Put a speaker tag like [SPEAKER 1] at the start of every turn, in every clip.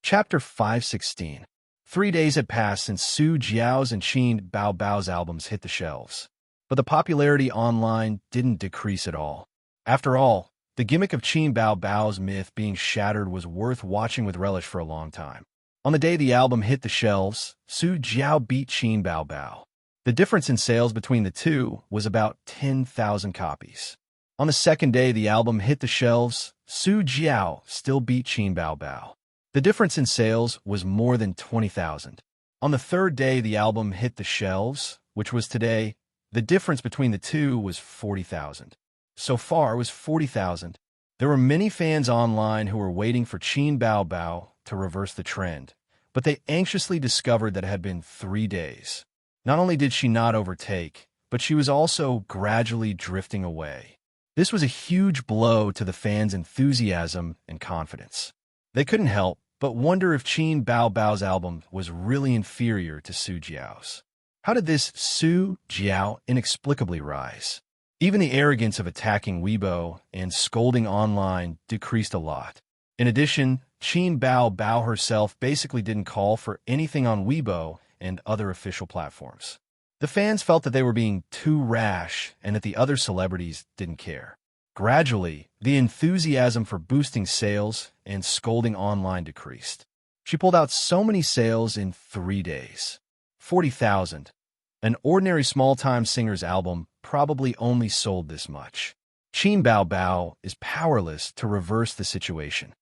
[SPEAKER 1] Chapter 516. 3 days had passed since Su Jiao's and Qin Bao's albums hit the shelves. But the popularity online didn't decrease at all. After all, the gimmick of Qin Bao's myth being shattered was worth watching with relish for a long time. On the day the album hit the shelves, Su Jiao beat Qin Bao. The difference in sales between the two was about 10,000 copies. On the second day the album hit the shelves, Su Jiao still beat Qin Bao. The difference in sales was more than 20,000. On the third day the album hit the shelves, which was today, the difference between the two was 40,000. So far it was 40,000. There were many fans online who were waiting for Qin Bao to reverse the trend, but they anxiously discovered that it had been 3 days. Not only did she not overtake, but she was also gradually drifting away. This was a huge blow to the fans' enthusiasm and confidence. They couldn't help but wonder if Qin Bao's album was really inferior to Su Jiao's. How did this Su Jiao inexplicably rise? Even the arrogance of attacking Weibo and scolding online decreased a lot. In addition, Qin Bao herself basically didn't call for anything on Weibo and other official platforms. The fans felt that they were being too rash and that the other celebrities didn't care. Gradually, the enthusiasm for boosting sales and scolding online decreased. She pulled out so many sales in 3 days. 40,000. An ordinary small-time singer's album probably only sold this much. Qin Bao is powerless to reverse the situation.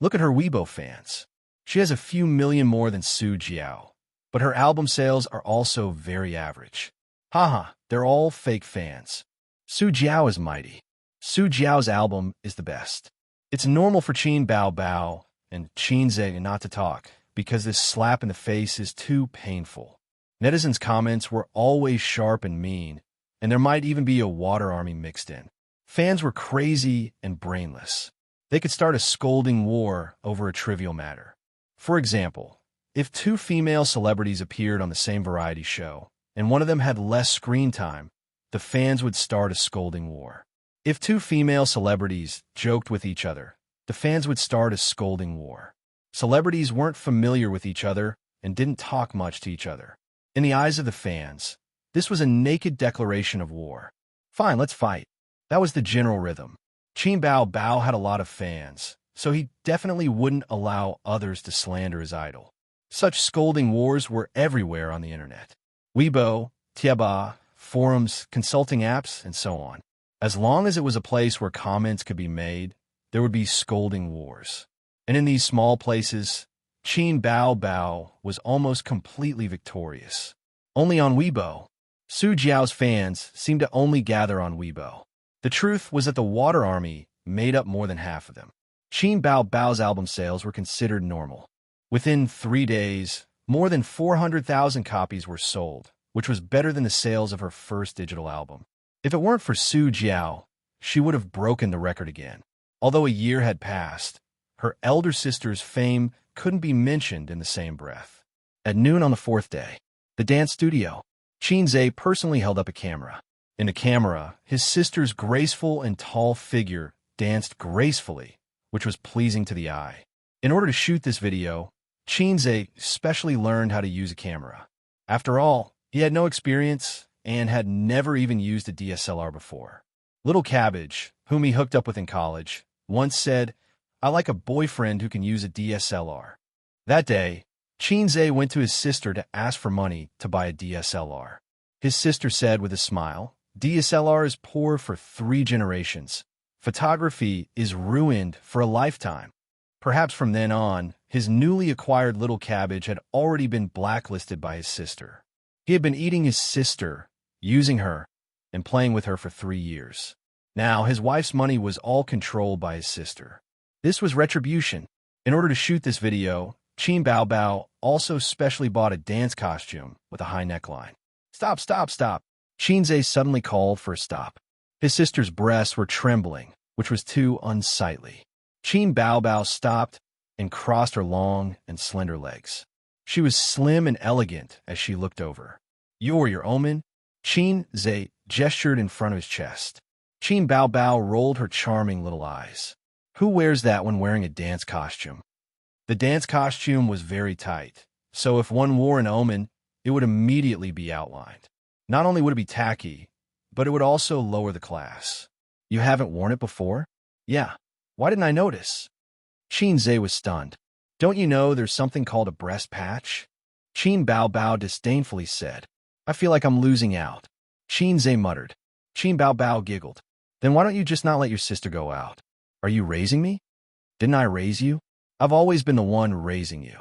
[SPEAKER 1] Look at her Weibo fans. She has a few million more than Su Jiao, but her album sales are also very average. Haha, they're all fake fans. Su Jiao is mighty. Su Jiao's album is the best. It's normal for Qin Bao and Xianxia not to talk, because this slap in the face is too painful. Netizens' comments were always sharp and mean, and there might even be a water army mixed in. Fans were crazy and brainless. They could start a scolding war over a trivial matter. For example, if 2 female celebrities appeared on the same variety show, and one of them had less screen time, the fans would start a scolding war. If 2 female celebrities joked with each other, the fans would start a scolding war. Celebrities weren't familiar with each other and didn't talk much to each other. In the eyes of the fans, this was a naked declaration of war. Fine, let's fight. That was the general rhythm. Qin Bao had a lot of fans, so he definitely wouldn't allow others to slander his idol. Such scolding wars were everywhere on the internet. Weibo, Tieba, forums, consulting apps, and so on. As long as it was a place where comments could be made, there would be scolding wars. And in these small places, Qin Bao was almost completely victorious. Only on Weibo. Su Jiao's fans seemed to only gather on Weibo. The truth was that the Water Army made up more than half of them. Qin Bao's album sales were considered normal. Within 3 days, more than 400,000 copies were sold, which was better than the sales of her first digital album. If it weren't for Su Jiao, she would have broken the record again. Although a year had passed, her elder sister's fame couldn't be mentioned in the same breath. At noon on the 4th day, the dance studio, Xianxia personally held up a camera. In the camera, his sister's graceful and tall figure danced gracefully, which was pleasing to the eye. In order to shoot this video, Xianxia specially learned how to use a camera. After all, he had no experience and had never even used a DSLR before. Little Cabbage, whom he hooked up with in college, once said, "I like a boyfriend who can use a DSLR." That day, Xianxia went to his sister to ask for money to buy a DSLR. His sister said with a smile, "DSLR is poor for 3 generations. Photography is ruined for a lifetime." Perhaps from then on, his newly acquired Little Cabbage had already been blacklisted by his sister. He had been eating his sister, using her, and playing with her for 3 years. Now, his wife's money was all controlled by his sister. This was retribution. In order to shoot this video, Qin Bao also specially bought a dance costume with a high neckline. "Stop, stop, stop." Xianxia suddenly called for a stop. His sister's breasts were trembling, which was too unsightly. Qin Bao stopped and crossed her long and slender legs. She was slim and elegant as she looked over. "You're your omen?" Xianxia gestured in front of his chest. Qin Bao rolled her charming little eyes. "Who wears that when wearing a dance costume?" The dance costume was very tight, so if one wore an omen, it would immediately be outlined. Not only would it be tacky, but it would also lower the class. You haven't worn it before? Yeah. Why didn't I notice? Xianxia was stunned. Don't you know there's something called a breast patch? Qin Bao Bao disdainfully said. I feel like I'm losing out. Xianxia muttered. Qin Bao Bao giggled. Then why don't you just not let your sister go out? Are you raising me? Didn't I raise you? I've always been the one raising you.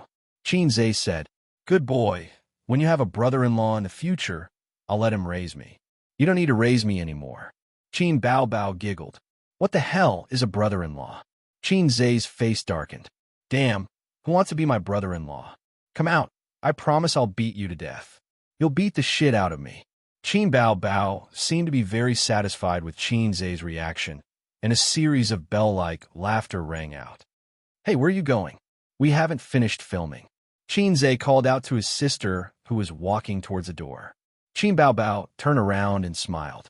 [SPEAKER 1] Xianxia said. Good boy. When you have a brother-in-law in the future, I'll let him raise me. You don't need to raise me anymore. Qin Bao Bao giggled. What the hell is a brother-in-law? Xianxia's face darkened. Damn, who wants to be my brother-in-law? Come out. I promise I'll beat you to death. You'll beat the shit out of me. Qin Bao Bao seemed to be very satisfied with Xianxia's reaction, and a series of bell-like laughter rang out. Hey, where are you going? We haven't finished filming. Xianxia called out to his sister, who was walking towards the door. Qin Bao Bao turned around and smiled.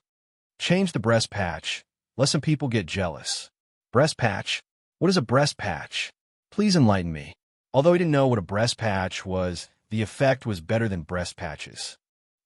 [SPEAKER 1] Change the breast patch, lest some people get jealous. Breast patch? What is a breast patch? Please enlighten me. Although he didn't know what a breast patch was, the effect was better than breast patches.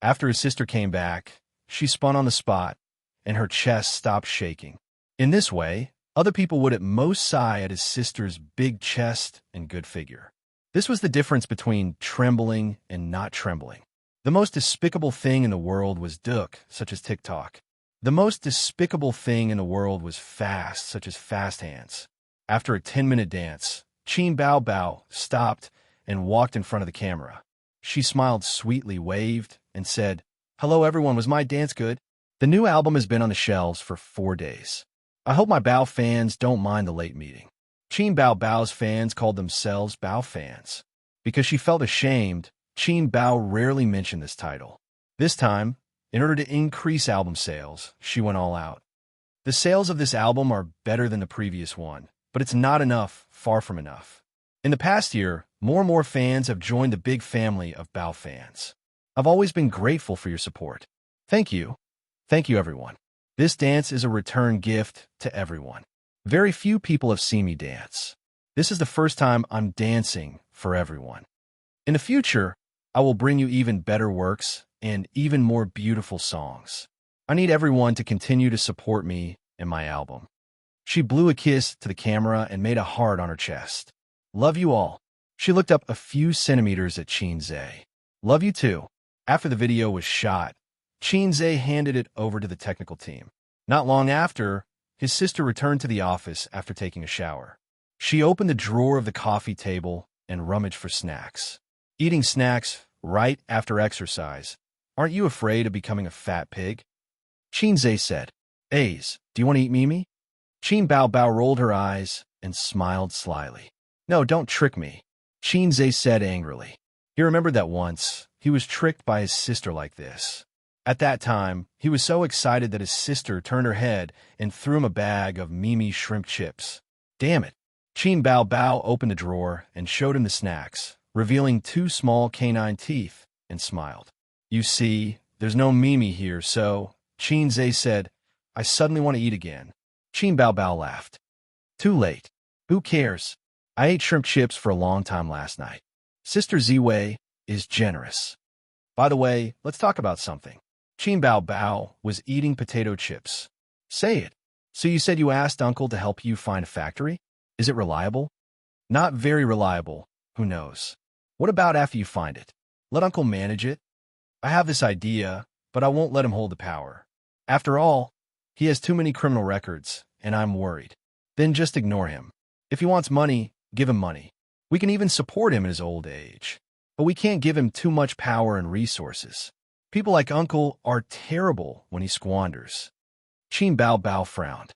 [SPEAKER 1] After his sister came back, she spun on the spot, and her chest stopped shaking. In this way, other people would at most sigh at his sister's big chest and good figure. This was the difference between trembling and not trembling. The most despicable thing in the world was Duk, such as TikTok. The most despicable thing in the world was fast, such as fast hands. After a 10-minute dance, Qin Bao Bao stopped and walked in front of the camera. She smiled sweetly, waved, and said, Hello everyone, was my dance good? The new album has been on the shelves for 4 days. I hope my Bao fans don't mind the late meeting. Qin Bao Bao's fans called themselves Bao fans. Because she felt ashamed, Qin Bao rarely mentioned this title. This time, in order to increase album sales, she went all out. The sales of this album are better than the previous one, but it's not enough, far from enough. In the past year, more and more fans have joined the big family of Bao fans. I've always been grateful for your support. Thank you. Thank you, everyone. This dance is a return gift to everyone. Very few people have seen me dance. This is the first time I'm dancing for everyone. In the future, I will bring you even better works and even more beautiful songs. I need everyone to continue to support me and my album. She blew a kiss to the camera and made a heart on her chest. Love you all. She looked up a few centimeters at Xianxia. Love you too. After the video was shot, Xianxia handed it over to the technical team. Not long after, his sister returned to the office after taking a shower. She opened the drawer of the coffee table and rummaged for snacks. Eating snacks right after exercise. Aren't you afraid of becoming a fat pig? Xianxia said. Aze, do you want to eat Mimi? Qin Bao Bao rolled her eyes and smiled slyly. No, don't trick me, Xianxia said angrily. He remembered that once, he was tricked by his sister like this. At that time, he was so excited that his sister turned her head and threw him a bag of Mimi shrimp chips. Damn it. Qin Bao Bao opened the drawer and showed him the snacks, revealing 2 small canine teeth, and smiled. You see, there's no Mimi here, so, Xianxia said, I suddenly want to eat again. Qin Bao Bao laughed. Too late. Who cares? I ate shrimp chips for a long time last night. Sister Ziwei is generous. By the way, let's talk about something. Qin Bao Bao was eating potato chips. Say it. So you said you asked Uncle to help you find a factory? Is it reliable? Not very reliable. Who knows? What about after you find it? Let Uncle manage it? I have this idea, but I won't let him hold the power. After all, he has too many criminal records, and I'm worried. Then just ignore him. If he wants money, give him money. We can even support him in his old age. But we can't give him too much power and resources. People like Uncle are terrible when he squanders. Qin Bao Bao frowned.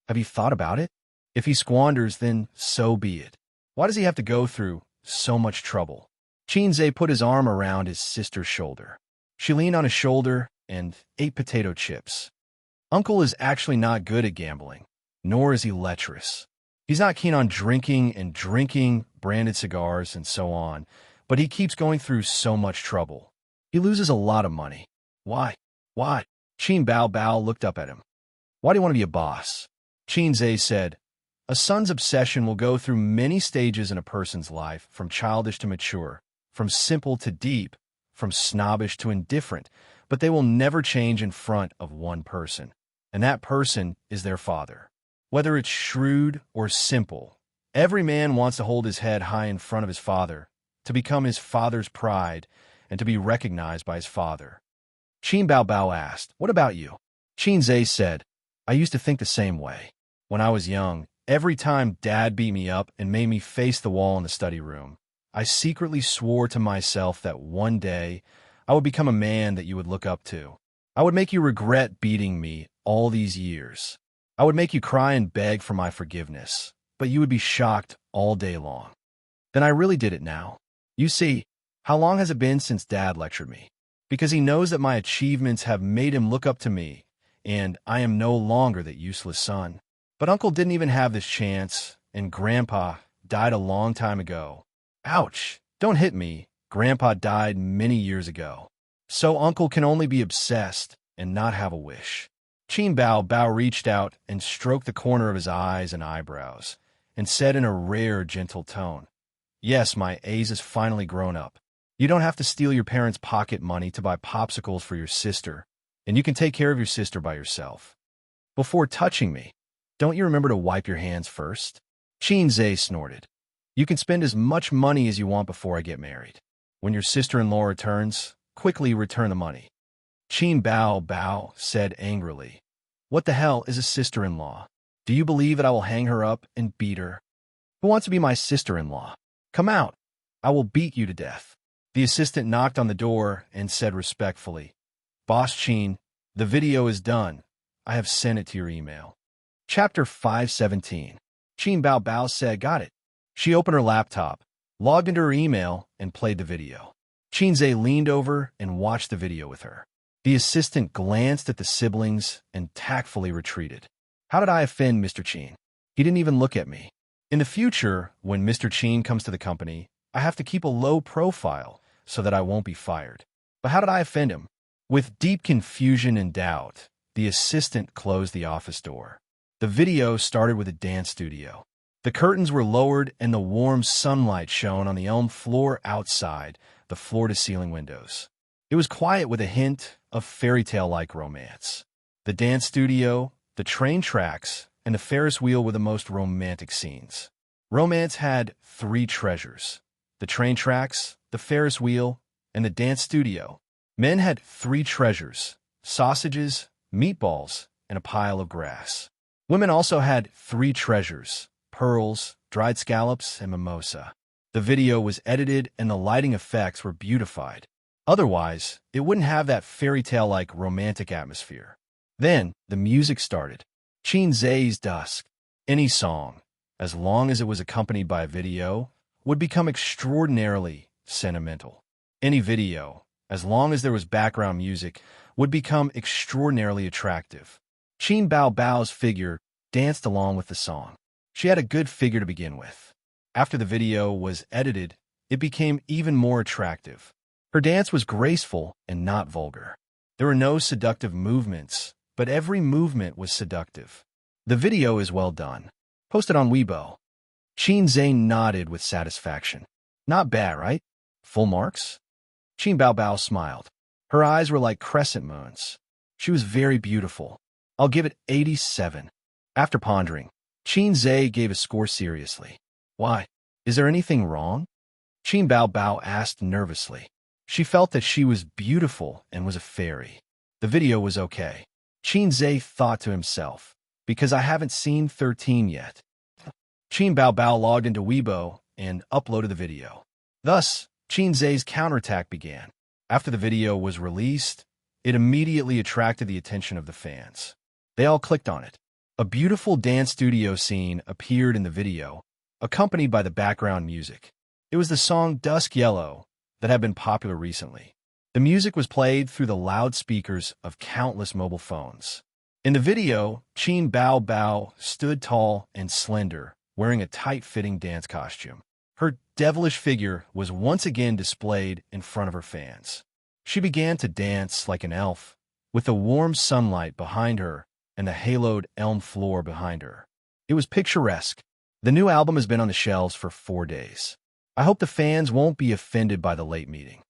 [SPEAKER 1] Have you thought about it? If he squanders, then so be it. Why does he have to go through so much trouble? Xianxia put his arm around his sister's shoulder. She leaned on his shoulder and ate potato chips. Uncle is actually not good at gambling, nor is he lecherous. He's not keen on drinking branded cigars and so on, but he keeps going through so much trouble. He loses a lot of money. Why? Why? Qin Bao Bao looked up at him. Why do you want to be a boss? Xianxia said, A son's obsession will go through many stages in a person's life, from childish to mature, from simple to deep, from snobbish to indifferent, but they will never change in front of one person, and that person is their father. Whether it's shrewd or simple, every man wants to hold his head high in front of his father, to become his father's pride, and to be recognized by his father. Qin Bao Bao asked, "What about you?" Qin Zhe said, "I used to think the same way. When I was young, every time Dad beat me up and made me face the wall in the study room, I secretly swore to myself that one day I would become a man that you would look up to. I would make you regret beating me all these years. I would make you cry and beg for my forgiveness, but you would be shocked all day long. Then I really did it now. You see, how long has it been since Dad lectured me? Because he knows that my achievements have made him look up to me, and I am no longer that useless son. But Uncle didn't even have this chance, and Grandpa died a long time ago. Ouch! Don't hit me. Grandpa died many years ago. So Uncle can only be obsessed and not have a wish." Qin Bao Bao reached out and stroked the corner of his eyes and eyebrows, and said in a rare, gentle tone, "Yes, my Ace is finally grown up. You don't have to steal your parents' pocket money to buy popsicles for your sister, and you can take care of your sister by yourself. Before touching me, don't you remember to wipe your hands first?" Qin Zhe snorted. "You can spend as much money as you want before I get married. When your sister-in-law returns, quickly return the money." Qin Bao Bao said angrily, "What the hell is a sister-in-law? Do you believe that I will hang her up and beat her? Who wants to be my sister-in-law? Come out. I will beat you to death." The assistant knocked on the door and said respectfully, "Boss Qin, the video is done. I have sent it to your email." Chapter 517. Qin Bao Bao said, "Got it." She opened her laptop, logged into her email, and played the video. Qin Zhe leaned over and watched the video with her. The assistant glanced at the siblings and tactfully retreated. "How did I offend Mr. Qin? He didn't even look at me. In the future, when Mr. Qin comes to the company, I have to keep a low profile so that I won't be fired. But how did I offend him?" With deep confusion and doubt, the assistant closed the office door. The video started with a dance studio. The curtains were lowered and the warm sunlight shone on the elm floor outside the floor-to-ceiling windows. It was quiet with a hint of fairy tale-like romance. The dance studio, the train tracks, and the Ferris wheel were the most romantic scenes. Romance had three treasures: the train tracks, the Ferris wheel, and the dance studio. Men had three treasures: sausages, meatballs, and a pile of grass. Women also had three treasures: pearls, dried scallops, and mimosa. The video was edited and the lighting effects were beautified. Otherwise, it wouldn't have that fairy tale-like romantic atmosphere. Then, the music started. Qin Zhe's Dusk. Any song, as long as it was accompanied by a video, would become extraordinarily sentimental. Any video, as long as there was background music, would become extraordinarily attractive. Qin Bao Bao's figure danced along with the song. She had a good figure to begin with. After the video was edited, it became even more attractive. Her dance was graceful and not vulgar. There were no seductive movements, but every movement was seductive. The video is well done. Posted on Weibo. Qin Zhe nodded with satisfaction. Not bad, right? Full marks? Qin Bao Bao smiled. Her eyes were like crescent moons. She was very beautiful. I'll give it 87. After pondering, Qin Zhe gave a score seriously. Why? Is there anything wrong? Qin Bao Bao asked nervously. She felt that she was beautiful and was a fairy. The video was okay. Qin Zhe thought to himself, because I haven't seen 13 yet. Qin Bao Bao logged into Weibo and uploaded the video. Thus, Qin Zhe's counterattack began. After the video was released, it immediately attracted the attention of the fans. They all clicked on it. A beautiful dance studio scene appeared in the video, accompanied by the background music. It was the song Dusk Yellow that had been popular recently. The music was played through the loudspeakers of countless mobile phones. In the video, Qin Bao Bao stood tall and slender, wearing a tight-fitting dance costume. Her devilish figure was once again displayed in front of her fans. She began to dance like an elf, with the warm sunlight behind her and the haloed elm floor behind her. It was picturesque. The new album has been on the shelves for 4 days. I hope the fans won't be offended by the late meeting.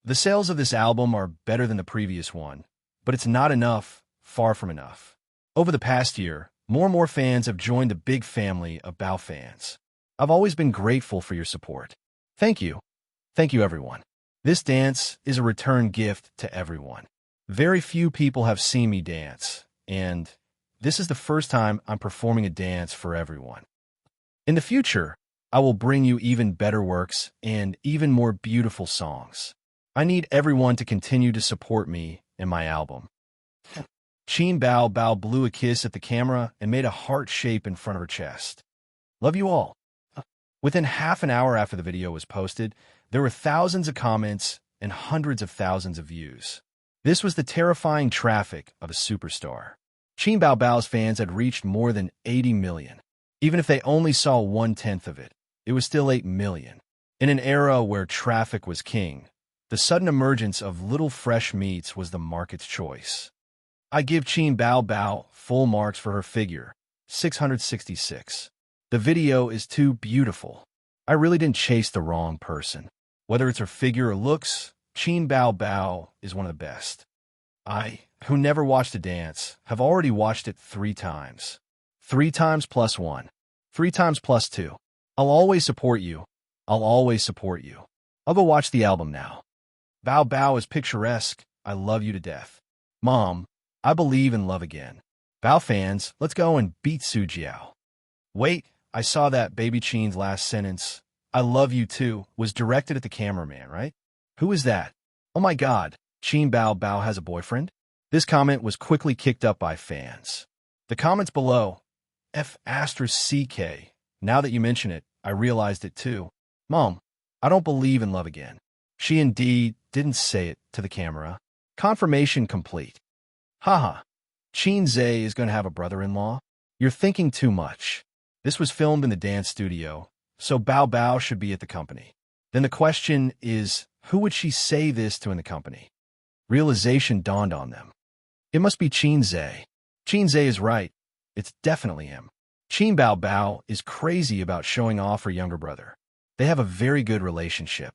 [SPEAKER 1] The sales of this album are better than the previous one, but it's not enough, far from enough. Over the past year, more and more fans have joined the big family of Bao fans. I've always been grateful for your support. Thank you. Thank you, everyone. This dance is a return gift to everyone. Very few people have seen me dance, and this is the first time I'm performing a dance for everyone. In the future, I will bring you even better works and even more beautiful songs. I need everyone to continue to support me and my album. Qin Bao blew a kiss at the camera and made a heart shape in front of her chest. Love you all. Within half an hour after the video was posted, there were thousands of comments and hundreds of thousands of views. This was the terrifying traffic of a superstar. Qin Bao's fans had reached more than 80 million. Even if they only saw 1/10 of it, it was still 8 million. In an era where traffic was king, the sudden emergence of little fresh meats was the market's choice. I give Qin Bao full marks for her figure, 666. The video is too beautiful. I really didn't chase the wrong person. Whether it's her figure or looks, Qin Bao is one of the best. I, who never watched a dance, have already watched it 3 times. 3 times plus 1. 3 times plus 2. I'll always support you. I'll always support you. I'll go watch the album now. Bao is picturesque. I love you to death. Mom, I believe in love again. Bao fans, let's go and beat Xianxia. Wait, I saw that Baby Qin's last sentence, I love you too, was directed at the cameraman, right? Who is that? Oh my god, Qin Bao has a boyfriend? This comment was quickly kicked up by fans. The comments below, F***CK. Now that you mention it, I realized it too. Mom, I don't believe in love again. She indeed didn't say it to the camera. Confirmation complete. Haha. Qin Zhe is going to have a brother-in-law? You're thinking too much. This was filmed in the dance studio, so Bao should be at the company. Then the question is, who would she say this to in the company? Realization dawned on them. It must be Qin Zhe. Qin Zhe is right. It's definitely him. Qin Bao is crazy about showing off her younger brother. They have a very good relationship.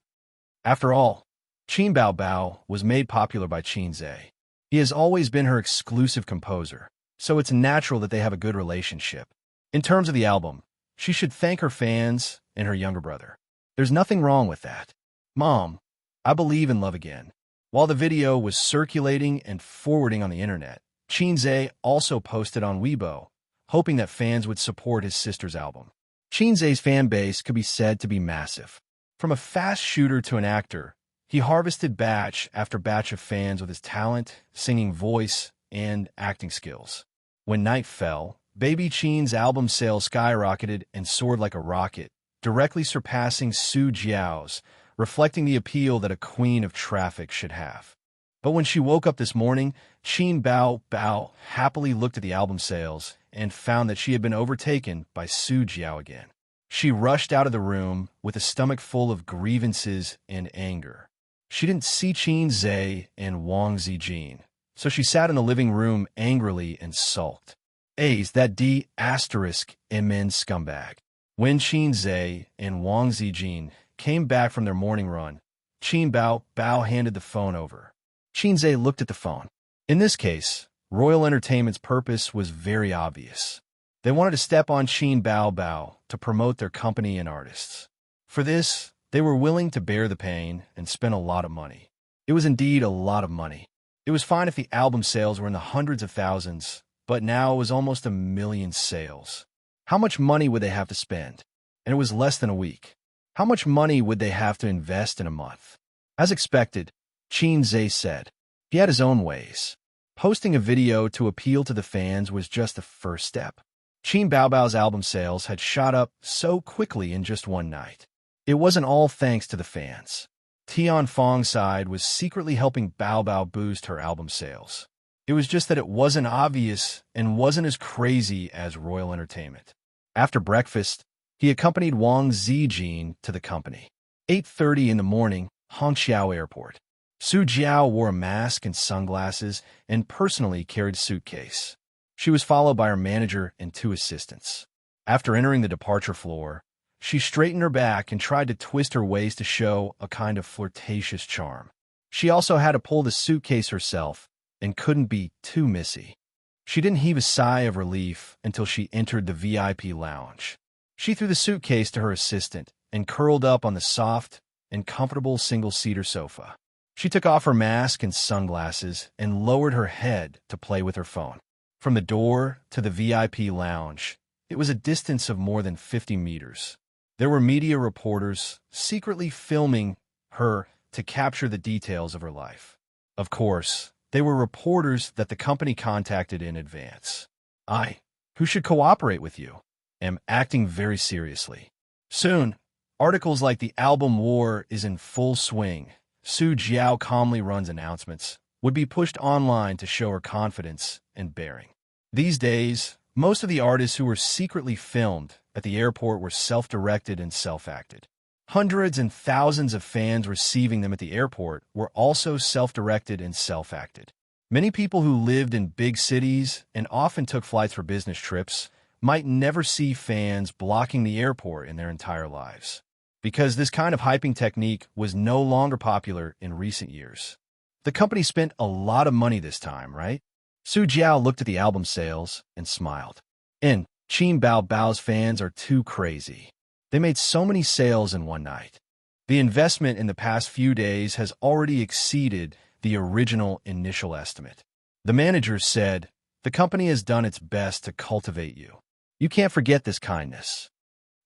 [SPEAKER 1] After all, Qin Bao was made popular by Qin Zhe. He has always been her exclusive composer, so it's natural that they have a good relationship. In terms of the album, she should thank her fans and her younger brother. There's nothing wrong with that. Mom, I believe in love again. While the video was circulating and forwarding on the internet, Qin Zhe also posted on Weibo, hoping that fans would support his sister's album. Qin Zhe's fan base could be said to be massive. From a fast shooter to an actor, he harvested batch after batch of fans with his talent, singing voice, and acting skills. When night fell, Baby Qin's album sales skyrocketed and soared like a rocket, directly surpassing Xianxia's, reflecting the appeal that a queen of traffic should have. But when she woke up this morning, Qin Bao happily looked at the album sales and found that she had been overtaken by Xianxia again. She rushed out of the room with a stomach full of grievances and anger. She didn't see Qin Zhe and Wang Zijin, so she sat in the living room angrily and sulked. A's that D***** MN scumbag. When Qin Zhe and Wang Zijin came back from their morning run, Qin Bao handed the phone over. Qin Zhe looked at the phone. In this case, Royal Entertainment's purpose was very obvious. They wanted to step on Qin Bao to promote their company and artists. For this, they were willing to bear the pain and spend a lot of money. It was indeed a lot of money. It was fine if the album sales were in the hundreds of thousands, but now it was almost 1 million sales. How much money would they have to spend? And it was less than a week. How much money would they have to invest in a month? As expected, Qin Zhe said. He had his own ways. Posting a video to appeal to the fans was just the first step. Qin Bao's album sales had shot up so quickly in just one night. It wasn't all thanks to the fans. Tian Feng's side was secretly helping Bao boost her album sales. It was just that it wasn't obvious and wasn't as crazy as Royal Entertainment. After breakfast, he accompanied Wang Zijin to the company. 8:30 in the morning, Hangzhou Airport. Su Jiao wore a mask and sunglasses and personally carried a suitcase. She was followed by her manager and 2 assistants. After entering the departure floor, she straightened her back and tried to twist her waist to show a kind of flirtatious charm. She also had to pull the suitcase herself and couldn't be too missy. She didn't heave a sigh of relief until she entered the VIP lounge. She threw the suitcase to her assistant and curled up on the soft and comfortable single-seater sofa. She took off her mask and sunglasses and lowered her head to play with her phone. From the door to the VIP lounge, it was a distance of more than 50 meters. There were media reporters secretly filming her to capture the details of her life. Of course, they were reporters that the company contacted in advance. I, who should cooperate with you, am acting very seriously. Soon, articles like the album war is in full swing. Su Jiao calmly runs announcements, would be pushed online to show her confidence and bearing. These days, most of the artists who were secretly filmed at the airport were self-directed and self-acted. Hundreds and thousands of fans receiving them at the airport were also self-directed and self-acted. Many people who lived in big cities and often took flights for business trips might never see fans blocking the airport in their entire lives, because this kind of hyping technique was no longer popular in recent years. The company spent a lot of money this time, right? Su Jiao looked at the album sales and smiled. And Qin Bao Bao's fans are too crazy. They made so many sales in one night. The investment in the past few days has already exceeded the original initial estimate. The manager said, the company has done its best to cultivate you. You can't forget this kindness.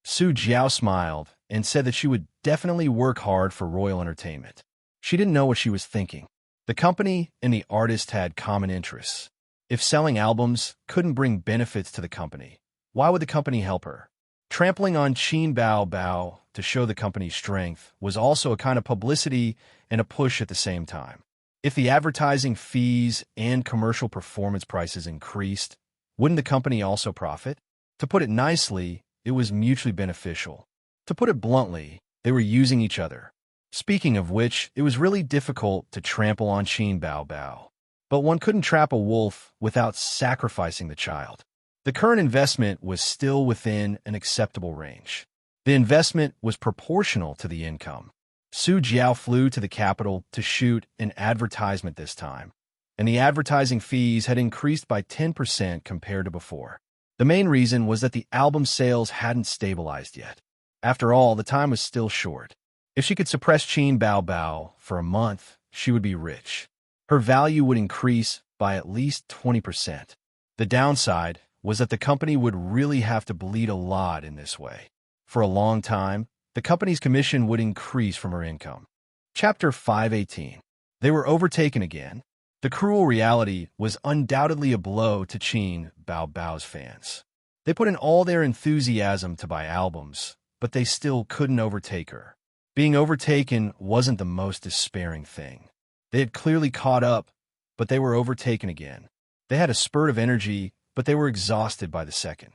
[SPEAKER 1] Su Jiao smiled and said that she would definitely work hard for Royal Entertainment. She didn't know what she was thinking. The company and the artist had common interests. If selling albums couldn't bring benefits to the company, why would the company help her? Trampling on Qin Bao Bao to show the company's strength was also a kind of publicity and a push at the same time. If the advertising fees and commercial performance prices increased, wouldn't the company also profit? To put it nicely, it was mutually beneficial. To put it bluntly, they were using each other. Speaking of which, it was really difficult to trample on Qin Bao Bao. But one couldn't trap a wolf without sacrificing the child. The current investment was still within an acceptable range. The investment was proportional to the income. Su Jiao flew to the capital to shoot an advertisement this time, and the advertising fees had increased by 10% compared to before. The main reason was that the album sales hadn't stabilized yet. After all, the time was still short. If she could suppress Qin Bao Bao for a month, she would be rich. Her value would increase by at least 20%. The downside was that the company would really have to bleed a lot in this way. For a long time, the company's commission would increase from her income. Chapter 518. They were overtaken again. The cruel reality was undoubtedly a blow to Qin Bao Bao's fans. They put in all their enthusiasm to buy albums, but they still couldn't overtake her. Being overtaken wasn't the most despairing thing. They had clearly caught up, but they were overtaken again. They had a spurt of energy, but they were exhausted by the second.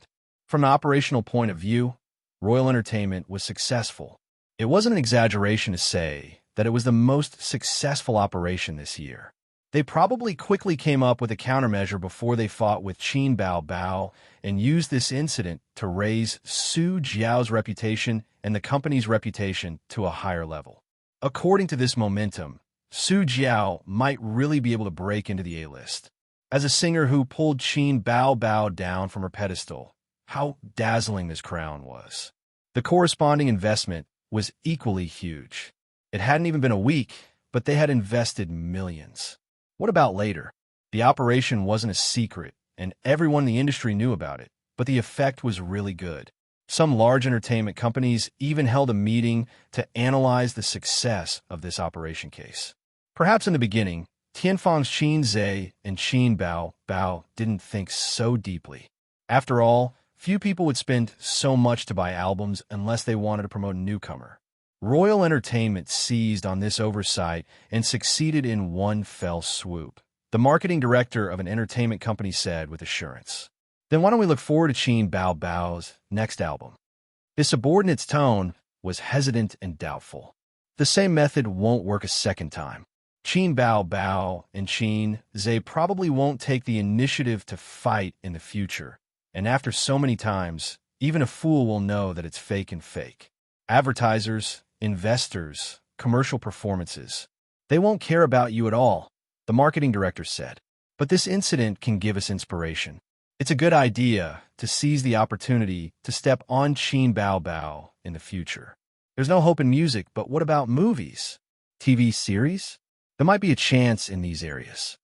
[SPEAKER 1] From an operational point of view, Royal Entertainment was successful. It wasn't an exaggeration to say that it was the most successful operation this year. They probably quickly came up with a countermeasure before they fought with Qin Bao Bao and used this incident to raise Su Jiao's reputation and the company's reputation to a higher level. According to this momentum, Su Jiao might really be able to break into the A-list. As a singer who pulled Qin Bao Bao down from her pedestal, how dazzling this crown was. The corresponding investment was equally huge. It hadn't even been a week, but they had invested millions. What about later? The operation wasn't a secret, and everyone in the industry knew about it, but the effect was really good. Some large entertainment companies even held a meeting to analyze the success of this operation case. Perhaps in the beginning, Tianfeng's Qin Zhe and Qin Bao Bao didn't think so deeply. After all, few people would spend so much to buy albums unless they wanted to promote a newcomer. Royal Entertainment seized on this oversight and succeeded in one fell swoop. The marketing director of an entertainment company said with assurance. Then why don't we look forward to Qin Bao Bao's next album? His subordinate's tone was hesitant and doubtful. The same method won't work a second time. Qin Bao Bao and Qin Zhe probably won't take the initiative to fight in the future, and after so many times, even a fool will know that it's fake and fake. Advertisers, investors, commercial performances, they won't care about you at all, the marketing director said. But this incident can give us inspiration. It's a good idea to seize the opportunity to step on Qin Bao Bao in the future. There's no hope in music, but what about movies? TV series? There might be a chance in these areas.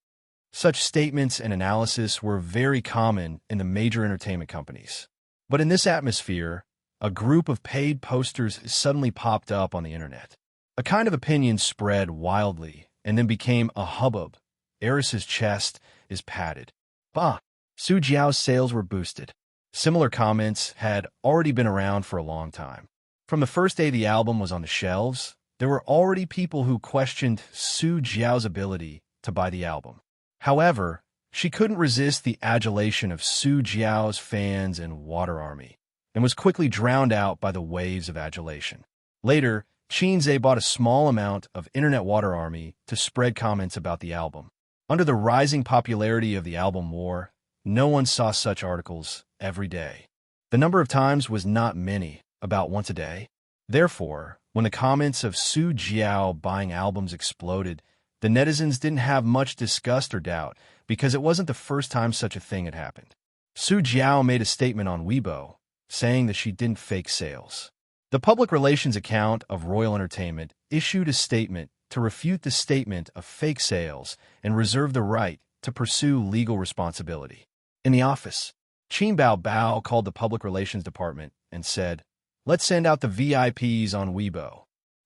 [SPEAKER 1] Such statements and analysis were very common in the major entertainment companies. But in this atmosphere, a group of paid posters suddenly popped up on the internet. A kind of opinion spread wildly and then became a hubbub. Eris's chest is padded. Bah! Su Jiao's sales were boosted. Similar comments had already been around for a long time. From the first day the album was on the shelves, there were already people who questioned Su Jiao's ability to buy the album. However, she couldn't resist the adulation of Su Jiao's fans and water army, and was quickly drowned out by the waves of adulation. Later, Qin Zhe bought a small amount of internet water army to spread comments about the album. Under the rising popularity of the album war, no one saw such articles every day. The number of times was not many, about once a day. Therefore, when the comments of Su Jiao buying albums exploded, the netizens didn't have much disgust or doubt, because it wasn't the first time such a thing had happened. Su Jiao made a statement on Weibo, saying that she didn't fake sales. The public relations account of Royal Entertainment issued a statement to refute the statement of fake sales and reserve the right to pursue legal responsibility. In the office, Qin Bao Bao called the public relations department and said, "Let's send out the VIPs on Weibo."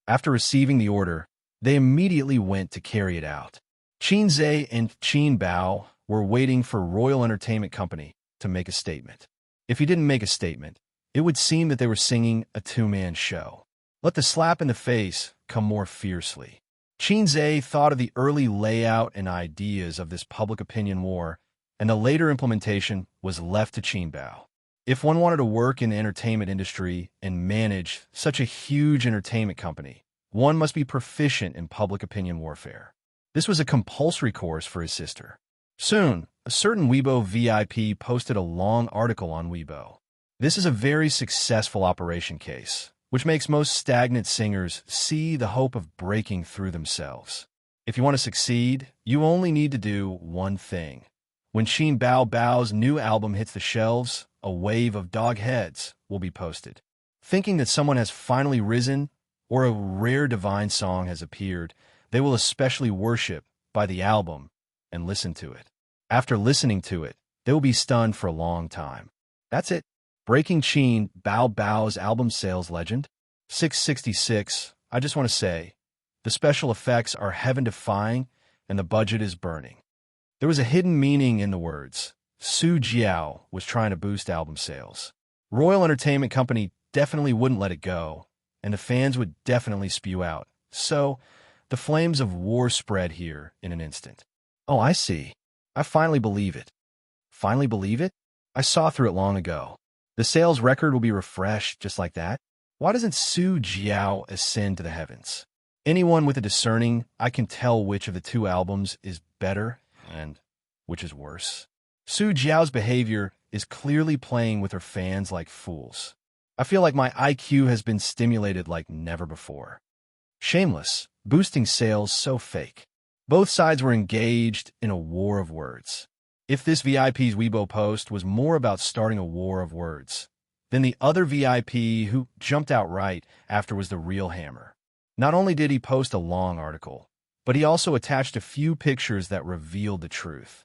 [SPEAKER 1] After receiving the order, they immediately went to carry it out. Qin Zhe and Qin Bao were waiting for Royal Entertainment Company to make a statement. If he didn't make a statement, it would seem that they were singing a two-man show. Let the slap in the face come more fiercely. Qin Zhe thought of the early layout and ideas of this public opinion war, and the later implementation was left to Qin Bao. If one wanted to work in the entertainment industry and manage such a huge entertainment company, one must be proficient in public opinion warfare. This was a compulsory course for his sister. Soon, a certain Weibo VIP posted a long article on Weibo. This is a very successful operation case, which makes most stagnant singers see the hope of breaking through themselves. If you want to succeed, you only need to do one thing. When Qin Bao Bao's new album hits the shelves, a wave of dog heads will be posted. Thinking that someone has finally risen or a rare divine song has appeared, they will especially worship by the album and listen to it. After listening to it, they will be stunned for a long time. That's it. Breaking Qin Bao Bao's album sales legend. 666. I just want to say, the special effects are heaven-defying and the budget is burning. There was a hidden meaning in the words. Su Jiao was trying to boost album sales. Royal Entertainment Company definitely wouldn't let it go, and the fans would definitely spew out. So, the flames of war spread here in an instant. Oh, I see. I finally believe it. Finally believe it? I saw through it long ago. The sales record will be refreshed just like that? Why doesn't Su Jiao ascend to the heavens? Anyone with a discerning eye can tell which of the two albums is better and which is worse. Su Jiao's behavior is clearly playing with her fans like fools. I feel like my IQ has been stimulated like never before. Shameless, boosting sales so fake. Both sides were engaged in a war of words. If this VIP's Weibo post was more about starting a war of words, then the other VIP who jumped out right after was the real hammer. Not only did he post a long article, but he also attached a few pictures that revealed the truth.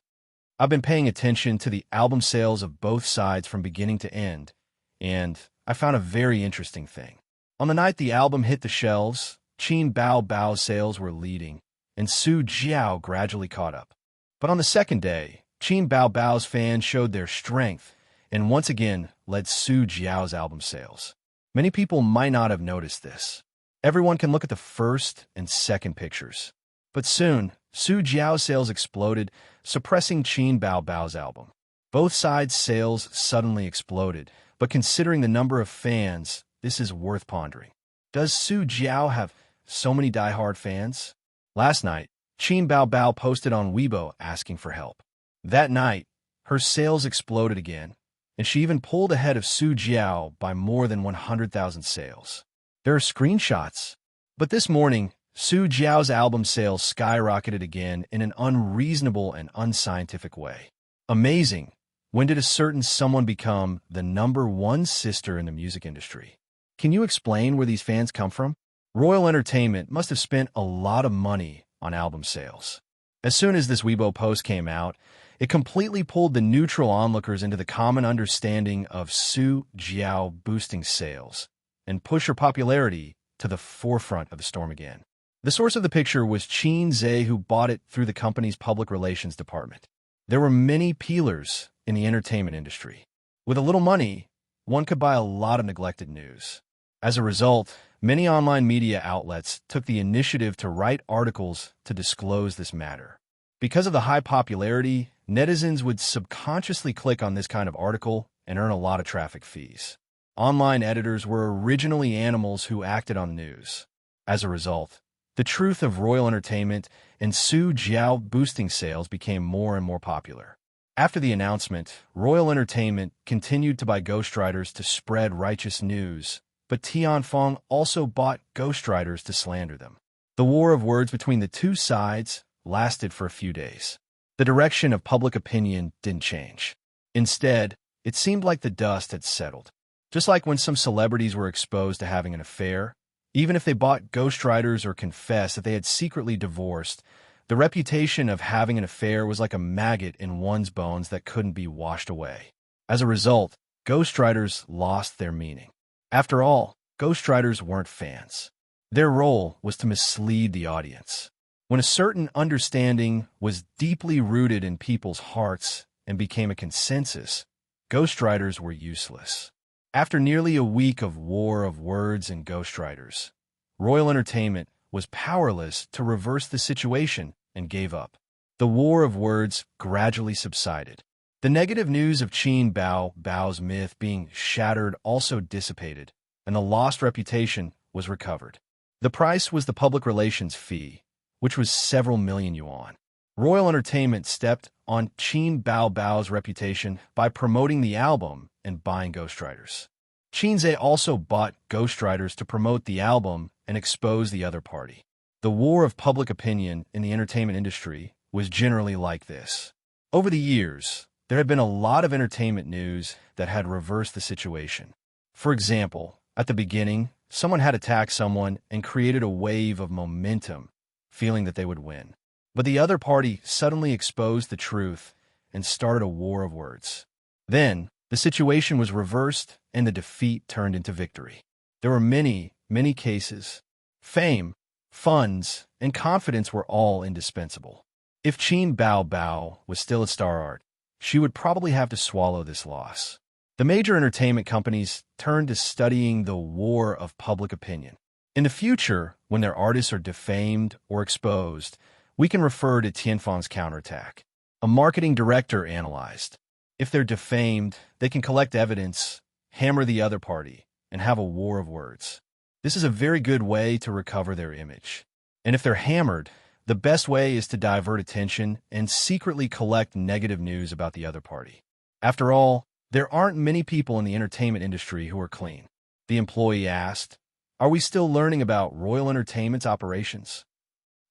[SPEAKER 1] I've been paying attention to the album sales of both sides from beginning to end, and I found a very interesting thing. On the night the album hit the shelves, Qin Bao Bao's sales were leading, and Su Jiao gradually caught up. But on the second day, Qin Bao Bao's fans showed their strength and once again led Su Jiao's album sales. Many people might not have noticed this. Everyone can look at the first and second pictures. But soon, Su Jiao's sales exploded, suppressing Qin Bao Bao's album. Both sides' sales suddenly exploded, but considering the number of fans, this is worth pondering. Does Su Jiao have so many die-hard fans? Last night, Qin Bao posted on Weibo asking for help. That night, her sales exploded again, and she even pulled ahead of Su Jiao by more than 100,000 sales. There are screenshots. But this morning, Su Jiao's album sales skyrocketed again in an unreasonable and unscientific way. Amazing. When did a certain someone become the #1 sister in the music industry? Can you explain where these fans come from? Royal Entertainment must have spent a lot of money on album sales. As soon as this Weibo post came out, it completely pulled the neutral onlookers into the common understanding of Su Jiao boosting sales and push her popularity to the forefront of the storm again. The source of the picture was Qin Zhe, who bought it through the company's public relations department. There were many peelers in the entertainment industry. With a little money, one could buy a lot of neglected news. As a result, many online media outlets took the initiative to write articles to disclose this matter. Because of the high popularity, netizens would subconsciously click on this kind of article and earn a lot of traffic fees. Online editors were originally animals who acted on news. As a result, the truth of Royal Entertainment and Su Jiao boosting sales became more and more popular. After the announcement, Royal Entertainment continued to buy ghostwriters to spread righteous news, but Tianfeng also bought ghostwriters to slander them. The war of words between the two sides lasted for a few days. The direction of public opinion didn't change. Instead, it seemed like the dust had settled. Just like when some celebrities were exposed to having an affair, even if they bought ghostwriters or confessed that they had secretly divorced, the reputation of having an affair was like a maggot in one's bones that couldn't be washed away. As a result, ghostwriters lost their meaning. After all, ghostwriters weren't fans. Their role was to mislead the audience. When a certain understanding was deeply rooted in people's hearts and became a consensus, ghostwriters were useless. After nearly a week of war of words and ghostwriters, Royal Entertainment was powerless to reverse the situation and gave up. The war of words gradually subsided. The negative news of Qin Bao's myth being shattered also dissipated, and the lost reputation was recovered. The price was the public relations fee, which was several million yuan. Royal Entertainment stepped on Qin Bao's reputation by promoting the album and buying ghostwriters. Qin Zhe also bought ghostwriters to promote the album and expose the other party. The war of public opinion in the entertainment industry was generally like this. Over the years, there had been a lot of entertainment news that had reversed the situation. For example, at the beginning, someone had attacked someone and created a wave of momentum, feeling that they would win. But the other party suddenly exposed the truth and started a war of words. Then, the situation was reversed and the defeat turned into victory. There were many cases. Fame, funds, and confidence were all indispensable. If Qin Bao was still at Star Art, she would probably have to swallow this loss. The major entertainment companies turned to studying the war of public opinion. In the future, when their artists are defamed or exposed, we can refer to Tianfeng's counterattack. A marketing director analyzed. If they're defamed, they can collect evidence, hammer the other party, and have a war of words. This is a very good way to recover their image. And if they're hammered, the best way is to divert attention and secretly collect negative news about the other party. After all, there aren't many people in the entertainment industry who are clean. The employee asked, "Are we still learning about Royal Entertainment's operations?"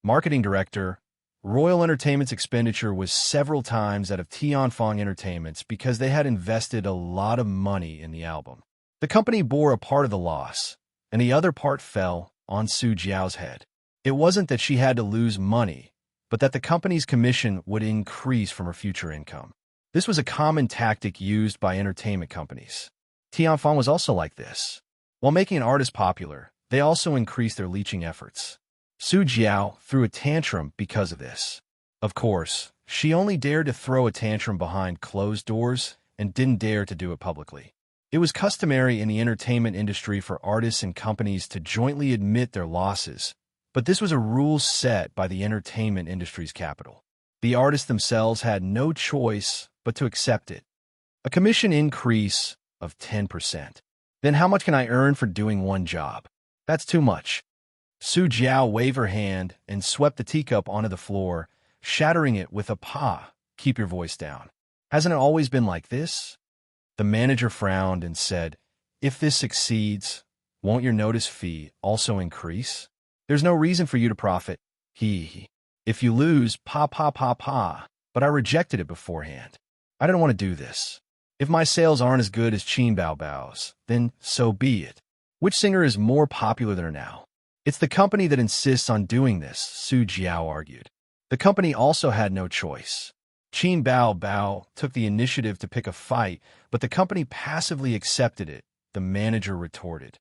[SPEAKER 1] Marketing director, Royal Entertainment's expenditure was several times that of Tianfeng Entertainment's because they had invested a lot of money in the album. The company bore a part of the loss, and the other part fell on Su Jiao's head. It wasn't that she had to lose money, but that the company's commission would increase from her future income. This was a common tactic used by entertainment companies. Tianfeng was also like this. While making an artist popular, they also increased their leeching efforts. Su Jiao threw a tantrum because of this. Of course, she only dared to throw a tantrum behind closed doors and didn't dare to do it publicly. It was customary in the entertainment industry for artists and companies to jointly admit their losses, but this was a rule set by the entertainment industry's capital. The artists themselves had no choice but to accept it. A commission increase of 10%. Then how much can I earn for doing one job? That's too much. Su Jiao waved her hand and swept the teacup onto the floor, shattering it with a "Pa, keep your voice down. Hasn't it always been like this?" The manager frowned and said, "If this succeeds, won't your notice fee also increase? There's no reason for you to profit. He. If you lose, pa. But I rejected it beforehand. I didn't want to do this. If my sales aren't as good as Qin Bao's, then so be it. Which singer is more popular than her now? It's the company that insists on doing this," Su Jiao argued. The company also had no choice. Qin Bao took the initiative to pick a fight, but the company passively accepted it, the manager retorted.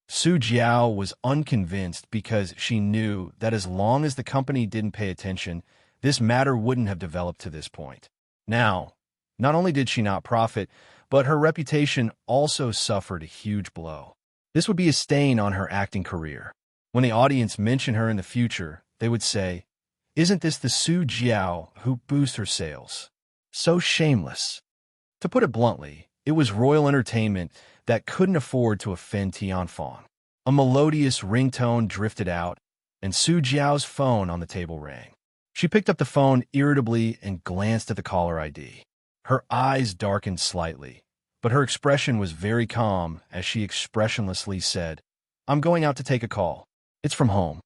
[SPEAKER 1] Su Jiao was unconvinced because she knew that as long as the company didn't pay attention, this matter wouldn't have developed to this point. Now, not only did she not profit, but her reputation also suffered a huge blow. This would be a stain on her acting career. When the audience mentioned her in the future, they would say, "Isn't this the Su Jiao who boosts her sales? So shameless." To put it bluntly, it was royal entertainment that couldn't afford to offend Tianfang. A melodious ringtone drifted out, and Su Jiao's phone on the table rang. She picked up the phone irritably and glanced at the caller ID. Her eyes darkened slightly, but her expression was very calm as she expressionlessly said, "I'm going out to take a call. It's from home."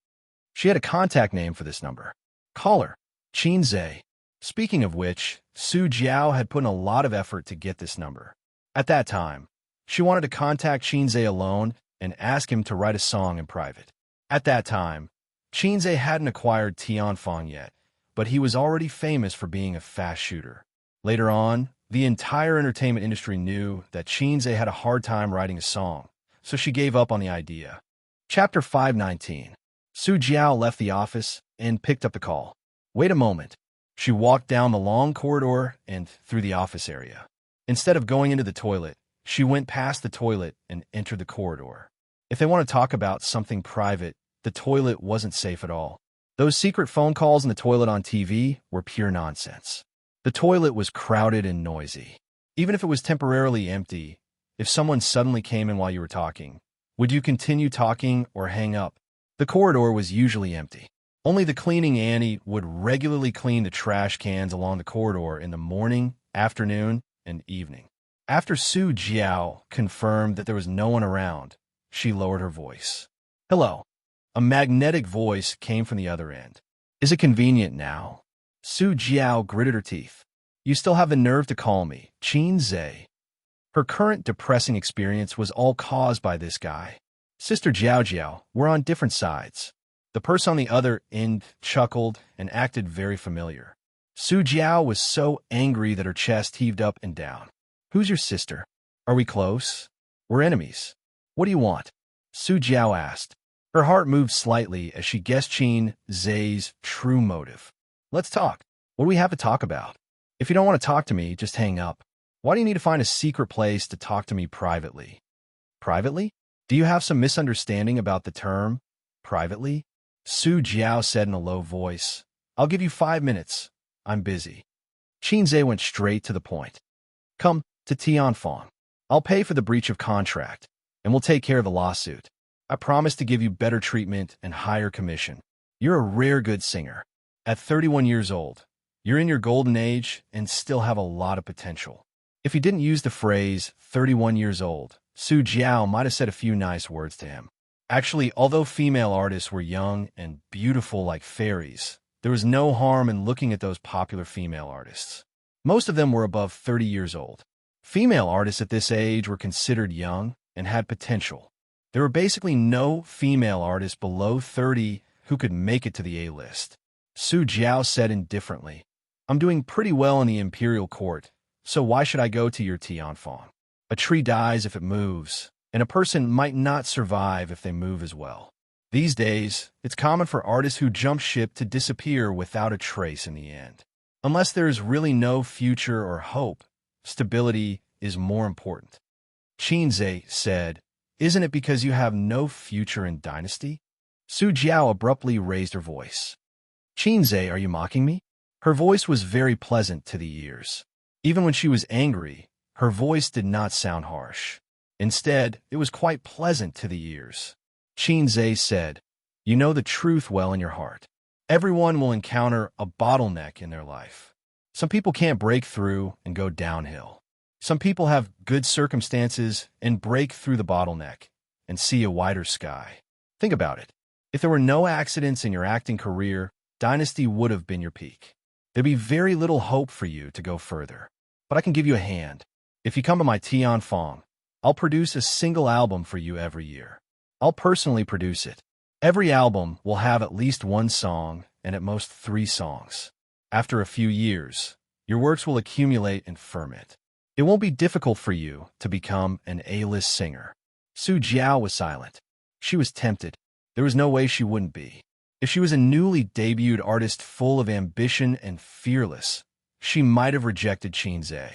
[SPEAKER 1] She had a contact name for this number. Caller, Xianxia. Speaking of which, Su Jiao had put in a lot of effort to get this number. At that time, she wanted to contact Xianxia alone and ask him to write a song in private. At that time, Xianxia hadn't acquired Tianfang yet, but he was already famous for being a fast shooter. Later on, the entire entertainment industry knew that Xianxia had a hard time writing a song, so she gave up on the idea. Chapter 519. Su Jiao left the office and picked up the call. Wait a moment. She walked down the long corridor and through the office area. Instead of going into the toilet, she went past the toilet and entered the corridor. If they want to talk about something private, the toilet wasn't safe at all. Those secret phone calls in the toilet on TV were pure nonsense. The toilet was crowded and noisy. Even if it was temporarily empty, if someone suddenly came in while you were talking, would you continue talking or hang up? The corridor was usually empty. Only the cleaning Annie would regularly clean the trash cans along the corridor in the morning, afternoon, and evening. After Su Jiao confirmed that there was no one around, she lowered her voice. "Hello." A magnetic voice came from the other end. "Is it convenient now?" Su Jiao gritted her teeth. "You still have the nerve to call me, Xianxia." Her current depressing experience was all caused by this guy. "Sister Jiao, we're on different sides." The person on the other end chuckled and acted very familiar. Su Jiao was so angry that her chest heaved up and down. "Who's your sister? Are we close? We're enemies. What do you want?" Su Jiao asked. Her heart moved slightly as she guessed Xianxia's true motive. "Let's talk. What do we have to talk about? If you don't want to talk to me, just hang up. Why do you need to find a secret place to talk to me privately?" "Privately? Do you have some misunderstanding about the term, privately?" Su Jiao said in a low voice. "I'll give you 5 minutes. I'm busy." Xianxia went straight to the point. "Come to Tianfang. I'll pay for the breach of contract, and we'll take care of the lawsuit. I promise to give you better treatment and higher commission. You're a rare good singer. At 31 years old, you're in your golden age and still have a lot of potential." If he didn't use the phrase 31 years old, Su Jiao might have said a few nice words to him. Actually, although female artists were young and beautiful like fairies, there was no harm in looking at those popular female artists. Most of them were above 30 years old. Female artists at this age were considered young and had potential. There were basically no female artists below 30 who could make it to the A-list. Su Jiao said indifferently, "I'm doing pretty well in the imperial court, so why should I go to your Tianfang? A tree dies if it moves, and a person might not survive if they move as well. These days, it's common for artists who jump ship to disappear without a trace in the end. Unless there is really no future or hope, stability is more important." Xianxia said, "Isn't it because you have no future in dynasty?" Su Jiao abruptly raised her voice. "Xianxia, are you mocking me?" Her voice was very pleasant to the ears. Even when she was angry, her voice did not sound harsh. Instead, it was quite pleasant to the ears. Xianxia said, You know the truth well in your heart. Everyone will encounter a bottleneck in their life. Some people can't break through and go downhill. Some people have good circumstances and break through the bottleneck and see a wider sky. Think about it. If there were no accidents in your acting career, Dynasty would have been your peak. There'd be very little hope for you to go further. But I can give you a hand. If you come to my Tianfang, I'll produce a single album for you every year. I'll personally produce it. Every album will have at least one song and at most 3 songs. After a few years, your works will accumulate and ferment. It won't be difficult for you to become an A-list singer. Su Jiao was silent. She was tempted. There was no way she wouldn't be. If she was a newly debuted artist full of ambition and fearless, she might have rejected Xianxia.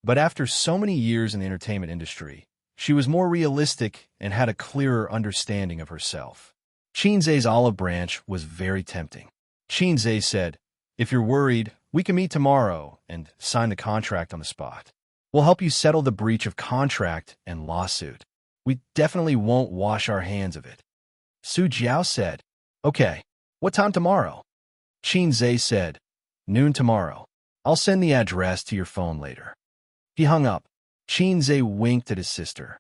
[SPEAKER 1] But after so many years in the entertainment industry, she was more realistic and had a clearer understanding of herself. Xianxia's olive branch was very tempting. Xianxia said, "If you're worried, we can meet tomorrow and sign the contract on the spot. We'll help you settle the breach of contract and lawsuit. We definitely won't wash our hands of it." Su Jiao said, "Okay, what time tomorrow?" Xianxia said, "Noon tomorrow. I'll send the address to your phone later." He hung up. Xianxia winked at his sister.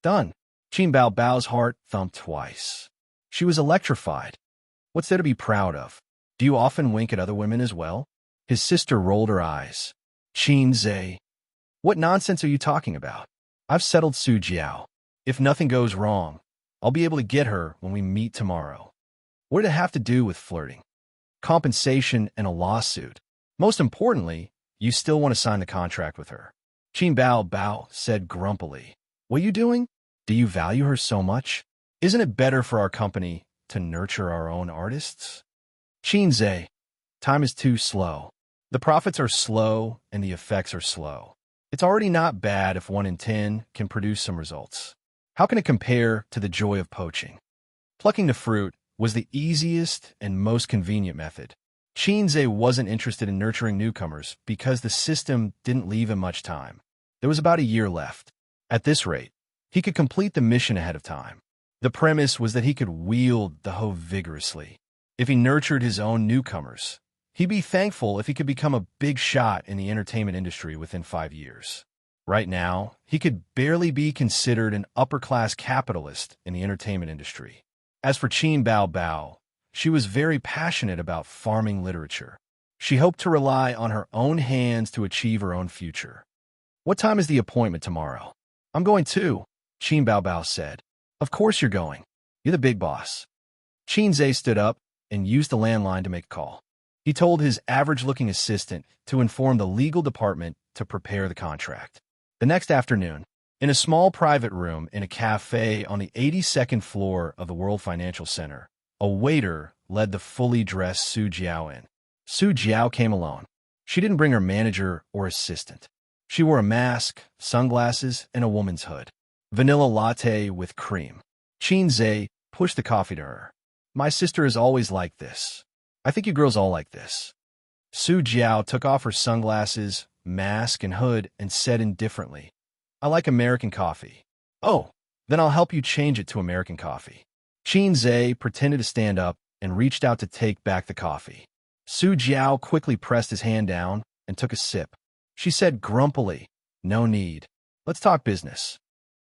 [SPEAKER 1] Done. Qin Bao Bao's heart thumped twice. She was electrified. What's there to be proud of? Do you often wink at other women as well? His sister rolled her eyes. Xianxia, what nonsense are you talking about? I've settled Su Jiao. If nothing goes wrong, I'll be able to get her when we meet tomorrow. What did it have to do with flirting? Compensation and a lawsuit. Most importantly, you still want to sign the contract with her. Qin Bao Bao said grumpily. What are you doing? Do you value her so much? Isn't it better for our company to nurture our own artists? Xianxia, time is too slow. The profits are slow and the effects are slow. It's already not bad if 1 in 10 can produce some results. How can it compare to the joy of poaching? Plucking the fruit was the easiest and most convenient method. Xianxia wasn't interested in nurturing newcomers because the system didn't leave him much time. There was about a year left. At this rate, he could complete the mission ahead of time. The premise was that he could wield the hoe vigorously. If he nurtured his own newcomers, he'd be thankful if he could become a big shot in the entertainment industry within 5 years. Right now, he could barely be considered an upper-class capitalist in the entertainment industry. As for Qin Bao Bao, she was very passionate about farming literature. She hoped to rely on her own hands to achieve her own future. What time is the appointment tomorrow? I'm going too, Qin Bao Bao said. Of course you're going. You're the big boss. Xianxia stood up and used the landline to make a call. He told his average-looking assistant to inform the legal department to prepare the contract. The next afternoon, in a small private room in a cafe on the 82nd floor of the World Financial Center, a waiter led the fully dressed Su Jiao in. Su Jiao came alone. She didn't bring her manager or assistant. She wore a mask, sunglasses, and a woman's hood. Vanilla latte with cream. Xianxia pushed the coffee to her. My sister is always like this. I think you girls all like this. Su Jiao took off her sunglasses, mask, and hood and said indifferently, I like American coffee. Oh, then I'll help you change it to American coffee. Xianxia pretended to stand up and reached out to take back the coffee. Su Jiao quickly pressed his hand down and took a sip. She said grumpily, no need. Let's talk business.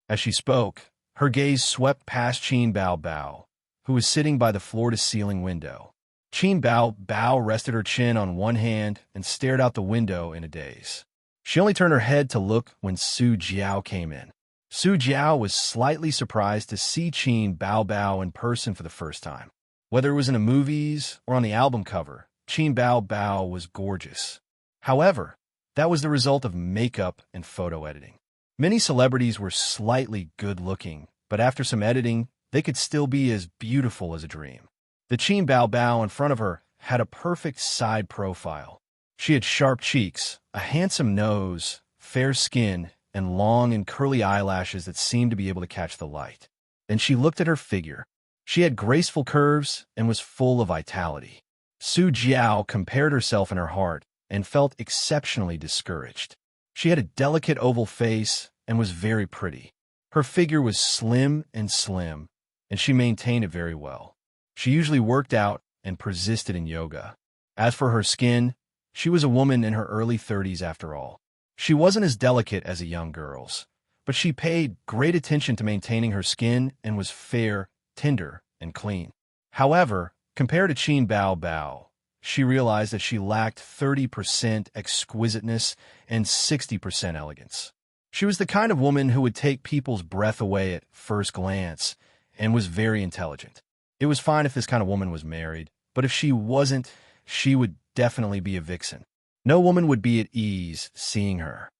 [SPEAKER 1] As she spoke, her gaze swept past Qin Bao Bao, who was sitting by the floor-to-ceiling window. Qin Bao Bao rested her chin on one hand and stared out the window in a daze. She only turned her head to look when Su Jiao came in. Su Jiao was slightly surprised to see Qin Bao Bao in person for the first time. Whether it was in the movies or on the album cover, Qin Bao Bao was gorgeous. However, that was the result of makeup and photo editing. Many celebrities were slightly good-looking, but after some editing, they could still be as beautiful as a dream. The Qin Bao Bao in front of her had a perfect side profile. She had sharp cheeks, a handsome nose, fair skin, and long and curly eyelashes that seemed to be able to catch the light. Then she looked at her figure. She had graceful curves and was full of vitality. Su Jiao compared herself in her heart and felt exceptionally discouraged. She had a delicate oval face and was very pretty. Her figure was slim and she maintained it very well. She usually worked out and persisted in yoga. As for her skin, she was a woman in her early 30s after all. She wasn't as delicate as a young girl's, but she paid great attention to maintaining her skin and was fair, tender, and clean. However, compared to Qin Bao Bao, she realized that she lacked 30% exquisiteness and 60% elegance. She was the kind of woman who would take people's breath away at first glance and was very intelligent. It was fine if this kind of woman was married, but if she wasn't, she would definitely be a vixen. No woman would be at ease seeing her.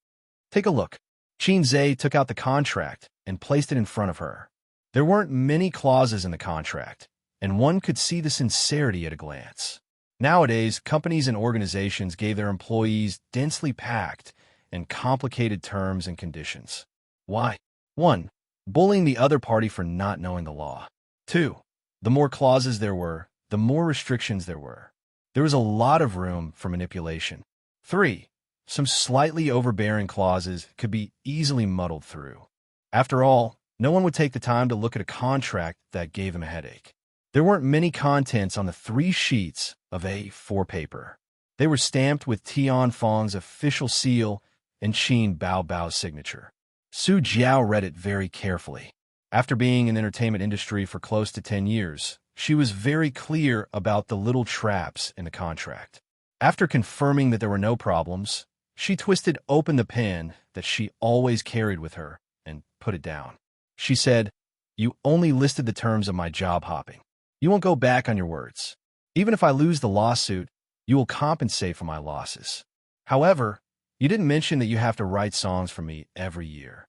[SPEAKER 1] Take a look. Qin Zhe took out the contract and placed it in front of her. There weren't many clauses in the contract, and one could see the sincerity at a glance. Nowadays, companies and organizations gave their employees densely packed and complicated terms and conditions. Why? 1. Bullying the other party for not knowing the law. 2. The more clauses there were, the more restrictions there were. There was a lot of room for manipulation. 3. Some slightly overbearing clauses could be easily muddled through. After all, no one would take the time to look at a contract that gave them a headache. There weren't many contents on the 3 sheets of A4 paper. They were stamped with Tianfeng's official seal and Qin Bao Bao's signature. Su Jiao read it very carefully. After being in the entertainment industry for close to 10 years, she was very clear about the little traps in the contract. After confirming that there were no problems, she twisted open the pen that she always carried with her and put it down. She said, "You only listed the terms of my job hopping. You won't go back on your words. Even if I lose the lawsuit, you will compensate for my losses. However, you didn't mention that you have to write songs for me every year."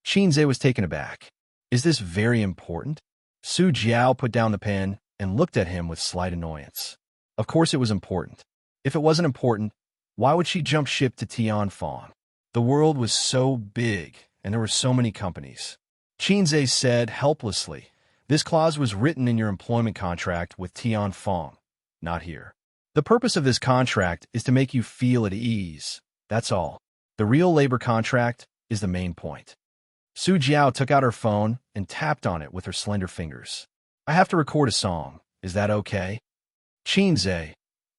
[SPEAKER 1] Qin Zhe was taken aback. Is this very important? Su Jiao put down the pen and looked at him with slight annoyance. Of course it was important. If it wasn't important, why would she jump ship to Tianfeng? The world was so big, and there were so many companies. Qin Zhe said helplessly, "This clause was written in your employment contract with Tianfeng, not here. The purpose of this contract is to make you feel at ease. That's all. The real labor contract is the main point." Su Jiao took out her phone and tapped on it with her slender fingers. "I have to record a song. Is that okay?" Qin Zhe,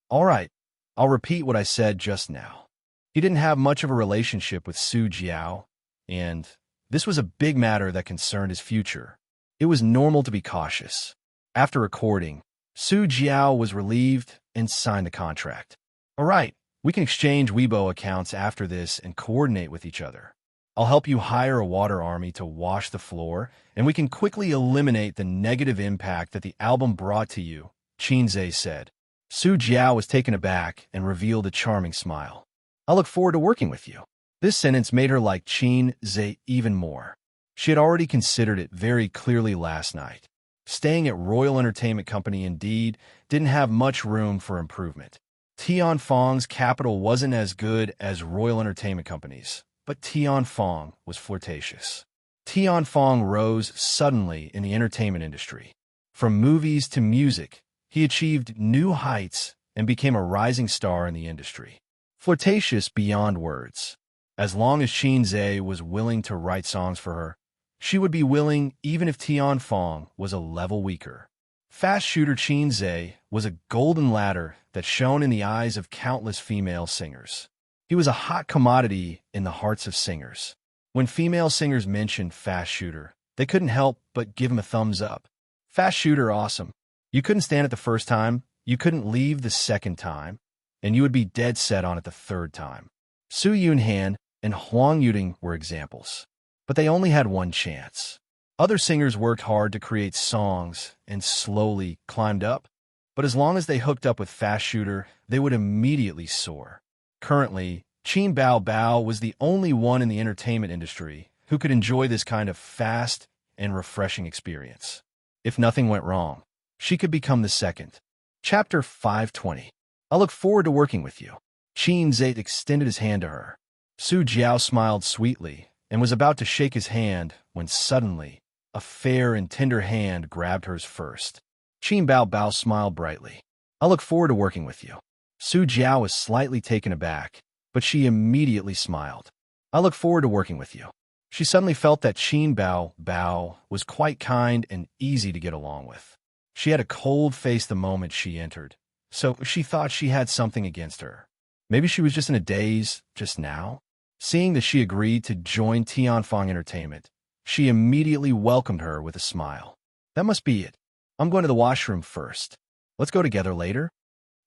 [SPEAKER 1] "All right. I'll repeat what I said just now." He didn't have much of a relationship with Su Jiao, and this was a big matter that concerned his future. It was normal to be cautious. After recording, Su Jiao was relieved and signed the contract. "All right, we can exchange Weibo accounts after this and coordinate with each other. I'll help you hire a water army to wash the floor, and we can quickly eliminate the negative impact that the album brought to you," Qin Zhe said. Su Jiao was taken aback and revealed a charming smile. "I look forward to working with you." This sentence made her like Qin Zhe even more. She had already considered it very clearly last night. Staying at Royal Entertainment Company indeed didn't have much room for improvement. Tianfeng's capital wasn't as good as Royal Entertainment Company's, but Tianfeng was flirtatious. Tianfeng rose suddenly in the entertainment industry. From movies to music, he achieved new heights and became a rising star in the industry. Flirtatious beyond words. As long as Qin Zhe was willing to write songs for her, she would be willing even if Tianfeng was a level weaker. Fast shooter Qin Zhe was a golden ladder that shone in the eyes of countless female singers. He was a hot commodity in the hearts of singers. When female singers mentioned Fast Shooter, they couldn't help but give him a thumbs up. Fast Shooter, awesome. You couldn't stand it the first time, you couldn't leave the second time, and you would be dead set on it the third time. Su Yunhan and Huang Yuding were examples, but they only had one chance. Other singers worked hard to create songs and slowly climbed up, but as long as they hooked up with Fast Shooter, they would immediately soar. Currently, Qin Bao Bao was the only one in the entertainment industry who could enjoy this kind of fast and refreshing experience. If nothing went wrong, she could become the second. Chapter 520. I look forward to working with you. Qin Zhe extended his hand to her. Su Jiao smiled sweetly and was about to shake his hand when suddenly a fair and tender hand grabbed hers first. Qin Bao Bao smiled brightly. I look forward to working with you. Su Jiao was slightly taken aback, but she immediately smiled. I look forward to working with you. She suddenly felt that Qin Bao Bao was quite kind and easy to get along with. She had a cold face the moment she entered, so she thought she had something against her. Maybe she was just in a daze just now. Seeing that she agreed to join Tianfang Entertainment, she immediately welcomed her with a smile. That must be it. I'm going to the washroom first. Let's go together later?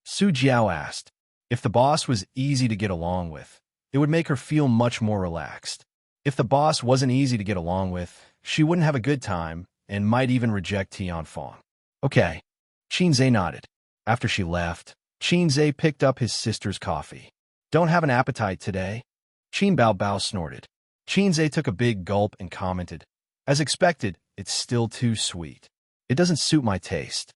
[SPEAKER 1] Su Jiao asked. If the boss was easy to get along with, it would make her feel much more relaxed. If the boss wasn't easy to get along with, she wouldn't have a good time and might even reject Tianfang. Okay. Xianxia nodded. After she left, Xianxia picked up his sister's coffee. Don't have an appetite today? Qin Bao Bao snorted. Xianxia took a big gulp and commented, as expected, it's still too sweet. It doesn't suit my taste.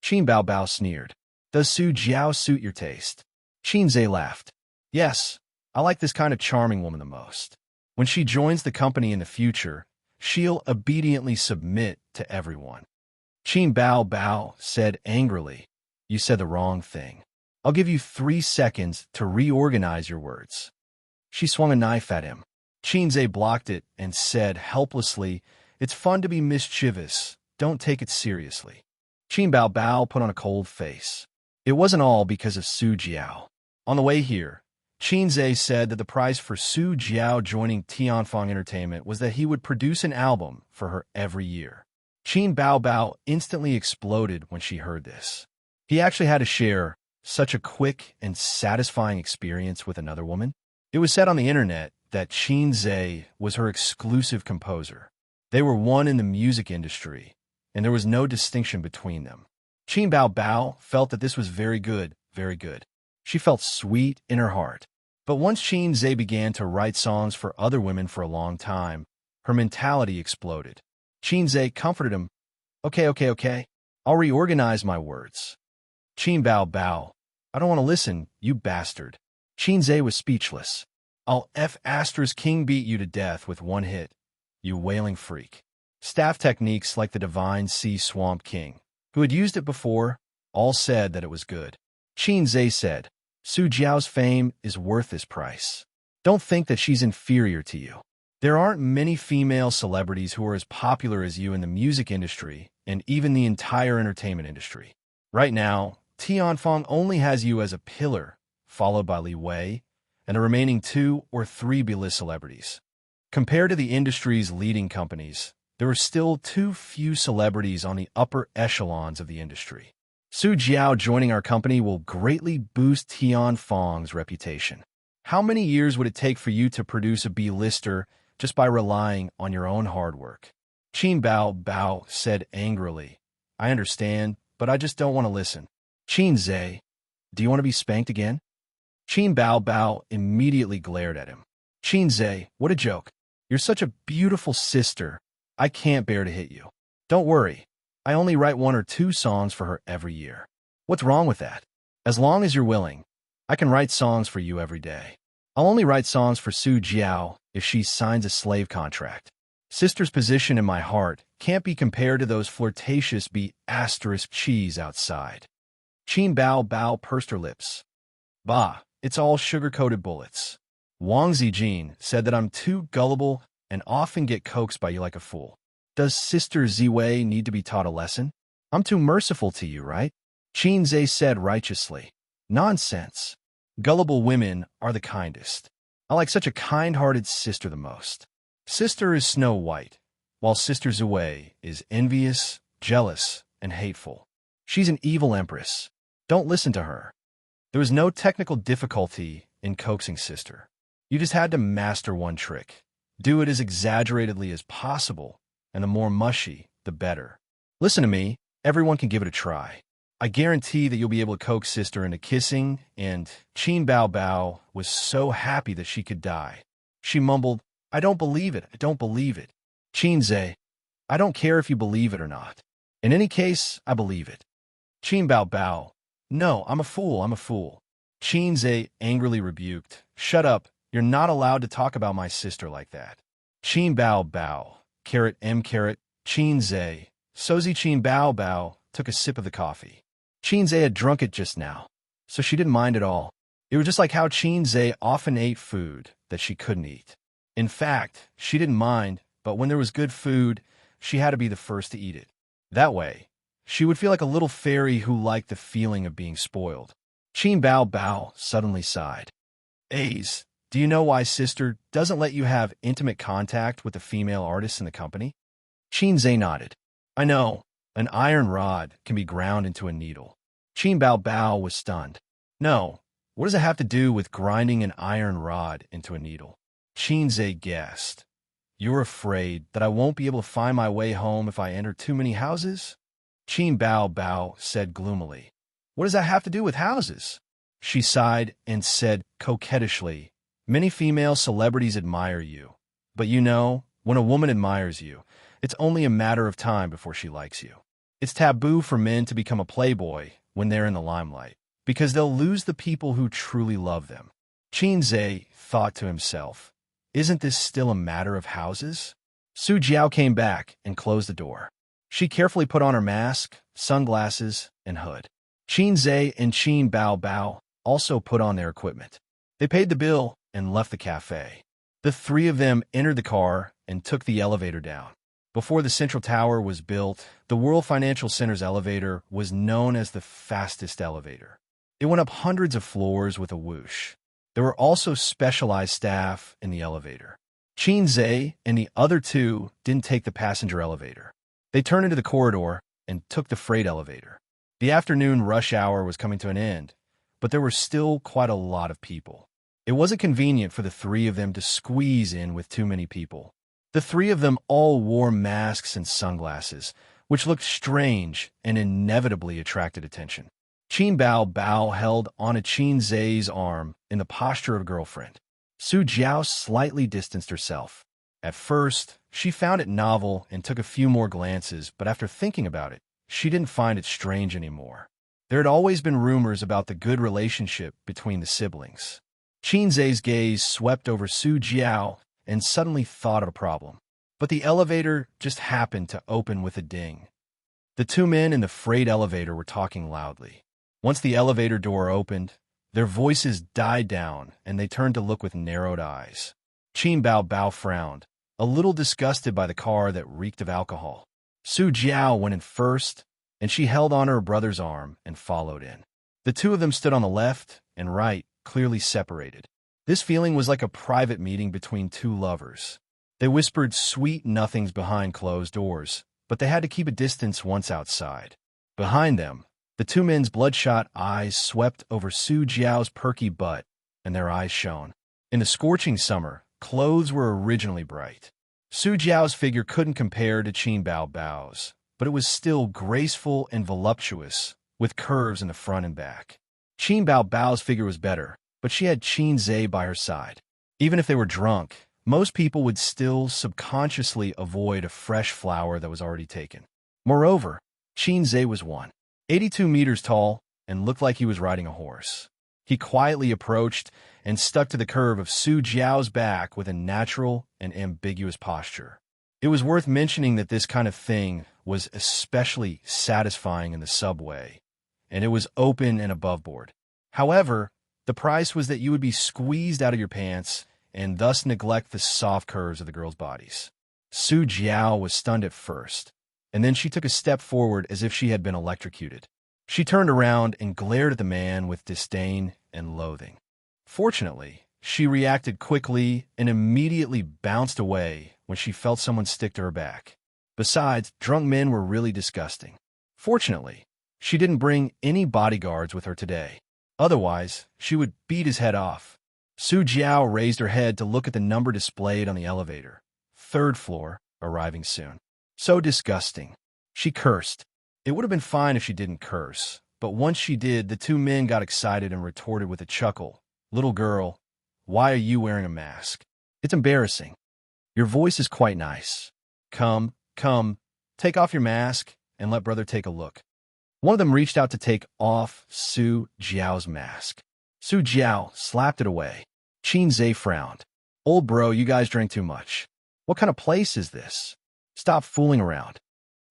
[SPEAKER 1] Qin Bao Bao sneered. Does Su Jiao suit your taste? Xianxia laughed. Yes, I like this kind of charming woman the most. When she joins the company in the future, she'll obediently submit to everyone. Qin Bao Bao said angrily, You said the wrong thing. I'll give you 3 seconds to reorganize your words. She swung a knife at him. Xianxia blocked it and said helplessly, It's fun to be mischievous. Don't take it seriously. Qin Bao Bao put on a cold face. It wasn't all because of Su Jiao. On the way here, Xianxia said that the price for Su Jiao joining Tianfang Entertainment was that he would produce an album for her every year. Qin Bao Bao instantly exploded when she heard this. He actually had to share such a quick and satisfying experience with another woman. It was said on the internet that Xianxia was her exclusive composer. They were one in the music industry, and there was no distinction between them. Qin Bao Bao felt that this was very good, very good. She felt sweet in her heart. But once Xianxia began to write songs for other women for a long time, her mentality exploded. Xianxia comforted him. Okay. I'll reorganize my words. Qin Bao Bao. I don't want to listen, you bastard. Xianxia was speechless. I'll King beat you to death with one hit, you wailing freak. Staff techniques like the Divine Sea Swamp King, who had used it before, all said that it was good. Xianxia said, Su Jiao's fame is worth this price. Don't think that she's inferior to you. There aren't many female celebrities who are as popular as you in the music industry and even the entire entertainment industry. Right now, Tianfang only has you as a pillar, followed by Li Wei, and the remaining 2 or 3 B-list celebrities. Compared to the industry's leading companies, there are still too few celebrities on the upper echelons of the industry. Su Jiao joining our company will greatly boost Tianfang's reputation. How many years would it take for you to produce a B-lister just by relying on your own hard work? Qin Bao Bao said angrily, I understand, but I just don't want to listen. Xianxia, do you want to be spanked again? Qin Bao Bao immediately glared at him. Xianxia, what a joke. You're such a beautiful sister. I can't bear to hit you. Don't worry. I only write 1 or 2 songs for her every year. What's wrong with that? As long as you're willing, I can write songs for you every day. I'll only write songs for Su Jiao if she signs a slave contract. Sister's position in my heart can't be compared to those flirtatious cheese outside. Qin Bao Bao pursed her lips. Bah, it's all sugar-coated bullets. Wang Zijin said that I'm too gullible and often get coaxed by you like a fool. Does Sister Ziwei need to be taught a lesson? I'm too merciful to you, right? Xianxia said righteously. Nonsense. Gullible women are the kindest. I like such a kind-hearted sister the most. Sister is Snow White, while Sister Ziwei is envious, jealous, and hateful. She's an evil empress. Don't listen to her. There was no technical difficulty in coaxing Sister. You just had to master one trick. Do it as exaggeratedly as possible, and the more mushy, the better. Listen to me, everyone can give it a try. I guarantee that you'll be able to coax Sister into kissing, and Qin Bao Bao was so happy that she could die. She mumbled, I don't believe it, I don't believe it. Xianxia, I don't care if you believe it or not. In any case, I believe it. Qin Bao Bao, no, I'm a fool, I'm a fool. Xianxia angrily rebuked, shut up, you're not allowed to talk about my sister like that. Qin Bao Bao, Xianxia, Sozi Qin Bao Bao took a sip of the coffee. Xianxia had drunk it just now, so she didn't mind at all. It was just like how Xianxia often ate food that she couldn't eat. In fact, she didn't mind, but when there was good food, she had to be the first to eat it. That way, She would feel like a little fairy who liked the feeling of being spoiled. Qin Bao Bao suddenly sighed. Aze, do you know why Sister doesn't let you have intimate contact with the female artists in the company? Qin Zhe nodded. I know. An iron rod can be ground into a needle. Qin Bao Bao was stunned. No. What does it have to do with grinding an iron rod into a needle? Qin Zhe guessed. You're afraid that I won't be able to find my way home if I enter too many houses? Qin Bao Bao said gloomily. What does that have to do with houses? She sighed and said coquettishly, Many female celebrities admire you. But you know, when a woman admires you, it's only a matter of time before she likes you. It's taboo for men to become a playboy when they're in the limelight, because they'll lose the people who truly love them. Qin Zhe thought to himself, Isn't this still a matter of houses? Su Jiao came back and closed the door. She carefully put on her mask, sunglasses, and hood. Qin Zhe and Qin Bao Bao also put on their equipment. They paid the bill and left the cafe. The three of them entered the car and took the elevator down. Before the Central Tower was built, the World Financial Center's elevator was known as the fastest elevator. It went up hundreds of floors with a whoosh. There were also specialized staff in the elevator. Qin Zhe and the other two didn't take the passenger elevator. They turned into the corridor and took the freight elevator. The afternoon rush hour was coming to an end, but there were still quite a lot of people. It wasn't convenient for the three of them to squeeze in with too many people. The three of them all wore masks and sunglasses, which looked strange and inevitably attracted attention. Qin Bao Bao held onto Qin Zhe's arm in the posture of a girlfriend. Su Jiao slightly distanced herself. At first, she found it novel and took a few more glances, but after thinking about it, she didn't find it strange anymore. There had always been rumors about the good relationship between the siblings. Qin Zhe's gaze swept over Su Jiao and suddenly thought of a problem. But the elevator just happened to open with a ding. The two men in the freight elevator were talking loudly. Once the elevator door opened, their voices died down and they turned to look with narrowed eyes. Qin Bao Bao frowned, a little disgusted by the car that reeked of alcohol. Su Jiao went in first, and she held on her brother's arm and followed in. The two of them stood on the left and right, clearly separated. This feeling was like a private meeting between two lovers. They whispered sweet nothings behind closed doors, but they had to keep a distance once outside. Behind them, the two men's bloodshot eyes swept over Su Jiao's perky butt, and their eyes shone. In the scorching summer, clothes were originally bright. Su Jiao's figure couldn't compare to Qin Bao Bao's, but it was still graceful and voluptuous, with curves in the front and back. Qin Bao Bao's figure was better, but she had Qin Zhe by her side. Even if they were drunk, most people would still subconsciously avoid a fresh flower that was already taken. Moreover, Qin Zhe was 182 meters tall and looked like he was riding a horse. He quietly approached and stuck to the curve of Su Jiao's back with a natural and ambiguous posture. It was worth mentioning that this kind of thing was especially satisfying in the subway, and it was open and above board. However, the price was that you would be squeezed out of your pants and thus neglect the soft curves of the girls' bodies. Su Jiao was stunned at first, and then she took a step forward as if she had been electrocuted. She turned around and glared at the man with disdain and loathing. Fortunately, she reacted quickly and immediately bounced away when she felt someone stick to her back. Besides, drunk men were really disgusting. Fortunately, she didn't bring any bodyguards with her today. Otherwise, she would beat his head off. Su Jiao raised her head to look at the number displayed on the elevator. 3rd floor, arriving soon. So disgusting. She cursed. It would have been fine if she didn't curse, but once she did, the two men got excited and retorted with a chuckle. Little girl, why are you wearing a mask? It's embarrassing. Your voice is quite nice. Come, take off your mask and let brother take a look. One of them reached out to take off Su Jiao's mask. Su Jiao slapped it away. Qin Zhe frowned. Old bro, you guys drink too much. What kind of place is this? Stop fooling around.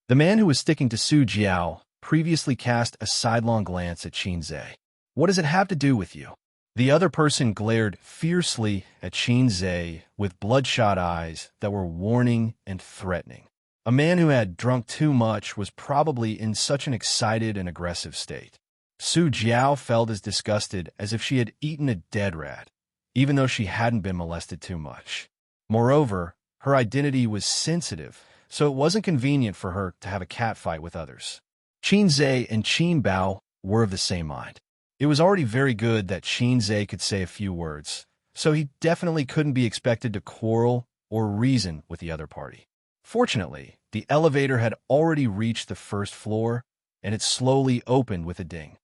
[SPEAKER 1] The man who was sticking to Su Jiao previously cast a sidelong glance at Qin Zhe. What does it have to do with you? The other person glared fiercely at Qin Zhe with bloodshot eyes that were warning and threatening. A man who had drunk too much was probably in such an excited and aggressive state. Su Jiao felt as disgusted as if she had eaten a dead rat, even though she hadn't been molested too much. Moreover, her identity was sensitive, so it wasn't convenient for her to have a catfight with others. Qin Zhe and Qin Bao were of the same mind. It was already very good that Qin Zhe could say a few words, so he definitely couldn't be expected to quarrel or reason with the other party. Fortunately, the elevator had already reached the first floor, and it slowly opened with a ding.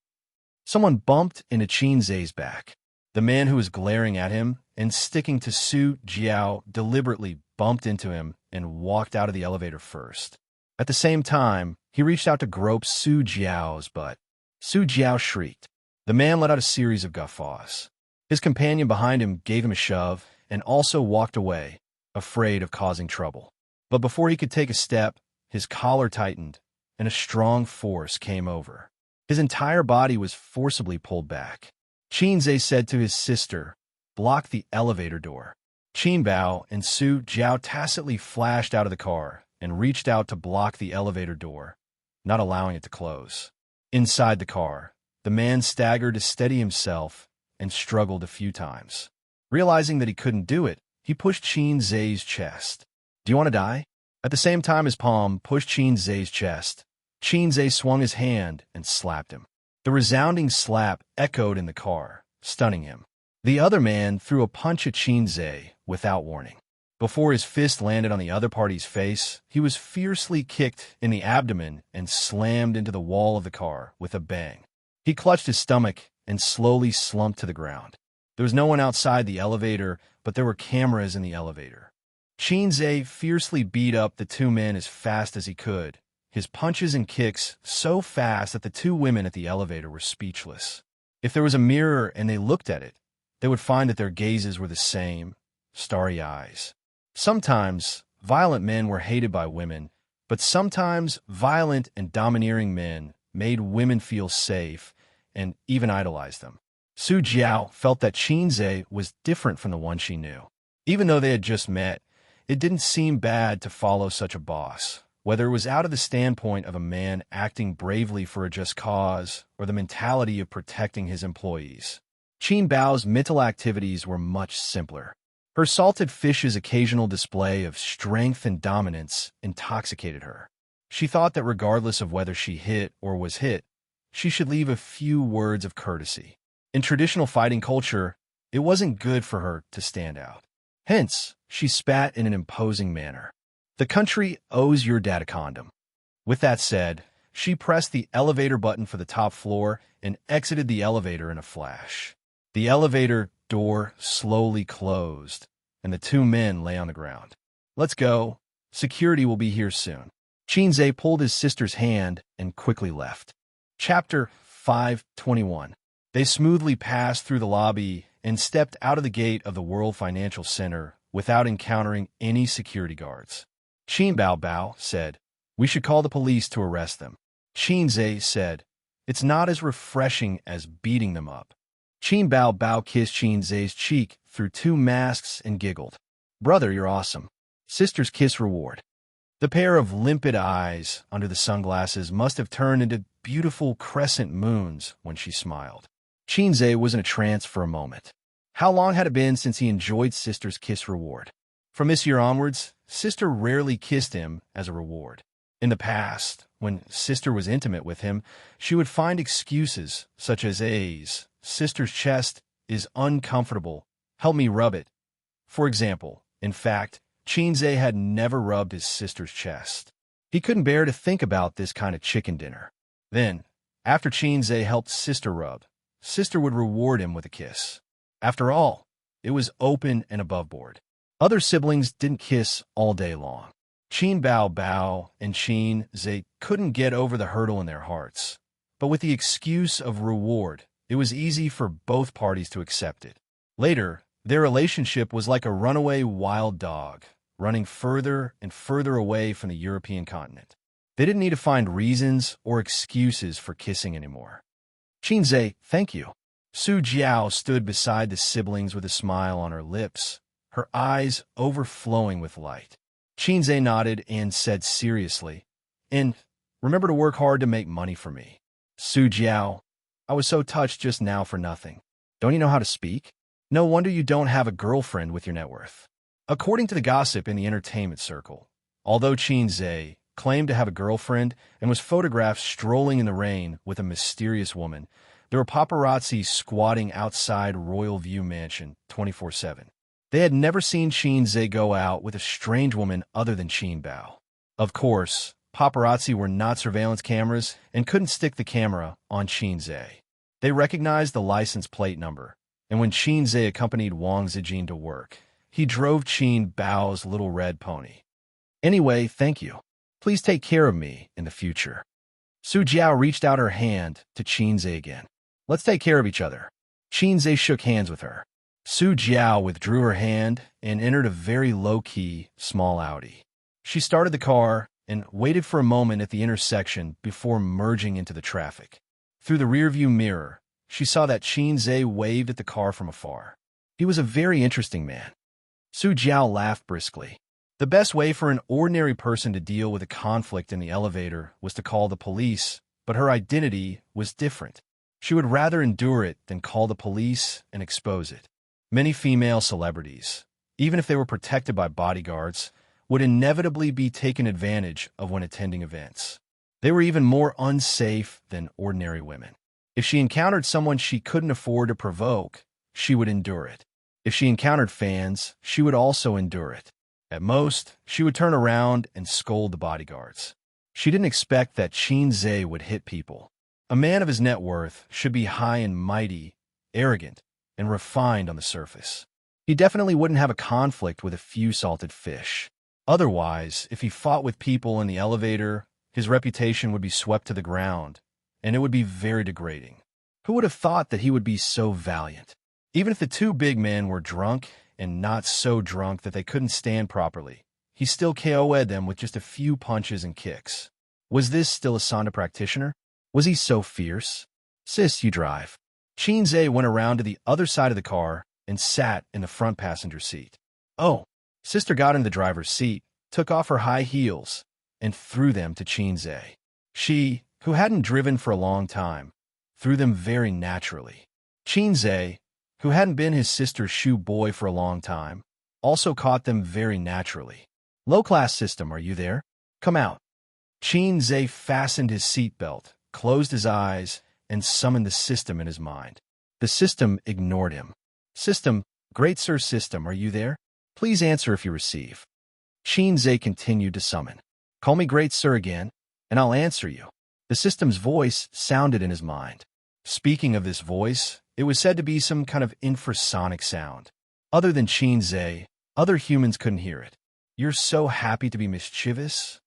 [SPEAKER 1] Someone bumped into Qin Zhe's back. The man who was glaring at him and sticking to Su Jiao deliberately bumped into him and walked out of the elevator first. At the same time, he reached out to grope Su Jiao's butt. Su Jiao shrieked. The man let out a series of guffaws. His companion behind him gave him a shove and also walked away, afraid of causing trouble. But before he could take a step, his collar tightened, and a strong force came over. His entire body was forcibly pulled back. Qin Zhe said to his sister, "Block the elevator door." Qin Bao and Su Jiao tacitly flashed out of the car and reached out to block the elevator door, not allowing it to close. Inside the car, the man staggered to steady himself and struggled a few times. Realizing that he couldn't do it, he pushed Qin Zhe's chest. "Do you want to die?" At the same time his palm pushed Qin Zhe's chest, Qin Zhe swung his hand and slapped him. The resounding slap echoed in the car, stunning him. The other man threw a punch at Qin Zhe without warning. Before his fist landed on the other party's face, he was fiercely kicked in the abdomen and slammed into the wall of the car with a bang. He clutched his stomach and slowly slumped to the ground. There was no one outside the elevator, but there were cameras in the elevator. Qin Zhe fiercely beat up the two men as fast as he could, his punches and kicks so fast that the two women at the elevator were speechless. If there was a mirror and they looked at it, they would find that their gazes were the same, starry eyes. Sometimes, violent men were hated by women, but sometimes violent and domineering men made women feel safe and even idolized them. Su Jiao felt that Qin Zhe was different from the one she knew. Even though they had just met, it didn't seem bad to follow such a boss, whether it was out of the standpoint of a man acting bravely for a just cause or the mentality of protecting his employees. Qin Bao's mental activities were much simpler. Her salted fish's occasional display of strength and dominance intoxicated her. She thought that regardless of whether she hit or was hit, she should leave a few words of courtesy. In traditional fighting culture, it wasn't good for her to stand out. Hence, she spat in an imposing manner. "The country owes your dad a condom." With that said, she pressed the elevator button for the top floor and exited the elevator in a flash. The elevator door slowly closed, and the two men lay on the ground. "Let's go. Security will be here soon." Qin Zhe pulled his sister's hand and quickly left. Chapter 521. They smoothly passed through the lobby and stepped out of the gate of the World Financial Center without encountering any security guards. Qin Bao said, "We should call the police to arrest them." Qin Zhe said, "It's not as refreshing as beating them up." Qin Bao kissed Qin Zhe's cheek through two masks and giggled. "Brother, you're awesome." Sister's kiss reward. The pair of limpid eyes under the sunglasses must have turned into beautiful crescent moons when she smiled. Qin Zhe was in a trance for a moment. How long had it been since he enjoyed Sister's kiss reward? From this year onwards, Sister rarely kissed him as a reward. In the past, when Sister was intimate with him, she would find excuses such as A's, "Sister's chest is uncomfortable, help me rub it." For example, in fact, Qin Zhe had never rubbed his sister's chest. He couldn't bear to think about this kind of chicken dinner. Then, after Qin Zhe helped Sister rub, Sister would reward him with a kiss. After all, it was open and above board. Other siblings didn't kiss all day long. Qin Bao and Qin Zhe couldn't get over the hurdle in their hearts. But with the excuse of reward, it was easy for both parties to accept it. Later, their relationship was like a runaway wild dog, running further and further away from the European continent. They didn't need to find reasons or excuses for kissing anymore. "Qin Zhe, thank you." Su Jiao stood beside the siblings with a smile on her lips, her eyes overflowing with light. Xianxia nodded and said seriously, "And remember to work hard to make money for me." Su Jiao, I was so touched just now for nothing. Don't you know how to speak? No wonder you don't have a girlfriend with your net worth. According to the gossip in the entertainment circle, although Xianxia claimed to have a girlfriend and was photographed strolling in the rain with a mysterious woman, there were paparazzi squatting outside Royal View Mansion 24/7. They had never seen Xianxia go out with a strange woman other than Qin Bao. Of course, paparazzi were not surveillance cameras and couldn't stick the camera on Xianxia. They recognized the license plate number, and when Xianxia accompanied Wang Zijin to work, he drove Qin Bao's little red pony. Anyway, thank you. Please take care of me in the future. Su Jiao reached out her hand to Xianxia again. Let's take care of each other. Xianxia shook hands with her. Su Jiao withdrew her hand and entered a very low-key, small Audi. She started the car and waited for a moment at the intersection before merging into the traffic. Through the rearview mirror, she saw that Xianxia waved at the car from afar. He was a very interesting man. Su Jiao laughed briskly. The best way for an ordinary person to deal with a conflict in the elevator was to call the police, but her identity was different. She would rather endure it than call the police and expose it. Many female celebrities, even if they were protected by bodyguards, would inevitably be taken advantage of when attending events. They were even more unsafe than ordinary women. If she encountered someone she couldn't afford to provoke, she would endure it. If she encountered fans, she would also endure it. At most, she would turn around and scold the bodyguards. She didn't expect that Xianxia would hit people. A man of his net worth should be high and mighty, arrogant, and refined on the surface. He definitely wouldn't have a conflict with a few salted fish. Otherwise, if he fought with people in the elevator, his reputation would be swept to the ground, and it would be very degrading. Who would have thought that he would be so valiant? Even if the two big men were drunk and not so drunk that they couldn't stand properly, he still KO'd them with just a few punches and kicks. Was this still a Sanda practitioner? Was he so fierce? Sis, you drive. Xianxia went around to the other side of the car and sat in the front passenger seat. Oh, sister got in the driver's seat, took off her high heels, and threw them to Xianxia. She, who hadn't driven for a long time, threw them very naturally. Xianxia, who hadn't been his sister's shoe boy for a long time, also caught them very naturally. Low-class system, are you there? Come out. Xianxia fastened his seatbelt, closed his eyes, and summoned the system in his mind. The system ignored him. System, great sir system, are you there? Please answer if you receive. Xianxia continued to summon. Call me great sir again, and I'll answer you. The system's voice sounded in his mind. Speaking of this voice, it was said to be some kind of infrasonic sound. Other than Xianxia, other humans couldn't hear it. You're so happy to be mischievous?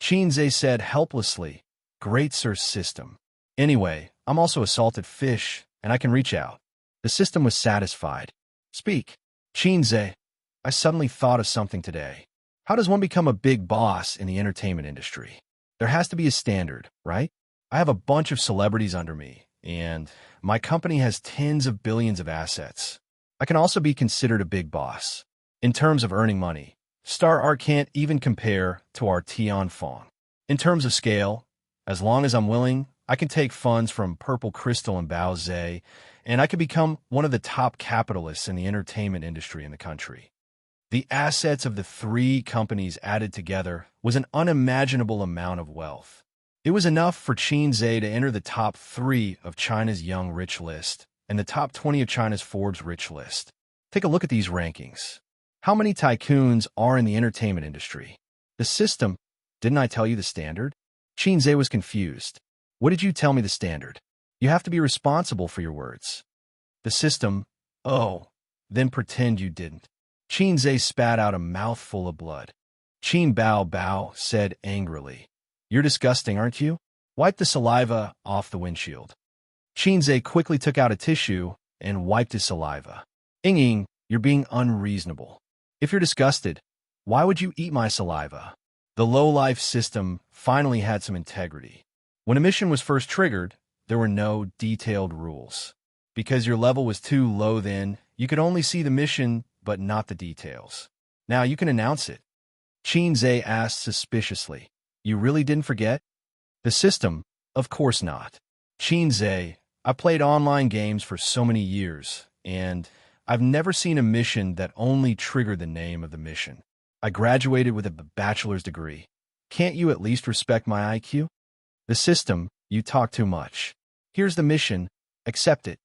[SPEAKER 1] Xianxia said helplessly, Great sir system. Anyway, I'm also a salted fish, and I can reach out. The system was satisfied. Speak. Xianxia, I suddenly thought of something today. How does one become a big boss in the entertainment industry? There has to be a standard, right? I have a bunch of celebrities under me, and my company has tens of billions of assets. I can also be considered a big boss. In terms of earning money, Star Art can't even compare to our Tian Fong. In terms of scale, as long as I'm willing, I can take funds from Purple Crystal and Bao Zhe, and I can become one of the top capitalists in the entertainment industry in the country. The assets of the three companies added together was an unimaginable amount of wealth. It was enough for Xianxia to enter the top 3 of China's Young Rich list and the top 20 of China's Forbes Rich list. Take a look at these rankings. How many tycoons are in the entertainment industry? The system, didn't I tell you the standard? Xianxia was confused. What did you tell me the standard? You have to be responsible for your words. The system, oh, then pretend you didn't. Xianxia spat out a mouthful of blood. Qin Bao Bao said angrily, You're disgusting, aren't you? Wipe the saliva off the windshield. Xianxia quickly took out a tissue and wiped his saliva. Ying, you're being unreasonable. If you're disgusted, why would you eat my saliva? The low-life system finally had some integrity. When a mission was first triggered, there were no detailed rules. Because your level was too low then, you could only see the mission but not the details. Now you can announce it. Xianxia asked suspiciously. You really didn't forget? The system? Of course not. Xianxia, I played online games for so many years, and I've never seen a mission that only triggered the name of the mission. I graduated with a bachelor's degree. Can't you at least respect my IQ? The system, you talk too much. Here's the mission, accept it.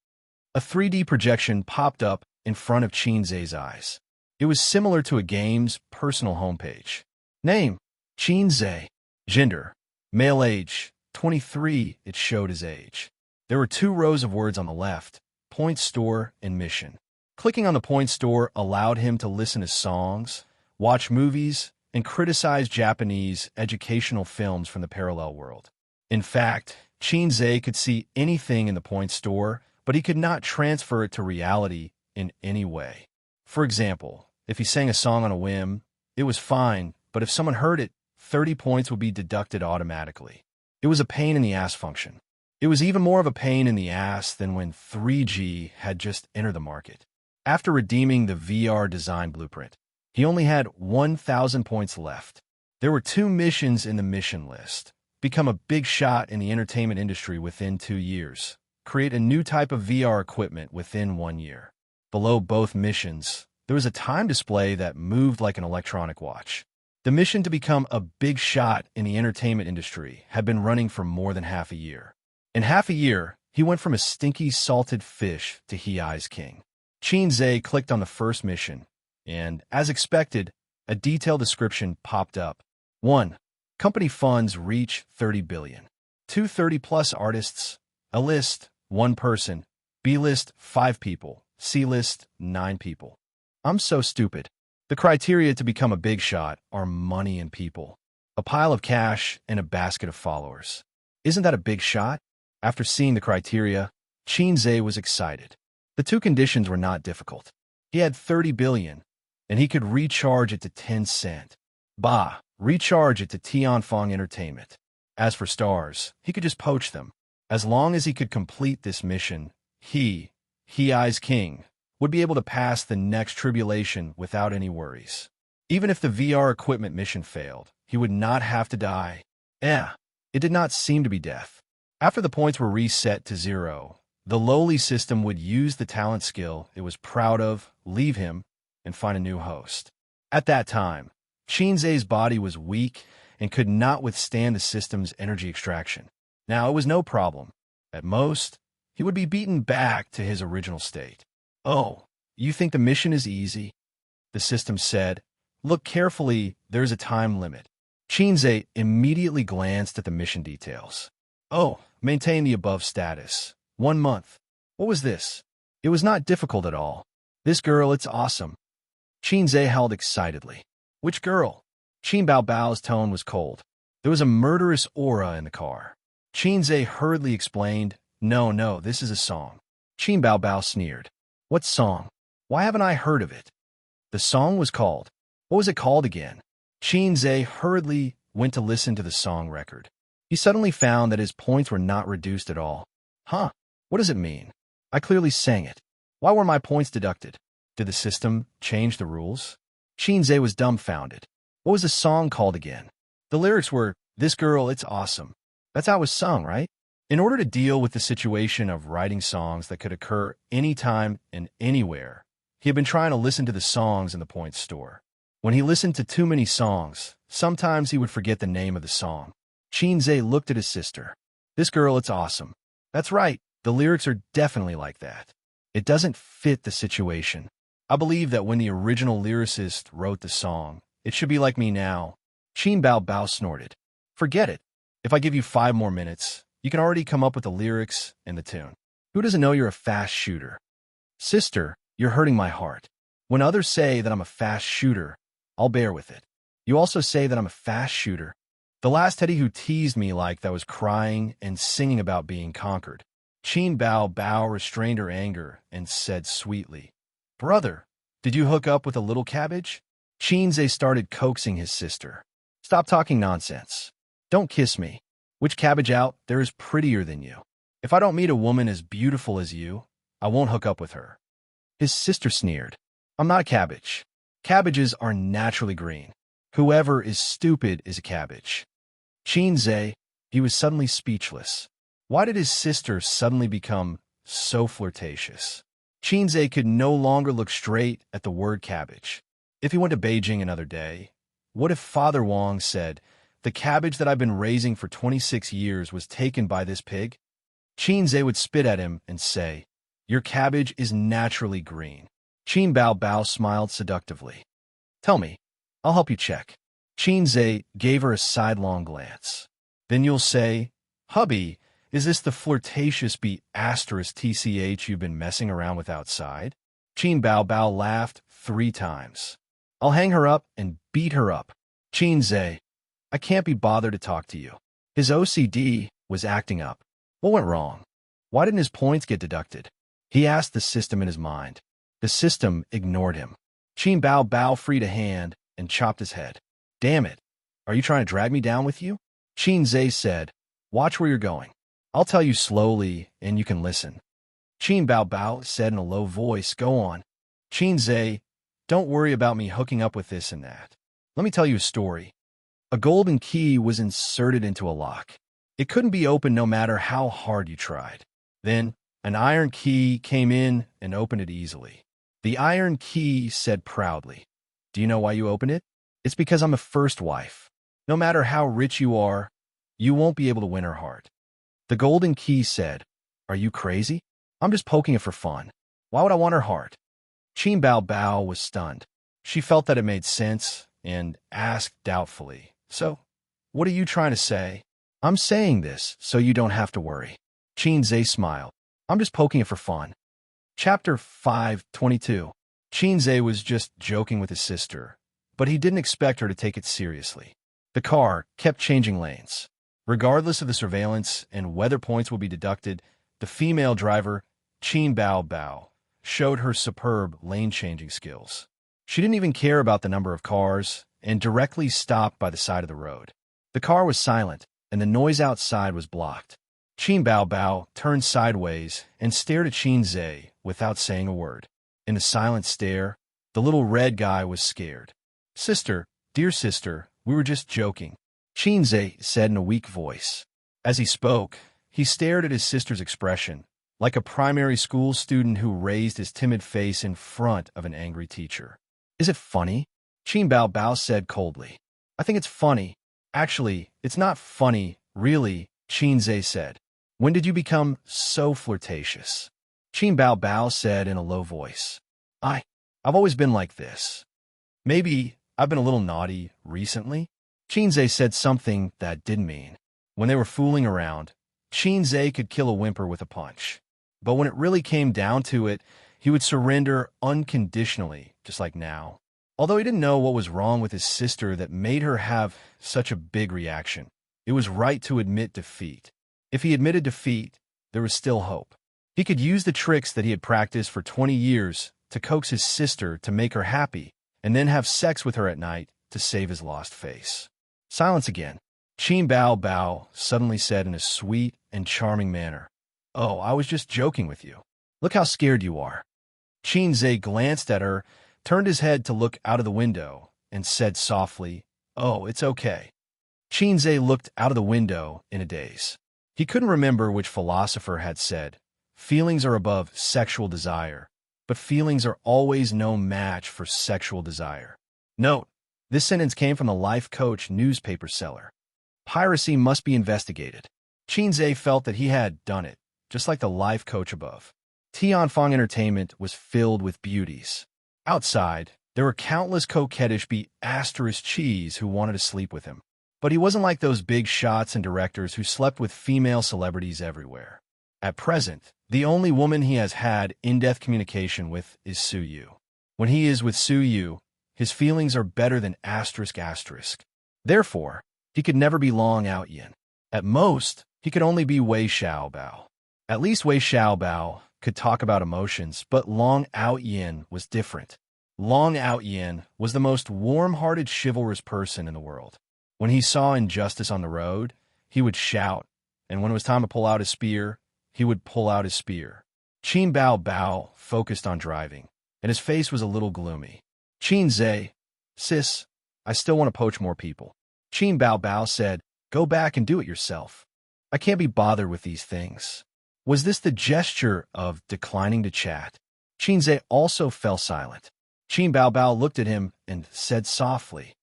[SPEAKER 1] A 3D projection popped up in front of Xianxia's eyes. It was similar to a game's personal homepage. Name, Xianxia. Gender, male age, 23, it showed his age. There were 2 rows of words on the left, point store and mission. Clicking on the point store allowed him to listen to songs, watch movies, and criticize Japanese educational films from the parallel world. In fact, Xianxia could see anything in the point store, but he could not transfer it to reality in any way. For example, if he sang a song on a whim, it was fine, but if someone heard it, 30 points would be deducted automatically. It was a pain in the ass function. It was even more of a pain in the ass than when 3G had just entered the market. After redeeming the VR design blueprint, he only had 1,000 points left. There were 2 missions in the mission list. Become a big shot in the entertainment industry within 2 years. Create a new type of VR equipment within 1 year. Below both missions, there was a time display that moved like an electronic watch. The mission to become a big shot in the entertainment industry had been running for more than half a year. In half a year, he went from a stinky salted fish to Hei's king. Xianxia clicked on the first mission, and, as expected, a detailed description popped up. 1. Company funds reach 30 billion. 2 30-plus artists. A list, 1 person. B list, 5 people. C list, 9 people. I'm so stupid. The criteria to become a big shot are money and people. A pile of cash and a basket of followers. Isn't that a big shot? After seeing the criteria, Xianxia was excited. The 2 conditions were not difficult. He had 30 billion, and he could recharge it to 10 cent. Bah, recharge it to Tianfeng Entertainment. As for stars, he could just poach them. As long as he could complete this mission, Hei's king, would be able to pass the next tribulation without any worries. Even if the VR equipment mission failed, he would not have to die. It did not seem to be death. After the points were reset to 0, the lowly system would use the talent skill it was proud of, leave him, and find a new host. At that time, Xianxia's body was weak and could not withstand the system's energy extraction. Now it was no problem. At most, he would be beaten back to his original state. Oh, you think the mission is easy? The system said. Look carefully, there's a time limit. Xianxia immediately glanced at the mission details. Oh, maintain the above status. 1 month. What was this? It was not difficult at all. This girl, it's awesome. Xianxia held excitedly. Which girl? Qin Bao's tone was cold. There was a murderous aura in the car. Xianxia hurriedly explained, No, this is a song. Qin Bao sneered. What song? Why haven't I heard of it? The song was called. What was it called again? Xianxia hurriedly went to listen to the song record. He suddenly found that his points were not reduced at all. Huh? What does it mean? I clearly sang it. Why were my points deducted? Did the system change the rules? Xianxia was dumbfounded. What was the song called again? The lyrics were, This girl, it's awesome. That's how it was sung, right? In order to deal with the situation of writing songs that could occur anytime and anywhere, he had been trying to listen to the songs in the point store. When he listened to too many songs, sometimes he would forget the name of the song. Xianxia looked at his sister. This girl, it's awesome. That's right, the lyrics are definitely like that. It doesn't fit the situation. I believe that when the original lyricist wrote the song, it should be like me now. Qin Bao snorted. Forget it. If I give you 5 more minutes, you can already come up with the lyrics and the tune. Who doesn't know you're a fast shooter? Sister, you're hurting my heart. When others say that I'm a fast shooter, I'll bear with it. You also say that I'm a fast shooter. The last Teddy who teased me like that was crying and singing about being conquered. Qin Bao restrained her anger and said sweetly, Brother, did you hook up with a little cabbage? Xianxia started coaxing his sister. Stop talking nonsense. Don't kiss me. Which cabbage out there is prettier than you? If I don't meet a woman as beautiful as you, I won't hook up with her. His sister sneered. I'm not a cabbage. Cabbages are naturally green. Whoever is stupid is a cabbage. Xianxia, he was suddenly speechless. Why did his sister suddenly become so flirtatious? Xianxia could no longer look straight at the word cabbage. If he went to Beijing another day, what if Father Wang said, "The cabbage that I've been raising for 26 years was taken by this pig"? Xianxia would spit at him and say, "Your cabbage is naturally green." Qin Bao Bao smiled seductively. "Tell me, I'll help you check." Xianxia gave her a sidelong glance. "Then you'll say, 'Hubby, is this the flirtatious B***TCH you've been messing around with outside?'" Qin Bao Bao laughed 3 times. "I'll hang her up and beat her up." Xianxia, I can't be bothered to talk to you. His OCD was acting up. What went wrong? Why didn't his points get deducted? He asked the system in his mind. The system ignored him. Qin Bao Bao freed a hand and chopped his head. "Damn it. Are you trying to drag me down with you?" Xianxia said, "Watch where you're going. I'll tell you slowly and you can listen." Qin Bao Bao said in a low voice, "Go on." Xianxia, "Don't worry about me hooking up with this and that. Let me tell you a story." A golden key was inserted into a lock. It couldn't be opened no matter how hard you tried. Then, an iron key came in and opened it easily. The iron key said proudly, "Do you know why you opened it? It's because I'm a first wife. No matter how rich you are, you won't be able to win her heart." The golden key said, "Are you crazy? I'm just poking it for fun. Why would I want her heart?" Qin Bao Bao was stunned. She felt that it made sense and asked doubtfully, "So, what are you trying to say?" "I'm saying this so you don't have to worry." Xianxia smiled. "I'm just poking it for fun." Chapter 5:22. Xianxia was just joking with his sister, but he didn't expect her to take it seriously. The car kept changing lanes. Regardless of the surveillance and whether points would be deducted, the female driver, Qin Bao Bao, showed her superb lane-changing skills. She didn't even care about the number of cars and directly stopped by the side of the road. The car was silent, and the noise outside was blocked. Qin Bao Bao turned sideways and stared at Xianxia without saying a word. In the silent stare, the little red guy was scared. "Sister, dear sister, we were just joking," Xianxia said in a weak voice. As he spoke, he stared at his sister's expression, like a primary school student who raised his timid face in front of an angry teacher. "Is it funny?" Qin Bao Bao said coldly. "I think it's funny. Actually, it's not funny, really," Xianxia said. "When did you become so flirtatious?" Qin Bao Bao said in a low voice. I've always been like this. Maybe I've been a little naughty recently." Xianxia said something that didn't mean. When they were fooling around, Xianxia could kill a whimper with a punch. But when it really came down to it, he would surrender unconditionally, just like now. Although he didn't know what was wrong with his sister that made her have such a big reaction, it was right to admit defeat. If he admitted defeat, there was still hope. He could use the tricks that he had practiced for 20 years to coax his sister to make her happy, and then have sex with her at night to save his lost face. Silence again. Qin Bao Bao suddenly said in a sweet and charming manner, "Oh, I was just joking with you. Look how scared you are." Xianxia glanced at her, turned his head to look out of the window, and said softly, "Oh, it's okay." Xianxia looked out of the window in a daze. He couldn't remember which philosopher had said, "Feelings are above sexual desire, but feelings are always no match for sexual desire." Note, this sentence came from the Life Coach newspaper seller. Piracy must be investigated. Xianxia felt that he had done it, just like the Life Coach above. Tianfang Entertainment was filled with beauties. Outside, there were countless coquettish cheese who wanted to sleep with him. But he wasn't like those big shots and directors who slept with female celebrities everywhere. At present, the only woman he has had in-depth communication with is Su Yu. When he is with Su Yu, his feelings are better than ***. Therefore, he could never be Long Out Yin. At most, he could only be Wei Xiaobao. At least Wei Xiaobao could talk about emotions, but Long Out Yin was different. Long Out Yin was the most warm-hearted, chivalrous person in the world. When he saw injustice on the road, he would shout, and when it was time to pull out his spear, he would pull out his spear. Qin Bao Bao focused on driving, and his face was a little gloomy. "Xianxia, sis, I still want to poach more people. Qin Bao Bao said, go back and do it yourself. I can't be bothered with these things. Was this the gesture of declining to chat? Qinze also fell silent. Qin Bao Bao looked at him and said softly,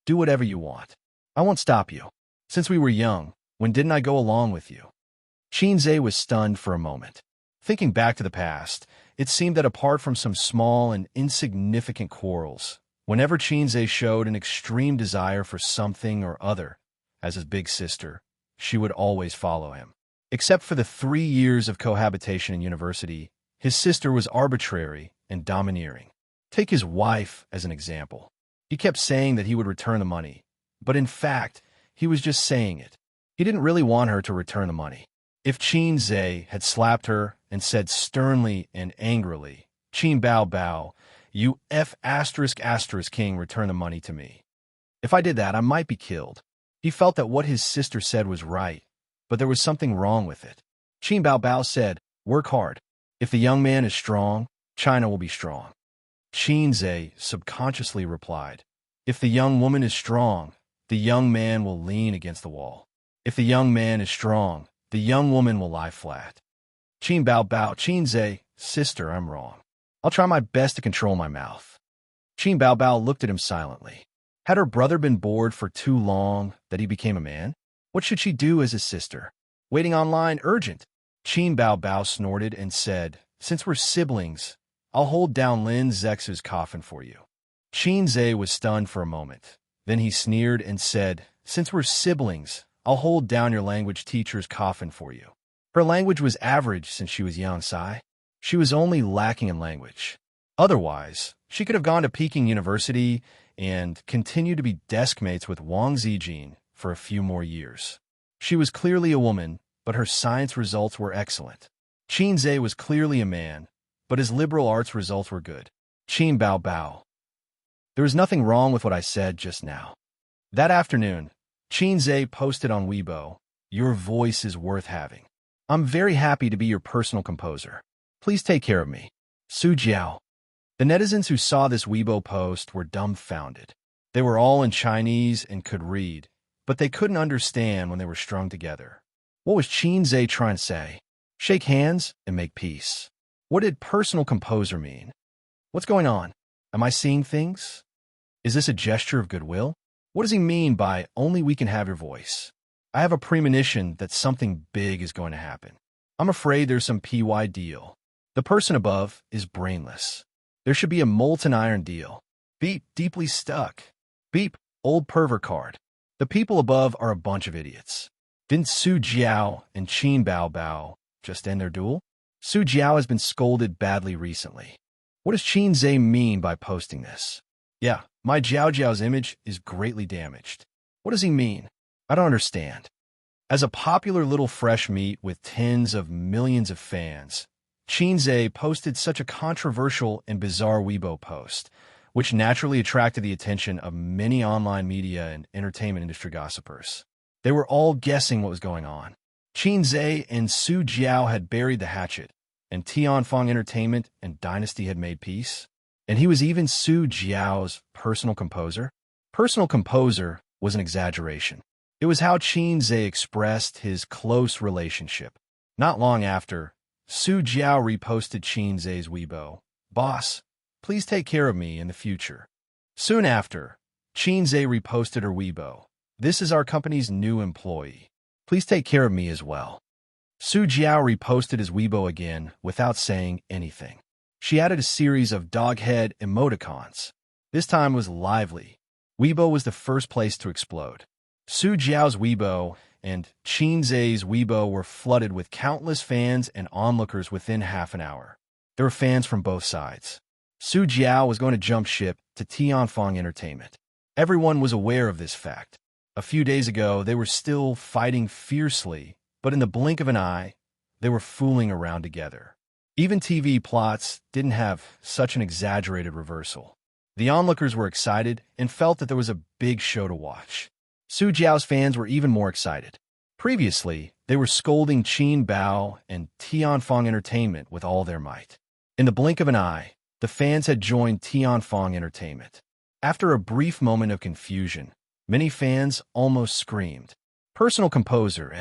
[SPEAKER 1] do whatever you want. I won't stop you. Since we were young, when didn't I go along with you? Qinze was stunned for a moment. Thinking back to the past, it seemed that apart from some small and insignificant quarrels, whenever Qinze showed an extreme desire for something or other, as his big sister, she would always follow him. Except for the 3 years of cohabitation in university, his sister was arbitrary and domineering. Take his wife as an example. He kept saying that he would return the money, but in fact, he was just saying it. He didn't really want her to return the money. If Qinze had slapped her and said sternly and angrily, Qin Bao Bao, you **king, return the money to me. If I did that, I might be killed. He felt that what his sister said was right, but there was something wrong with it. Qin Bao Bao said, work hard. If the young man is strong, China will be strong. Qinze subconsciously replied, if the young woman is strong, the young man will lean against the wall. If the young man is strong, the young woman will lie flat. Qin Bao Bao, Qinze, sister, I'm wrong. I'll try my best to control my mouth. Qin Bao Bao looked at him silently. Had her brother been bored for too long that he became a man? What should she do as his sister? Waiting online, urgent. Qin Bao Bao snorted and said, since we're siblings, I'll hold down Lin Zex's coffin for you. Qinze was stunned for a moment. Then he sneered and said, since we're siblings, I'll hold down your language teacher's coffin for you. Her language was average since she was Xianxia. She was only lacking in language. Otherwise, she could have gone to Peking University and continued to be desk mates with Wang Zijin for a few more years. She was clearly a woman, but her science results were excellent. Qinze was clearly a man, but his liberal arts results were good. Qin Bao Bao. There was nothing wrong with what I said just now. That afternoon, Qinze posted on Weibo, your voice is worth having. I'm very happy to be your personal composer. Please take care of me. Su Jiao. The netizens who saw this Weibo post were dumbfounded. They were all in Chinese and could read, but they couldn't understand when they were strung together. What was Qinze trying to say? Shake hands and make peace. What did personal composer mean? What's going on? Am I seeing things? Is this a gesture of goodwill? What does he mean by only we can have your voice? I have a premonition that something big is going to happen. I'm afraid there's some PY deal. The person above is brainless. There should be a molten iron deal. Beep, deeply stuck. Beep, old pervert card. The people above are a bunch of idiots. Didn't Su Jiao and Qin Bao Bao just end their duel? Su Jiao has been scolded badly recently. What does Qinze mean by posting this? Yeah, my Jiao Jiao's image is greatly damaged. What does he mean? I don't understand. As a popular little fresh meat with tens of millions of fans, Qinze posted such a controversial and bizarre Weibo post, which naturally attracted the attention of many online media and entertainment industry gossipers. They were all guessing what was going on. Qinze and Su Jiao had buried the hatchet, and Tianfeng Entertainment and Dynasty had made peace. And he was even Su Jiao's personal composer. Personal composer was an exaggeration. It was how Qinze expressed his close relationship. Not long after, Su Jiao reposted Qinze's Weibo. Boss, please take care of me in the future. Soon after, Qinze reposted her Weibo. This is our company's new employee. Please take care of me as well. Su Jiao reposted his Weibo again without saying anything. She added a series of dog-head emoticons. This time was lively. Weibo was the first place to explode. Su Jiao's Weibo and Qinze's Weibo were flooded with countless fans and onlookers within half an hour. There were fans from both sides. Su Jiao was going to jump ship to Tianfeng Entertainment. Everyone was aware of this fact. A few days ago, they were still fighting fiercely, but in the blink of an eye, they were fooling around together. Even TV plots didn't have such an exaggerated reversal. The onlookers were excited and felt that there was a big show to watch. Su Jiao's fans were even more excited. Previously, they were scolding Qin Bao and Tianfeng Entertainment with all their might. In the blink of an eye, the fans had joined Tianfeng Entertainment. After a brief moment of confusion, many fans almost screamed. Personal composer,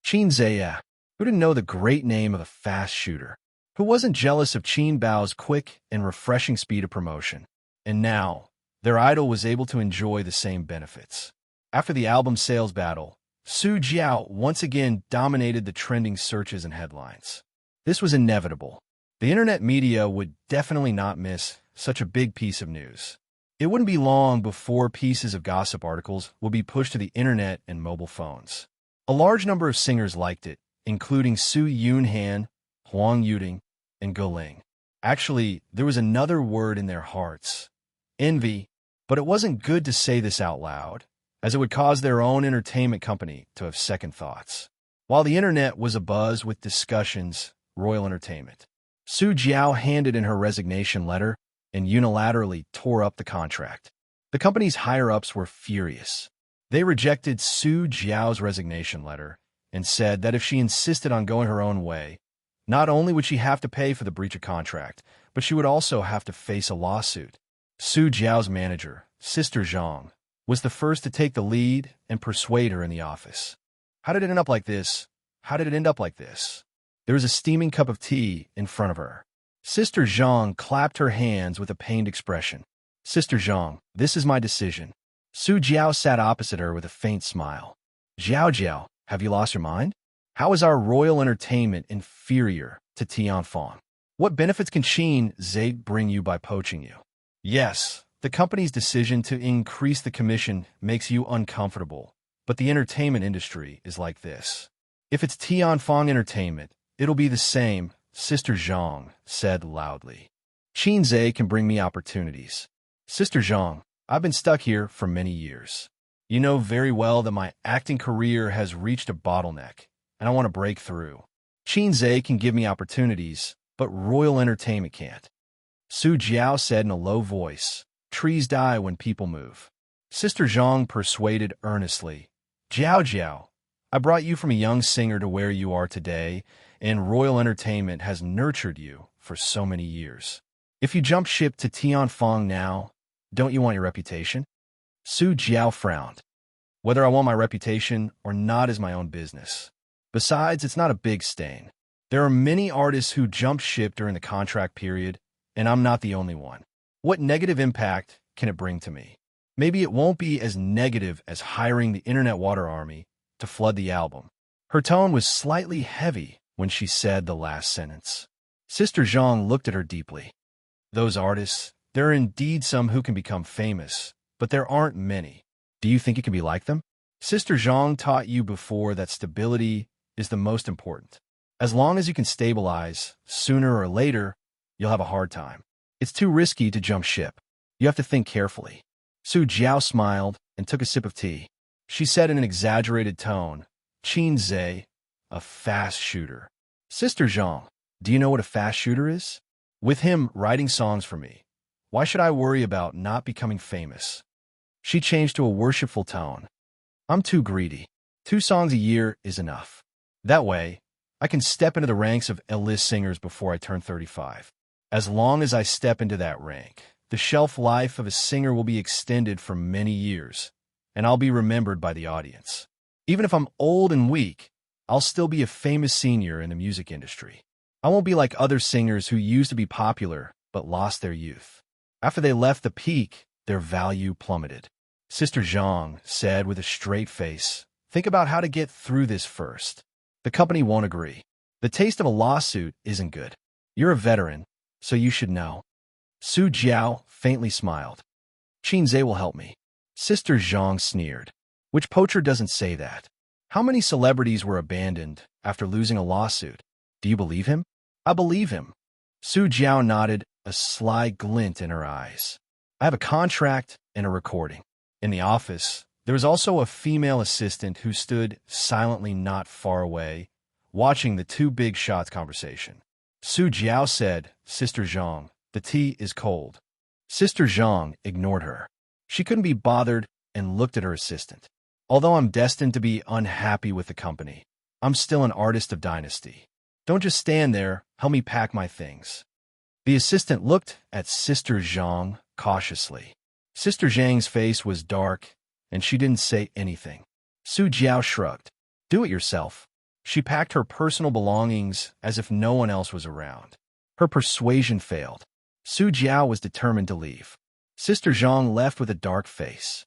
[SPEAKER 1] Xianxia, who didn't know the great name of a fast shooter, who wasn't jealous of Qin Bao's quick and refreshing speed of promotion. And now, their idol was able to enjoy the same benefits. After the album sales battle, Su Jiao once again dominated the trending searches and headlines. This was inevitable. The internet media would definitely not miss such a big piece of news. It wouldn't be long before pieces of gossip articles would be pushed to the internet and mobile phones. A large number of singers liked it, including Su Yunhan, Huang Yuding, and Guling. Actually, there was another word in their hearts: envy. But it wasn't good to say this out loud, as it would cause their own entertainment company to have second thoughts. While the internet was abuzz with discussions, Royal Entertainment, Su Jiao handed in her resignation letter and unilaterally tore up the contract. The company's higher-ups were furious. They rejected Su Jiao's resignation letter and said that if she insisted on going her own way, not only would she have to pay for the breach of contract, but she would also have to face a lawsuit. Su Jiao's manager, Sister Zhang, was the first to take the lead and persuade her in the office. How did it end up like this? How did it end up like this? There was a steaming cup of tea in front of her. Sister Zhang clapped her hands with a pained expression. Sister Zhang, this is my decision. Su Jiao sat opposite her with a faint smile. Jiao, have you lost your mind? How is our Royal Entertainment inferior to Tianfang? What benefits can Qin Zhe bring you by poaching you? Yes, the company's decision to increase the commission makes you uncomfortable, but the entertainment industry is like this. If it's Tianfang Entertainment, it'll be the same, Sister Zhang said loudly. Qin Zhe can bring me opportunities. Sister Zhang, I've been stuck here for many years. You know very well that my acting career has reached a bottleneck, and I want to break through. Qin Zhe can give me opportunities, but Royal Entertainment can't. Su Jiao said in a low voice, trees die when people move. Sister Zhang persuaded earnestly. Jiao, I brought you from a young singer to where you are today, and Royal Entertainment has nurtured you for so many years. If you jump ship to Tianfang now, don't you want your reputation? Su Jiao frowned. Whether I want my reputation or not is my own business. Besides, it's not a big stain. There are many artists who jumped ship during the contract period, and I'm not the only one. What negative impact can it bring to me? Maybe it won't be as negative as hiring the Internet Water Army to flood the album. Her tone was slightly heavy when she said the last sentence. Sister Zhang looked at her deeply. Those artists, there are indeed some who can become famous, but there aren't many. Do you think you can be like them? Sister Zhang taught you before that stability is the most important. As long as you can stabilize, sooner or later, you'll have a hard time. It's too risky to jump ship. You have to think carefully. Su Jiao smiled and took a sip of tea. She said in an exaggerated tone, Qin Zhe, a fast shooter. Sister Zhang, do you know what a fast shooter is? With him writing songs for me, why should I worry about not becoming famous? She changed to a worshipful tone. I'm too greedy. 2 songs a year is enough. That way, I can step into the ranks of A-list singers before I turn 35. As long as I step into that rank, the shelf life of a singer will be extended for many years, and I'll be remembered by the audience. Even if I'm old and weak, I'll still be a famous senior in the music industry. I won't be like other singers who used to be popular but lost their youth. After they left the peak, their value plummeted. Sister Zhang said with a straight face, think about how to get through this first. The company won't agree. The taste of a lawsuit isn't good. You're a veteran, so you should know. Su Jiao faintly smiled. Qin Zhe will help me. Sister Zhang sneered. Which poacher doesn't say that? How many celebrities were abandoned after losing a lawsuit? Do you believe him? I believe him. Su Jiao nodded, a sly glint in her eyes. I have a contract and a recording. In the office, there was also a female assistant who stood silently not far away, watching the 2 big shots conversation. Su Jiao said, Sister Zhang, the tea is cold. Sister Zhang ignored her. She couldn't be bothered and looked at her assistant. Although I'm destined to be unhappy with the company, I'm still an artist of dynasty. Don't just stand there, help me pack my things. The assistant looked at Sister Zhang cautiously. Sister Zhang's face was dark, and she didn't say anything. Su Jiao shrugged. Do it yourself. She packed her personal belongings as if no one else was around. Her persuasion failed. Su Jiao was determined to leave. Sister Zhang left with a dark face.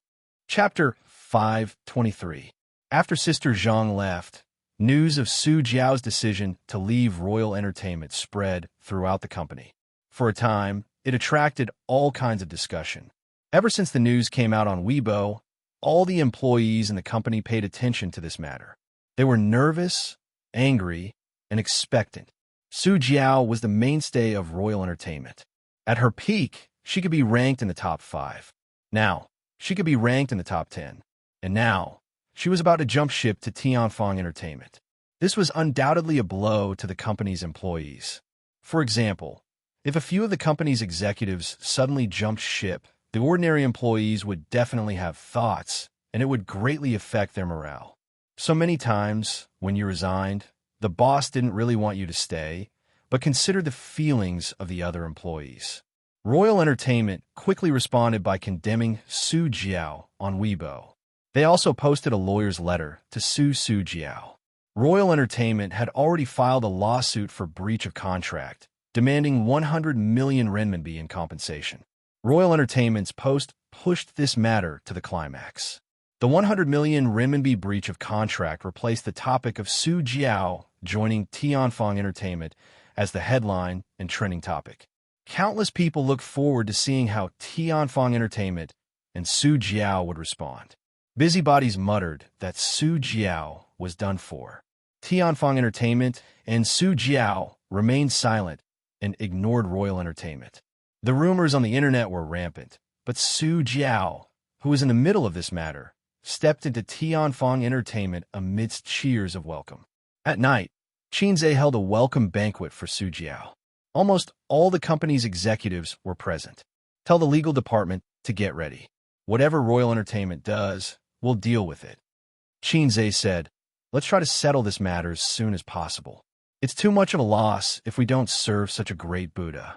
[SPEAKER 1] Chapter 5:23. After Sister Zhang left, news of Su Jiao's decision to leave Royal Entertainment spread throughout the company. For a time, it attracted all kinds of discussion. Ever since the news came out on Weibo, all the employees in the company paid attention to this matter. They were nervous, angry, and expectant. Su Jiao was the mainstay of Royal Entertainment. At her peak, she could be ranked in the top 5. Now, she could be ranked in the top 10. And now, she was about to jump ship to Tianfeng Entertainment. This was undoubtedly a blow to the company's employees. For example, if a few of the company's executives suddenly jumped ship, the ordinary employees would definitely have thoughts, and it would greatly affect their morale. So many times, when you resigned, the boss didn't really want you to stay, but considered the feelings of the other employees. Royal Entertainment quickly responded by condemning Su Jiao on Weibo. They also posted a lawyer's letter to Su Jiao. Royal Entertainment had already filed a lawsuit for breach of contract, demanding 100 million renminbi in compensation. Royal Entertainment's post pushed this matter to the climax. The 100 million renminbi breach of contract replaced the topic of Su Jiao joining Tianfeng Entertainment as the headline and trending topic. Countless people looked forward to seeing how Tianfeng Entertainment and Su Jiao would respond. Busybodies muttered that Su Jiao was done for. Tianfeng Entertainment and Su Jiao remained silent and ignored Royal Entertainment. The rumors on the internet were rampant, but Su Jiao, who was in the middle of this matter, stepped into Tianfeng Entertainment amidst cheers of welcome. At night, Xianxia held a welcome banquet for Su Jiao. Almost all the company's executives were present. Tell the legal department to get ready. Whatever Royal Entertainment does, we'll deal with it. Xianxia said, let's try to settle this matter as soon as possible. It's too much of a loss if we don't serve such a great Buddha.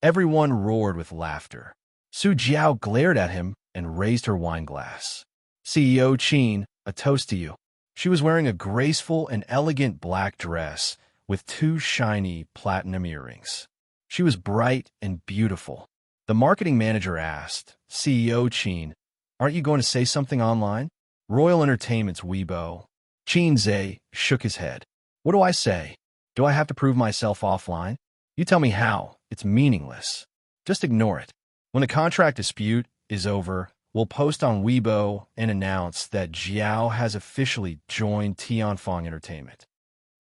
[SPEAKER 1] Everyone roared with laughter. Su Jiao glared at him and raised her wine glass. CEO Qin, a toast to you. She was wearing a graceful and elegant black dress with 2 shiny platinum earrings. She was bright and beautiful. The marketing manager asked, CEO Qin, aren't you going to say something online? Royal Entertainment's Weibo. Xianxia shook his head. What do I say? Do I have to prove myself offline? You tell me how. It's meaningless. Just ignore it. When the contract dispute is over, we'll post on Weibo and announce that Jiao has officially joined Tianfeng Entertainment.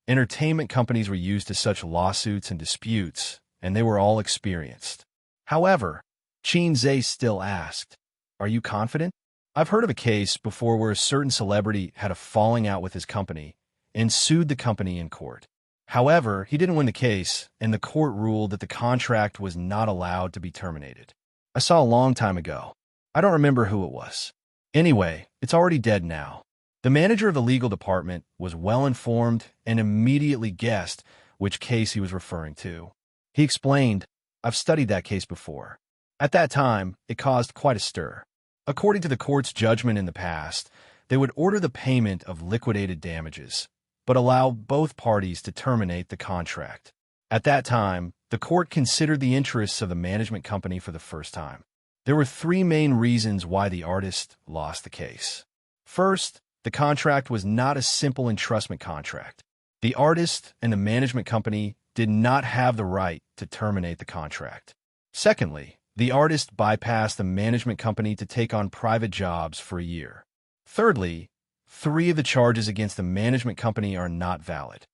[SPEAKER 1] Entertainment companies were used to such lawsuits and disputes, and they were all experienced. However, Xianxia still asked, are you confident? I've heard of a case before where a certain celebrity had a falling out with his company and sued the company in court. However, he didn't win the case, and the court ruled that the contract was not allowed to be terminated. I saw a long time ago. I don't remember who it was. Anyway, it's already dead now. The manager of the legal department was well informed and immediately guessed which case he was referring to. He explained, I've studied that case before. At that time, it caused quite a stir. According to the court's judgment in the past, they would order the payment of liquidated damages, but allow both parties to terminate the contract. At that time, the court considered the interests of the management company for the first time. There were 3 main reasons why the artist lost the case. First, the contract was not a simple entrustment contract. The artist and the management company did not have the right to terminate the contract. Secondly, the artist bypassed the management company to take on private jobs for a year. Thirdly, 3 of the charges against the management company are not valid.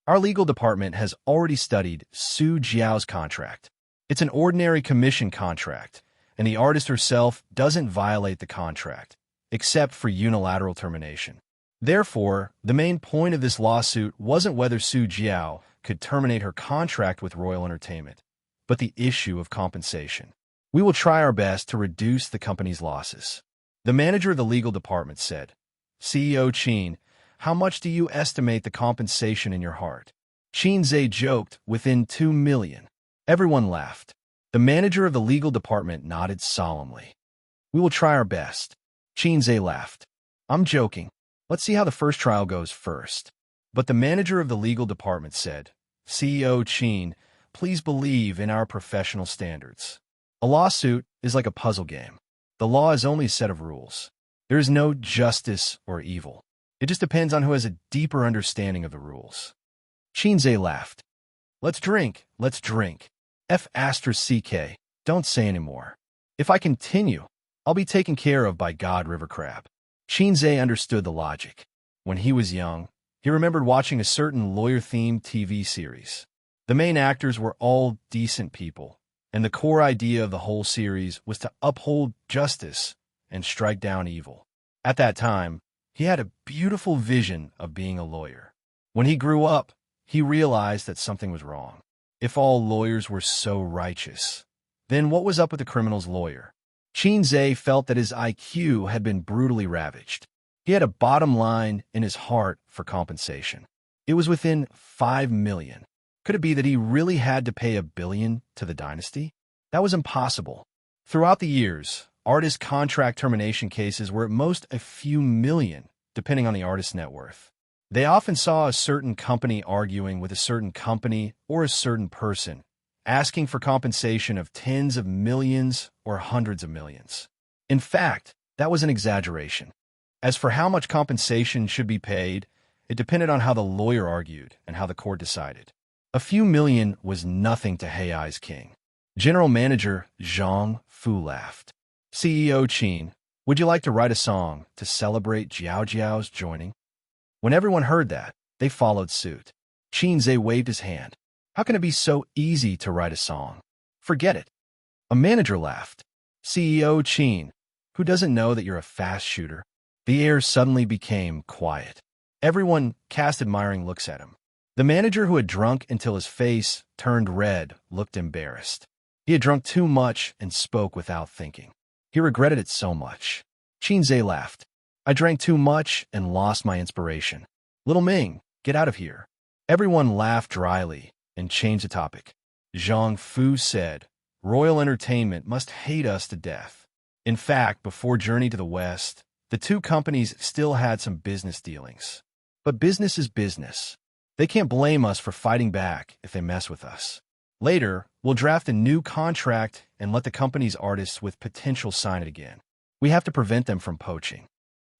[SPEAKER 1] Our legal department has already studied Su Jiao's contract. It's an ordinary commission contract, and the artist herself doesn't violate the contract, except for unilateral termination. Therefore, the main point of this lawsuit wasn't whether Su Jiao could terminate her contract with Royal Entertainment, but the issue of compensation. We will try our best to reduce the company's losses. The manager of the legal department said, CEO Qin, how much do you estimate the compensation in your heart? Xianxia joked, within 2 million. Everyone laughed. The manager of the legal department nodded solemnly. We will try our best. Xianxia laughed. I'm joking. Let's see how the first trial goes first. But the manager of the legal department said, CEO Qin, please believe in our professional standards. A lawsuit is like a puzzle game. The law is only a set of rules. There is no justice or evil. It just depends on who has a deeper understanding of the rules. Xianxia laughed. Let's drink, let's drink. F***CK, don't say anymore. If I continue, I'll be taken care of by God River Crab. Xianxia understood the logic. When he was young, he remembered watching a certain lawyer-themed TV series. The main actors were all decent people, and the core idea of the whole series was to uphold justice and strike down evil. At that time, he had a beautiful vision of being a lawyer. When he grew up, he realized that something was wrong. If all lawyers were so righteous, then what was up with the criminal's lawyer? Xianxia felt that his IQ had been brutally ravaged. He had a bottom line in his heart for compensation. It was within 5 million. Could it be that he really had to pay $1 billion to the dynasty? That was impossible. Throughout the years, artist contract termination cases were at most a few million, depending on the artist's net worth. They often saw a certain company arguing with a certain company or a certain person, asking for compensation of tens of millions or hundreds of millions. In fact, that was an exaggeration. As for how much compensation should be paid, it depended on how the lawyer argued and how the court decided. A few million was nothing to Hei's king. General Manager Zhang Fu laughed. CEO Qin, would you like to write a song to celebrate Jiao's joining? When everyone heard that, they followed suit. Xianxia waved his hand. How can it be so easy to write a song? Forget it. A manager laughed. CEO Qin, who doesn't know that you're a fast shooter? The air suddenly became quiet. Everyone cast admiring looks at him. The manager, who had drunk until his face turned red, looked embarrassed. He had drunk too much and spoke without thinking. He regretted it so much. Xianxia laughed. I drank too much and lost my inspiration. Little Ming, get out of here. Everyone laughed dryly and changed the topic. Zhang Fu said, Royal Entertainment must hate us to death. In fact, before Journey to the West, the two companies still had some business dealings. But business is business. They can't blame us for fighting back if they mess with us. Later, we'll draft a new contract and let the company's artists with potential sign it again. We have to prevent them from poaching.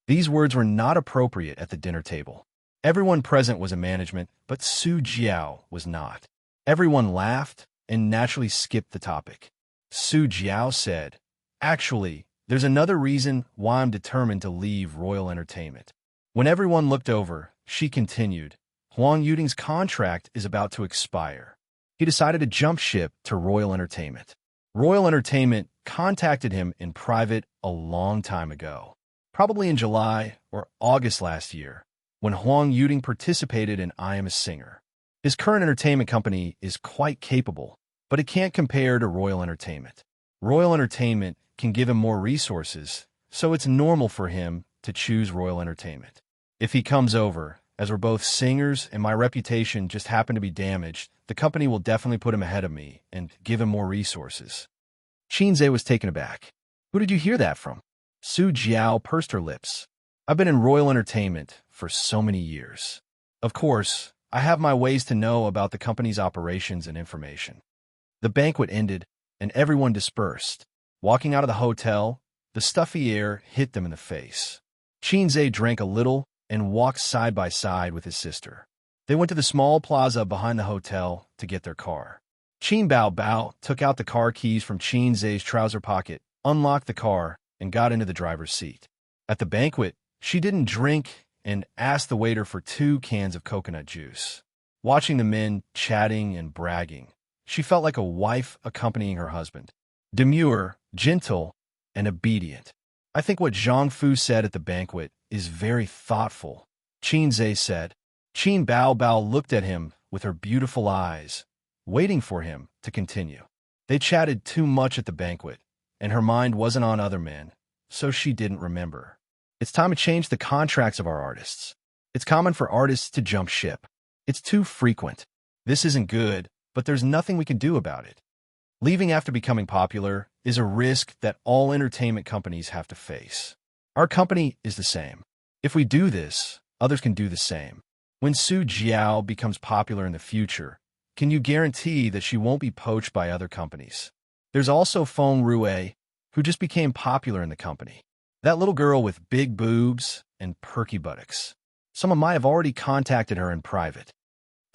[SPEAKER 1] These words were not appropriate at the dinner table. Everyone present was in management, but Su Jiao was not. Everyone laughed and naturally skipped the topic. Su Jiao said, Actually, there's another reason why I'm determined to leave Royal Entertainment. When everyone looked over, she continued, Huang Yuding's contract is about to expire. He decided to jump ship to Royal Entertainment. Royal Entertainment contacted him in private a long time ago, probably in July or August last year, when Huang Yuding participated in I Am a Singer. His current entertainment company is quite capable, but it can't compare to Royal Entertainment. Royal Entertainment can give him more resources, so it's normal for him to choose Royal Entertainment. If he comes over, as we're both singers and my reputation just happened to be damaged, the company will definitely put him ahead of me and give him more resources. Xianxia was taken aback. Who did you hear that from? Su Jiao pursed her lips. I've been in Royal Entertainment for so many years. Of course, I have my ways to know about the company's operations and information. The banquet ended, and everyone dispersed. Walking out of the hotel, the stuffy air hit them in the face. Xianxia drank a little and walked side by side with his sister. They went to the small plaza behind the hotel to get their car. Qin Bao took out the car keys from Xianxia's trouser pocket, unlocked the car, and got into the driver's seat. At the banquet, she didn't drink and asked the waiter for 2 cans of coconut juice. Watching the men chatting and bragging, she felt like a wife accompanying her husband. Demure, gentle, and obedient. I think what Zhang Fu said at the banquet is very thoughtful, Xianxia said. Qin Bao looked at him with her beautiful eyes, waiting for him to continue. They chatted too much at the banquet, and her mind wasn't on other men, so she didn't remember. It's time to change the contracts of our artists. It's common for artists to jump ship. It's too frequent. This isn't good, but there's nothing we can do about it. Leaving after becoming popular is a risk that all entertainment companies have to face. Our company is the same. If we do this, others can do the same. When Su Jiao becomes popular in the future, can you guarantee that she won't be poached by other companies? There's also Feng Rue, who just became popular in the company. That little girl with big boobs and perky buttocks. Someone might have already contacted her in private.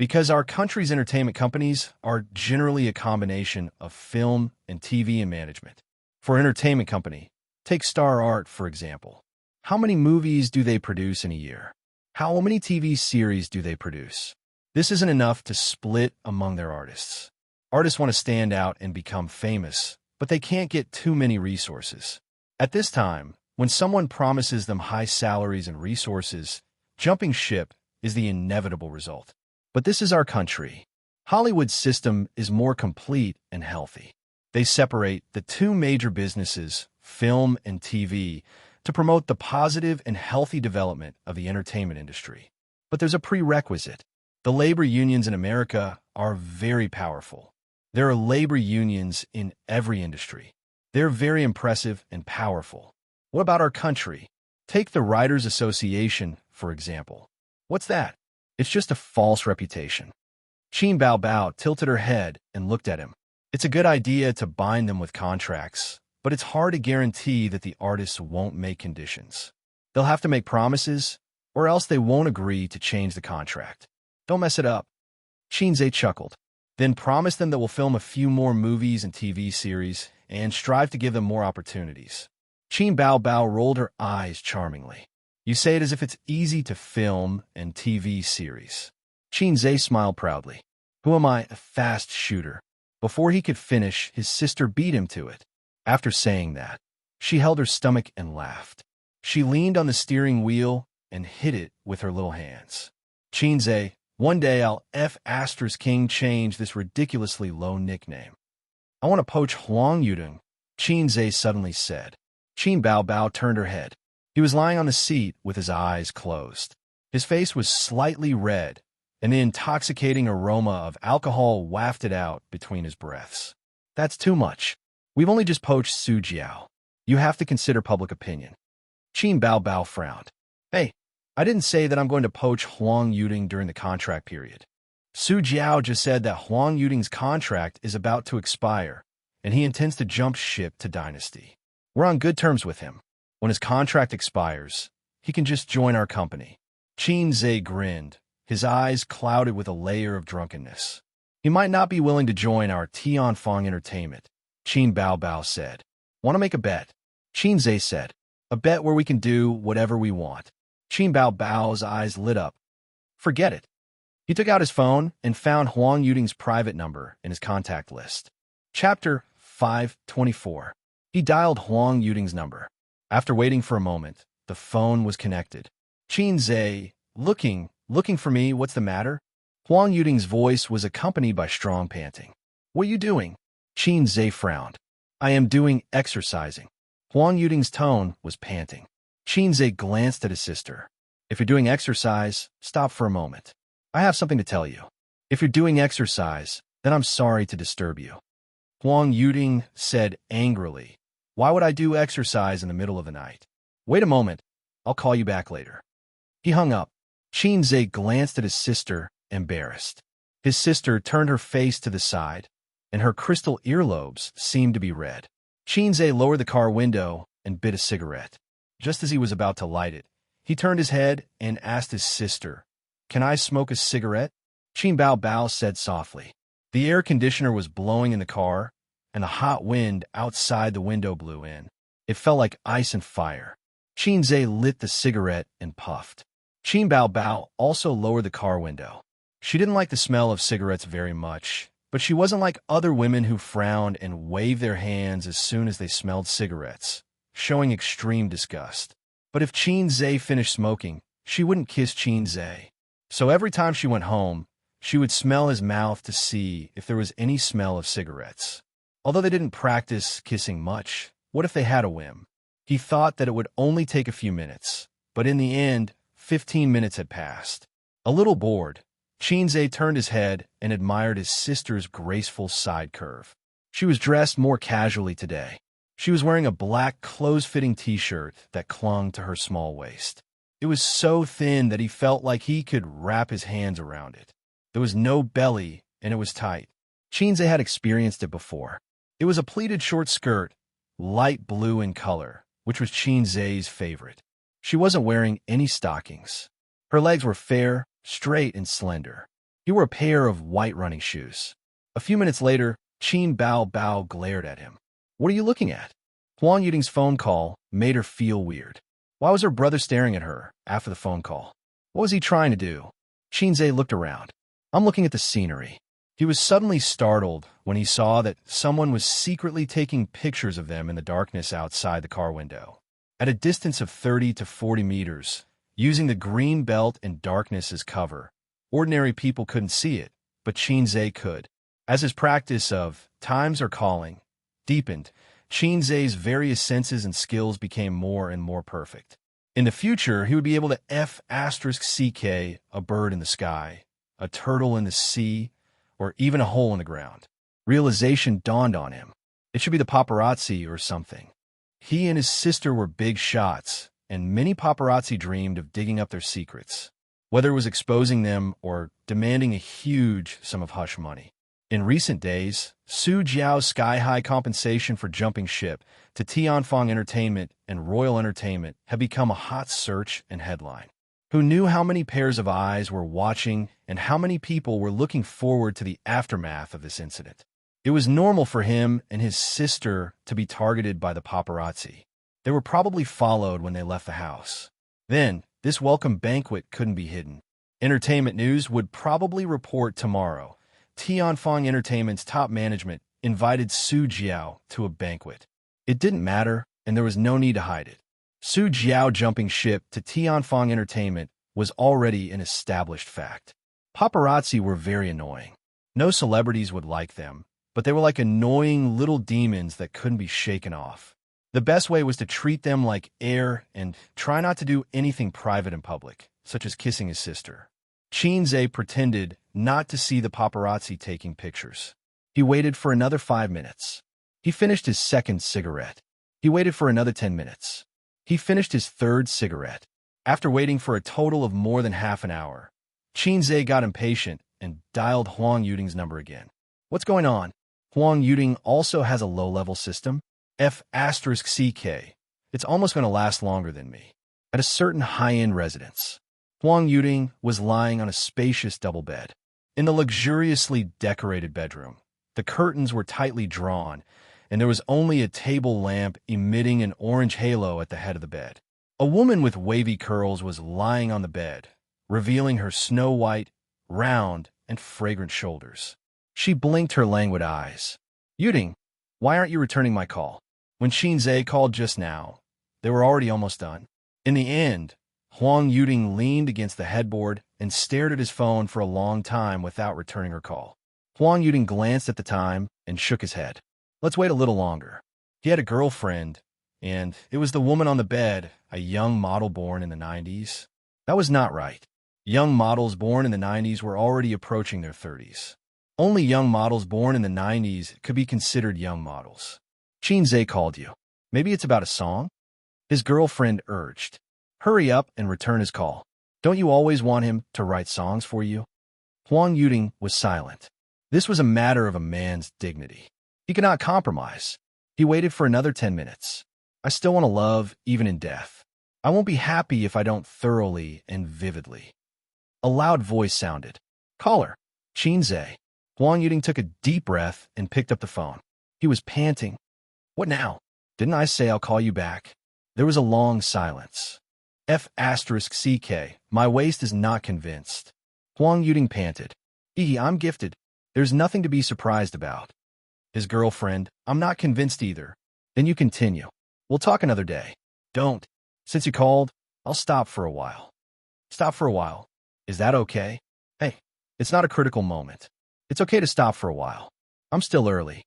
[SPEAKER 1] Because our country's entertainment companies are generally a combination of film and TV and management. For an entertainment company, take Star Art, for example. How many movies do they produce in a year? How many TV series do they produce? This isn't enough to split among their artists. Artists want to stand out and become famous, but they can't get too many resources. At this time, when someone promises them high salaries and resources, jumping ship is the inevitable result. But this is our country. Hollywood's system is more complete and healthy. They separate the two major businesses, film and TV, to promote the positive and healthy development of the entertainment industry. But there's a prerequisite. The labor unions in America are very powerful. There are labor unions in every industry. They're very impressive and powerful. What about our country? Take the Writers Association, for example. What's that? It's just a false reputation. Qin Bao tilted her head and looked at him. It's a good idea to bind them with contracts, but it's hard to guarantee that the artists won't make conditions. They'll have to make promises, or else they won't agree to change the contract. Don't mess it up. Qin chuckled. Then promise them that we'll film a few more movies and TV series and strive to give them more opportunities. Qin Bao rolled her eyes charmingly. You say it as if it's easy to film and TV series. Qin smiled proudly. Who am I? A fast shooter. Before he could finish, his sister beat him to it. After saying that, she held her stomach and laughed. She leaned on the steering wheel and hit it with her little hands. Qin, one day I'll King change this ridiculously low nickname. I want to poach Huang Yudong, Qin suddenly said. Qin Bao turned her head. He was lying on the seat with his eyes closed. His face was slightly red, and the intoxicating aroma of alcohol wafted out between his breaths. That's too much. We've only just poached Su Jiao. You have to consider public opinion. Qin Bao frowned. Hey, I didn't say that I'm going to poach Huang Yudong during the contract period. Su Jiao just said that Huang Yudong's contract is about to expire, and he intends to jump ship to Dynasty. We're on good terms with him. When his contract expires, he can just join our company. Qin grinned, his eyes clouded with a layer of drunkenness. He might not be willing to join our Tianfeng Entertainment, Qin Bao said. Want to make a bet? Qin said. A bet where we can do whatever we want. Qin Bao's eyes lit up. Forget it. He took out his phone and found Huang Yudong's private number in his contact list. Chapter 524. He dialed Huang Yudong's number. After waiting for a moment, the phone was connected. Qin, looking for me, what's the matter? Huang Yudong's voice was accompanied by strong panting. What are you doing? Qin frowned. I am doing exercising. Huang Yudong's tone was panting. Qin glanced at his sister. If you're doing exercise, stop for a moment. I have something to tell you. If you're doing exercise, then I'm sorry to disturb you. Huang Yudong said angrily. Why would I do exercise in the middle of the night? Wait a moment. I'll call you back later. He hung up. Qin glanced at his sister, embarrassed. His sister turned her face to the side, and her crystal earlobes seemed to be red. Qin lowered the car window and bit a cigarette. Just as he was about to light it, he turned his head and asked his sister, Can I smoke a cigarette? Qin Bao said softly. The air conditioner was blowing in the car, and the hot wind outside the window blew in. It felt like ice and fire. Qin lit the cigarette and puffed. Qin Bao also lowered the car window. She didn't like the smell of cigarettes very much, but she wasn't like other women who frowned and waved their hands as soon as they smelled cigarettes, showing extreme disgust. But if Qin finished smoking, she wouldn't kiss Qin. So every time she went home, she would smell his mouth to see if there was any smell of cigarettes. Although they didn't practice kissing much, what if they had a whim? He thought that it would only take a few minutes, but in the end, 15 minutes had passed. A little bored, Qin turned his head and admired his sister's graceful side curve. She was dressed more casually today. She was wearing a black, close-fitting t-shirt that clung to her small waist. It was so thin that he felt like he could wrap his hands around it. There was no belly, and it was tight. Xianxia had experienced it before. It was a pleated short skirt, light blue in color, which was Xianxia's favorite. She wasn't wearing any stockings. Her legs were fair, straight, and slender. He wore a pair of white running shoes. A few minutes later, Qin Bao glared at him. What are you looking at? Huang Yuding's phone call made her feel weird. Why was her brother staring at her after the phone call? What was he trying to do? Xianxia looked around. I'm looking at the scenery. He was suddenly startled when he saw that someone was secretly taking pictures of them in the darkness outside the car window. At a distance of 30 to 40 meters, using the green belt and darkness as cover, ordinary people couldn't see it, but Xianxia could. As his practice of times are calling deepened, Xianxia's various senses and skills became more and more perfect. In the future, he would be able to F***ck a bird in the sky, a turtle in the sea, or even a hole in the ground. Realization dawned on him. It should be the paparazzi or something. He and his sister were big shots, and many paparazzi dreamed of digging up their secrets, whether it was exposing them or demanding a huge sum of hush money. In recent days, Su Jiao's sky-high compensation for jumping ship to Tianfeng Entertainment and Royal Entertainment had become a hot search and headline. Who knew how many pairs of eyes were watching and how many people were looking forward to the aftermath of this incident? It was normal for him and his sister to be targeted by the paparazzi. They were probably followed when they left the house. Then, this welcome banquet couldn't be hidden. Entertainment News would probably report tomorrow. Tianfeng Entertainment's top management invited Su Jiao to a banquet. It didn't matter, and there was no need to hide it. Su Jiao jumping ship to Tianfeng Entertainment was already an established fact. Paparazzi were very annoying. No celebrities would like them, but they were like annoying little demons that couldn't be shaken off. The best way was to treat them like air and try not to do anything private in public, such as kissing his sister. Xianxia pretended not to see the paparazzi taking pictures. He waited for another 5 minutes. He finished his second cigarette. He waited for another 10 minutes. He finished his third cigarette. After waiting for a total of more than half an hour, Xianxia got impatient and dialed Huang Yuding's number again. What's going on? Huang Yuding also has a low-level system, F***ck. It's almost going to last longer than me. At a certain high-end residence, Huang Yuding was lying on a spacious double bed. In the luxuriously decorated bedroom, the curtains were tightly drawn, and there was only a table lamp emitting an orange halo at the head of the bed. A woman with wavy curls was lying on the bed, revealing her snow-white, round, and fragrant shoulders. She blinked her languid eyes. Yuding, why aren't you returning my call? When Xianxia called just now, they were already almost done. In the end, Huang Yuding leaned against the headboard and stared at his phone for a long time without returning her call. Huang Yuding glanced at the time and shook his head. Let's wait a little longer. He had a girlfriend, and it was the woman on the bed, a young model born in the 90s. That was not right. Young models born in the 90s were already approaching their 30s. Only young models born in the 90s could be considered young models. Xianxia called you. Maybe it's about a song? His girlfriend urged. Hurry up and return his call. Don't you always want him to write songs for you? Huang Yuding was silent. This was a matter of a man's dignity. He could not compromise. He waited for another 10 minutes. I still want to love, even in death. I won't be happy if I don't thoroughly and vividly. A loud voice sounded. Caller. Xianxia. Huang Yuding took a deep breath and picked up the phone. He was panting. What now? Didn't I say I'll call you back? There was a long silence. F***ck. My waist is not convinced. Huang Yuding panted. I'm gifted. There's nothing to be surprised about. His girlfriend. I'm not convinced either. Then you continue. We'll talk another day. Don't. Since you called, I'll stop for a while. Stop for a while. Is that okay? Hey, it's not a critical moment. It's okay to stop for a while. I'm still early.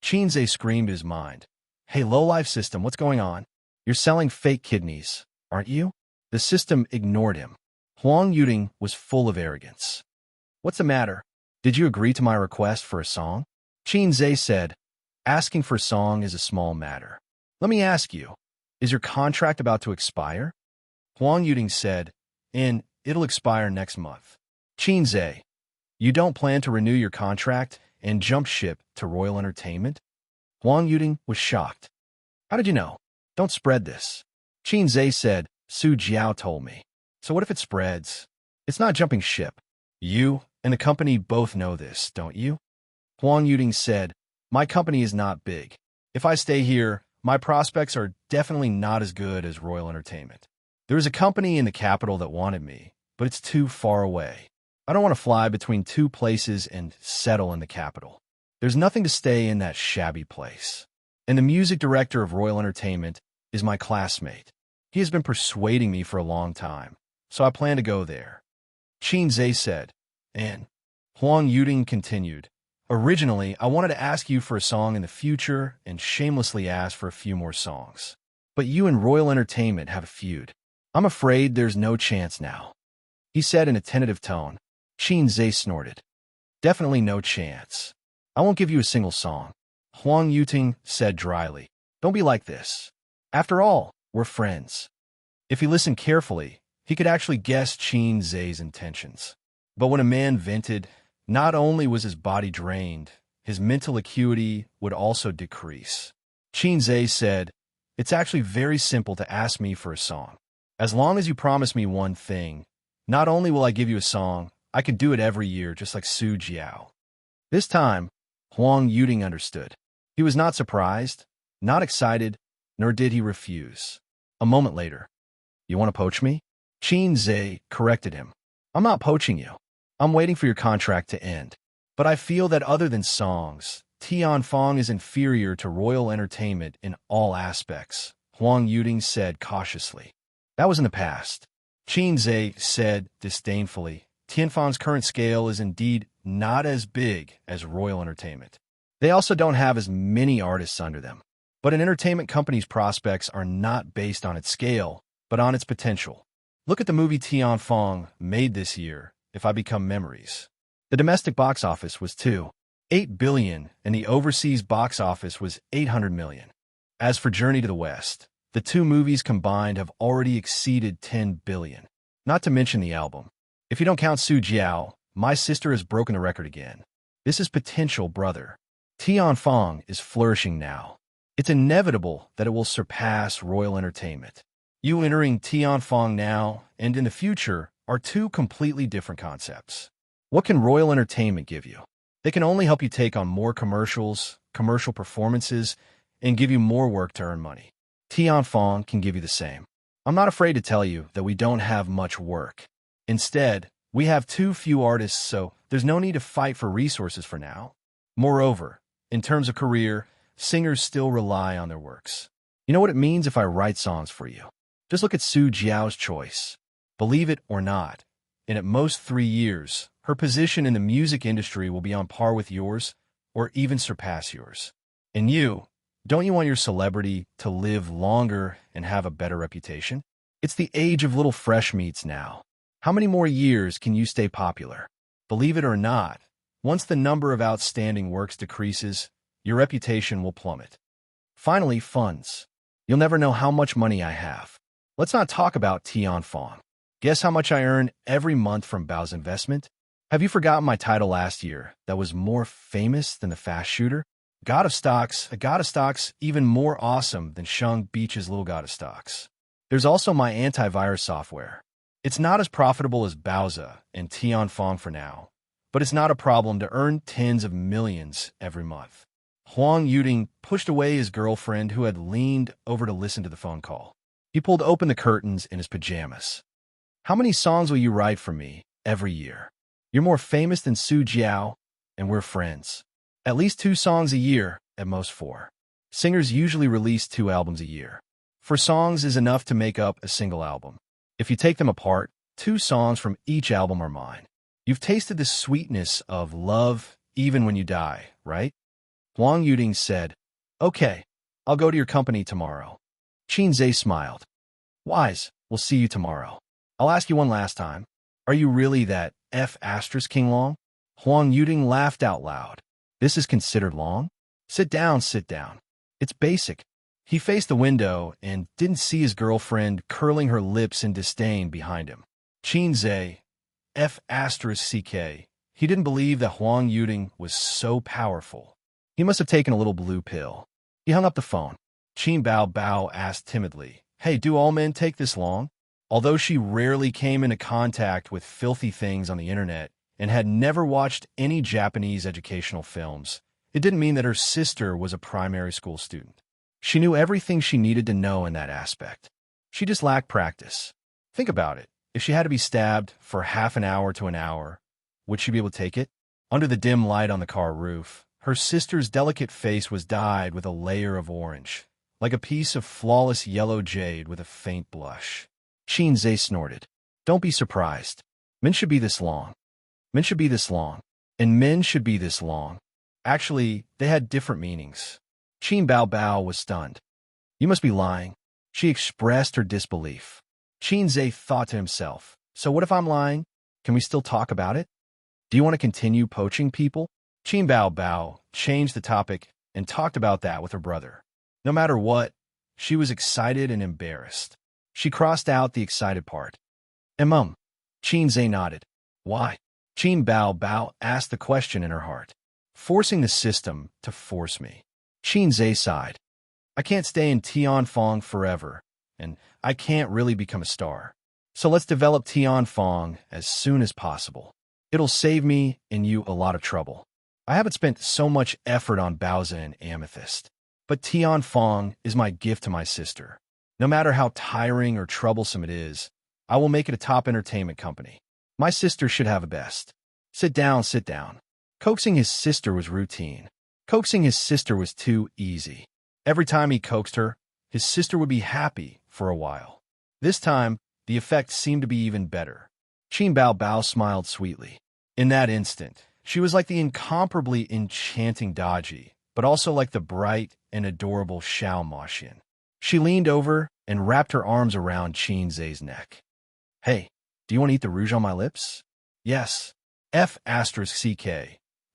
[SPEAKER 1] Xianxia screamed his mind. Hey, low-life system, what's going on? You're selling fake kidneys, aren't you? The system ignored him. Huang Yuding was full of arrogance. What's the matter? Did you agree to my request for a song? Xianxia said, asking for a song is a small matter. Let me ask you, is your contract about to expire? Huang Yuding said, it'll expire next month. Xianxia, you don't plan to renew your contract and jump ship to Royal Entertainment? Huang Yuding was shocked. How did you know? Don't spread this. Xianxia said, Su Jiao told me. So what if it spreads? It's not jumping ship. You and the company both know this, don't you? Huang Yuding said, my company is not big. If I stay here, my prospects are definitely not as good as Royal Entertainment. There is a company in the capital that wanted me, but it's too far away. I don't want to fly between two places and settle in the capital. There's nothing to stay in that shabby place. And the music director of Royal Entertainment is my classmate. He has been persuading me for a long time, so I plan to go there. Xianxia said, and Huang Yuding continued, originally, I wanted to ask you for a song in the future and shamelessly ask for a few more songs. But you and Royal Entertainment have a feud. I'm afraid there's no chance now. He said in a tentative tone. Xianxia snorted. Definitely no chance. I won't give you a single song. Huang Yuding said dryly. Don't be like this. After all, we're friends. If he listened carefully, he could actually guess Xianxia's intentions. But when a man vented, not only was his body drained, his mental acuity would also decrease. Xianxia said, it's actually very simple to ask me for a song. As long as you promise me one thing, not only will I give you a song, I could do it every year just like Su Jiao. This time, Huang Yuding understood. He was not surprised, not excited, nor did he refuse. A moment later, you want to poach me? Xianxia corrected him. I'm not poaching you. I'm waiting for your contract to end. But I feel that other than songs, Tianfang is inferior to Royal Entertainment in all aspects, Huang Yuding said cautiously. That was in the past. Xianxia said disdainfully, Tianfang's current scale is indeed not as big as Royal Entertainment. They also don't have as many artists under them. But an entertainment company's prospects are not based on its scale, but on its potential. Look at the movie Tianfang made this year, If I Become Memories. The domestic box office was $2.8 billion, and the overseas box office was $800 million. As for Journey to the West, the two movies combined have already exceeded $10 billion. Not to mention the album. If you don't count Su Jiao, My Sister has broken the record again. This is potential, brother. Tianfang is flourishing now. It's inevitable that it will surpass Royal Entertainment. You entering Tianfang now and in the future are two completely different concepts. What can Royal Entertainment give you? They can only help you take on more commercials, commercial performances, and give you more work to earn money. Tianfang can give you the same. I'm not afraid to tell you that we don't have much work. Instead, we have too few artists, so there's no need to fight for resources for now. Moreover, in terms of career, singers still rely on their works. You know what it means if I write songs for you? Just look at Su Jiao's choice. Believe it or not, in at most 3 years, her position in the music industry will be on par with yours or even surpass yours. And you, don't you want your celebrity to live longer and have a better reputation? It's the age of little fresh meats now. How many more years can you stay popular? Believe it or not, once the number of outstanding works decreases, your reputation will plummet. Finally, funds. You'll never know how much money I have. Let's not talk about Tianfang. Guess how much I earn every month from Bao's investment? Have you forgotten my title last year that was more famous than the fast shooter? God of stocks, a god of stocks even more awesome than Shang Beach's little god of stocks. There's also my antivirus software. It's not as profitable as Baoza and Tianfang for now, but it's not a problem to earn tens of millions every month. Huang Yuding pushed away his girlfriend who had leaned over to listen to the phone call. He pulled open the curtains in his pajamas. How many songs will you write for me every year? You're more famous than Su Jiao, and we're friends. At least 2 songs a year, at most 4. Singers usually release 2 albums a year. 4 songs is enough to make up a single album. If you take them apart, 2 songs from each album are mine. You've tasted the sweetness of love even when you die, right? Huang Yuding said, Okay, I'll go to your company tomorrow. Xianxia smiled. Wise, we'll see you tomorrow. I'll ask you one last time. Are you really that F*** King Long? Huang Yuding laughed out loud. This is considered long? Sit down, sit down. It's basic. He faced the window and didn't see his girlfriend curling her lips in disdain behind him. Xianxia, F***. He didn't believe that Huang Yuding was so powerful. He must have taken a little blue pill. He hung up the phone. Qin Bao Bao asked timidly, "Hey, do all men take this long?" Although she rarely came into contact with filthy things on the internet and had never watched any Japanese educational films, it didn't mean that her sister was a primary school student. She knew everything she needed to know in that aspect. She just lacked practice. Think about it. If she had to be stabbed for half an hour to an hour, would she be able to take it? Under the dim light on the car roof, her sister's delicate face was dyed with a layer of orange, like a piece of flawless yellow jade with a faint blush. Xianxia snorted. "Don't be surprised. Men should be this long. Men should be this long. And men should be this long." Actually, they had different meanings. Qin Bao Bao was stunned. "You must be lying." She expressed her disbelief. Xianxia thought to himself, "So what if I'm lying? Can we still talk about it? Do you want to continue poaching people?" Qin Bao Bao changed the topic and talked about that with her brother. No matter what, she was excited and embarrassed. She crossed out the excited part. Xianxia nodded. "Why?" Qin Bao Bao asked the question in her heart. "Forcing the system to force me." Xianxia sighed. "I can't stay in Tianfeng forever, and I can't really become a star. So let's develop Tianfeng as soon as possible. It'll save me and you a lot of trouble. I haven't spent so much effort on Baozi and Amethyst, but Tianfeng is my gift to my sister. No matter how tiring or troublesome it is, I will make it a top entertainment company. My sister should have a best." Sit down, sit down. Coaxing his sister was routine. Coaxing his sister was too easy. Every time he coaxed her, his sister would be happy for a while. This time, the effect seemed to be even better. Qin Bao Bao smiled sweetly. In that instant, she was like the incomparably enchanting Daji, but also like the bright and adorable Xiao Moxian. She leaned over and wrapped her arms around Xianxia's neck. "Hey, do you want to eat the rouge on my lips?" "Yes." F***.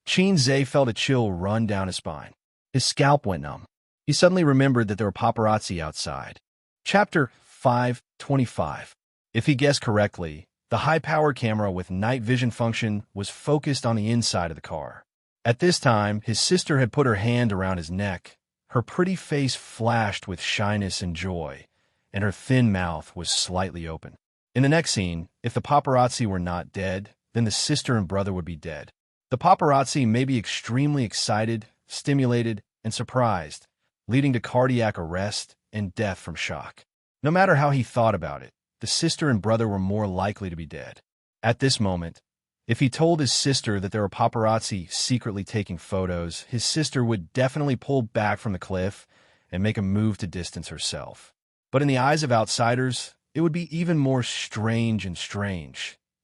[SPEAKER 1] Xianxia felt a chill run down his spine. His scalp went numb. He suddenly remembered that there were paparazzi outside. Chapter 525. If he guessed correctly, the high-power camera with night vision function was focused on the inside of the car. At this time, his sister had put her hand around his neck. Her pretty face flashed with shyness and joy, and her thin mouth was slightly open. In the next scene, if the paparazzi were not dead, then the sister and brother would be dead. The paparazzi may be extremely excited, stimulated, and surprised, leading to cardiac arrest and death from shock. No matter how he thought about it, the sister and brother were more likely to be dead. At this moment, if he told his sister that there were paparazzi secretly taking photos, his sister would definitely pull back from the cliff and make a move to distance herself. But in the eyes of outsiders, it would be even more strange,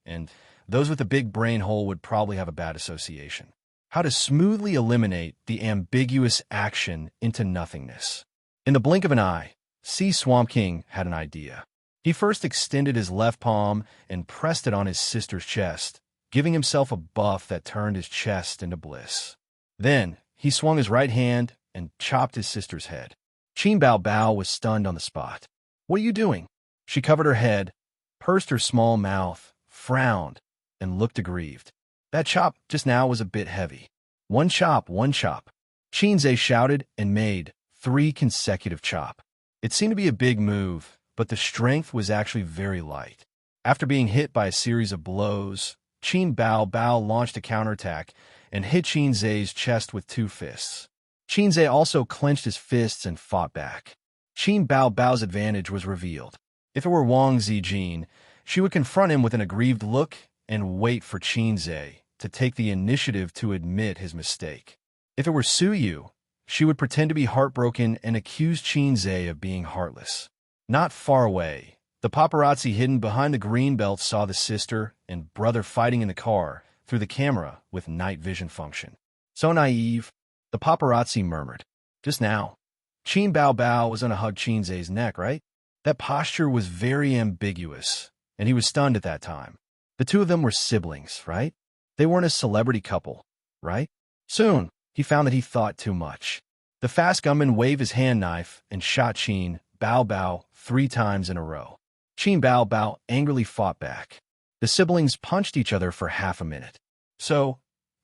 [SPEAKER 1] and those with a big brain hole would probably have a bad association. How to smoothly eliminate the ambiguous action into nothingness. In the blink of an eye, Swamp King had an idea. He first extended his left palm and pressed it on his sister's chest, giving himself a buff that turned his chest into bliss. Then, he swung his right hand and chopped his sister's head. Qin Bao Bao was stunned on the spot. "What are you doing?" She covered her head, pursed her small mouth, frowned, and looked aggrieved. "That chop just now was a bit heavy." One chop, one chop." Xianxia shouted and made 3 consecutive chop. It seemed to be a big move, but the strength was actually very light. After being hit by a series of blows, Qin Bao Bao launched a counterattack and hit Xianxia's chest with 2 fists. Xianxia also clenched his fists and fought back. Qin Bao Bao's advantage was revealed. If it were Wang Zijin, she would confront him with an aggrieved look and wait for Xianxia to take the initiative to admit his mistake. If it were Su Yu, she would pretend to be heartbroken and accuse Xianxia of being heartless. Not far away, the paparazzi hidden behind the green belt saw the sister and brother fighting in the car through the camera with night vision function. "So naive," the paparazzi murmured. "Just now, Qin Bao Bao was going to hug Xianxia's neck, right?" That posture was very ambiguous, and he was stunned at that time. The two of them were siblings, right? They weren't a celebrity couple, right? Soon, he found that he thought too much. The fast gunman waved his hand knife and shot Qin Bao Bao 3 times in a row. Qin Bao Bao angrily fought back. The siblings punched each other for half a minute. So,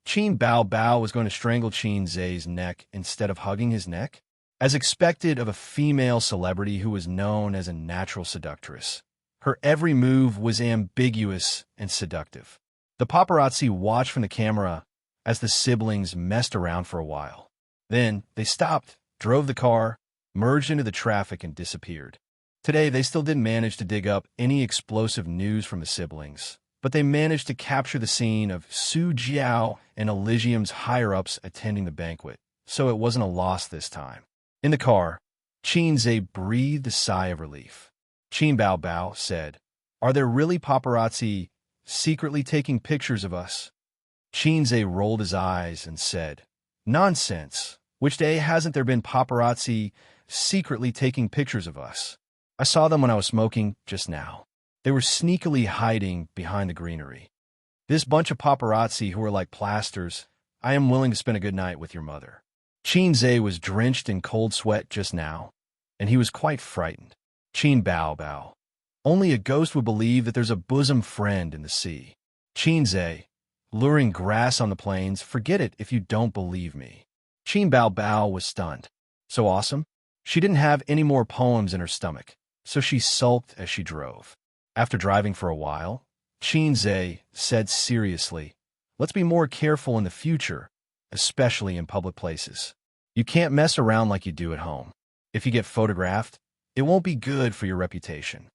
[SPEAKER 1] Qin Bao Bao was going to strangle Qin Zai's neck instead of hugging his neck? As expected of a female celebrity who was known as a natural seductress, her every move was ambiguous and seductive. The paparazzi watched from the camera as the siblings messed around for a while. Then, they stopped, drove the car, merged into the traffic, and disappeared. Today, they still didn't manage to dig up any explosive news from the siblings, but they managed to capture the scene of Su Jiao and Elysium's higher-ups attending the banquet, so it wasn't a loss this time. In the car, Qin Zai breathed a sigh of relief. Qin Bao Bao said, "Are there really paparazzi secretly taking pictures of us?" Qin Zai rolled his eyes and said, "Nonsense. Which day hasn't there been paparazzi secretly taking pictures of us? I saw them when I was smoking just now. They were sneakily hiding behind the greenery. This bunch of paparazzi who are like plasters, I am willing to spend a good night with your mother." Qin Zai was drenched in cold sweat just now, and he was quite frightened. Qin Bao Bao. Only a ghost would believe that there's a bosom friend in the sea. Qin Zai, luring grass on the plains, forget it if you don't believe me. Qin Bao Bao was stunned. So awesome? She didn't have any more poems in her stomach, so she sulked as she drove. After driving for a while, Qin Zai said seriously, "Let's be more careful in the future, especially in public places. You can't mess around like you do at home. If you get photographed, it won't be good for your reputation."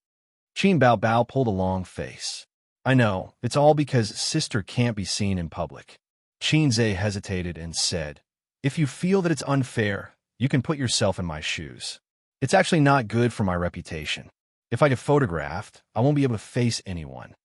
[SPEAKER 1] Qin Bao Bao pulled a long face. "I know, it's all because sister can't be seen in public." Qin Zai hesitated and said, "If you feel that it's unfair, you can put yourself in my shoes. It's actually not good for my reputation. If I get photographed, I won't be able to face anyone.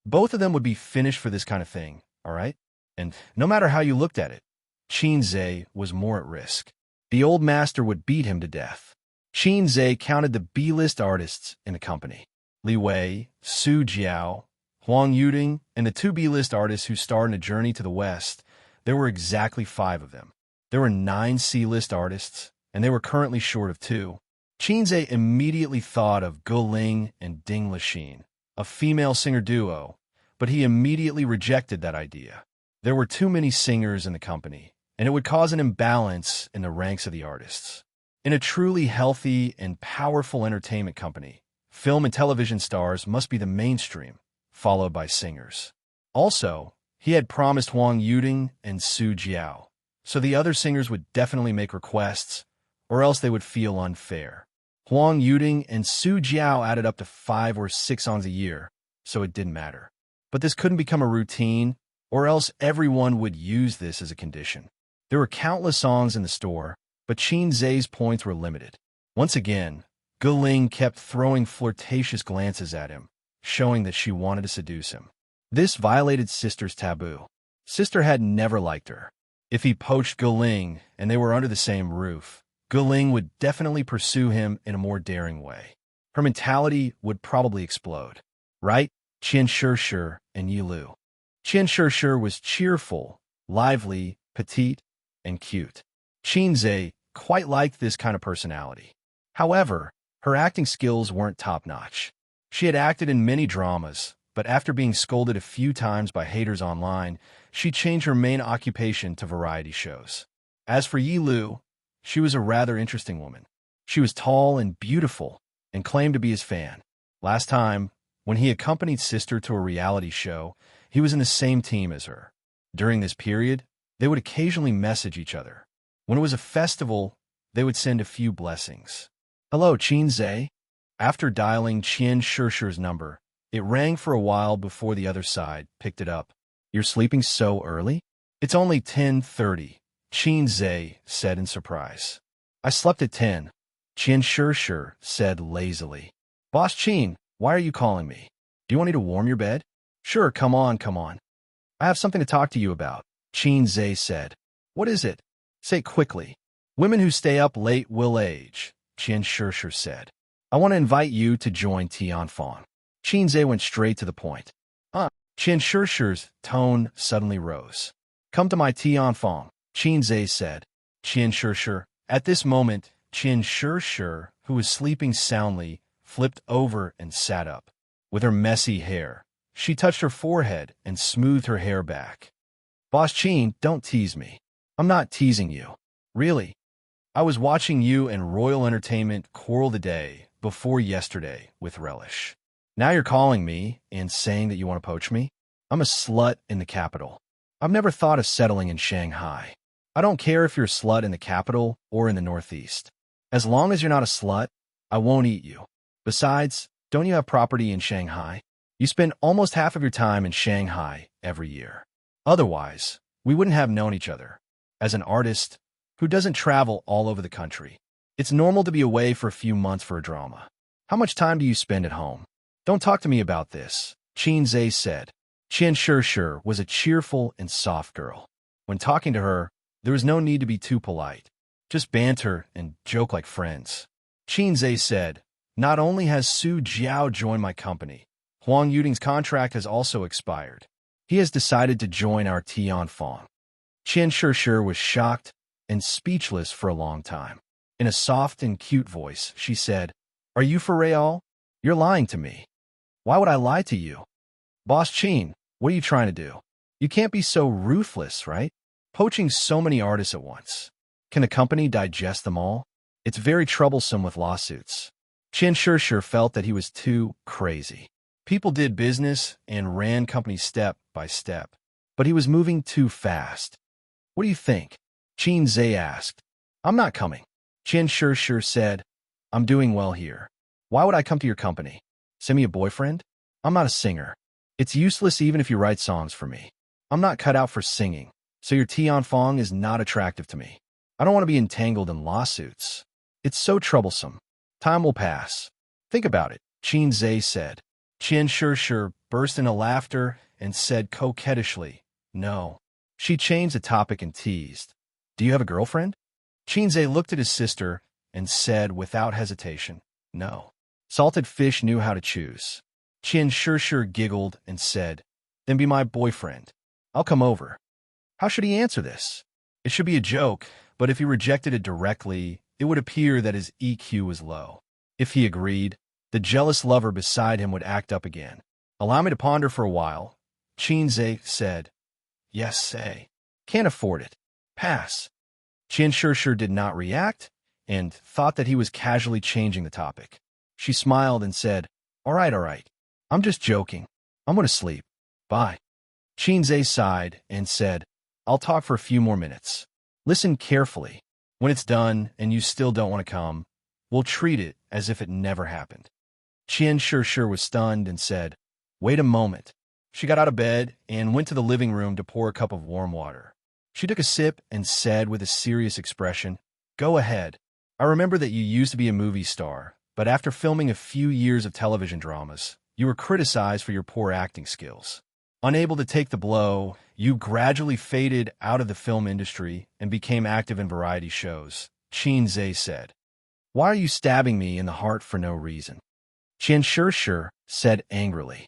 [SPEAKER 1] Both of them would be finished for this kind of thing, all right? And no matter how you looked at it, Qin Zai was more at risk. The old master would beat him to death." Qin Zai counted the B-list artists in the company. Li Wei, Su Jiao, Huang Yuding, and the 2 B-list artists who starred in A Journey to the West. There were exactly 5 of them. There were 9 C-list artists, and they were currently short of 2. Qin Zai immediately thought of Guling and Ding Lixin, a female singer duo, but he immediately rejected that idea. There were too many singers in the company, and it would cause an imbalance in the ranks of the artists. In a truly healthy and powerful entertainment company, film and television stars must be the mainstream, followed by singers. Also, he had promised Huang Yuding and Su Jiao, so the other singers would definitely make requests, or else they would feel unfair. Huang Yuding and Su Jiao added up to 5 or 6 songs a year, so it didn't matter. But this couldn't become a routine, or else everyone would use this as a condition. There were countless songs in the store, but Qin Zai's points were limited. Once again, Guling kept throwing flirtatious glances at him, showing that she wanted to seduce him. This violated Sister's taboo. Sister had never liked her. If he poached Guling and they were under the same roof, Guling would definitely pursue him in a more daring way. Her mentality would probably explode. Right? Xianxia and Yi Lu. Xianxia was cheerful, lively, petite, and cute. Qin Zai quite liked this kind of personality. However, her acting skills weren't top-notch. She had acted in many dramas, but after being scolded a few times by haters online, she changed her main occupation to variety shows. As for Yi Lu, she was a rather interesting woman. She was tall and beautiful, and claimed to be his fan. Last time, when he accompanied Sister to a reality show, he was in the same team as her. During this period, they would occasionally message each other. When it was a festival, they would send a few blessings. "Hello, Qin Zai." After dialing Xianxia's number, it rang for a while before the other side picked it up. "You're sleeping so early?" "It's only 10:30, Qin Zai said in surprise. "I slept at 10, Xianxia said lazily. "Boss Qin, why are you calling me? Do you want me to warm your bed?" "Sure, come on, come on. I have something to talk to you about," Qin Zai said. "What is it? Say it quickly." "Women who stay up late will age," Xianxia said. "I want to invite you to join Tianfang." Qin Zai went straight to the point. Xianxia's tone suddenly rose. "Come to my Tianfang," Xianxia said. Xianxia. At this moment, Xianxia, who was sleeping soundly, flipped over and sat up. With her messy hair, she touched her forehead and smoothed her hair back. Boss Qin, don't tease me. I'm not teasing you. Really. I was watching you and Royal Entertainment quarrel the day before yesterday with relish. Now you're calling me and saying that you want to poach me? I'm a slut in the capital. I've never thought of settling in Shanghai. I don't care if you're a slut in the capital or in the Northeast. As long as you're not a slut, I won't eat you. Besides, don't you have property in Shanghai? You spend almost half of your time in Shanghai every year. Otherwise, we wouldn't have known each other. As an artist who doesn't travel all over the country, it's normal to be away for a few months for a drama. How much time do you spend at home? Don't talk to me about this, Xianxia said. Xianxia was a cheerful and soft girl. When talking to her, there was no need to be too polite. Just banter and joke like friends. Xianxia said, not only has Su Jiao joined my company, Huang Yuding's contract has also expired. He has decided to join our Tianfang. Xianxia was shocked and speechless for a long time. In a soft and cute voice, she said, are you for real? You're lying to me. Why would I lie to you? Boss Qin, what are you trying to do? You can't be so ruthless, right? Poaching so many artists at once. Can the company digest them all? It's very troublesome with lawsuits. Xianxia felt that he was too crazy. People did business and ran companies step by step, but he was moving too fast. What do you think? Xianxia asked. I'm not coming. Xianxia said, I'm doing well here. Why would I come to your company? Send me a boyfriend? I'm not a singer. It's useless even if you write songs for me. I'm not cut out for singing, so your Tianfang is not attractive to me. I don't want to be entangled in lawsuits. It's so troublesome. Time will pass. Think about it, Xianxia said. Xianxia burst into laughter and said coquettishly, no. She changed the topic and teased. Do you have a girlfriend? Xianxia looked at his sister and said without hesitation, no. Salted fish knew how to choose. Xianxia giggled and said, then be my boyfriend. I'll come over. How should he answer this? It should be a joke, but if he rejected it directly, it would appear that his EQ was low. If he agreed, the jealous lover beside him would act up again. Allow me to ponder for a while, Xianxia said. Yes, say. Can't afford it. Pass. Xianxia did not react and thought that he was casually changing the topic. She smiled and said, all right. I'm just joking. I'm going to sleep. Bye. Xianxia sighed and said, I'll talk for a few more minutes. Listen carefully. When it's done and you still don't want to come, we'll treat it as if it never happened. Xianxia was stunned and said, wait a moment. She got out of bed and went to the living room to pour a cup of warm water. She took a sip and said with a serious expression, go ahead. I remember that you used to be a movie star, but after filming a few years of television dramas, you were criticized for your poor acting skills. Unable to take the blow, you gradually faded out of the film industry and became active in variety shows, Xianxia said. Why are you stabbing me in the heart for no reason? Xianxia said angrily.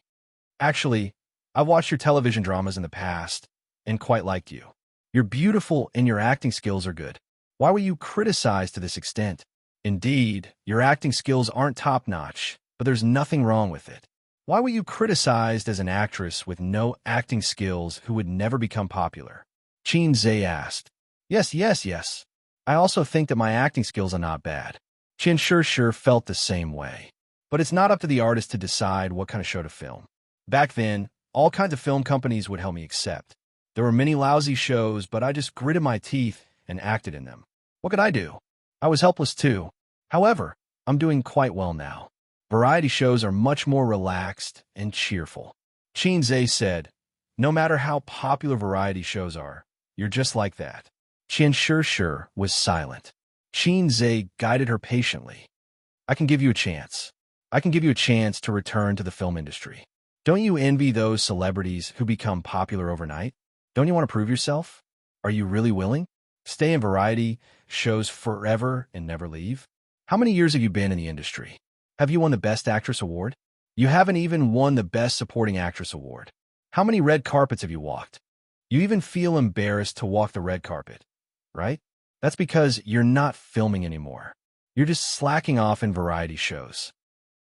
[SPEAKER 1] Actually, I've watched your television dramas in the past and quite liked you. You're beautiful and your acting skills are good. Why were you criticized to this extent? Indeed, your acting skills aren't top-notch, but there's nothing wrong with it. Why were you criticized as an actress with no acting skills who would never become popular? Xianxia asked. Yes. I also think that my acting skills are not bad. Xianxia felt the same way. But it's not up to the artist to decide what kind of show to film. Back then, all kinds of film companies would help me accept. There were many lousy shows, but I just gritted my teeth and acted in them. What could I do? I was helpless too. However, I'm doing quite well now. Variety shows are much more relaxed and cheerful. Xianxia said, no matter how popular variety shows are, you're just like that. Xianxia was silent. Xianxia guided her patiently. I can give you a chance. I can give you a chance to return to the film industry. Don't you envy those celebrities who become popular overnight? Don't you want to prove yourself? Are you really willing? Stay in variety shows forever and never leave? How many years have you been in the industry? Have you won the Best Actress Award? You haven't even won the Best Supporting Actress Award. How many red carpets have you walked? You even feel embarrassed to walk the red carpet. right? That's because you're not filming anymore. You're just slacking off in variety shows.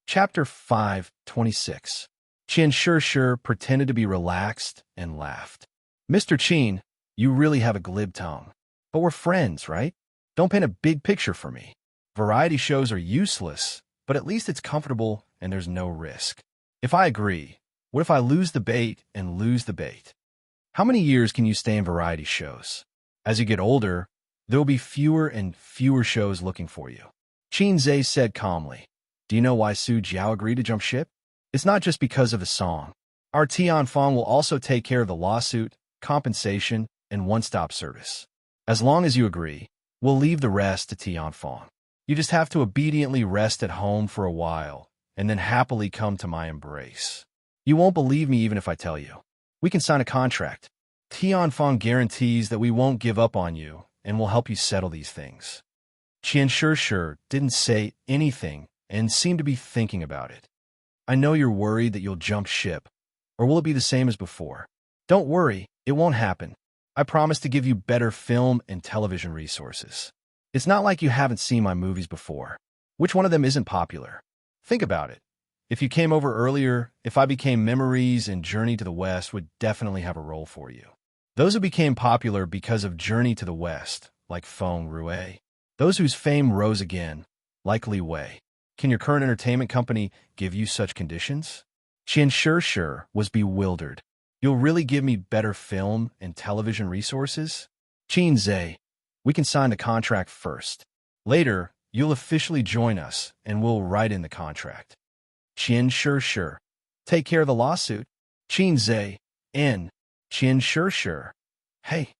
[SPEAKER 1] Chapter 5:26. Xianxia pretended to be relaxed and laughed. Mr. Qin, you really have a glib tongue. But we're friends, right? Don't paint a big picture for me. Variety shows are useless, but at least it's comfortable and there's no risk. If I agree, what if I lose the bait and lose the bait? How many years can you stay in variety shows? As you get older, there will be fewer and fewer shows looking for you. Qin Zhe said calmly. Do you know why Su Jiao agreed to jump ship? It's not just because of the song. Our Tianfang will also take care of the lawsuit, compensation, and one-stop service. As long as you agree, we'll leave the rest to Tianfang. You just have to obediently rest at home for a while, and then happily come to my embrace. You won't believe me even if I tell you. We can sign a contract. Tianfang guarantees that we won't give up on you, and will help you settle these things. Xianxia didn't say anything and seemed to be thinking about it. I know you're worried that you'll jump ship, or will it be the same as before? Don't worry, it won't happen. I promise to give you better film and television resources. It's not like you haven't seen my movies before. Which one of them isn't popular? Think about it. If you came over earlier, If I Became Memories and Journey to the West would definitely have a role for you. Those who became popular because of Journey to the West, like Feng Rue. Those whose fame rose again, like Li Wei. Can your current entertainment company give you such conditions? Xianxia was bewildered. You'll really give me better film and television resources? Qin Zhe, we can sign the contract first. Later, you'll officially join us, and we'll write in the contract. Xianxia, take care of the lawsuit. Qin Zhe, in. Xianxia, hey.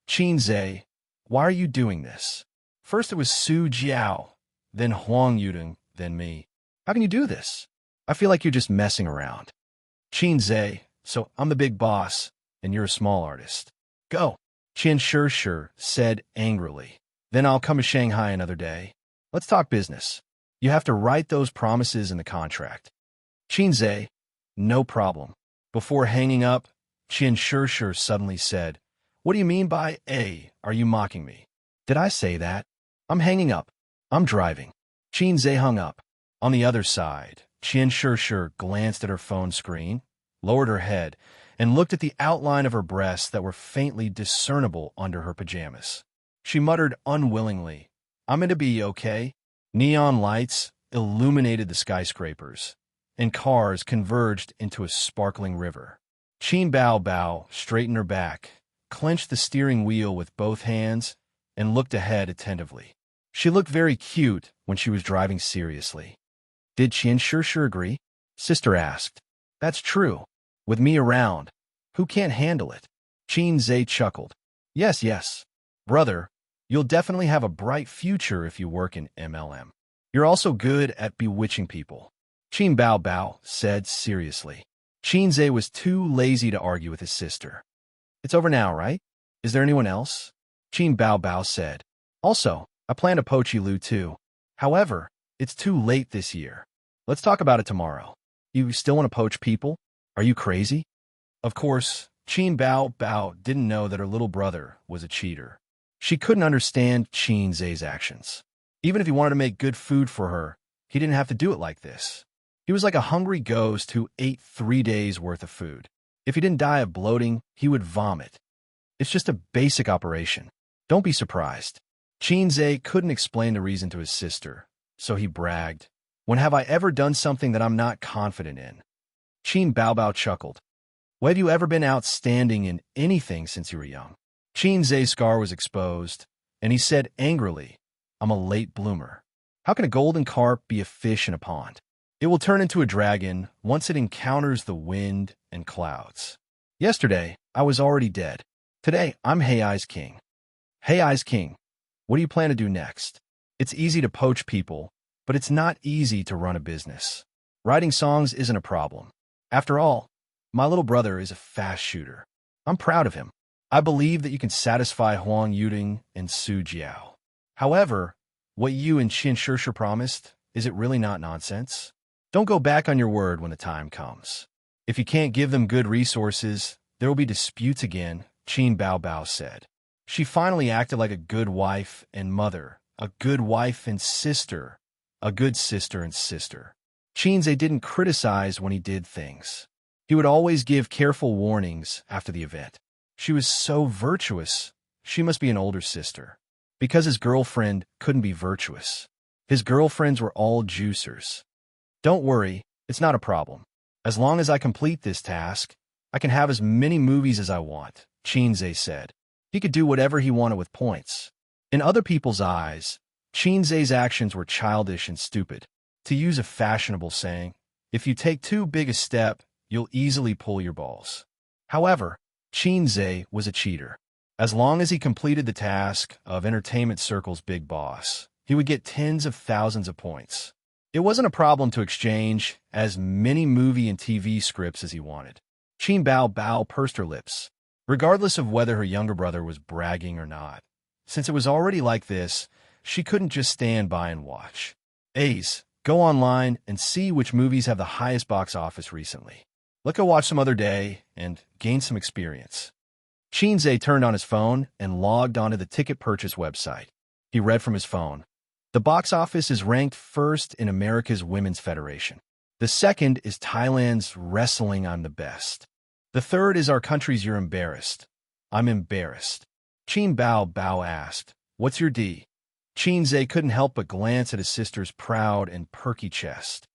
[SPEAKER 1] Qin Zhe, why are you doing this? First it was Su Jiao, then Huang Yudong, then me. How can you do this? I feel like you're just messing around. Qin Zhe, so I'm the big boss, and you're a small artist. Go. Xianxia said angrily. Then I'll come to Shanghai another day. Let's talk business. You have to write those promises in the contract. Qin Zhe, no problem. Before hanging up, Xianxia suddenly said, What do you mean by A? Are you mocking me? Did I say that? I'm hanging up. I'm driving. Qin Zhe hung up. On the other side, Xianxia glanced at her phone screen, lowered her head, and looked at the outline of her breasts that were faintly discernible under her pajamas. She muttered unwillingly, I'm going to be okay. Neon lights illuminated the skyscrapers, and cars converged into a sparkling river. Qin Bao straightened her back, clenched the steering wheel with both hands, and looked ahead attentively. She looked very cute when she was driving seriously. Did Xianxia agree? Sister asked. That's true. With me around. Who can't handle it? Qin Zhe chuckled. Yes. Brother, you'll definitely have a bright future if you work in MLM. You're also good at bewitching people. Qin Bao said seriously. Qin Zhe was too lazy to argue with his sister. It's over now, right? Is there anyone else? Qin Bao said. Also, I plan to poach Lu too. However, it's too late this year. Let's talk about it tomorrow. You still want to poach people? Are you crazy? Of course, Qin Bao didn't know that her little brother was a cheater. She couldn't understand Qin Zhe's actions. Even if he wanted to make good food for her, he didn't have to do it like this. He was like a hungry ghost who ate 3 days' worth of food. If he didn't die of bloating, he would vomit. It's just a basic operation. Don't be surprised. Qin Zhe couldn't explain the reason to his sister, so he bragged. When have I ever done something that I'm not confident in? Qin Bao chuckled. Well, have you ever been outstanding in anything since you were young? Qin Zhe's scar was exposed, and he said angrily, I'm a late bloomer. How can a golden carp be a fish in a pond? It will turn into a dragon once it encounters the wind and clouds. Yesterday, I was already dead. Today, I'm Hei's king. Hei's king, what do you plan to do next? It's easy to poach people, but it's not easy to run a business. Writing songs isn't a problem. After all, my little brother is a fast shooter. I'm proud of him. I believe that you can satisfy Huang Yudong and Su Jiao. However, what you and Xianxia promised, is it really not nonsense? Don't go back on your word when the time comes. If you can't give them good resources, there will be disputes again, Qin Bao said. She finally acted like a good wife and mother, a good wife and sister, a good sister and sister. Xianxia didn't criticize when he did things. He would always give careful warnings after the event. She was so virtuous. She must be an older sister. Because his girlfriend couldn't be virtuous. His girlfriends were all juicers. Don't worry, it's not a problem. As long as I complete this task, I can have as many movies as I want, Xianxia said. He could do whatever he wanted with points. In other people's eyes, Xianxia's actions were childish and stupid. To use a fashionable saying, if you take too big a step, you'll easily pull your balls. However, Xianxia was a cheater. As long as he completed the task of Entertainment Circle's big boss, he would get tens of thousands of points. It wasn't a problem to exchange as many movie and TV scripts as he wanted. Qin Bao Bao pursed her lips, regardless of whether her younger brother was bragging or not. Since it was already like this, she couldn't just stand by and watch. Ace, go online and see which movies have the highest box office recently. Let's go watch some other day and gain some experience. Xianxia turned on his phone and logged onto the ticket purchase website. He read from his phone. The box office is ranked first in America's Women's Federation. The second is Thailand's Wrestling I'm the Best. The third is our country's You're Embarrassed. I'm Embarrassed. Qin Bao Bao asked, What's your D? Xianxia couldn't help but glance at his sister's proud and perky chest,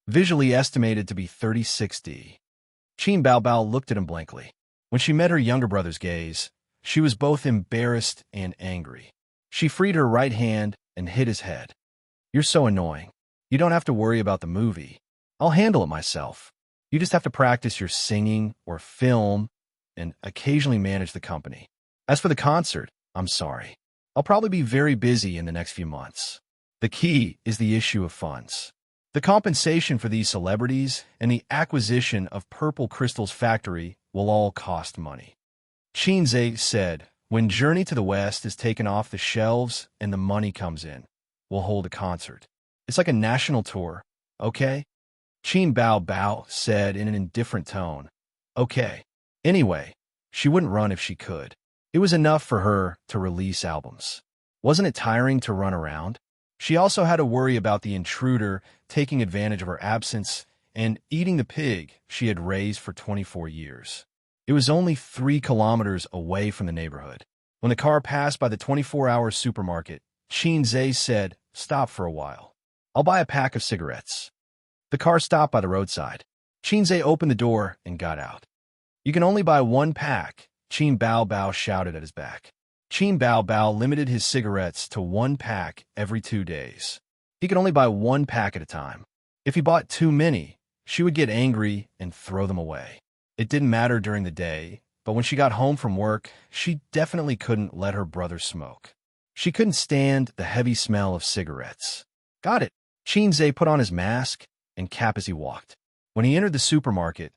[SPEAKER 1] visually estimated to be 36D. Qin Bao Bao looked at him blankly. When she met her younger brother's gaze, she was both embarrassed and angry. She freed her right hand and hit his head. You're so annoying. You don't have to worry about the movie. I'll handle it myself. You just have to practice your singing or film and occasionally manage the company. As for the concert, I'm sorry. I'll probably be very busy in the next few months. The key is the issue of funds. The compensation for these celebrities and the acquisition of Purple Crystal's factory will all cost money. Xianxia said, when Journey to the West is taken off the shelves and the money comes in, we'll hold a concert. It's like a national tour, okay? Qin Bao Bao said in an indifferent tone, okay. Anyway, she wouldn't run if she could. It was enough for her to release albums. Wasn't it tiring to run around? She also had to worry about the intruder taking advantage of her absence and eating the pig she had raised for 24 years. It was only 3 kilometers away from the neighborhood. When the car passed by the 24-hour supermarket, Xianxia said, Stop for a while. I'll buy a pack of cigarettes. The car stopped by the roadside. Xianxia opened the door and got out. You can only buy 1 pack, Qin Bao Bao shouted at his back. Qin Bao Bao limited his cigarettes to 1 pack every 2 days. He could only buy 1 pack at a time. If he bought too many, she would get angry and throw them away. It didn't matter during the day, but when she got home from work, she definitely couldn't let her brother smoke. She couldn't stand the heavy smell of cigarettes. Got it. Xianxia put on his mask and cap as he walked. When he entered the supermarket,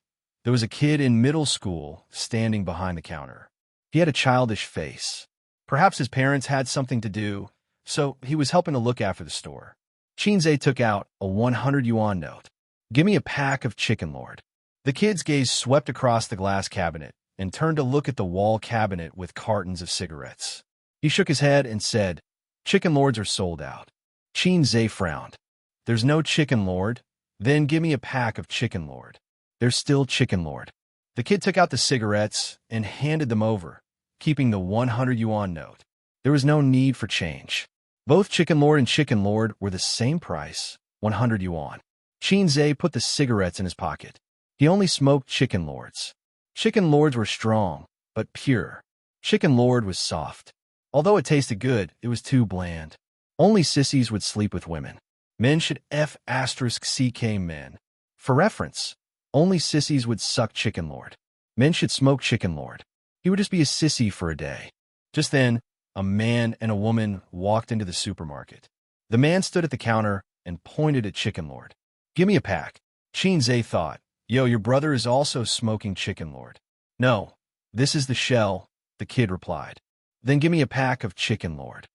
[SPEAKER 1] there was a kid in middle school standing behind the counter. He had a childish face. Perhaps his parents had something to do, so he was helping to look after the store. Xianxia took out a 100 yuan note. Give me a pack of Chicken Lord. The kid's gaze swept across the glass cabinet and turned to look at the wall cabinet with cartons of cigarettes. He shook his head and said, Chicken Lords are sold out. Xianxia frowned. There's no Chicken Lord? Then give me a pack of Chicken Lord. There's still Chicken Lord. The kid took out the cigarettes and handed them over, keeping the 100 yuan note. There was no need for change. Both Chicken Lord and Chicken Lord were the same price, 100 yuan. Xianxia put the cigarettes in his pocket. He only smoked Chicken Lords. Chicken Lords were strong, but pure. Chicken Lord was soft. Although it tasted good, it was too bland. Only sissies would sleep with women. Men should F***ck men. For reference, only sissies would suck Chicken Lord. Men should smoke Chicken Lord. He would just be a sissy for a day. Just then, a man and a woman walked into the supermarket. The man stood at the counter and pointed at Chicken Lord. Give me a pack. Xianxia thought, Yo, your brother is also smoking Chicken Lord. No, this is the shell, the kid replied. Then give me a pack of Chicken Lord.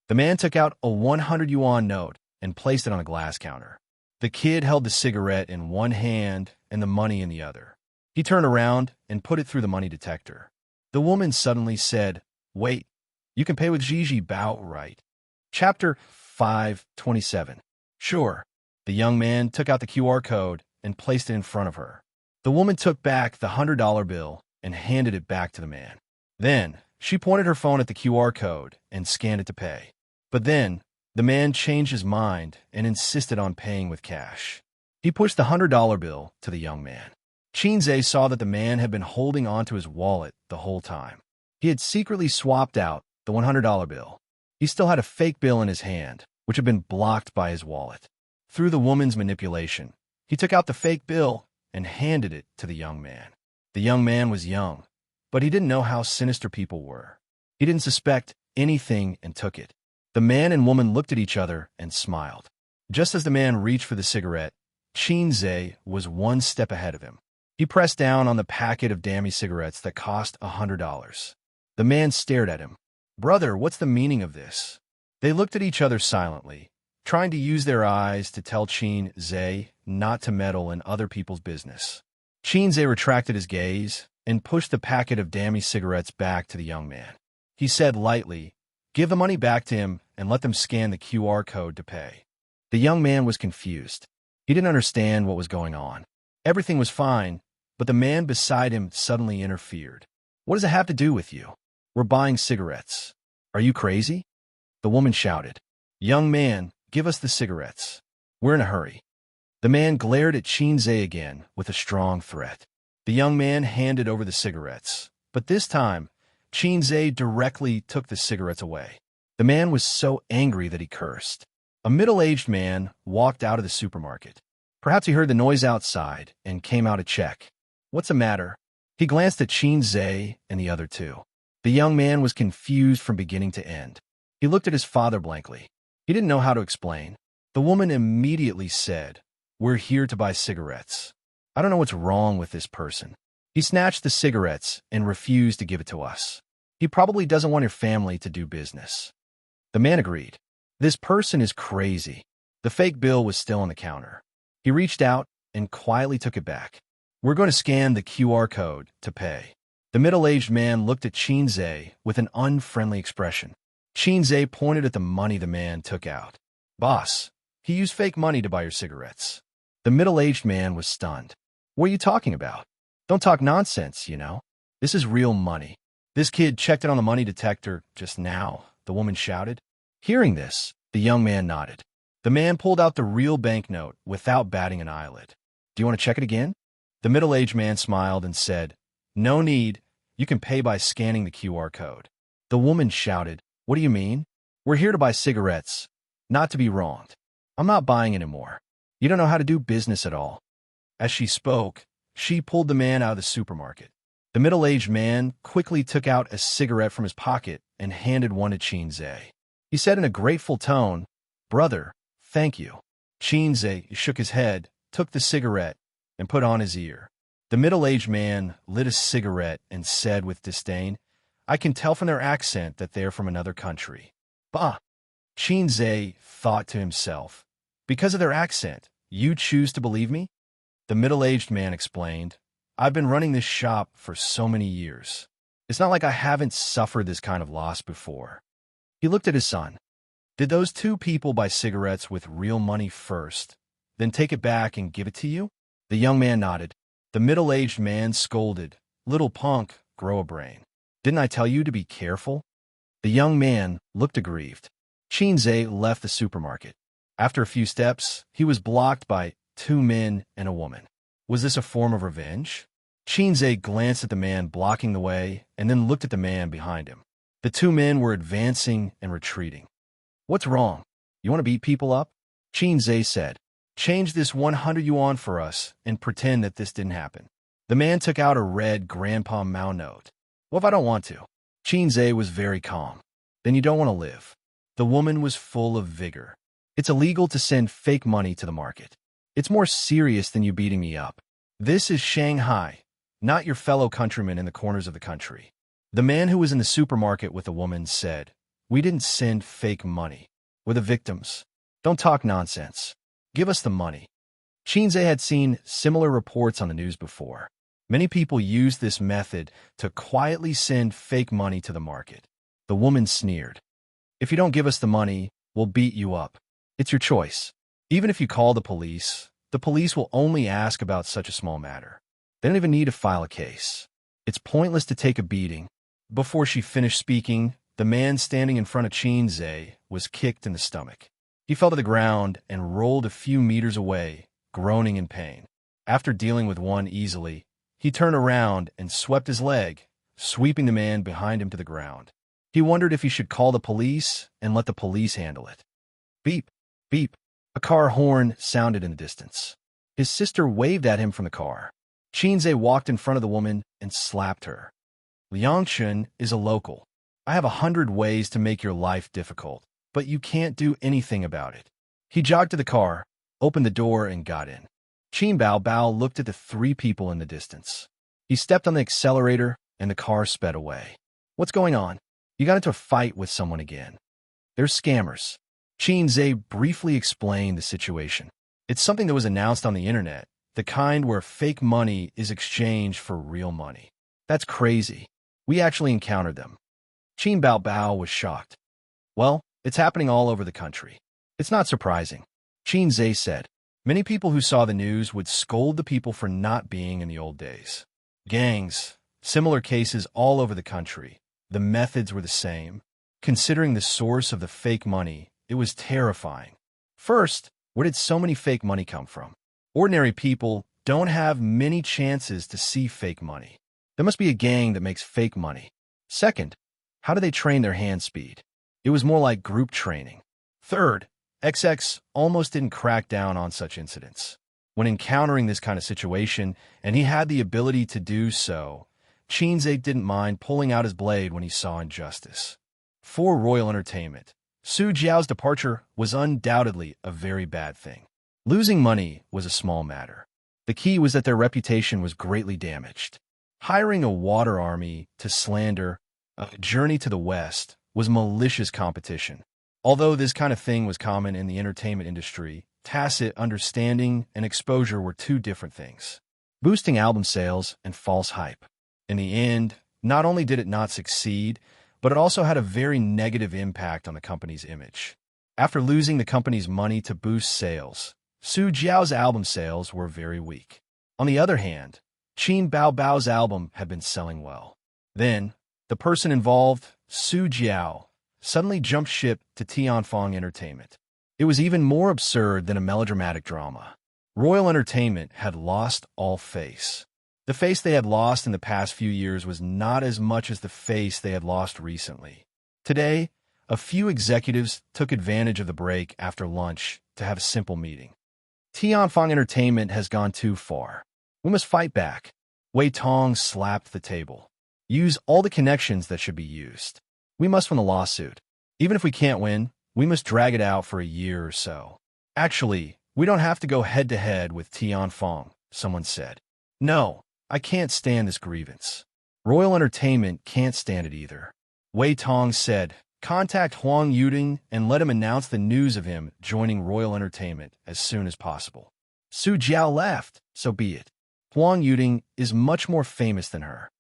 [SPEAKER 1] The man took out a 100 yuan note and placed it on a glass counter. The kid held the cigarette in one hand and the money in the other. He turned around and put it through the money detector. The woman suddenly said, Wait, You can pay with Gigi Bao, right? Chapter 527. Sure. The young man took out the QR code and placed it in front of her. The woman took back the $100 bill and handed it back to the man. Then, she pointed her phone at the QR code and scanned it to pay. But then, the man changed his mind and insisted on paying with cash. He pushed the $100 bill to the young man. Xianxia saw that the man had been holding onto his wallet the whole time. He had secretly swapped out the $100 bill. He still had a fake bill in his hand, which had been blocked by his wallet. Through the woman's manipulation, he took out the fake bill and handed it to the young man. The young man was young, but he didn't know how sinister people were. He didn't suspect anything and took it. The man and woman looked at each other and smiled. Just as the man reached for the cigarette, Xianxia was one step ahead of him. He pressed down on the packet of dummy cigarettes that cost $100. The man stared at him. "Brother, what's the meaning of this?" They looked at each other silently, trying to use their eyes to tell Xianxia not to meddle in other people's business. Xianxia retracted his gaze and pushed the packet of dummy cigarettes back to the young man. He said lightly, "Give the money back to him and let them scan the QR code to pay." The young man was confused. He didn't understand what was going on. Everything was fine, but the man beside him suddenly interfered. "What does it have to do with you? We're buying cigarettes. Are you crazy?" The woman shouted. "Young man, give us the cigarettes. We're in a hurry." The man glared at Xianxia again with a strong threat. The young man handed over the cigarettes, but this time, Xianxia directly took the cigarettes away. The man was so angry that he cursed. A middle-aged man walked out of the supermarket. Perhaps he heard the noise outside and came out to check. "What's the matter?" He glanced at Xianxia and the other two. The young man was confused from beginning to end. He looked at his father blankly. He didn't know how to explain. The woman immediately said, "We're here to buy cigarettes. I don't know what's wrong with this person. He snatched the cigarettes and refused to give it to us. He probably doesn't want your family to do business." The man agreed. "This person is crazy." The fake bill was still on the counter. He reached out and quietly took it back. "We're going to scan the QR code to pay." The middle-aged man looked at Xianxia with an unfriendly expression. Xianxia pointed at the money the man took out. "Boss, he used fake money to buy your cigarettes." The middle-aged man was stunned. "What are you talking about? Don't talk nonsense, you know. This is real money. This kid checked it on the money detector just now," the woman shouted. Hearing this, the young man nodded. The man pulled out the real banknote without batting an eyelid. "Do you want to check it again?" The middle-aged man smiled and said, "No need. You can pay by scanning the QR code." The woman shouted, "What do you mean? We're here to buy cigarettes, not to be wronged. I'm not buying anymore. You don't know how to do business at all." As she spoke, she pulled the man out of the supermarket. The middle-aged man quickly took out a cigarette from his pocket and handed one to Xianxia. He said in a grateful tone, "Brother, thank you." Xianxia shook his head, took the cigarette, and put on his ear. The middle-aged man lit a cigarette and said with disdain, "I can tell from their accent that they're from another country." "Bah!" Xianxia thought to himself. "Because of their accent, you choose to believe me?" The middle-aged man explained, "I've been running this shop for so many years. It's not like I haven't suffered this kind of loss before." He looked at his son. "Did those two people buy cigarettes with real money first, then take it back and give it to you?" The young man nodded. The middle-aged man scolded, "Little punk, grow a brain. Didn't I tell you to be careful?" The young man looked aggrieved. Xianxia left the supermarket. After a few steps, he was blocked by two men and a woman. Was this a form of revenge? Xianxia glanced at the man blocking the way and then looked at the man behind him. The two men were advancing and retreating. "What's wrong? You want to beat people up?" Xianxia said. "Change this 100 yuan for us and pretend that this didn't happen." The man took out a red Grandpa Mao note. "What if I don't want to?" Xianxia was very calm. "Then you don't want to live." The woman was full of vigor. "It's illegal to send fake money to the market. It's more serious than you beating me up. This is Shanghai, not your fellow countrymen in the corners of the country." The man who was in the supermarket with the woman said, "We didn't send fake money. We're the victims. Don't talk nonsense. Give us the money." Xianxia had seen similar reports on the news before. Many people used this method to quietly send fake money to the market. The woman sneered. If you don't give us the money, we'll beat you up. It's your choice. Even if you call the police will only ask about such a small matter. They don't even need to file a case. It's pointless to take a beating. Before she finished speaking, the man standing in front of Xianxia was kicked in the stomach. He fell to the ground and rolled a few meters away, groaning in pain. After dealing with one easily, he turned around and swept his leg, sweeping the man behind him to the ground. He wondered if he should call the police and let the police handle it. Beep, beep. A car horn sounded in the distance. His sister waved at him from the car. Xianxia walked in front of the woman and slapped her. Xianxia is a local. I have 100 ways to make your life difficult, but you can't do anything about it. He jogged to the car, opened the door, and got in. Qin Bao Bao looked at the 3 people in the distance. He stepped on the accelerator, and the car sped away. What's going on? You got into a fight with someone again. They're scammers. Xianxia briefly explained the situation. It's something that was announced on the internet, the kind where fake money is exchanged for real money. That's crazy. We actually encountered them. Qin Bao Bao was shocked. Well, it's happening all over the country. It's not surprising. Xianxia said. Many people who saw the news would scold the people for not being in the old days. Gangs, similar cases all over the country. The methods were the same. Considering the source of the fake money, it was terrifying. First, where did so many fake money come from? Ordinary people don't have many chances to see fake money. There must be a gang that makes fake money. Second, how do they train their hand speed? It was more like group training. Third, XX almost didn't crack down on such incidents. When encountering this kind of situation, and he had the ability to do so, Xianxia didn't mind pulling out his blade when he saw injustice. For royal entertainment, Su Jiao's departure was undoubtedly a very bad thing. Losing money was a small matter. The key was that their reputation was greatly damaged. Hiring a water army to slander a journey to the West was malicious competition. Although this kind of thing was common in the entertainment industry, tacit understanding and exposure were 2 different things. Boosting album sales and false hype. In the end, not only did it not succeed, but it also had a very negative impact on the company's image. After losing the company's money to boost sales, Su Jiao's album sales were very weak. On the other hand, Qin Bao Bao's album had been selling well. Then, the person involved, Su Jiao, suddenly jumped ship to Tianfeng Entertainment. It was even more absurd than a melodramatic drama. Royal Entertainment had lost all face. The face they had lost in the past few years was not as much as the face they had lost recently. Today, a few executives took advantage of the break after lunch to have a simple meeting. Tianfeng Entertainment has gone too far. We must fight back. Wei Tong slapped the table. Use all the connections that should be used. We must win the lawsuit. Even if we can't win, we must drag it out for a year or so. Actually, we don't have to go head-to-head with Tianfeng, someone said. No, I can't stand this grievance. Royal Entertainment can't stand it either. Wei Tong said, contact Huang Yuding and let him announce the news of him joining Royal Entertainment as soon as possible. Su Jiao laughed, so be it. Huang Yuding is much more famous than her.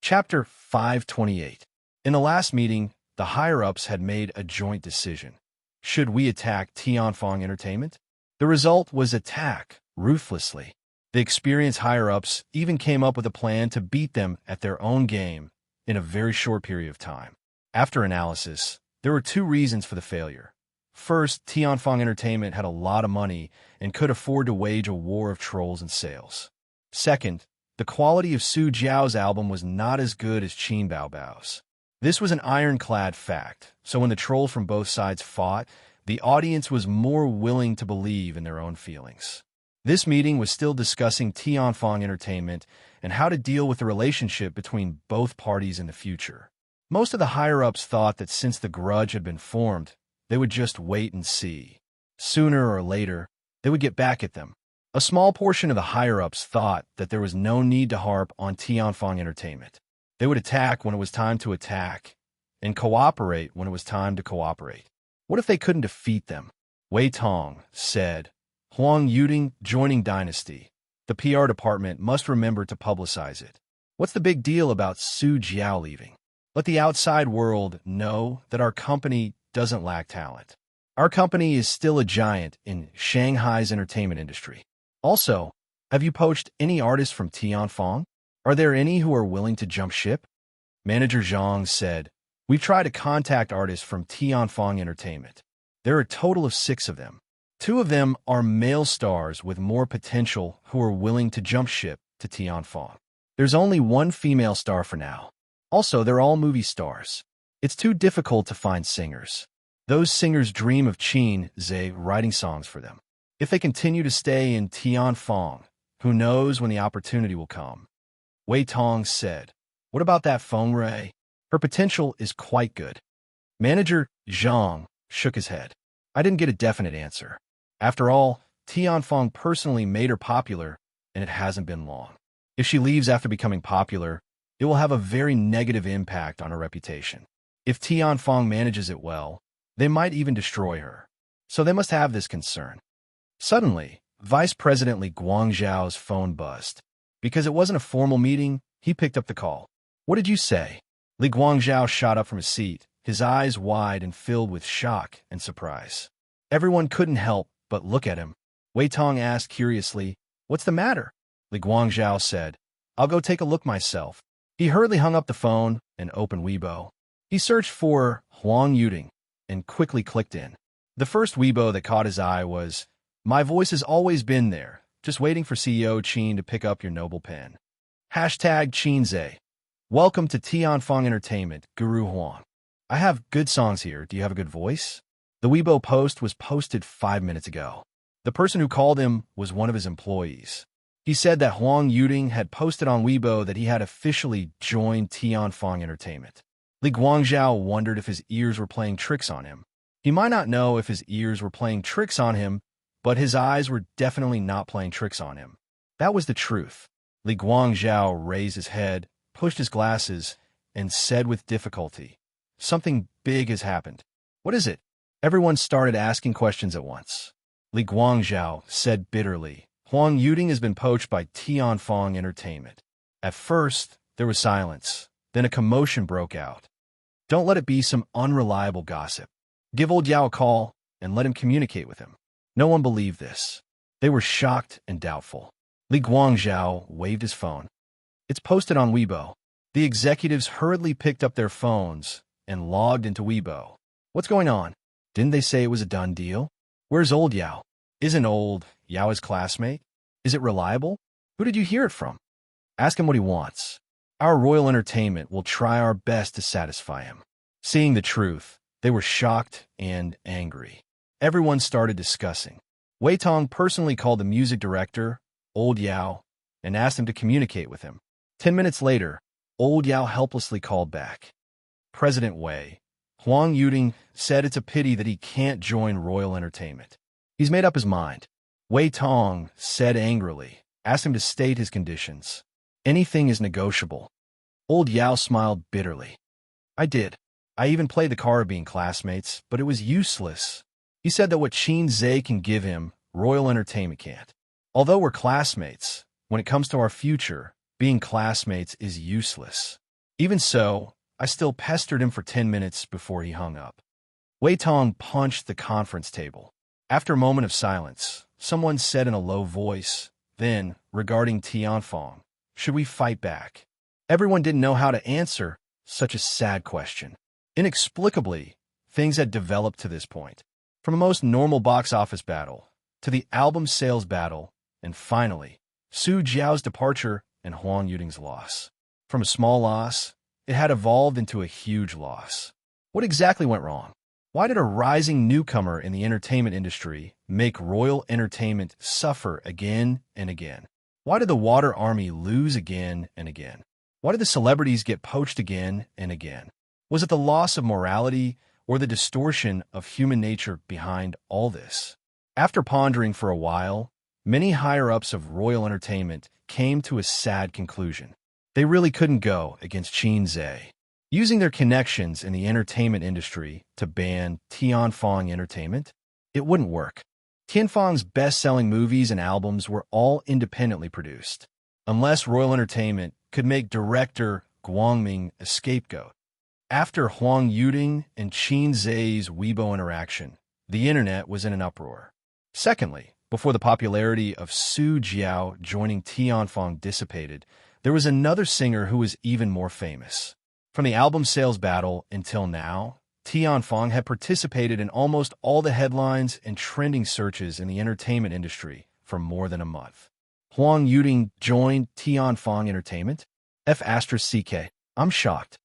[SPEAKER 1] Chapter 528. In the last meeting, the higher-ups had made a joint decision. Should we attack Tianfeng Entertainment? The result was attack, ruthlessly. The experienced higher-ups even came up with a plan to beat them at their own game in a very short period of time. After analysis, there were 2 reasons for the failure. First, Tianfeng Entertainment had a lot of money and could afford to wage a war of trolls and sales. Second, the quality of Su Jiao's album was not as good as Qin Bao Bao's. This was an ironclad fact, so when the trolls from both sides fought, the audience was more willing to believe in their own feelings. This meeting was still discussing Tianfeng Entertainment and how to deal with the relationship between both parties in the future. Most of the higher-ups thought that since the grudge had been formed, they would just wait and see. Sooner or later, they would get back at them. A small portion of the higher-ups thought that there was no need to harp on Tianfeng Entertainment. They would attack when it was time to attack, and cooperate when it was time to cooperate. What if they couldn't defeat them? Wei Tong said, Huang Yuding joining Dynasty. The PR department must remember to publicize it. What's the big deal about Su Jiao leaving? Let the outside world know that our company doesn't lack talent. Our company is still a giant in Shanghai's entertainment industry. Also, have you poached any artists from Tianfang? Are there any who are willing to jump ship? Manager Zhang said, "We've tried to contact artists from Tianfang Entertainment. There are a total of 6 of them. 2 of them are male stars with more potential who are willing to jump ship to Tianfang. There's only 1 female star for now. Also, they're all movie stars. It's too difficult to find singers. Those singers dream of Qin Zhe writing songs for them. If they continue to stay in Tianfang, who knows when the opportunity will come." Wei Tong said, "What about that Feng Rui? Her potential is quite good." Manager Zhang shook his head. "I didn't get a definite answer. After all, Tianfang personally made her popular, and it hasn't been long. If she leaves after becoming popular, it will have a very negative impact on her reputation. If Tianfang manages it well, they might even destroy her. So they must have this concern." Suddenly, Vice President Li Guangzhao's phone buzzed. Because it wasn't a formal meeting, he picked up the call. "What did you say?" Li Guangzhao shot up from his seat, his eyes wide and filled with shock and surprise. Everyone couldn't help but look at him. Wei Tong asked curiously, "What's the matter?" Li Guangzhao said, "I'll go take a look myself." He hurriedly hung up the phone and opened Weibo. He searched for Huang Yuding and quickly clicked in. The first Weibo that caught his eye was, "My voice has always been there, just waiting for CEO Qin to pick up your noble pen. Hashtag Qinze. Welcome to Tianfang Entertainment, Guru Huang. I have good songs here. Do you have a good voice?" The Weibo post was posted 5 minutes ago. The person who called him was one of his employees. He said that Huang Yuding had posted on Weibo that he had officially joined Tianfang Entertainment. Li Guangzhao wondered if his ears were playing tricks on him. He might not know if his ears were playing tricks on him, but his eyes were definitely not playing tricks on him. That was the truth. Li Guangzhao raised his head, pushed his glasses, and said with difficulty, "Something big has happened." "What is it?" Everyone started asking questions at once. Li Guangzhao said bitterly, "Huang Yuding has been poached by Tianfang Entertainment." At first, there was silence. Then a commotion broke out. "Don't let it be some unreliable gossip. Give old Yao a call and let him communicate with him." No one believed this. They were shocked and doubtful. Li Guangzhao waved his phone. "It's posted on Weibo." The executives hurriedly picked up their phones and logged into Weibo. "What's going on? Didn't they say it was a done deal? Where's old Yao? Isn't old Yao his classmate? Is it reliable? Who did you hear it from? Ask him what he wants. Our Royal Entertainment will try our best to satisfy him." Seeing the truth, they were shocked and angry. Everyone started discussing. Wei Tong personally called the music director, Old Yao, and asked him to communicate with him. 10 minutes later, Old Yao helplessly called back. "President Wei, Huang Yuding said it's a pity that he can't join Royal Entertainment. He's made up his mind." Wei Tong said angrily, "Ask him to state his conditions. Anything is negotiable." Old Yao smiled bitterly. "I did. I even played the card of being classmates, but it was useless. He said that what Qin Zhe can give him, Royal Entertainment can't. Although we're classmates, when it comes to our future, being classmates is useless. Even so, I still pestered him for 10 minutes before he hung up." Wei Tong punched the conference table. After a moment of silence, someone said in a low voice, "Then, regarding Tianfang, should we fight back?" Everyone didn't know how to answer such a sad question. Inexplicably, things had developed to this point. From a most normal box office battle, to the album sales battle, and finally, Su Jiao's departure and Huang Yuding's loss. From a small loss, it had evolved into a huge loss. What exactly went wrong? Why did a rising newcomer in the entertainment industry make Royal Entertainment suffer again and again? Why did the Water Army lose again and again? Why did the celebrities get poached again and again? Was it the loss of morality or the distortion of human nature behind all this? After pondering for a while, many higher-ups of Royal Entertainment came to a sad conclusion. They really couldn't go against Qin Zhe. Using their connections in the entertainment industry to ban Tianfang Entertainment, it wouldn't work. Tianfang's best-selling movies and albums were all independently produced. Unless Royal Entertainment could make director Guangming a scapegoat, After Huang Yuding and Qin Zhe's Weibo interaction, the internet was in an uproar. Secondly, before the popularity of Su Jiao joining Tianfang dissipated, there was another singer who was even more famous. From the album sales battle until now, Tianfang had participated in almost all the headlines and trending searches in the entertainment industry for more than a month. Huang Yuding joined Tianfang Entertainment? F*CK. I'm shocked.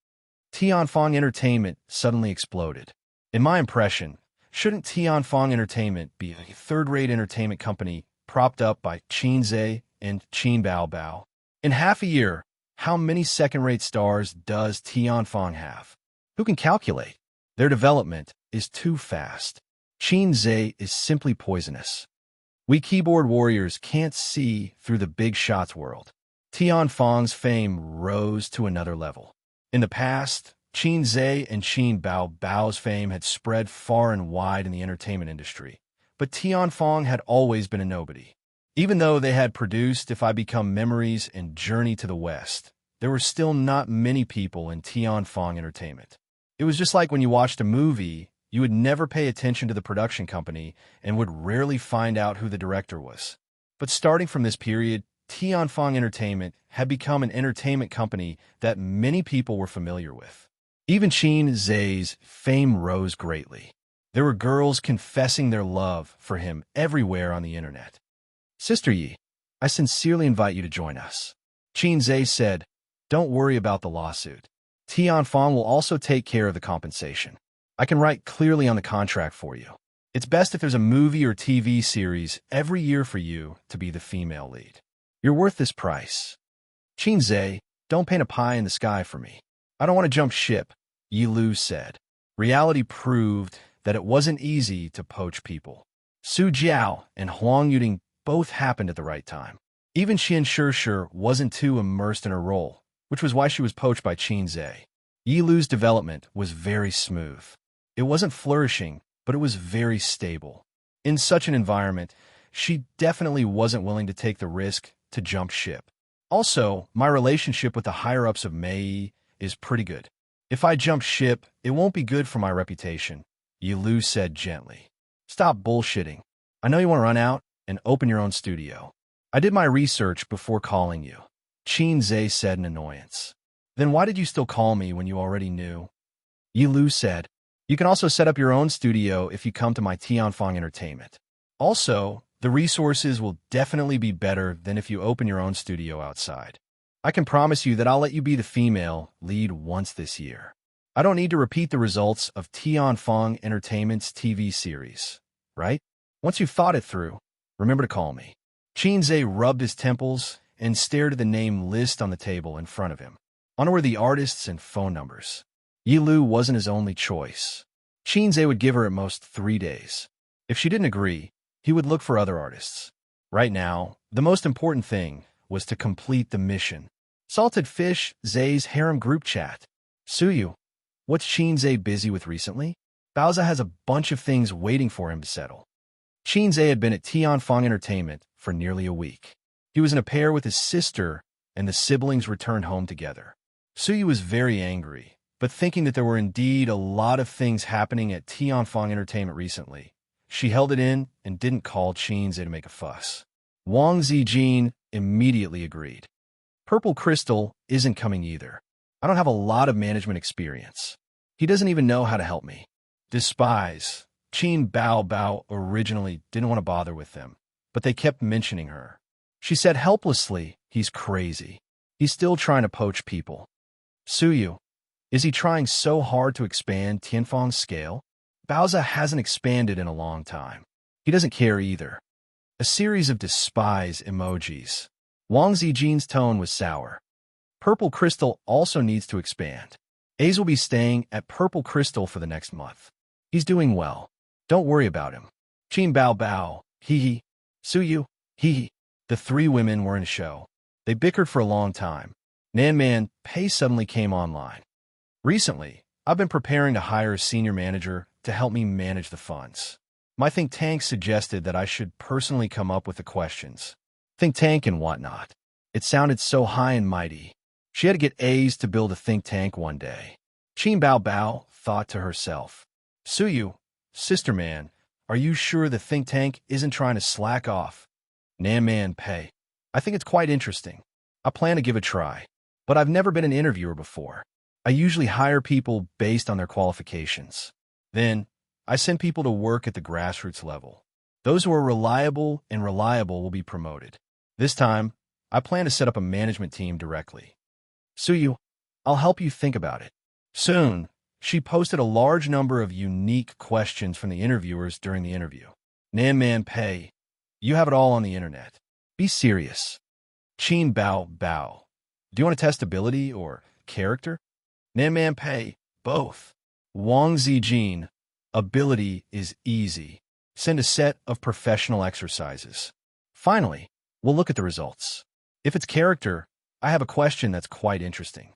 [SPEAKER 1] Tianfang Entertainment suddenly exploded. In my impression, shouldn't Tianfang Entertainment be a third-rate entertainment company propped up by Qin Zhe and Qin Baobao? In half a year, how many second-rate stars does Tianfang have? Who can calculate? Their development is too fast. Qin Zhe is simply poisonous. We keyboard warriors can't see through the big shots world. Tianfang's fame rose to another level. In the past, Qin Zhe and Qin Baobao's fame had spread far and wide in the entertainment industry, but Tianfang had always been a nobody. Even though they had produced If I Become Memories and Journey to the West, there were still not many people in Tianfang Entertainment. It was just like when you watched a movie, you would never pay attention to the production company and would rarely find out who the director was. But starting from this period, Tianfang Entertainment had become an entertainment company that many people were familiar with. Even Qin Zhe's fame rose greatly. There were girls confessing their love for him everywhere on the internet. Sister Yi, I sincerely invite you to join us. Qin Zhe said, don't worry about the lawsuit. Tianfang will also take care of the compensation. I can write clearly on the contract for you. It's best if there's a movie or TV series every year for you to be the female lead. You're worth this price. Qin Zhe, don't paint a pie in the sky for me. I don't want to jump ship, Yi Lu said. Reality proved that it wasn't easy to poach people. Su Jiao and Huang Yuding both happened at the right time. Even Xianxia wasn't too immersed in her role, which was why she was poached by Qin Zhe. Yi Lu's development was very smooth. It wasn't flourishing, but it was very stable. In such an environment, she definitely wasn't willing to take the risk to jump ship. Also, my relationship with the higher-ups of Mei is pretty good. If I jump ship, it won't be good for my reputation, Yi Lu said gently. Stop bullshitting. I know you want to run out and open your own studio. I did my research before calling you, Qin Zhe said in annoyance. Then why did you still call me when you already knew? Yi Lu said, you can also set up your own studio if you come to my Tianfang Entertainment. Also, the resources will definitely be better than if you open your own studio outside. I can promise you that I'll let you be the female lead once this year. I don't need to repeat the results of Tianfang Entertainment's TV series, right? Once you've thought it through, remember to call me. Qin Zhe rubbed his temples and stared at the name list on the table in front of him. On it were the artists and phone numbers. Yi Lu wasn't his only choice. Qin Zhe would give her at most 3 days. If she didn't agree, he would look for other artists. Right now, the most important thing was to complete the mission. Salted Fish, Zhe's harem group chat. Suyu, what's Qin Zhe busy with recently? Baoza has a bunch of things waiting for him to settle. Qin Zhe had been at Tianfang Entertainment for nearly a week. He was in a pair with his sister, and the siblings returned home together. Suyu was very angry, but thinking that there were indeed a lot of things happening at Tianfang Entertainment recently, she held it in and didn't call Qin Zhe to make a fuss. Wang Zijin immediately agreed. Purple Crystal isn't coming either. I don't have a lot of management experience. He doesn't even know how to help me. Despise. Qin Baobao originally didn't want to bother with them, but they kept mentioning her. She said helplessly, he's crazy. He's still trying to poach people. Suyu, is he trying so hard to expand Tianfang's scale? Baoza hasn't expanded in a long time. He doesn't care either. A series of despise emojis. Wang Zijin's tone was sour. Purple Crystal also needs to expand. Ace will be staying at Purple Crystal for the next month. He's doing well. Don't worry about him. Qin Baobao, hee. Suyu, hee. The 3 women were in a show. They bickered for a long time. Nanman Pei suddenly came online. Recently, I've been preparing to hire a senior manager to help me manage the funds. My think tank suggested that I should personally come up with the questions. Think tank and whatnot. It sounded so high and mighty. She had to get A's to build a think tank one day. Qin Bao Bao thought to herself. Suyu, sister man, are you sure the think tank isn't trying to slack off? Nan Man Pei. I think it's quite interesting. I plan to give it a try. But I've never been an interviewer before. I usually hire people based on their qualifications. Then, I send people to work at the grassroots level. Those who are reliable and reliable will be promoted. This time, I plan to set up a management team directly. Suyu, I'll help you think about it. Soon, she posted a large number of unique questions from the interviewers during the interview. Nan Man Pei, you have it all on the internet. Be serious. Qin Bao Bao, do you want to test ability or character? Nan Man Pei, both. Wang Zijin, ability is easy. Send a set of professional exercises. Finally, we'll look at the results. If it's character, I have a question that's quite interesting.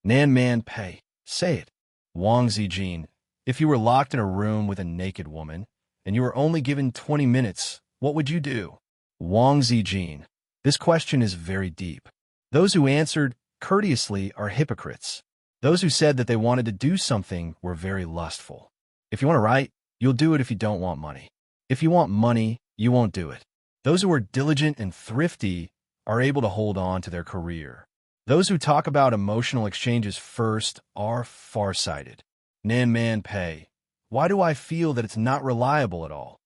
[SPEAKER 1] Nan Man Pei, say it. Wang Zijin, if you were locked in a room with a naked woman, and you were only given 20 minutes, what would you do? Wang Zijin, this question is very deep. Those who answered courteously are hypocrites. Those who said that they wanted to do something were very lustful. If you want to write, you'll do it if you don't want money. If you want money, you won't do it. Those who are diligent and thrifty are able to hold on to their career. Those who talk about emotional exchanges first are farsighted. Nan Man Pei, why do I feel that it's not reliable at all?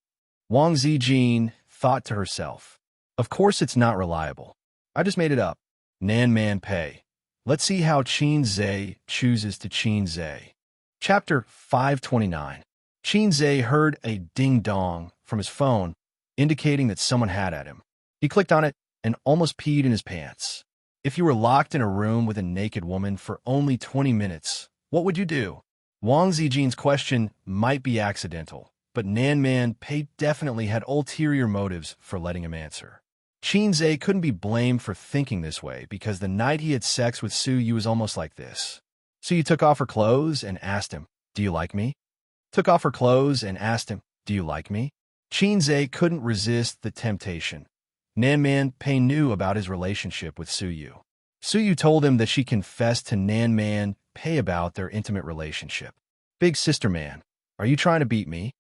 [SPEAKER 1] Wang Zijin thought to herself. Of course it's not reliable. I just made it up. Nan Man Pei, let's see how Qin Zhe chooses to Qin Zhe. Chapter 529. Qin Zhe heard a ding-dong from his phone, indicating that someone had at him. He clicked on it and almost peed in his pants. If you were locked in a room with a naked woman for only 20 minutes, what would you do? Wang Zijin's question might be accidental, but Nan Man Pei definitely had ulterior motives for letting him answer. Qin Zhe couldn't be blamed for thinking this way because the night he had sex with Suyu was almost like this. Suyu took off her clothes and asked him, "Do you like me?" Took off her clothes and asked him, "Do you like me?" Qin Zhe couldn't resist the temptation. Nan Man Pei knew about his relationship with Suyu. Suyu told him that she confessed to Nan Man Pei about their intimate relationship. Big sister man, are you trying to beat me?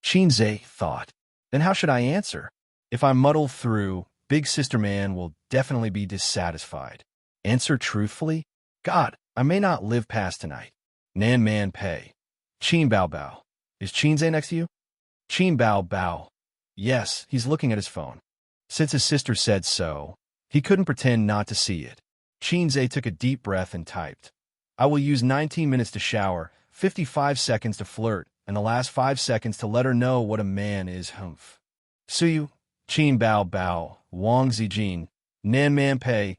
[SPEAKER 1] Qin Zhe thought. Then how should I answer? If I muddle through, Big sister man will definitely be dissatisfied. Answer truthfully? God, I may not live past tonight. Nan Man Pei. Qin Bao Bao. Is Qin Zhe next to you? Qin Bao Bao. Yes, he's looking at his phone. Since his sister said so, he couldn't pretend not to see it. Qin Zhe took a deep breath and typed, I will use 19 minutes to shower, 55 seconds to flirt, and the last 5 seconds to let her know what a man is. Humph. Suyu, Qin Bao Bao, Wang Zijin, Nan Man Pei,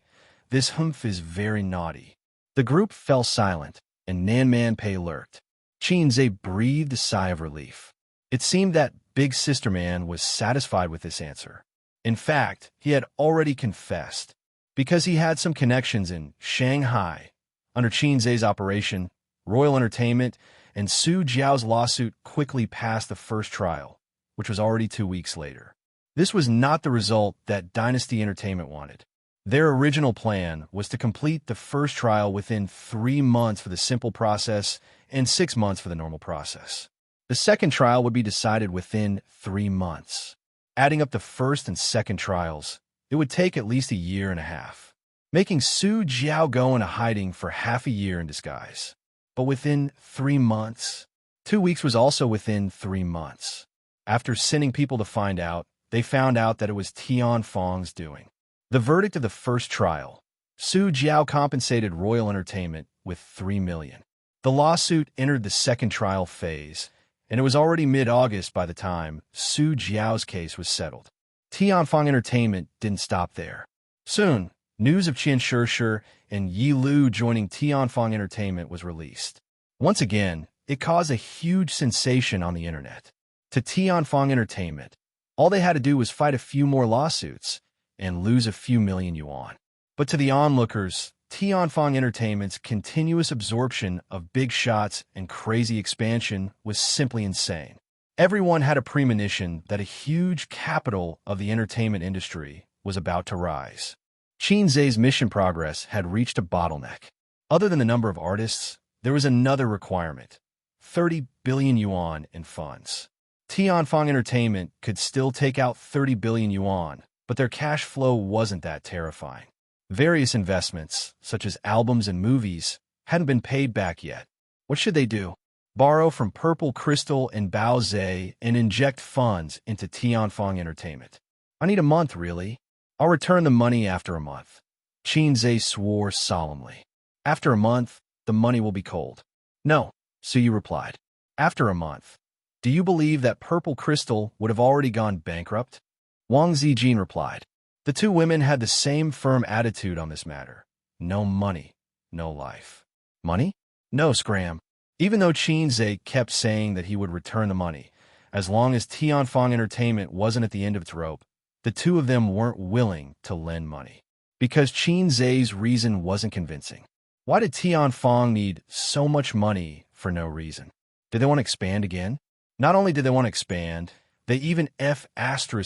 [SPEAKER 1] this humph is very naughty. The group fell silent, and Nan Man Pei lurked. Qin Zhe breathed a sigh of relief. It seemed that Big Sister Man was satisfied with this answer. In fact, he had already confessed. Because he had some connections in Shanghai, under Qin Zhe's operation, Royal Entertainment, and Su Jiao's lawsuit quickly passed the first trial, which was already 2 weeks later. This was not the result that Dynasty Entertainment wanted. Their original plan was to complete the first trial within 3 months for the simple process and 6 months for the normal process. The second trial would be decided within 3 months. Adding up the first and second trials, it would take at least a year and a half, making Su Jiao go into hiding for half a year in disguise. But within 3 months, 2 weeks was also within 3 months. After sending people to find out, they found out that it was Tian Fong's doing. The verdict of the first trial, Su Jiao compensated Royal Entertainment with $3 million. The lawsuit entered the second trial phase, and it was already mid-August by the time Su Jiao's case was settled. Tianfang Entertainment didn't stop there. Soon, news of Xianxia and Yi Lu joining Tianfang Entertainment was released. Once again, it caused a huge sensation on the internet. To Tianfang Entertainment, all they had to do was fight a few more lawsuits and lose a few million yuan. But to the onlookers, Tianfang Entertainment's continuous absorption of big shots and crazy expansion was simply insane. Everyone had a premonition that a huge capital of the entertainment industry was about to rise. Qin Zhe's mission progress had reached a bottleneck. Other than the number of artists, There was another requirement: 30 billion yuan in funds. Tianfang Entertainment could still take out 30 billion yuan, but their cash flow wasn't that terrifying. Various investments, such as albums and movies, hadn't been paid back yet. What should they do? Borrow from Purple Crystal and Bao Zhe and inject funds into Tianfang Entertainment. I need a month, really. I'll return the money after a month. Qin Zhe swore solemnly. After a month, the money will be cold. No, Suyu replied. After a month. Do you believe that Purple Crystal would have already gone bankrupt? Wang Zijin replied. The two women had the same firm attitude on this matter. No money, no life. Money? No scram. Even though Qin Zhe kept saying that he would return the money, as long as Tianfang Entertainment wasn't at the end of its rope, the two of them weren't willing to lend money. Because Qin Zhe's reason wasn't convincing. Why did Tianfang need so much money for no reason? Did they want to expand again? Not only did they want to expand, they even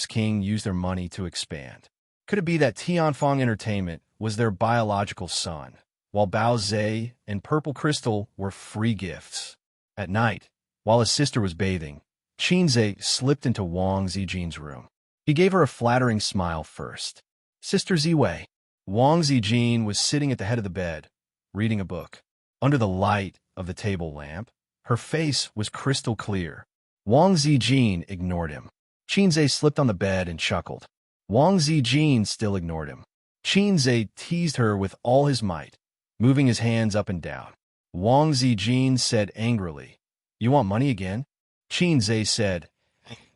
[SPEAKER 1] King used their money to expand. Could it be that Tianfang Entertainment was their biological son, while Bao Zhe and Purple Crystal were free gifts? At night, while his sister was bathing, Qin Zhe slipped into Wang Zijin's room. He gave her a flattering smile first. Sister Ziwei. Wang Zijin was sitting at the head of the bed, reading a book. Under the light of the table lamp, her face was crystal clear. Wang Zijin ignored him. Qin Zhe slipped on the bed and chuckled. Wang Zijin still ignored him. Qin Zhe teased her with all his might, moving his hands up and down. Wang Zijin said angrily, "You want money again?" Qin Zhe said,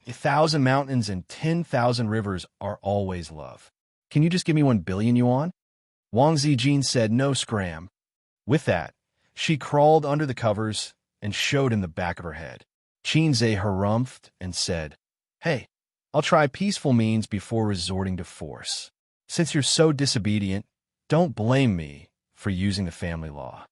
[SPEAKER 1] 1,000 mountains and 10,000 rivers are always love. Can you just give me 1 billion yuan? Wang Zijin said, no scram. With that, she crawled under the covers and showed him the back of her head. Qin Zhe harumphed and said, "Hey, I'll try peaceful means before resorting to force. Since you're so disobedient, don't blame me for using the family law."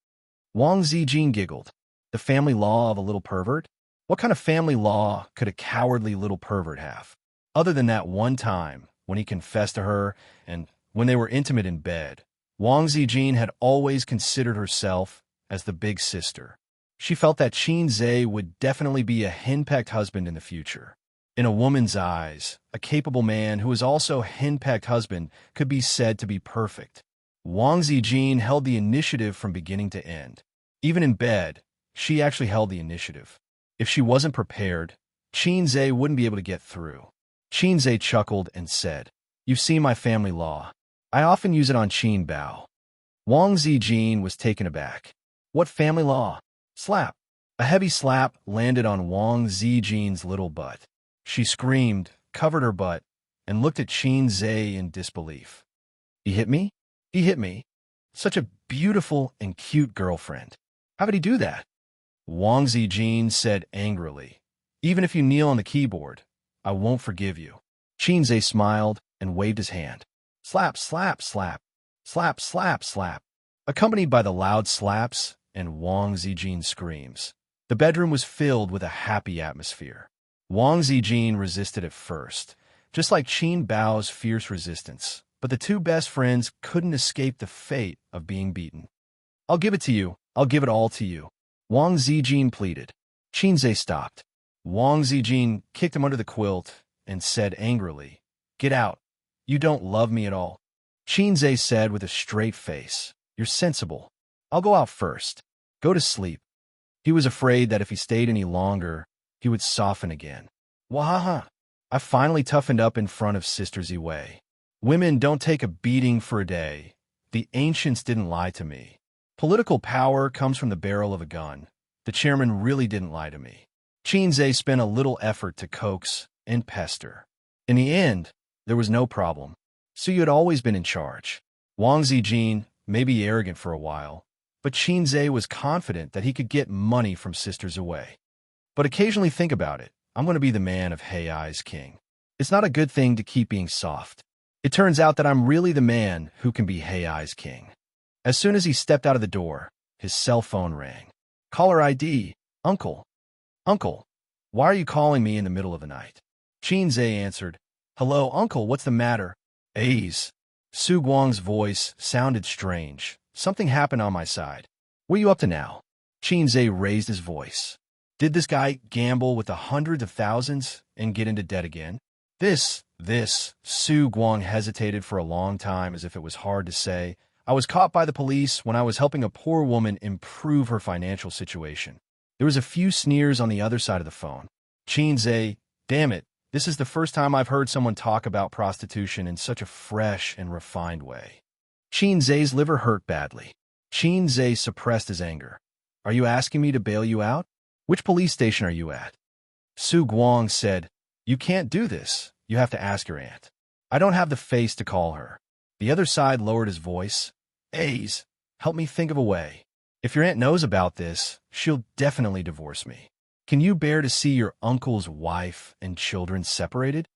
[SPEAKER 1] Wang Zijin giggled. The family law of a little pervert? What kind of family law could a cowardly little pervert have? Other than that one time when he confessed to her and when they were intimate in bed, Wang Zijin had always considered herself as the big sister. She felt that Qin Zhe would definitely be a henpecked husband in the future. In a woman's eyes, a capable man who is also a henpecked husband could be said to be perfect. Wang Zijin held the initiative from beginning to end. Even in bed, she actually held the initiative. If she wasn't prepared, Qin Zhe wouldn't be able to get through. Qin Zhe chuckled and said, "You've seen my family law. I often use it on Qin Bao." Wang Zijin was taken aback. What family law? Slap. A heavy slap landed on Wang Zijin's little butt. She screamed, covered her butt, and looked at Qin Zhe in disbelief. He hit me? He hit me. Such a beautiful and cute girlfriend. How did he do that? Wang Zijin said angrily, "Even if you kneel on the keyboard, I won't forgive you." Qin Zhe smiled and waved his hand. Slap, slap, slap. Slap, slap, slap. Accompanied by the loud slaps and Wang Zijin's screams, the bedroom was filled with a happy atmosphere. Wang Zijin resisted at first, just like Qin Bao's fierce resistance, but the two best friends couldn't escape the fate of being beaten. "I'll give it to you. I'll give it all to you," Wang Zijin pleaded. Qin Zhe stopped. Wang Zijin kicked him under the quilt and said angrily, "Get out. You don't love me at all." Qin Zhe said with a straight face, "You're sensible. I'll go out first. Go to sleep." He was afraid that if he stayed any longer, he would soften again. Wahaha! I finally toughened up in front of Sister Ziwei. Women don't take a beating for a day. The ancients didn't lie to me. Political power comes from the barrel of a gun. The chairman really didn't lie to me. Qin Zhe spent a little effort to coax and pester. In the end, there was no problem. So you had always been in charge. Wang Zijin may be arrogant for a while, but Qin Zhe was confident that he could get money from Sister Ziwei. But occasionally think about it. I'm going to be the man of Hei's king. It's not a good thing to keep being soft. It turns out that I'm really the man who can be Hei's king. As soon as he stepped out of the door, his cell phone rang. Caller ID, Uncle. Uncle, why are you calling me in the middle of the night? Qin Zhe answered, "Hello, Uncle, what's the matter?" "Aze." Su Guang's voice sounded strange. Something happened on my side. What are you up to now? Xianxia raised his voice. Did this guy gamble with the hundreds of thousands and get into debt again? This, Su Guang hesitated for a long time as if it was hard to say. I was caught by the police when I was helping a poor woman improve her financial situation. There was a few sneers on the other side of the phone. Xianxia, damn it, this is the first time I've heard someone talk about prostitution in such a fresh and refined way. Xianxia's liver hurt badly. Xianxia suppressed his anger. Are you asking me to bail you out? Which police station are you at? Su Guang said, You can't do this. You have to ask your aunt. I don't have the face to call her. The other side lowered his voice. Ace, help me think of a way. If your aunt knows about this, she'll definitely divorce me. Can you bear to see your uncle's wife and children separated?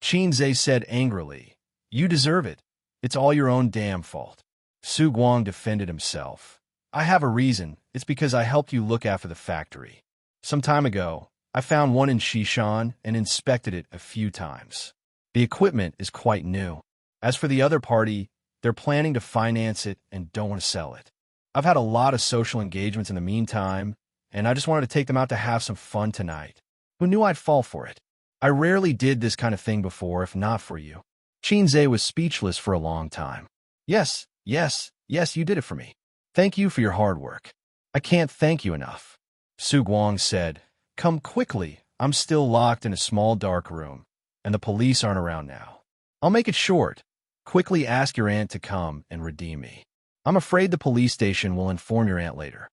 [SPEAKER 1] Xianxia said angrily, You deserve it. It's all your own damn fault. Su Guang defended himself. I have a reason. It's because I helped you look after the factory. Some time ago, I found one in Xishan and inspected it a few times. The equipment is quite new. As for the other party, they're planning to finance it and don't want to sell it. I've had a lot of social engagements in the meantime, and I just wanted to take them out to have some fun tonight. Who knew I'd fall for it? I rarely did this kind of thing before, if not for you. Xianxia was speechless for a long time. Yes, you did it for me. Thank you for your hard work. I can't thank you enough. Su Guang said, Come quickly. I'm still locked in a small dark room, and the police aren't around now. I'll make it short. Quickly ask your aunt to come and redeem me. I'm afraid the police station will inform your aunt later.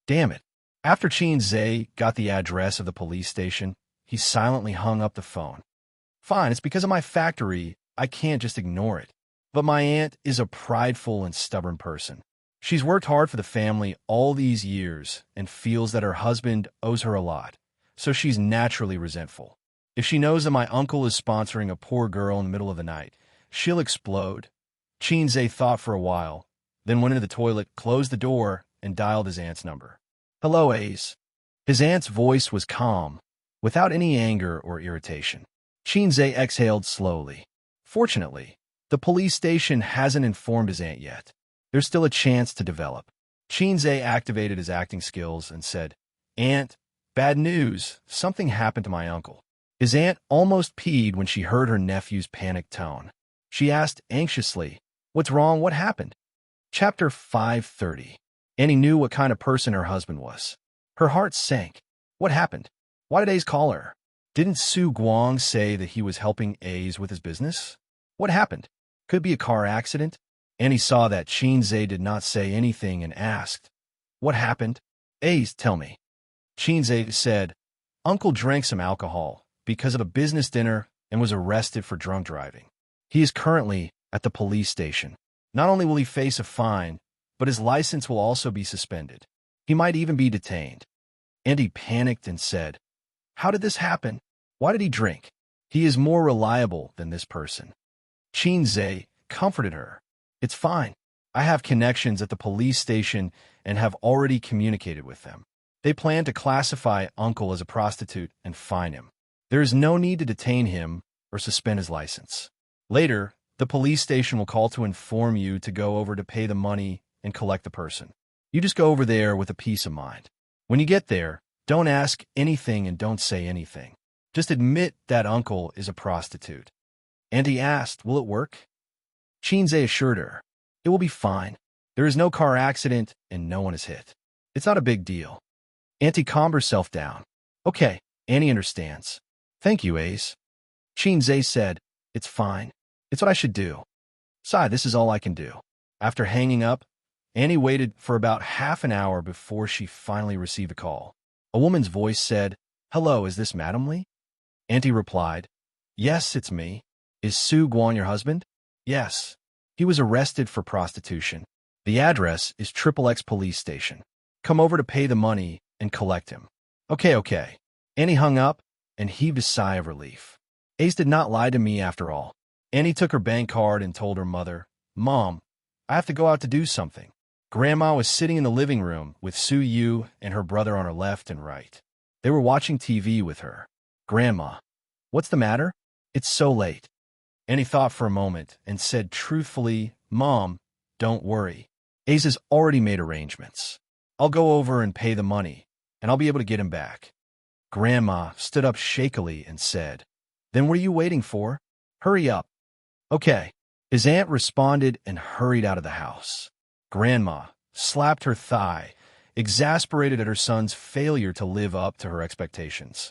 [SPEAKER 1] Damn it. After Xianxia got the address of the police station, he silently hung up the phone. Fine, it's because of my factory. I can't just ignore it. But my aunt is a prideful and stubborn person. She's worked hard for the family all these years and feels that her husband owes her a lot, so she's naturally resentful. If she knows that my uncle is sponsoring a poor girl in the middle of the night, she'll explode. Xianxia thought for a while, then went into the toilet, closed the door, and dialed his aunt's number. Hello, Ace. His aunt's voice was calm, without any anger or irritation. Xianxia exhaled slowly. Fortunately, the police station hasn't informed his aunt yet. There's still a chance to develop. Xianxia activated his acting skills and said, Aunt, bad news. Something happened to my uncle. His aunt almost peed when she heard her nephew's panicked tone. She asked anxiously, What's wrong? What happened? Chapter 530. Annie knew what kind of person her husband was. Her heart sank. What happened? Why did Ace call her? Didn't Su Guang say that he was helping Ace with his business? What happened? Could be a car accident? Annie saw that Xianxia did not say anything and asked, What happened? Ace, tell me. Xianxia said, Uncle drank some alcohol because of a business dinner and was arrested for drunk driving. He is currently at the police station. Not only will he face a fine, but his license will also be suspended. He might even be detained. Andy panicked and said, How did this happen? Why did he drink? He is more reliable than this person. Xianxia comforted her. It's fine. I have connections at the police station and have already communicated with them. They plan to classify Uncle as a prostitute and fine him. There is no need to detain him or suspend his license. Later, the police station will call to inform you to go over to pay the money and collect the person. You just go over there with a peace of mind. When you get there, don't ask anything and don't say anything. Just admit that Uncle is a prostitute. Auntie asked, Will it work? Xianxia assured her, It will be fine. There is no car accident and no one is hit. It's not a big deal. Auntie calmed herself down. Okay, Annie understands. Thank you, Ace. Xianxia said, It's fine. It's what I should do. Sigh, this is all I can do. After hanging up, Annie waited for about half an hour before she finally received a call. A woman's voice said, Hello, is this Madam Lee? Auntie replied, Yes, it's me. Is Su Guang your husband? Yes. He was arrested for prostitution. The address is XXX Police Station. Come over to pay the money and collect him. Okay. Annie hung up and heaved a sigh of relief. Ace did not lie to me after all. Annie took her bank card and told her mother, Mom, I have to go out to do something. Grandma was sitting in the living room with Su Yu and her brother on her left and right. They were watching TV with her. Grandma, what's the matter? It's so late. Annie thought for a moment and said truthfully, Mom, don't worry. Ace has already made arrangements. I'll go over and pay the money, and I'll be able to get him back. Grandma stood up shakily and said, Then what are you waiting for? Hurry up. Okay. His aunt responded and hurried out of the house. Grandma slapped her thigh, exasperated at her son's failure to live up to her expectations.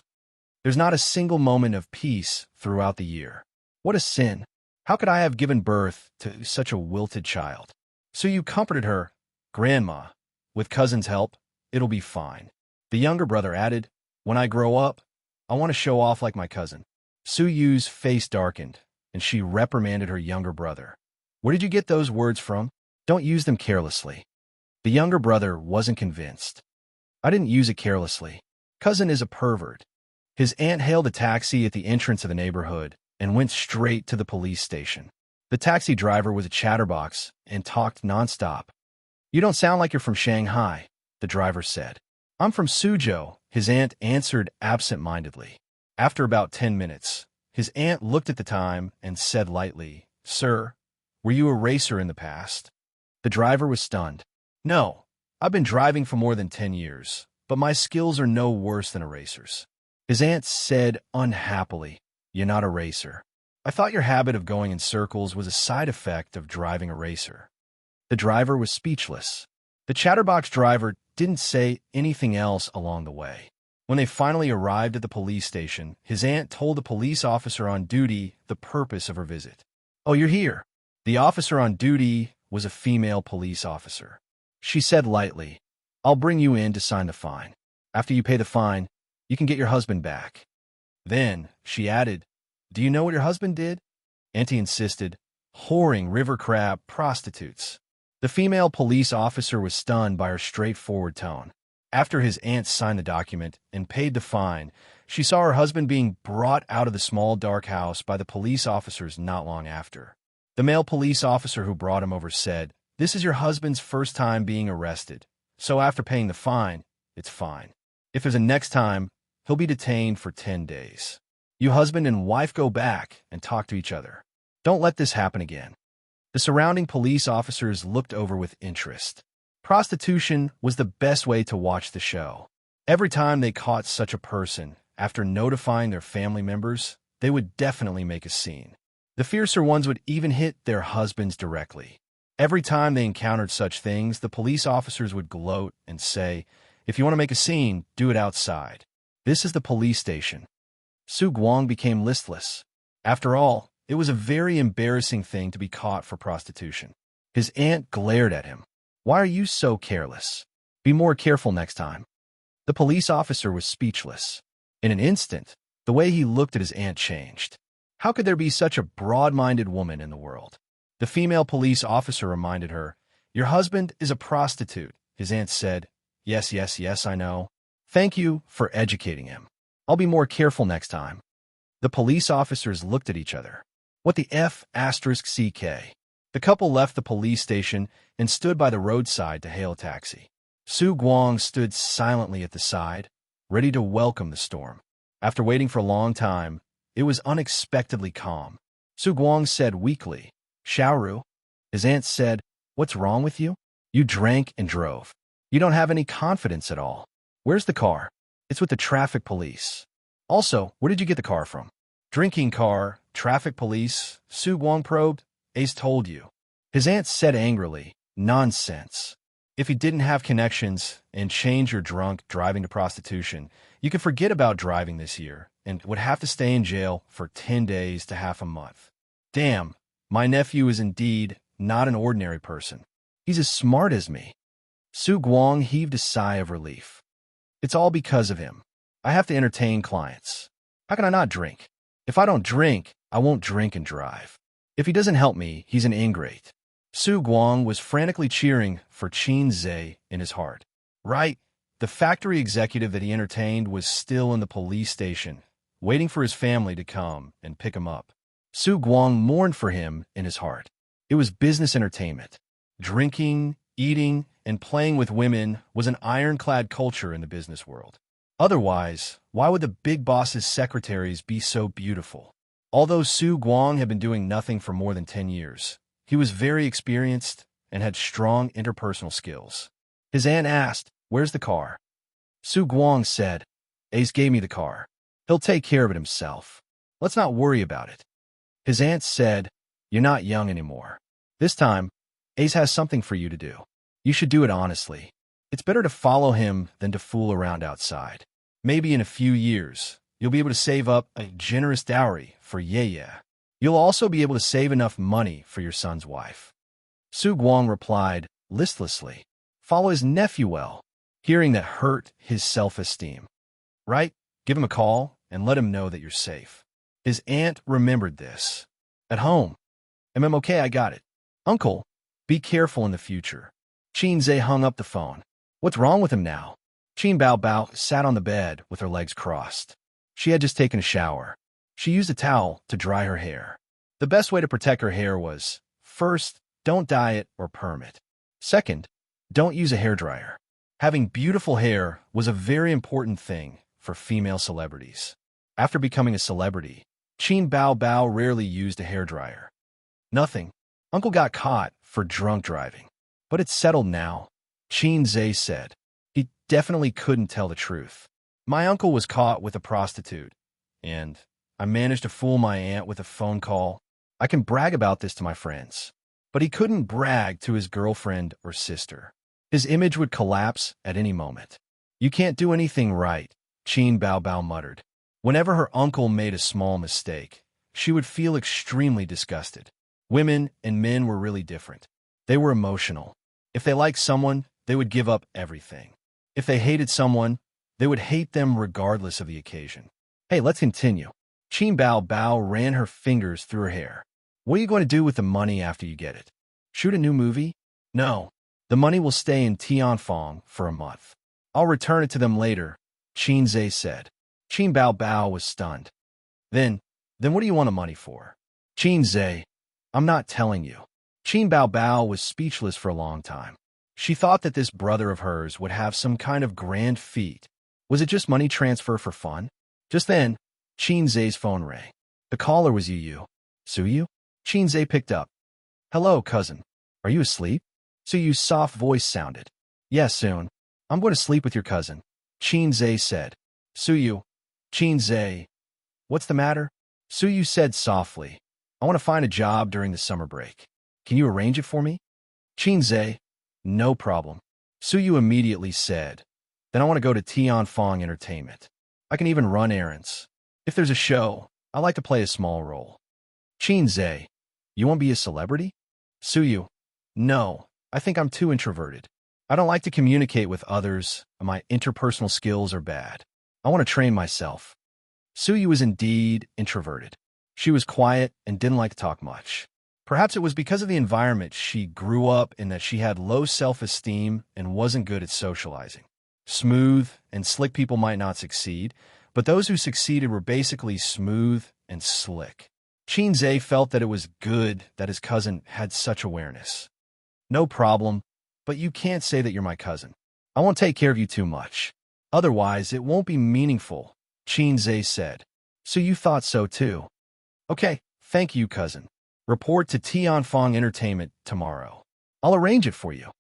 [SPEAKER 1] There's not a single moment of peace throughout the year. What a sin. How could I have given birth to such a wilted child? So you comforted her, Grandma. With cousin's help, it'll be fine. The younger brother added, When I grow up, I want to show off like my cousin. Su Yu's face darkened, and she reprimanded her younger brother. Where did you get those words from? Don't use them carelessly. The younger brother wasn't convinced. I didn't use it carelessly. Cousin is a pervert. His aunt hailed a taxi at the entrance of the neighborhood and went straight to the police station. The taxi driver was a chatterbox and talked nonstop. You don't sound like you're from Shanghai, the driver said. I'm from Suzhou, his aunt answered absent-mindedly. After about 10 minutes, his aunt looked at the time and said lightly, Sir, were you a racer in the past? The driver was stunned. No, I've been driving for more than 10 years, but my skills are no worse than a racer's. His aunt said unhappily, You're not a racer. I thought your habit of going in circles was a side effect of driving a racer. The driver was speechless. The chatterbox driver didn't say anything else along the way. When they finally arrived at the police station, his aunt told the police officer on duty the purpose of her visit. Oh, you're here. The officer on duty was a female police officer. She said lightly, I'll bring you in to sign the fine. After you pay the fine, you can get your husband back. Then, she added, Do you know what your husband did? Auntie insisted, whoring river crab prostitutes. The female police officer was stunned by her straightforward tone. After his aunt signed the document and paid the fine, she saw her husband being brought out of the small dark house by the police officers not long after. The male police officer who brought him over said, This is your husband's first time being arrested, so after paying the fine, it's fine. If there's a next time, he'll be detained for 10 days. You husband and wife go back and talk to each other. Don't let this happen again. The surrounding police officers looked over with interest. Prostitution was the best way to watch the show. Every time they caught such a person, after notifying their family members, they would definitely make a scene. The fiercer ones would even hit their husbands directly. Every time they encountered such things, the police officers would gloat and say, If you want to make a scene, do it outside. This is the police station. Su Guang became listless. After all, it was a very embarrassing thing to be caught for prostitution. His aunt glared at him. Why are you so careless? Be more careful next time. The police officer was speechless. In an instant, the way he looked at his aunt changed. How could there be such a broad-minded woman in the world? The female police officer reminded her, Your husband is a prostitute. His aunt said, Yes, yes, yes, I know. Thank you for educating him. I'll be more careful next time. The police officers looked at each other. What the F***CK? The couple left the police station and stood by the roadside to hail a taxi. Su Guang stood silently at the side, ready to welcome the storm. After waiting for a long time, it was unexpectedly calm. Su Guang said weakly, Xiaoru. His aunt said, What's wrong with you? You drank and drove. You don't have any confidence at all. Where's the car? It's with the traffic police. Also, where did you get the car from? Drinking car, traffic police, Su Guang probed. Ace told you. His aunt said angrily, Nonsense. If you didn't have connections and change your drunk driving to prostitution, you could forget about driving this year and would have to stay in jail for 10 days to half a month. Damn, my nephew is indeed not an ordinary person. He's as smart as me. Su Guang heaved a sigh of relief. It's all because of him. I have to entertain clients. How can I not drink? If I don't drink, I won't drink and drive. If he doesn't help me, he's an ingrate. Su Guang was frantically cheering for Qin Zhe in his heart. Right, the factory executive that he entertained was still in the police station, waiting for his family to come and pick him up. Su Guang mourned for him in his heart. It was business entertainment. Drinking, eating, and playing with women was an ironclad culture in the business world. Otherwise, why would the big boss's secretaries be so beautiful? Although Su Guang had been doing nothing for more than 10 years, he was very experienced and had strong interpersonal skills. His aunt asked, Where's the car? Su Guang said, Ace gave me the car. He'll take care of it himself. Let's not worry about it. His aunt said, You're not young anymore. This time, Ace has something for you to do. You should do it honestly. It's better to follow him than to fool around outside. Maybe in a few years, you'll be able to save up a generous dowry for Ye. You'll also be able to save enough money for your son's wife. Su Guang replied listlessly. Follow his nephew well, hearing that hurt his self-esteem. Right? Give him a call and let him know that you're safe. His aunt remembered this. At home. Okay, I got it. Uncle, be careful in the future. Xianxia hung up the phone. What's wrong with him now? Qin Bao Bao sat on the bed with her legs crossed. She had just taken a shower. She used a towel to dry her hair. The best way to protect her hair was, first, don't dye it or perm it. Second, don't use a hairdryer. Having beautiful hair was a very important thing for female celebrities. After becoming a celebrity, Qin Bao Bao rarely used a hairdryer. Nothing. Uncle got caught for drunk driving. But it's settled now, Xianxia said. He definitely couldn't tell the truth. My uncle was caught with a prostitute, and I managed to fool my aunt with a phone call. I can brag about this to my friends. But he couldn't brag to his girlfriend or sister. His image would collapse at any moment. You can't do anything right, Qin Bao Bao muttered. Whenever her uncle made a small mistake, she would feel extremely disgusted. Women and men were really different. They were emotional. If they liked someone, they would give up everything. If they hated someone, they would hate them regardless of the occasion. Hey, let's continue. Qin Bao Bao ran her fingers through her hair. What are you going to do with the money after you get it? Shoot a new movie? No. The money will stay in Tianfang for a month. I'll return it to them later, Xianxia said. Qin Bao Bao was stunned. Then what do you want the money for? Xianxia, I'm not telling you. Qin Bao Bao was speechless for a long time. She thought that this brother of hers would have some kind of grand feat. Was it just money transfer for fun? Just then, Xianxia's phone rang. The caller was Yu. Suyu? Xianxia picked up. Hello, cousin. Are you asleep? Suyu's soft voice sounded. Yes, soon. I'm going to sleep with your cousin, Xianxia said. Suyu. Xianxia. What's the matter? Suyu said softly. I want to find a job during the summer break. Can you arrange it for me? Xianxia. No problem. Suyu immediately said. Then I want to go to Tianfang Entertainment. I can even run errands. If there's a show, I like to play a small role. Xianxia. You want to be a celebrity? Suyu. No, I think I'm too introverted. I don't like to communicate with others, and my interpersonal skills are bad. I want to train myself. Suyu was indeed introverted. She was quiet and didn't like to talk much. Perhaps it was because of the environment she grew up in that she had low self-esteem and wasn't good at socializing. Smooth and slick people might not succeed, but those who succeeded were basically smooth and slick. Xianxia felt that it was good that his cousin had such awareness. No problem, but you can't say that you're my cousin. I won't take care of you too much. Otherwise, it won't be meaningful, Xianxia said. So you thought so too. Okay, thank you, cousin. Report to Tianfang Entertainment tomorrow. I'll arrange it for you.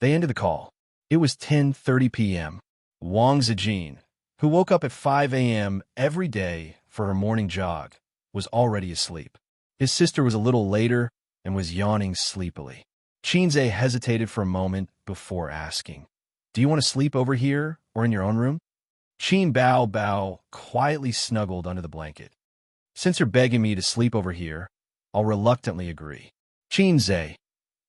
[SPEAKER 1] They ended the call. It was 10:30 p.m. Wang Zijin, who woke up at 5 a.m. every day for her morning jog, was already asleep. His sister was a little later and was yawning sleepily. Xianxia hesitated for a moment before asking, Do you want to sleep over here or in your own room? Qin Bao Bao quietly snuggled under the blanket. Since you're begging me to sleep over here, I'll reluctantly agree. Xianxia,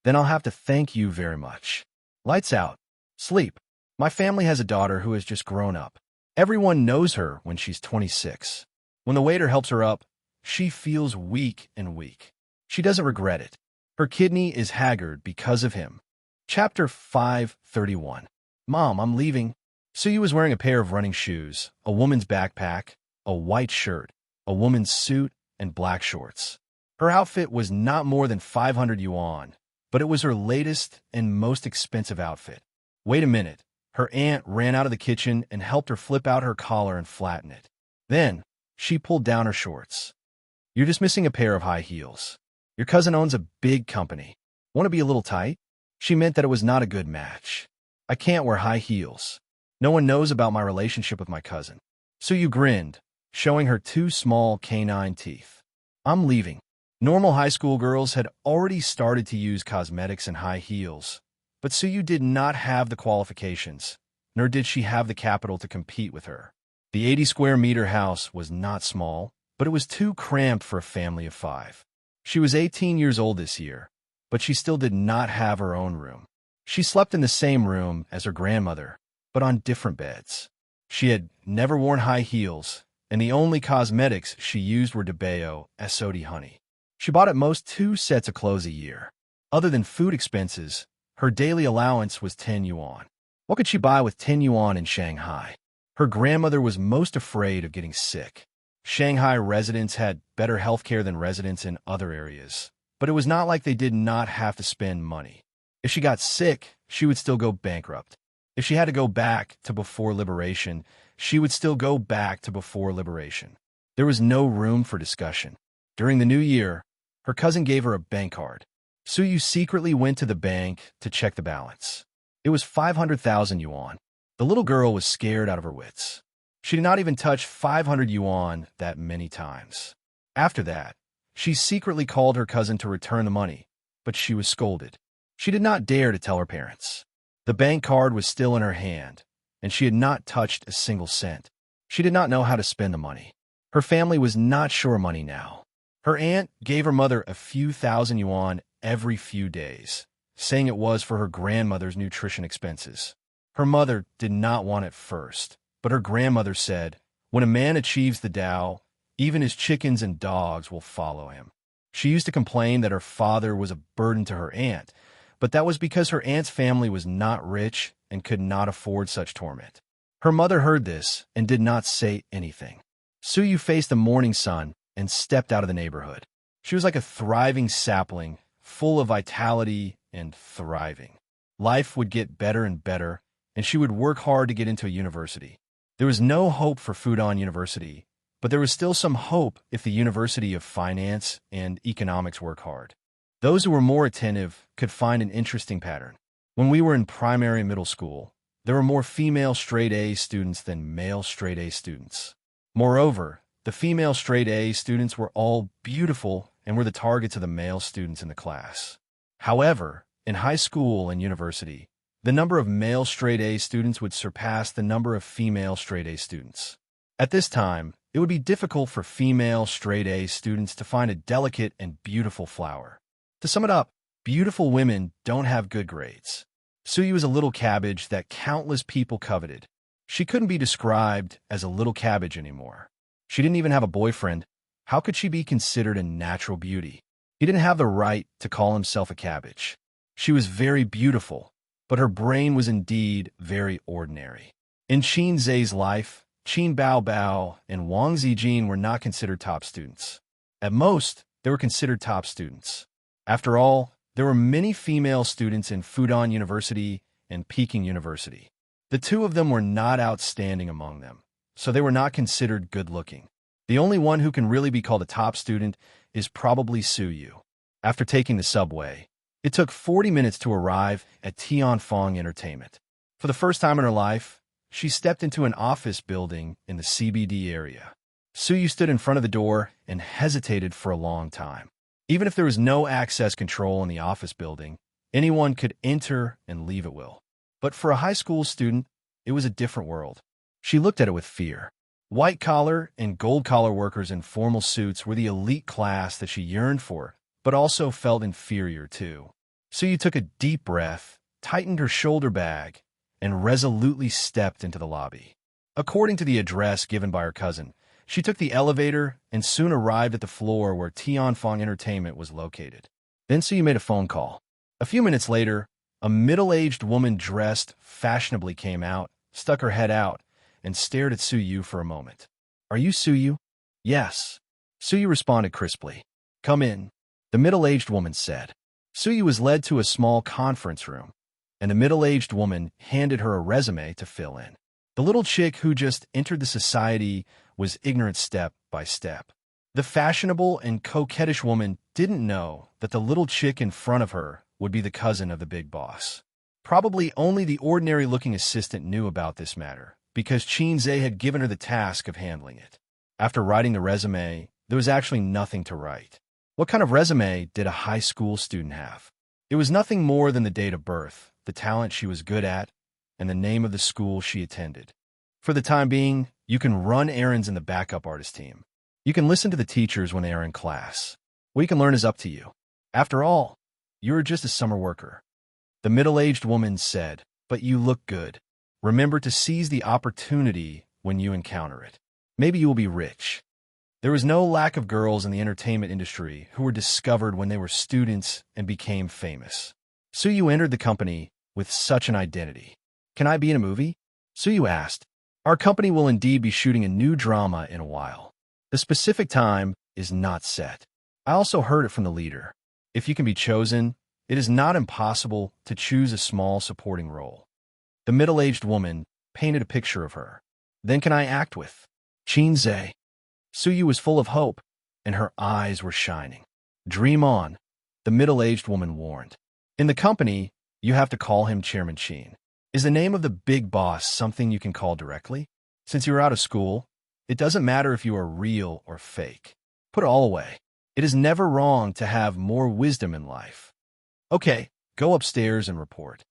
[SPEAKER 1] then I'll have to thank you very much. Lights out. Sleep. My family has a daughter who has just grown up. Everyone knows her when she's 26. When the waiter helps her up, she feels weak and weak. She doesn't regret it. Her kidney is haggard because of him. Chapter 531. Mom, I'm leaving. Suyu was wearing a pair of running shoes, a woman's backpack, a white shirt, a woman's suit, and black shorts. Her outfit was not more than 500 yuan, but it was her latest and most expensive outfit. Wait a minute. Her aunt ran out of the kitchen and helped her flip out her collar and flatten it. Then, she pulled down her shorts. You're just missing a pair of high heels. Your cousin owns a big company. Want to be a little tight? She meant that it was not a good match. I can't wear high heels. No one knows about my relationship with my cousin. Suyu grinned, showing her two small canine teeth. I'm leaving. Normal high school girls had already started to use cosmetics and high heels, but Suyu did not have the qualifications, nor did she have the capital to compete with her. The 80-square-meter house was not small, but it was too cramped for a family of 5. She was 18 years old this year, but she still did not have her own room. She slept in the same room as her grandmother, but on different beds. She had never worn high heels, and the only cosmetics she used were Debeo Esodi honey. She bought at most 2 sets of clothes a year. Other than food expenses, her daily allowance was 10 yuan. What could she buy with 10 yuan in Shanghai? Her grandmother was most afraid of getting sick. Shanghai residents had better health care than residents in other areas, but it was not like they did not have to spend money. If she got sick, she would still go bankrupt. If she had to go back to before liberation, she would still go back to before liberation. There was no room for discussion. During the new year, her cousin gave her a bank card. Suyu secretly went to the bank to check the balance. It was 500,000 yuan. The little girl was scared out of her wits. She did not even touch 500 yuan that many times. After that, she secretly called her cousin to return the money, but she was scolded. She did not dare to tell her parents. The bank card was still in her hand, and she had not touched a single cent. She did not know how to spend the money. Her family was not sure of money now. Her aunt gave her mother a few thousand yuan every few days, saying it was for her grandmother's nutrition expenses. Her mother did not want it first, but her grandmother said, when a man achieves the Tao, even his chickens and dogs will follow him. She used to complain that her father was a burden to her aunt, but that was because her aunt's family was not rich and could not afford such torment. Her mother heard this and did not say anything. Suyu faced the morning sun and stepped out of the neighborhood. She was like a thriving sapling, full of vitality and thriving. Life would get better and better, and she would work hard to get into a university. There was no hope for Fudan University, but there was still some hope if the University of Finance and Economics work hard. Those who were more attentive could find an interesting pattern. When we were in primary and middle school, there were more female straight-A students than male straight-A students. Moreover, the female straight-A students were all beautiful and were the targets of the male students in the class. However, in high school and university, the number of male straight-A students would surpass the number of female straight-A students. At this time, it would be difficult for female straight-A students to find a delicate and beautiful flower. To sum it up, beautiful women don't have good grades. Suyu was a little cabbage that countless people coveted. She couldn't be described as a little cabbage anymore. She didn't even have a boyfriend. How could she be considered a natural beauty? He didn't have the right to call himself a cabbage. She was very beautiful, but her brain was indeed very ordinary. In Qin Zhe's life, Qin Baobao and Wang Zijin were not considered top students. At most, they were considered top students. After all, there were many female students in Fudan University and Peking University. The two of them were not outstanding among them, so they were not considered good-looking. The only one who can really be called a top student is probably Suyu. After taking the subway, it took 40 minutes to arrive at Tianfeng Entertainment. For the first time in her life, she stepped into an office building in the CBD area. Suyu stood in front of the door and hesitated for a long time. Even if there was no access control in the office building, anyone could enter and leave at will. But for a high school student, it was a different world. She looked at it with fear. White-collar and gold-collar workers in formal suits were the elite class that she yearned for, but also felt inferior to. Suyu took a deep breath, tightened her shoulder bag, and resolutely stepped into the lobby. According to the address given by her cousin, she took the elevator and soon arrived at the floor where Tianfeng Entertainment was located. Then Suyu made a phone call. A few minutes later, a middle-aged woman dressed fashionably came out, stuck her head out, and stared at Suyu for a moment. "Are you Suyu?" "Yes." Suyu responded crisply. "Come in," the middle-aged woman said. Suyu was led to a small conference room, and the middle-aged woman handed her a resume to fill in. The little chick who just entered the society was ignorant step by step. The fashionable and coquettish woman didn't know that the little chick in front of her would be the cousin of the big boss. Probably only the ordinary-looking assistant knew about this matter, because Xianxia had given her the task of handling it. After writing the resume, there was actually nothing to write. What kind of resume did a high school student have? It was nothing more than the date of birth, the talent she was good at, and the name of the school she attended. For the time being, you can run errands in the backup artist team. You can listen to the teachers when they are in class. What you can learn is up to you. After all, you are just a summer worker. The middle-aged woman said, "But you look good. Remember to seize the opportunity when you encounter it. Maybe you will be rich." There was no lack of girls in the entertainment industry who were discovered when they were students and became famous. Suyu entered the company with such an identity. "Can I be in a movie?" Suyu asked. "Our company will indeed be shooting a new drama in a while. The specific time is not set. I also heard it from the leader. If you can be chosen, it is not impossible to choose a small supporting role." The middle-aged woman painted a picture of her. "Then can I act with Xianxia?" Suyu was full of hope, and her eyes were shining. "Dream on," the middle-aged woman warned. "In the company, you have to call him Chairman Qin. Is the name of the big boss something you can call directly? Since you are out of school, it doesn't matter if you are real or fake. Put it all away. It is never wrong to have more wisdom in life. Okay, go upstairs and report."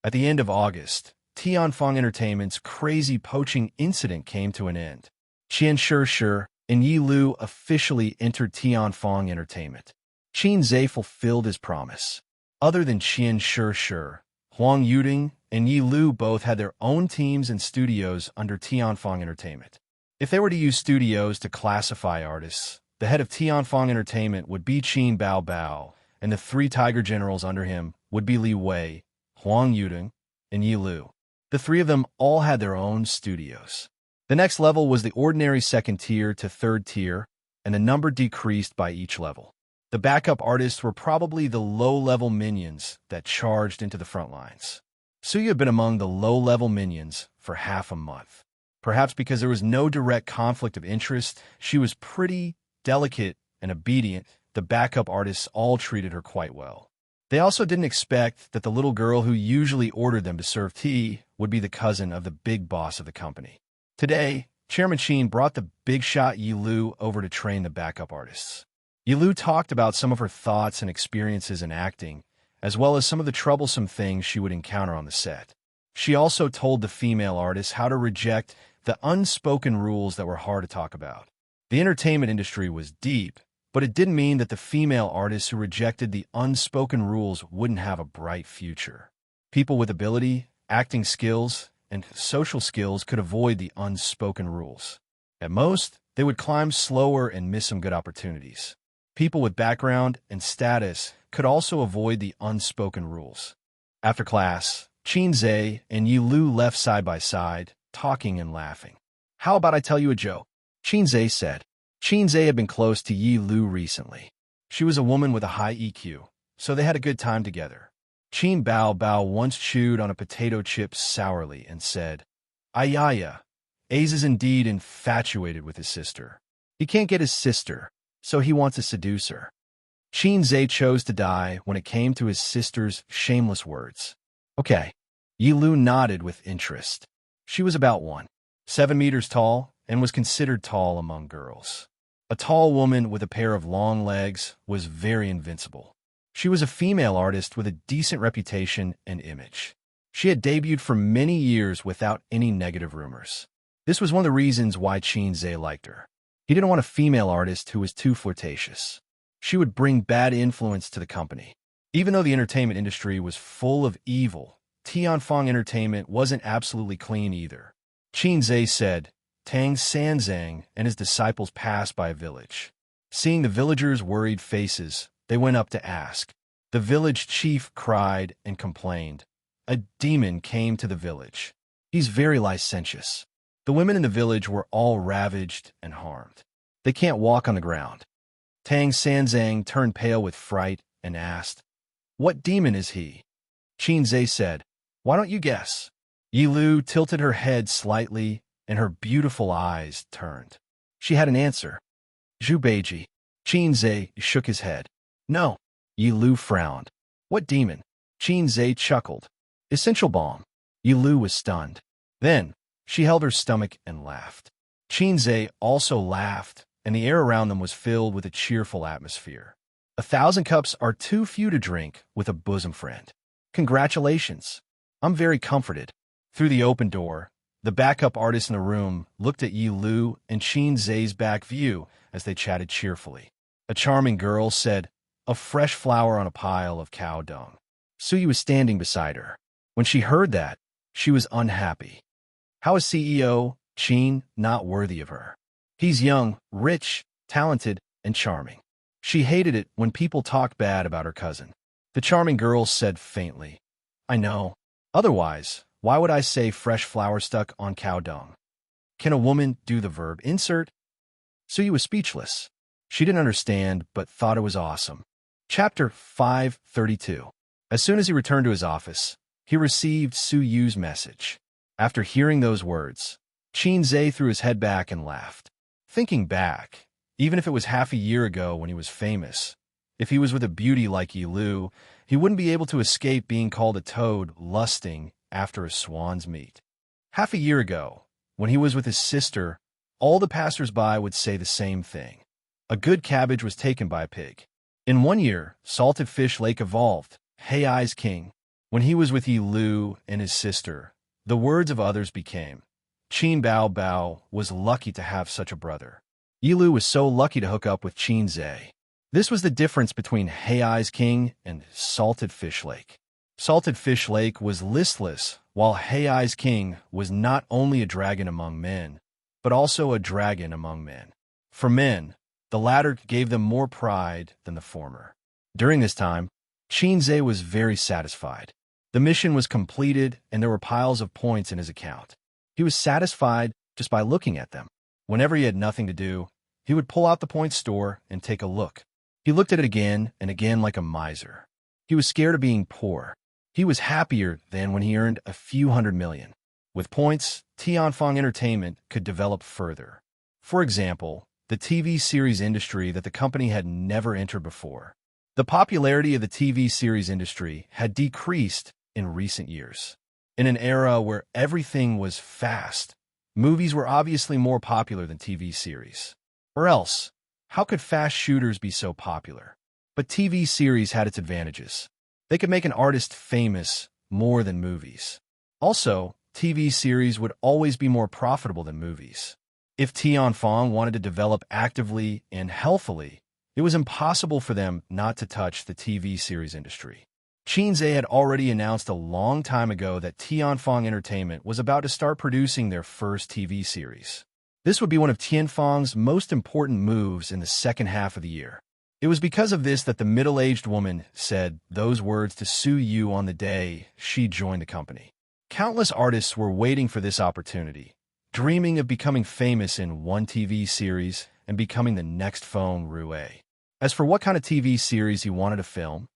[SPEAKER 1] At the end of August, Tianfeng Entertainment's crazy poaching incident came to an end. Xianxia and Yi Lu officially entered Tianfeng Entertainment. Xianxia fulfilled his promise. Other than Xianxia, Huang Yuding and Yi Lu both had their own teams and studios under Tianfeng Entertainment. If they were to use studios to classify artists, the head of Tianfeng Entertainment would be Qin Bao, and the three tiger generals under him would be Li Wei, Huang Yuding, and Yi Lu. The three of them all had their own studios. The next level was the ordinary second tier to third tier, and the number decreased by each level. The backup artists were probably the low-level minions that charged into the front lines. Suyu had been among the low-level minions for half a month. Perhaps because there was no direct conflict of interest, she was pretty delicate and obedient. The backup artists all treated her quite well. They also didn't expect that the little girl who usually ordered them to serve tea would be the cousin of the big boss of the company. Today, Chairman Qin brought the big shot Yi Lu over to train the backup artists. Yi Lu talked about some of her thoughts and experiences in acting, as well as some of the troublesome things she would encounter on the set. She also told the female artists how to reject the unspoken rules that were hard to talk about. The entertainment industry was deep, but it didn't mean that the female artists who rejected the unspoken rules wouldn't have a bright future. People with ability, acting skills, and social skills could avoid the unspoken rules. At most, they would climb slower and miss some good opportunities. People with background and status could also avoid the unspoken rules. After class, Xianxia and Yi Lu left side by side, talking and laughing. "How about I tell you a joke?" Xianxia said. Xianxia had been close to Yi Lu recently. She was a woman with a high EQ, so they had a good time together. Qin Bao once chewed on a potato chip sourly and said, "Ayaya, Ace is indeed infatuated with his sister. He can't get his sister, so he wants to seduce her." Xianxia chose to die when it came to his sister's shameless words. "Okay." Yi Lu nodded with interest. She was about 1.7 meters tall and was considered tall among girls. A tall woman with a pair of long legs was very invincible. She was a female artist with a decent reputation and image. She had debuted for many years without any negative rumors. This was one of the reasons why Xianxia liked her. He didn't want a female artist who was too flirtatious. She would bring bad influence to the company. Even though the entertainment industry was full of evil, Tianfeng Entertainment wasn't absolutely clean either. Xianxia said, Tang Sanzang and his disciples passed by a village. Seeing the villagers' worried faces, they went up to ask. The village chief cried and complained. A demon came to the village. He's very licentious. The women in the village were all ravaged and harmed. They can't walk on the ground. Tang Sanzang turned pale with fright and asked, "What demon is he?" Xianxia said, "Why don't you guess?" Yi Lu tilted her head slightly, and her beautiful eyes turned. She had an answer. Zhu Beiji. Xianxia shook his head. "No." Yi Lu frowned. "What demon?" Xianxia chuckled. Essential balm. Yilu was stunned. Then, she held her stomach and laughed. Xianxia also laughed, and the air around them was filled with a cheerful atmosphere. 1,000 cups are too few to drink with a bosom friend. Congratulations. I'm very comforted. Through the open door, the backup artist in the room looked at Yilu and Xianxia's back view as they chatted cheerfully. A charming girl said, "A fresh flower on a pile of cow dung." Suyu was standing beside her. When she heard that, she was unhappy. How is CEO Qin not worthy of her? He's young, rich, talented, and charming. She hated it when people talked bad about her cousin. The charming girl said faintly, "I know. Otherwise, why would I say fresh flower stuck on cow dung? Can a woman do the verb insert?" Suyu was speechless. She didn't understand, but thought it was awesome. Chapter 532. As soon as he returned to his office, he received Suyu's message. After hearing those words, Xianxia threw his head back and laughed. Thinking back, even if it was half a year ago when he was famous, if he was with a beauty like Yilu, he wouldn't be able to escape being called a toad lusting after a swan's meat. Half a year ago, when he was with his sister, all the passers-by would say the same thing. A good cabbage was taken by a pig. In 1 year, Salted Fish Lake evolved, Hei's king. When he was with Yilu and his sister, the words of others became, Qin Bao Bao was lucky to have such a brother. Yilu was so lucky to hook up with Xianxia. This was the difference between Hei's king and Salted Fish Lake. Salted Fish Lake was listless, while Hei's king was not only a dragon among men, but also a dragon among men. For men, the latter gave them more pride than the former. During this time, Xianxia was very satisfied. The mission was completed, and there were piles of points in his account. He was satisfied just by looking at them. Whenever he had nothing to do, he would pull out the point store and take a look. He looked at it again and again like a miser. He was scared of being poor. He was happier than when he earned a few hundred million. With points, Tianfeng Entertainment could develop further. For example, the TV series industry that the company had never entered before. The popularity of the TV series industry had decreased in recent years. In an era where everything was fast, movies were obviously more popular than TV series. Or else, how could fast shooters be so popular? But TV series had its advantages. They could make an artist famous more than movies. Also, TV series would always be more profitable than movies. If Tianfeng wanted to develop actively and healthily, it was impossible for them not to touch the TV series industry. Xianxia had already announced a long time ago that Tianfeng Entertainment was about to start producing their first TV series. This would be one of Tianfeng's most important moves in the second half of the year. It was because of this that the middle-aged woman said those words to Suyu on the day she joined the company. Countless artists were waiting for this opportunity, dreaming of becoming famous in one TV series and becoming the next Feng Rue. As for what kind of TV series he wanted to film,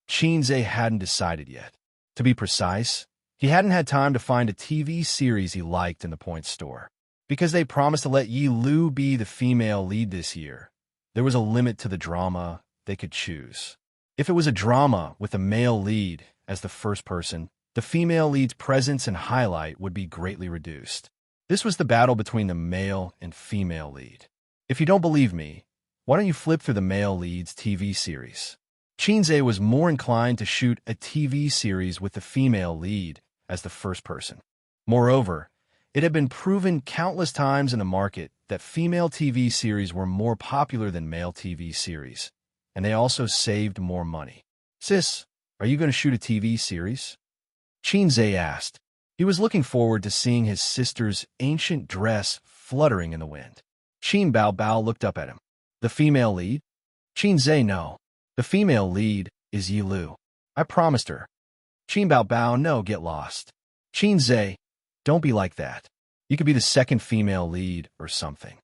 [SPEAKER 1] Xianxia hadn't decided yet. To be precise, he hadn't had time to find a TV series he liked in the point store. Because they promised to let Yilu be the female lead this year, there was a limit to the drama they could choose. If it was a drama with a male lead as the first person, the female lead's presence and highlight would be greatly reduced. This was the battle between the male and female lead. If you don't believe me, why don't you flip through the male lead's TV series? Xianxia was more inclined to shoot a TV series with the female lead as the first person. Moreover, it had been proven countless times in the market that female TV series were more popular than male TV series, and they also saved more money. "Sis, are you going to shoot a TV series?" Xianxia asked. He was looking forward to seeing his sister's ancient dress fluttering in the wind. Qin Bao Bao looked up at him. "The female lead?" Xianxia, "No. The female lead is Yilu. I promised her." Qin Bao Bao, "No, get lost." Xianxia, "Don't be like that. You could be the second female lead or something."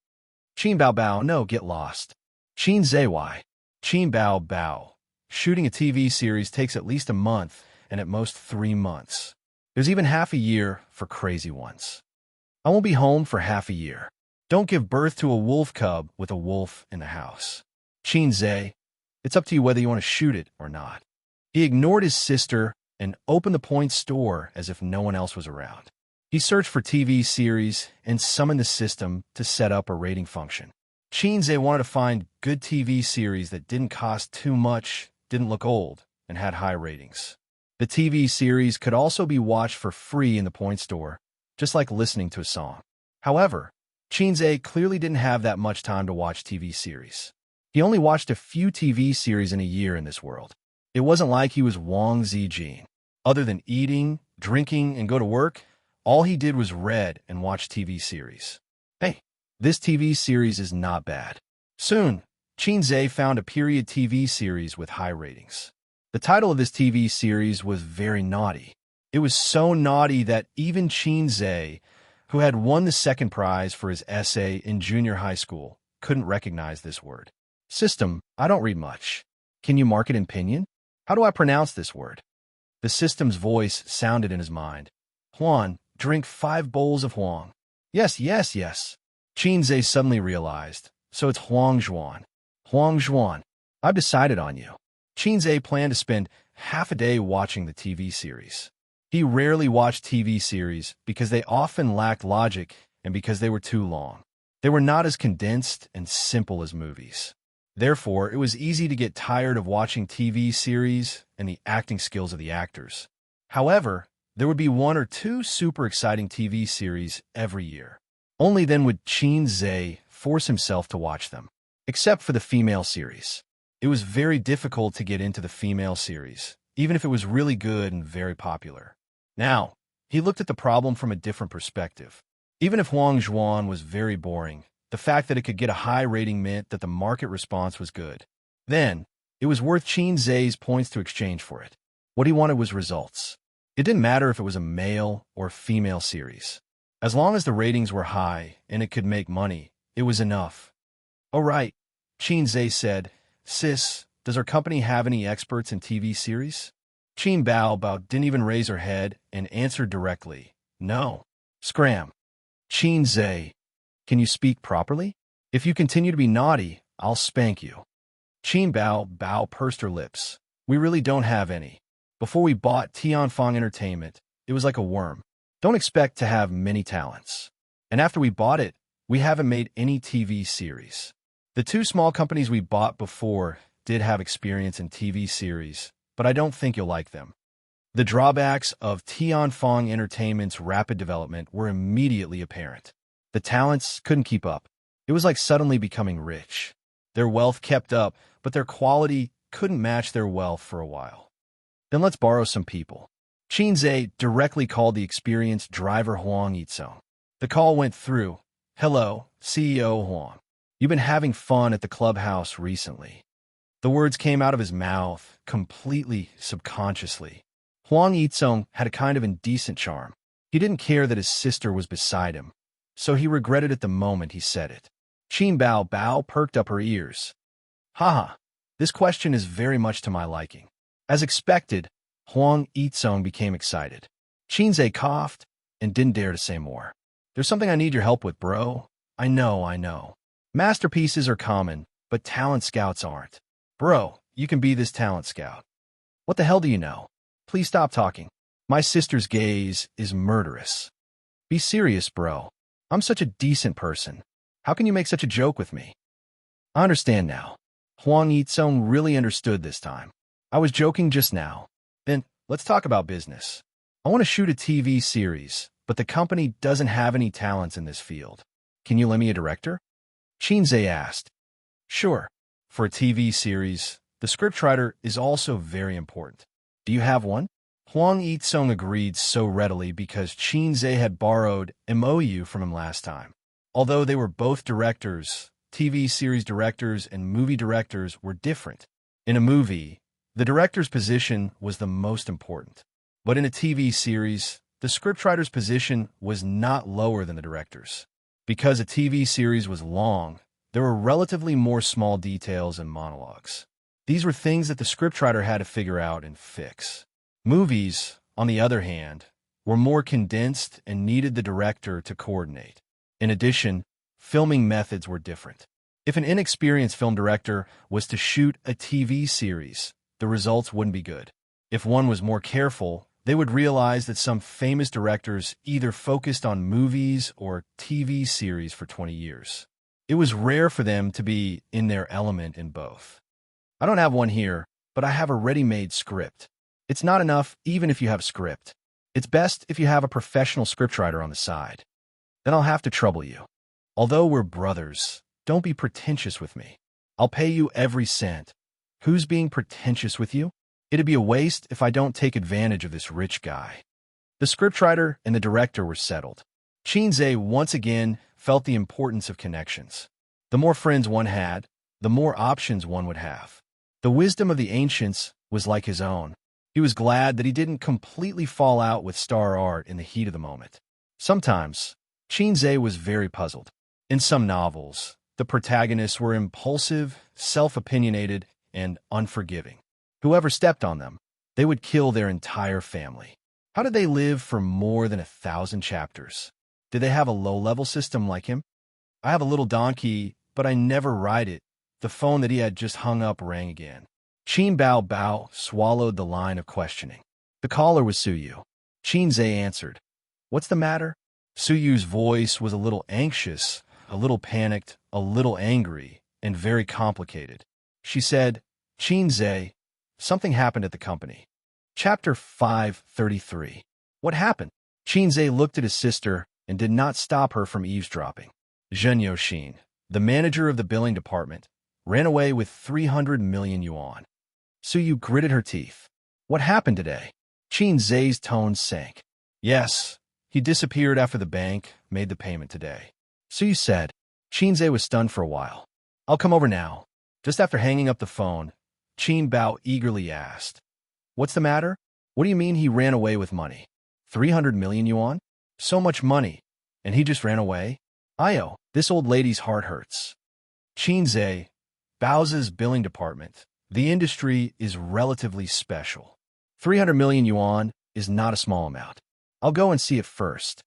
[SPEAKER 1] Qin Bao Bao, "No, get lost." Xianxia, "Why?" Qin Bao Bao, "Shooting a TV series takes at least a month and at most 3 months. There's even half a year for crazy ones. I won't be home for half a year. Don't give birth to a wolf cub with a wolf in the house." Xianxia, "It's up to you whether you want to shoot it or not." He ignored his sister and opened the point store as if no one else was around. He searched for TV series and summoned the system to set up a rating function. Xianxia wanted to find good TV series that didn't cost too much, didn't look old, and had high ratings. The TV series could also be watched for free in the point store, just like listening to a song. However, Xianxia clearly didn't have that much time to watch TV series. He only watched a few TV series in a year in this world. It wasn't like he was Wang Zijin. Other than eating, drinking, and go to work, all he did was read and watch TV series. Hey, this TV series is not bad. Soon, Xianxia found a period TV series with high ratings. The title of this TV series was very naughty. It was so naughty that even Xianxia, who had won the second prize for his essay in junior high school, couldn't recognize this word. System, I don't read much. Can you mark it in pinyin? How do I pronounce this word? The system's voice sounded in his mind. Huan, drink 5 bowls of Huang. Yes, yes, yes. Xianxia suddenly realized. So it's Huang Zhuan. Huang Zhuan. I've decided on you. Xianxia planned to spend half a day watching the TV series. He rarely watched TV series because they often lacked logic and because they were too long. They were not as condensed and simple as movies. Therefore, it was easy to get tired of watching TV series and the acting skills of the actors. However, there would be 1 or 2 super exciting TV series every year. Only then would Xianxia force himself to watch them. Except for the female series. It was very difficult to get into the female series, even if it was really good and very popular. Now, he looked at the problem from a different perspective. Even if Huang Zhuan was very boring, the fact that it could get a high rating meant that the market response was good. Then, it was worth Xianxia's points to exchange for it. What he wanted was results. It didn't matter if it was a male or female series. As long as the ratings were high and it could make money, it was enough. "Oh right," Xianxia said. "Sis, does our company have any experts in TV series?" Qin Bao didn't even raise her head and answered directly. "No." Scram. "Xianxia, can you speak properly? If you continue to be naughty, I'll spank you." Qin Bao pursed her lips. "We really don't have any. Before we bought Tianfang Entertainment, it was like a worm. Don't expect to have many talents. And after we bought it, we haven't made any TV series. The 2 small companies we bought before did have experience in TV series, but I don't think you'll like them." The drawbacks of Tianfang Entertainment's rapid development were immediately apparent. The talents couldn't keep up. It was like suddenly becoming rich. Their wealth kept up, but their quality couldn't match their wealth for a while. "Then let's borrow some people." Xianxia directly called the experienced driver Huang Yizong. The call went through. "Hello, CEO Huang. You've been having fun at the clubhouse recently." The words came out of his mouth, completely subconsciously. Huang Yizong had a kind of indecent charm. He didn't care that his sister was beside him, so he regretted it the moment he said it. Qin Bao perked up her ears. "Haha, this question is very much to my liking." As expected, Huang Yizong became excited. Xianxia coughed and didn't dare to say more. "There's something I need your help with, bro. I know. Masterpieces are common, but talent scouts aren't. Bro, you can be this talent scout." "What the hell do you know? Please stop talking. My sister's gaze is murderous." "Be serious, bro. I'm such a decent person. How can you make such a joke with me?" "I understand now." Huang Yizong really understood this time. "I was joking just now. Then, let's talk about business. I want to shoot a TV series, but the company doesn't have any talents in this field. Can you lend me a director?" Xianxia asked. "Sure. For a TV series, the scriptwriter is also very important. Do you have one?" Huang Yizong agreed so readily because Xianxia had borrowed MOU from him last time. Although they were both directors, TV series directors and movie directors were different. In a movie, the director's position was the most important. But in a TV series, the scriptwriter's position was not lower than the director's. Because a TV series was long, there were relatively more small details and monologues. These were things that the scriptwriter had to figure out and fix. Movies, on the other hand, were more condensed and needed the director to coordinate. In addition, filming methods were different. If an inexperienced film director was to shoot a TV series, the results wouldn't be good. If one was more careful, they would realize that some famous directors either focused on movies or TV series for 20 years. It was rare for them to be in their element in both. I don't have one here, but I have a ready-made script. It's not enough even if you have script. It's best if you have a professional scriptwriter on the side. Then I'll have to trouble you. Although we're brothers, don't be pretentious with me. I'll pay you every cent. Who's being pretentious with you? It'd be a waste if I don't take advantage of this rich guy. The scriptwriter and the director were settled. Xianxia once again felt the importance of connections. The more friends one had, the more options one would have. The wisdom of the ancients was like his own. He was glad that he didn't completely fall out with star art in the heat of the moment. Sometimes, Xianxia was very puzzled. In some novels, the protagonists were impulsive, self-opinionated, and unforgiving. Whoever stepped on them, they would kill their entire family. How did they live for more than 1,000 chapters? Did they have a low-level system like him? I have a little donkey, but I never ride it. The phone that he had just hung up rang again. Qin Bao Bao swallowed the line of questioning. The caller was Suyu. Xianxia answered. What's the matter? Suyu's voice was a little anxious, a little panicked, a little angry, and very complicated. She said, Xianxia, something happened at the company. Chapter 533. What happened? Xianxia looked at his sister and did not stop her from eavesdropping. Zhen, the manager of the billing department, ran away with 300 million yuan. Suyu gritted her teeth. What happened today? Xianxia's tone sank. Yes, he disappeared after the bank made the payment today. Suyu said. Xianxia was stunned for a while. I'll come over now. Just after hanging up the phone, Qin Bao eagerly asked. What's the matter? What do you mean he ran away with money? 300 million yuan? So much money. And he just ran away? Io, this old lady's heart hurts. Xianxia, Bao's billing department. The industry is relatively special. 300 million yuan is not a small amount. I'll go and see it first.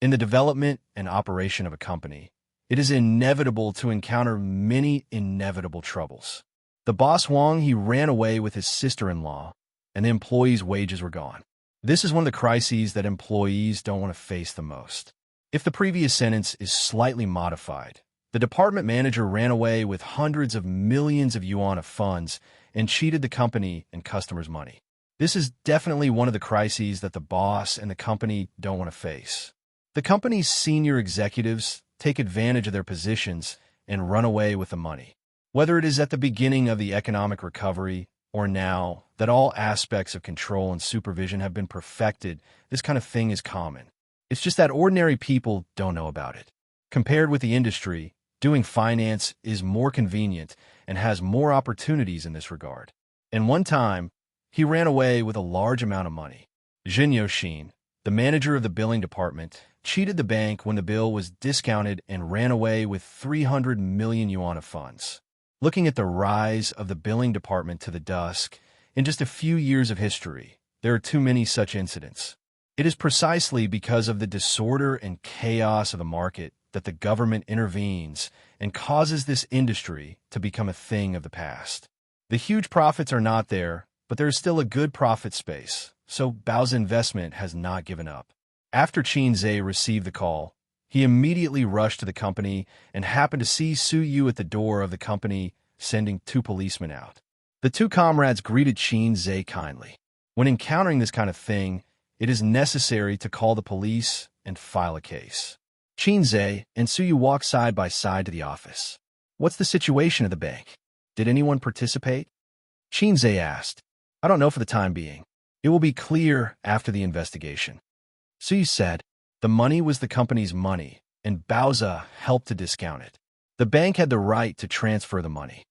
[SPEAKER 1] In the development and operation of a company, it is inevitable to encounter many inevitable troubles. The boss Wang, he ran away with his sister-in-law, and the employees' wages were gone. This is one of the crises that employees don't want to face the most. If the previous sentence is slightly modified, the department manager ran away with hundreds of millions of yuan of funds and cheated the company and customers' money. This is definitely one of the crises that the boss and the company don't want to face. The company's senior executives take advantage of their positions and run away with the money. Whether it is at the beginning of the economic recovery or now that all aspects of control and supervision have been perfected, this kind of thing is common. It's just that ordinary people don't know about it. Compared with the industry, doing finance is more convenient and has more opportunities in this regard. And one time, he ran away with a large amount of money. Zhen, the manager of the billing department, cheated the bank when the bill was discounted and ran away with 300 million yuan of funds. Looking at the rise of the billing department to the dusk, in just a few years of history, there are too many such incidents. It is precisely because of the disorder and chaos of the market that the government intervenes and causes this industry to become a thing of the past. The huge profits are not there, but there is still a good profit space, so Bao's investment has not given up. After Xianxia received the call, he immediately rushed to the company and happened to see Suyu at the door of the company, sending 2 policemen out. The 2 comrades greeted Xianxia kindly. When encountering this kind of thing, it is necessary to call the police and file a case. Xianxia and Suyu walked side by side to the office. What's the situation of the bank? Did anyone participate? Xianxia asked. I don't know for the time being. It will be clear after the investigation. Suyu said, the money was the company's money, and Baoza helped to discount it. The bank had the right to transfer the money.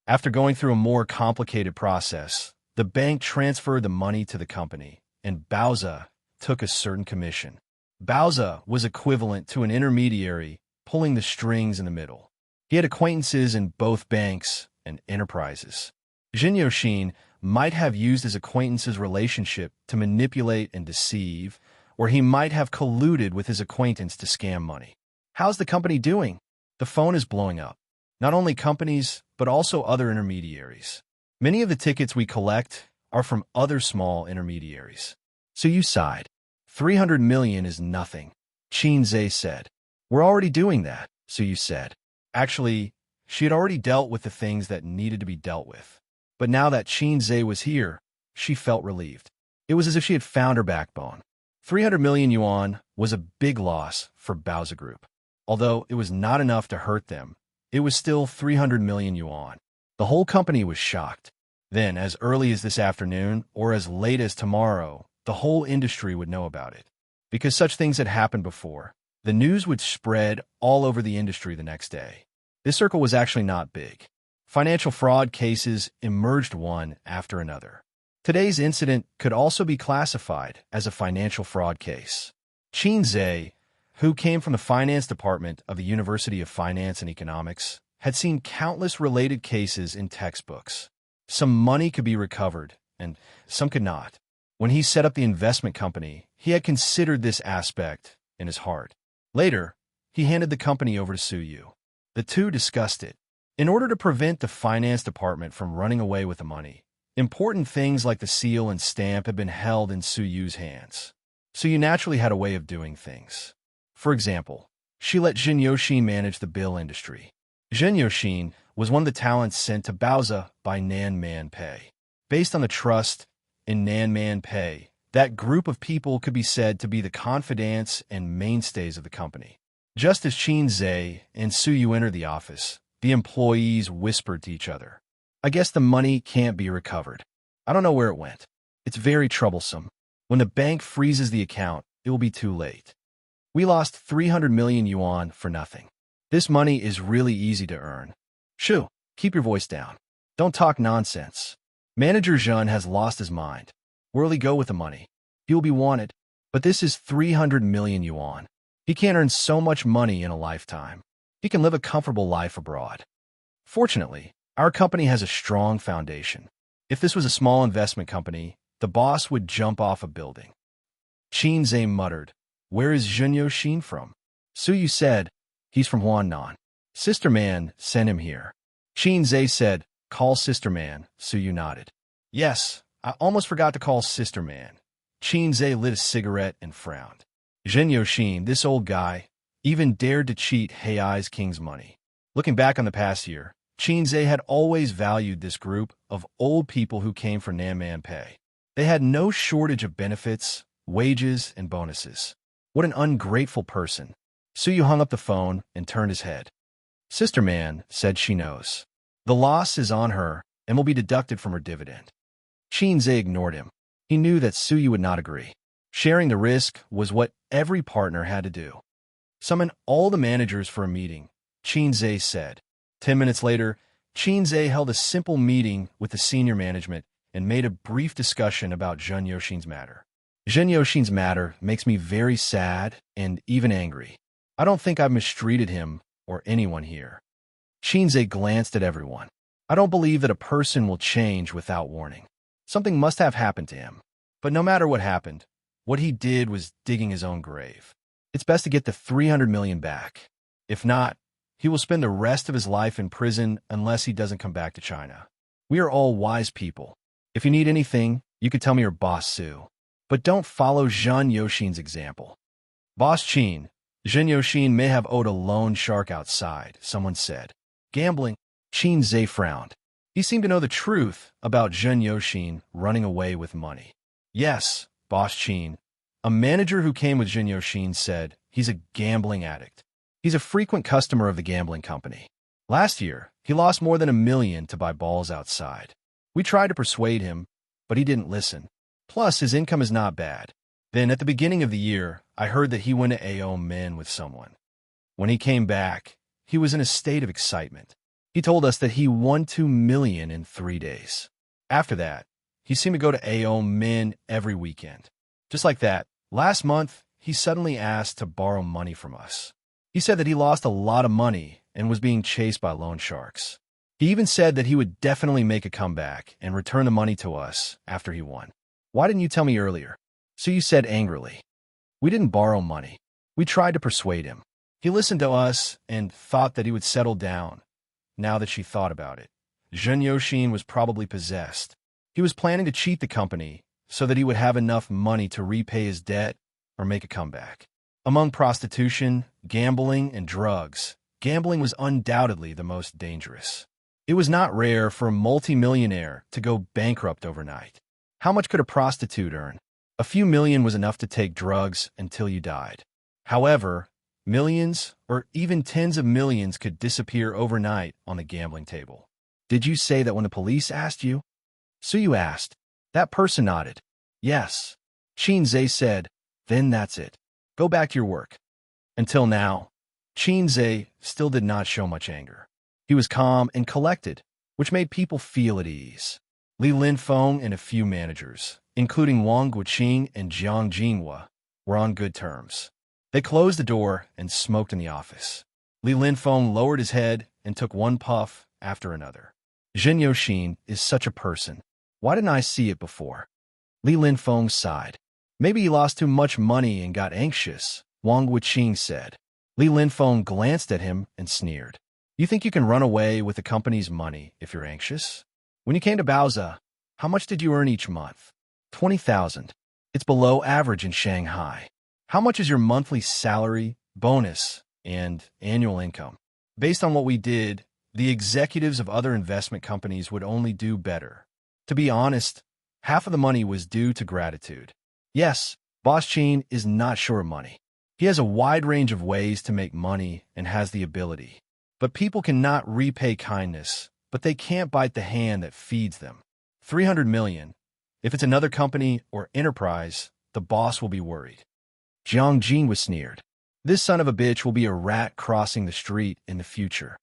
[SPEAKER 1] After going through a more complicated process, the bank transferred the money to the company, and Baoza took a certain commission. Baoza was equivalent to an intermediary pulling the strings in the middle. He had acquaintances in both banks and enterprises. Zhen might have used his acquaintance's relationship to manipulate and deceive, or he might have colluded with his acquaintance to scam money. How's the company doing? The phone is blowing up. Not only companies, but also other intermediaries. Many of the tickets we collect are from other small intermediaries. Suyu sighed. 300 million is nothing, Xianxia said. We're already doing that, Suyu said. Actually, she had already dealt with the things that needed to be dealt with. But now that Xianxia was here, she felt relieved. It was as if she had found her backbone. 300 million yuan was a big loss for Bowser Group. Although it was not enough to hurt them, it was still 300 million yuan. The whole company was shocked. Then, as early as this afternoon, or as late as tomorrow, the whole industry would know about it. Because such things had happened before, the news would spread all over the industry the next day. This circle was actually not big. Financial fraud cases emerged one after another. Today's incident could also be classified as a financial fraud case. Xianxia, who came from the finance department of the University of Finance and Economics, had seen countless related cases in textbooks. Some money could be recovered, and some could not. When he set up the investment company, he had considered this aspect in his heart. Later, he handed the company over to Suyu. The two discussed it. In order to prevent the finance department from running away with the money, important things like the seal and stamp had been held in Suyu's hands. Suyu naturally had a way of doing things. For example, she let Xianxia manage the bill industry. Xianxia was one of the talents sent to Bowser by Nan Man Pei. Based on the trust in Nan Man Pei, that group of people could be said to be the confidants and mainstays of the company. Just as Xianxia and Suyu entered the office, the employees whispered to each other, "I guess the money can't be recovered. I don't know where it went. It's very troublesome. When the bank freezes the account, it will be too late. We lost 300 million yuan for nothing. This money is really easy to earn. Shoo, keep your voice down. Don't talk nonsense. Manager Zhen has lost his mind. Where'll he go with the money? He will be wanted. But this is 300 million yuan. He can't earn so much money in a lifetime. He can live a comfortable life abroad. Fortunately, our company has a strong foundation. If this was a small investment company, the boss would jump off a building." Xianxia muttered, "Where is Xianxia from?" Suyu said, "He's from Huannan. Sister Man sent him here." Xianxia said, "Call Sister Man." Suyu nodded. "Yes, I almost forgot to call Sister Man." Xianxia lit a cigarette and frowned. Xianxia, this old guy, even dared to cheat Hei's king's money. Looking back on the past year, Xianxia had always valued this group of old people who came from Nanman Pei. They had no shortage of benefits, wages, and bonuses. What an ungrateful person. Suyu hung up the phone and turned his head. Sister Man said she knows. The loss is on her and will be deducted from her dividend. Xianxia ignored him. He knew that Suyu would not agree. Sharing the risk was what every partner had to do. Summon all the managers for a meeting, Xianxia said. 10 minutes later, Xianxia held a simple meeting with the senior management and made a brief discussion about Zhen Yoxin's matter. Zhen Yoxin's matter makes me very sad and even angry. I don't think I've mistreated him or anyone here. Xianxia glanced at everyone. I don't believe that a person will change without warning. Something must have happened to him. But no matter what happened, what he did was digging his own grave. It's best to get the 300 million back. If not, he will spend the rest of his life in prison unless he doesn't come back to China. We are all wise people. If you need anything, you could tell me your boss Su. But don't follow Zhen Yoxin's example. Boss Qin, Zhen Yoxin may have owed a loan shark outside, someone said. Gambling, Xianxia frowned. He seemed to know the truth about Zhen Yoxin running away with money. Yes, Boss Qin, a manager who came with Zhen Yoxin said he's a gambling addict. He's a frequent customer of the gambling company. Last year, he lost more than 1 million to buy balls outside. We tried to persuade him, but he didn't listen. Plus, his income is not bad. Then, at the beginning of the year, I heard that he went to AO Men with someone. When he came back, he was in a state of excitement. He told us that he won 2 million in 3 days. After that, he seemed to go to AO Men every weekend. Just like that, last month, he suddenly asked to borrow money from us. He said that he lost a lot of money and was being chased by loan sharks. He even said that he would definitely make a comeback and return the money to us after he won. Why didn't you tell me earlier? Suyu said angrily. We didn't borrow money. We tried to persuade him. He listened to us and thought that he would settle down. Now that she thought about it, Zhen Yoxin was probably possessed. He was planning to cheat the company so that he would have enough money to repay his debt or make a comeback. Among prostitution, gambling, and drugs, gambling was undoubtedly the most dangerous. It was not rare for a multimillionaire to go bankrupt overnight. How much could a prostitute earn? A few million was enough to take drugs until you died. However, millions or even tens of millions could disappear overnight on the gambling table. Did you say that when the police asked you? Suyu asked. That person nodded. Yes. Xianxia said, then that's it. Go back to your work. Until now, Xianxia still did not show much anger. He was calm and collected, which made people feel at ease. Li Linfeng and a few managers, including Wang Guqing and Jiang Jinhua, were on good terms. They closed the door and smoked in the office. Li Linfeng lowered his head and took one puff after another. Zhen Yoxin is such a person. Why didn't I see it before? Li Linfeng sighed. Maybe he lost too much money and got anxious, Wang Guqing said. Li Linfeng glanced at him and sneered. You think you can run away with the company's money if you're anxious? When you came to Baoza, how much did you earn each month? 20,000. It's below average in Shanghai. How much is your monthly salary, bonus, and annual income? Based on what we did, the executives of other investment companies would only do better. To be honest, half of the money was due to gratitude. Yes, Boss Chin is not short of money. He has a wide range of ways to make money and has the ability. But people cannot repay kindness, but they can't bite the hand that feeds them. 300 million. If it's another company or enterprise, the boss will be worried. Jiang Jin was sneered. This son of a bitch will be a rat crossing the street in the future.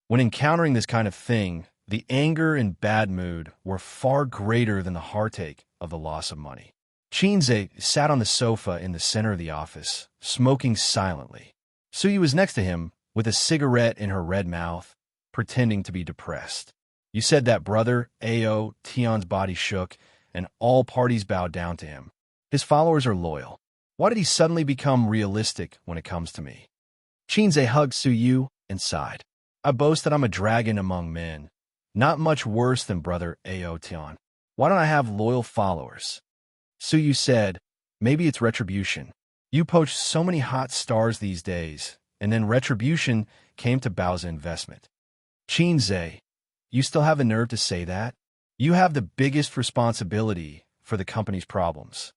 [SPEAKER 1] When encountering this kind of thing, the anger and bad mood were far greater than the heartache of the loss of money. Xianxia sat on the sofa in the center of the office, smoking silently. Suyu was next to him, with a cigarette in her red mouth, pretending to be depressed. You said that brother, Ao Tian's body shook, and all parties bowed down to him. His followers are loyal. Why did he suddenly become realistic when it comes to me? Xianxia hugged Suyu and sighed. I boast that I'm a dragon among men. Not much worse than brother Ao Tian. Why don't I have loyal followers? Suyu said, maybe it's retribution. You poached so many hot stars these days, and then retribution came to Baoza Investment. Xianxia, you still have the nerve to say that? You have the biggest responsibility for the company's problems.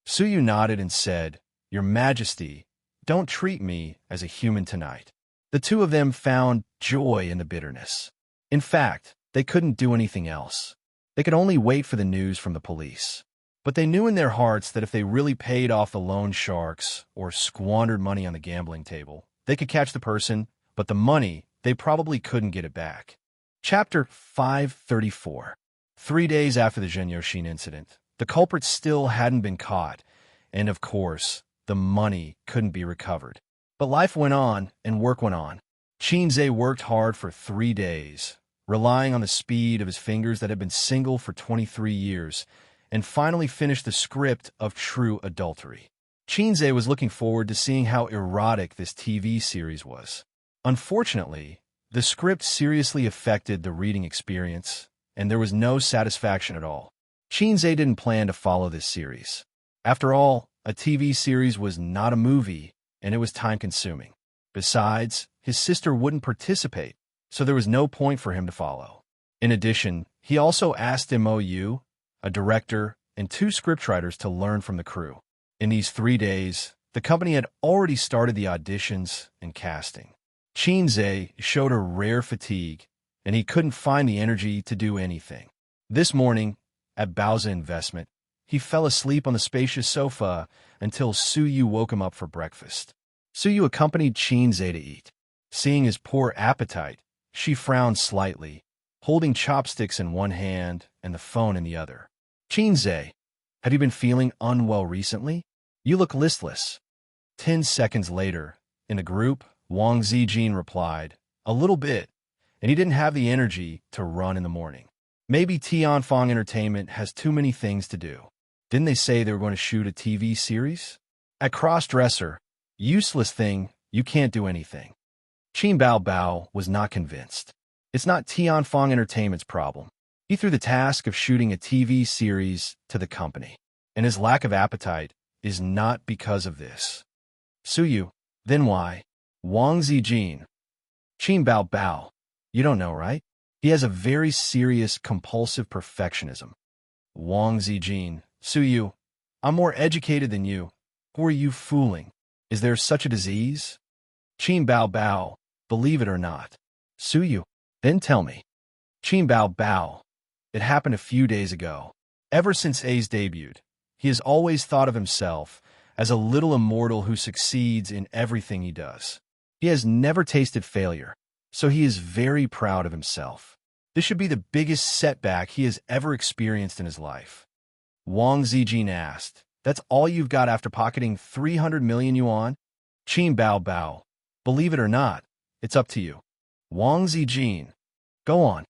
[SPEAKER 1] Suyu nodded and said, Your Majesty, don't treat me as a human tonight. The two of them found joy in the bitterness. In fact, they couldn't do anything else. They could only wait for the news from the police. But they knew in their hearts that if they really paid off the loan sharks or squandered money on the gambling table, they could catch the person, but the money, they probably couldn't get it back. Chapter 534. 3 days after the Zhen Yoxin incident, the culprit still hadn't been caught, and of course, the money couldn't be recovered. But life went on, and work went on. Xianxia worked hard for 3 days, relying on the speed of his fingers that had been single for 23 years, and finally finished the script of True Adultery. Xianxia was looking forward to seeing how erotic this TV series was. Unfortunately, the script seriously affected the reading experience, and there was no satisfaction at all. Xianxia didn't plan to follow this series. After all, a TV series was not a movie, and it was time-consuming. Besides, his sister wouldn't participate, so there was no point for him to follow. In addition, he also asked Mou, a director, and 2 scriptwriters to learn from the crew. In these 3 days, the company had already started the auditions and casting. Xianxia showed a rare fatigue, and he couldn't find the energy to do anything. This morning, at Baoza Investment, he fell asleep on the spacious sofa until Suyu woke him up for breakfast. Suyu accompanied Xianxia to eat. Seeing his poor appetite, she frowned slightly, holding chopsticks in one hand and the phone in the other. Xianxia, have you been feeling unwell recently? You look listless. 10 seconds later, in a group, Wang Zijin replied, a little bit, and he didn't have the energy to run in the morning. Maybe Tianfang Entertainment has too many things to do. Didn't they say they were going to shoot a TV series? At Crossdresser, useless thing, you can't do anything. Qin Bao Bao was not convinced. It's not Tianfang Entertainment's problem. He threw the task of shooting a TV series to the company, and his lack of appetite is not because of this. Suyu, then why? Wang Zijin. Qin Bao Bao. You don't know, right? He has a very serious compulsive perfectionism. Wang Zijin. Suyu, I'm more educated than you. Who are you fooling? Is there such a disease? Qin Bao Bao. Believe it or not. Suyu, then tell me. Qin Bao Bao. It happened a few days ago. Ever since A's debuted, he has always thought of himself as a little immortal who succeeds in everything he does. He has never tasted failure, so he is very proud of himself. This should be the biggest setback he has ever experienced in his life. Wang Zijin asked, That's all you've got after pocketing 300 million yuan? Qin Bao Bao. Believe it or not, it's up to you. Wang Zijin. Go on.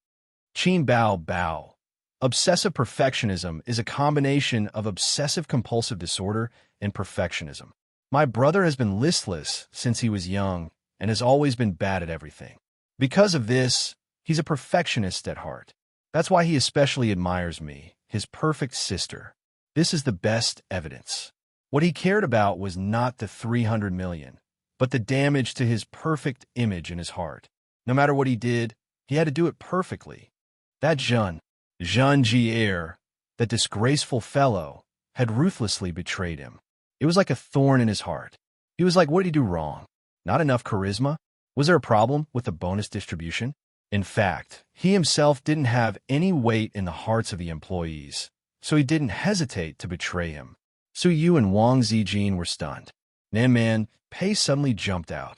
[SPEAKER 1] Qin Bao Bao. Obsessive perfectionism is a combination of obsessive-compulsive disorder and perfectionism. My brother has been listless since he was young and has always been bad at everything. Because of this, he's a perfectionist at heart. That's why he especially admires me, his perfect sister. This is the best evidence. What he cared about was not the 300 million, but the damage to his perfect image in his heart. No matter what he did, he had to do it perfectly. That Xianxia, that disgraceful fellow, had ruthlessly betrayed him. It was like a thorn in his heart. He was like, what did he do wrong? Not enough charisma? Was there a problem with the bonus distribution? In fact, he himself didn't have any weight in the hearts of the employees, so he didn't hesitate to betray him. Suyu and Wang Zijin were stunned. Man, Pei suddenly jumped out.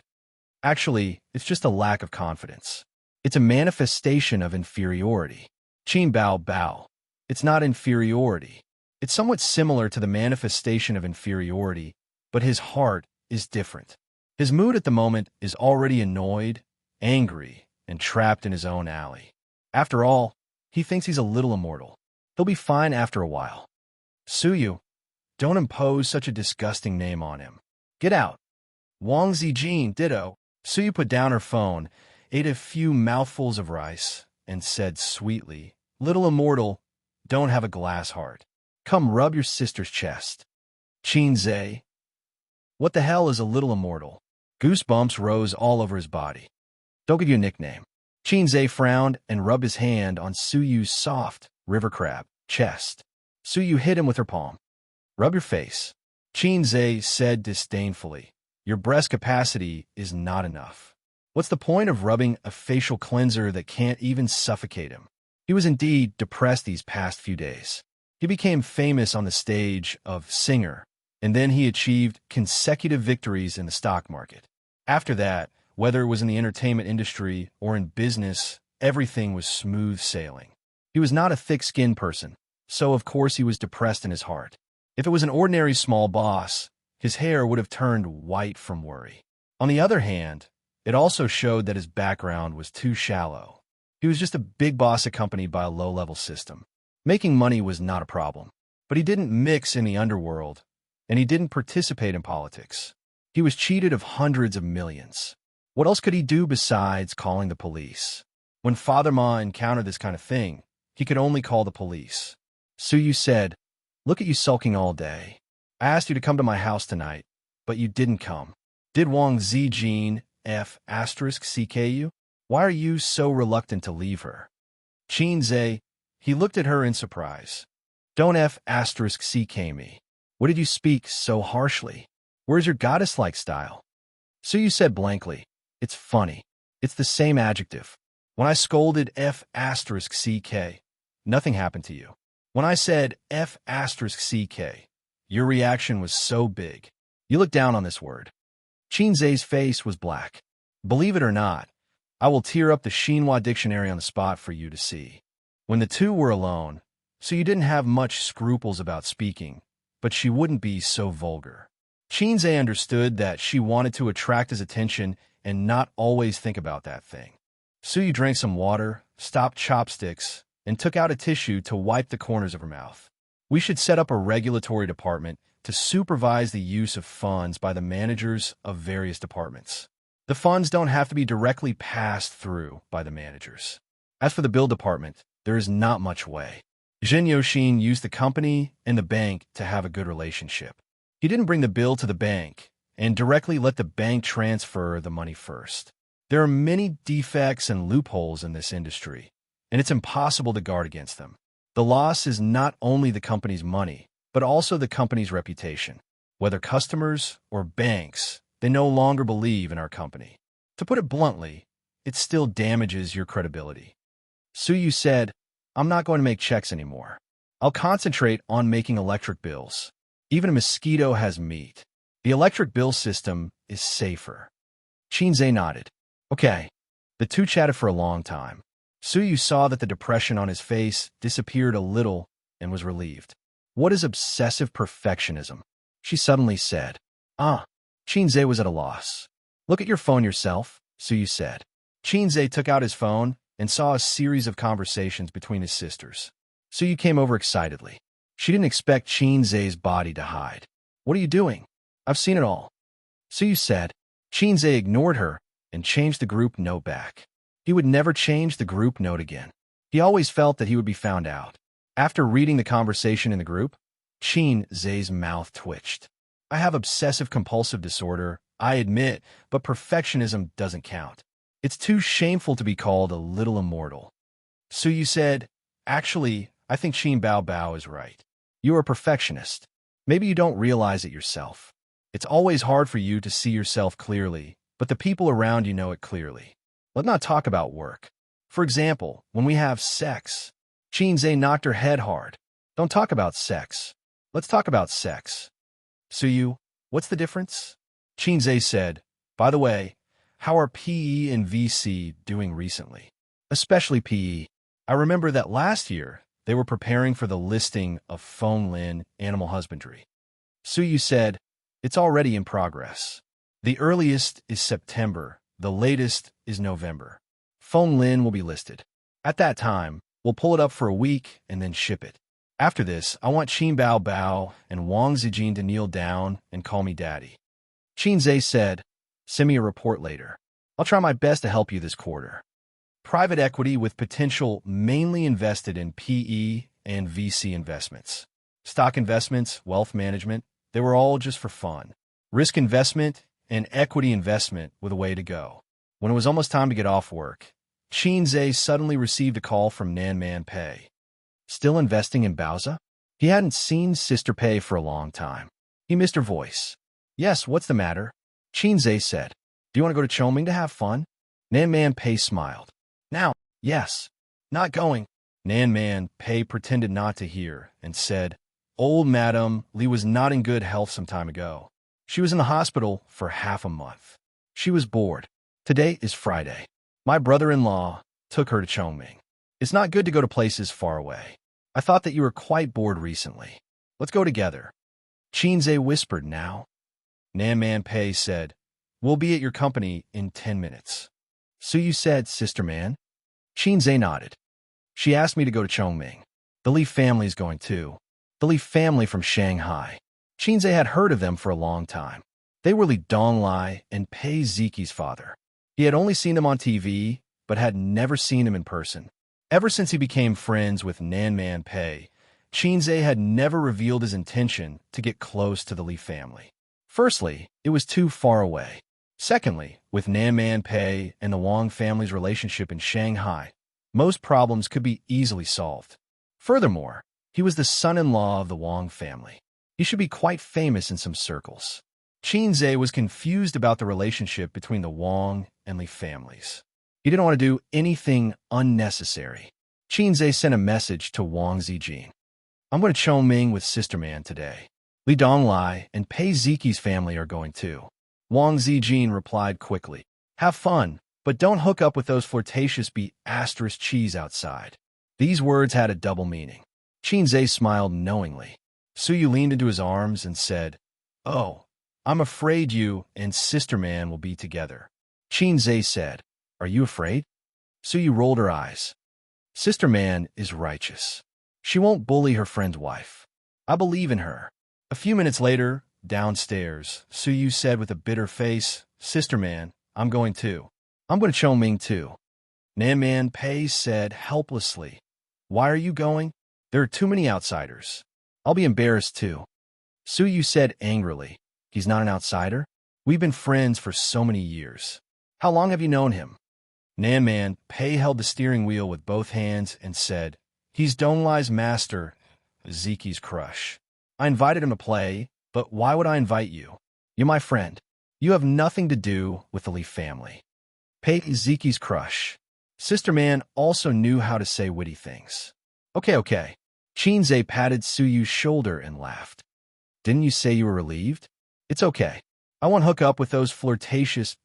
[SPEAKER 1] Actually, it's just a lack of confidence. It's a manifestation of inferiority. Qin Bao Bao. It's not inferiority. It's somewhat similar to the manifestation of inferiority, but his heart is different. His mood at the moment is already annoyed, angry, and trapped in his own alley. After all, he thinks he's a little immortal. He'll be fine after a while. Suyu, don't impose such a disgusting name on him. Get out. Wang Zijin, ditto. Suyu put down her phone, ate a few mouthfuls of rice, and said sweetly, Little immortal, don't have a glass heart. Come rub your sister's chest. Qin Zhe. What the hell is a little immortal? Goosebumps rose all over his body. Don't give you a nickname. Qin Zhe frowned and rubbed his hand on Suyu's soft, river crab, chest. Suyu hit him with her palm. Rub your face. Qin Zhe said disdainfully, Your breast capacity is not enough. What's the point of rubbing a facial cleanser that can't even suffocate him? He was indeed depressed these past few days. He became famous on the stage of singer, and then he achieved consecutive victories in the stock market. After that, whether it was in the entertainment industry or in business, everything was smooth sailing. He was not a thick-skinned person, so of course he was depressed in his heart. If it was an ordinary small boss, his hair would have turned white from worry. On the other hand, it also showed that his background was too shallow. He was just a big boss accompanied by a low-level system. Making money was not a problem, but he didn't mix in the underworld, and he didn't participate in politics. He was cheated of hundreds of millions. What else could he do besides calling the police? When Father Ma encountered this kind of thing, he could only call the police. Suyu said, Look at you sulking all day. I asked you to come to my house tonight, but you didn't come. Did Wang Zijin F***ck you? Why are you so reluctant to leave her? Qin Zhe, he looked at her in surprise. Don't F***ck me. What did you speak so harshly? Where's your goddess-like style? Suyu said blankly, It's funny. It's the same adjective. When I scolded F***ck, nothing happened to you. When I said F***ck, your reaction was so big. You looked down on this word. Qin Zhe's face was black. Believe it or not, I will tear up the Xinhua dictionary on the spot for you to see. When the two were alone, so you didn't have much scruples about speaking, but she wouldn't be so vulgar. Qin Zhe understood that she wanted to attract his attention and not always think about that thing. Suyu drank some water, stopped chopsticks, and took out a tissue to wipe the corners of her mouth. We should set up a regulatory department to supervise the use of funds by the managers of various departments. The funds don't have to be directly passed through by the managers. As for the bill department, there is not much way. Xianxia used the company and the bank to have a good relationship. He didn't bring the bill to the bank and directly let the bank transfer the money first. There are many defects and loopholes in this industry, and it's impossible to guard against them. The loss is not only the company's money, but also the company's reputation. Whether customers or banks, they no longer believe in our company. To put it bluntly, it still damages your credibility. Suyu said, I'm not going to make checks anymore. I'll concentrate on making electric bills. Even a mosquito has meat. The electric bill system is safer. Xianxia nodded. Okay. The two chatted for a long time. Suyu saw that the depression on his face disappeared a little and was relieved. What is obsessive perfectionism? She suddenly said. Xianxia was at a loss. Look at your phone yourself, Suyu said. Xianxia took out his phone and saw a series of conversations between his sisters. Suyu came over excitedly. She didn't expect Xianxia's body to hide. What are you doing? I've seen it all. Suyu said. Xianxia ignored her and changed the group note back. He would never change the group note again. He always felt that he would be found out. After reading the conversation in the group, Xianxia's mouth twitched. I have obsessive-compulsive disorder, I admit, but perfectionism doesn't count. It's too shameful to be called a little immortal. Suyu said, Actually, I think Xin Bao Bao is right. You are a perfectionist. Maybe you don't realize it yourself. It's always hard for you to see yourself clearly, but the people around you know it clearly. Let's not talk about work. For example, when we have sex, Xianxia knocked her head hard. Don't talk about sex. Let's talk about sex. Suyu, what's the difference? Xianxia said, By the way, how are PE and VC doing recently? Especially PE. I remember that last year, they were preparing for the listing of Fenglin Animal Husbandry. Suyu said, It's already in progress. The earliest is September, the latest is November. Fenglin will be listed. At that time, we'll pull it up for a week and then ship it. After this, I want Xin Bao Bao and Wang Zijin to kneel down and call me daddy. Xianxia said, Send me a report later. I'll try my best to help you this quarter. Private equity with potential mainly invested in PE and VC investments. Stock investments, wealth management, they were all just for fun. Risk investment and equity investment were the way to go. When it was almost time to get off work, Xianxia suddenly received a call from Nanman Pei. Still investing in Baoza? He hadn't seen Sister Pei for a long time. He missed her voice. Yes, what's the matter? Xianxia said. Do you want to go to Chongming to have fun? Nanman Pei smiled. Now, yes. Not going. Nanman Pei pretended not to hear and said, Old Madam Li was not in good health some time ago. She was in the hospital for half a month. She was bored. Today is Friday. My brother-in-law took her to Chongming. It's not good to go to places far away. I thought that you were quite bored recently. Let's go together. Xianxia whispered now. Nanman Pei said, We'll be at your company in 10 minutes. Suyu said, Sister Man. Xianxia nodded. She asked me to go to Chongming. The Li family is going too. The Li family from Shanghai. Xianxia had heard of them for a long time. They were Li Donglai and Pei Ziki's father. He had only seen them on TV, but had never seen him in person. Ever since he became friends with Nanman Pei, Xianxia had never revealed his intention to get close to the Li family. Firstly, it was too far away. Secondly, with Nanman Pei and the Wang family's relationship in Shanghai, most problems could be easily solved. Furthermore, he was the son-in-law of the Wang family. He should be quite famous in some circles. Xianxia was confused about the relationship between the Wang and Li families. He didn't want to do anything unnecessary. Xianxia sent a message to Wang Zijin. I'm going to Chongming with Sister Man today. Li Donglai and Pei Ziki's family are going too. Wang Zijin replied quickly. Have fun, but don't hook up with those flirtatious cheese outside. These words had a double meaning. Xianxia smiled knowingly. Suyu leaned into his arms and said, Oh, I'm afraid you and Sister Man will be together. Xianxia said, Are you afraid? Suyu rolled her eyes. Sister Man is righteous. She won't bully her friend's wife. I believe in her. A few minutes later, downstairs, Suyu said with a bitter face, Sister Man, I'm going too. I'm going to Chongming too. Nanman Pei said helplessly, Why are you going? There are too many outsiders. I'll be embarrassed too. Suyu said angrily. He's not an outsider? We've been friends for so many years. How long have you known him? Nanman Pei held the steering wheel with both hands and said, He's Donglai's master, Ziki's crush. I invited him to play, but why would I invite you? You're my friend. You have nothing to do with the Li family. Pei is Ziki's crush. Sister Man also knew how to say witty things. Okay. Xianxia patted Suyu's shoulder and laughed. Didn't you say you were relieved? It's okay. I won't hook up with those flirtatious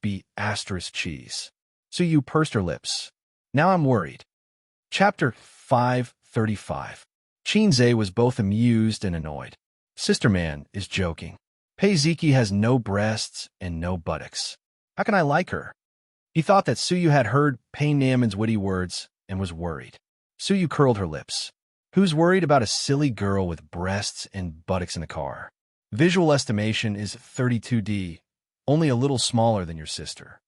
[SPEAKER 1] cheese. Suyu pursed her lips. Now I'm worried. Chapter 535. Xianxia was both amused and annoyed. Sister Man is joking. Pei Ziki has no breasts and no buttocks. How can I like her? He thought that Suyu had heard Pei Nanman's witty words and was worried. Suyu curled her lips. Who's worried about a silly girl with breasts and buttocks in the car? Visual estimation is 32D, only a little smaller than your sister.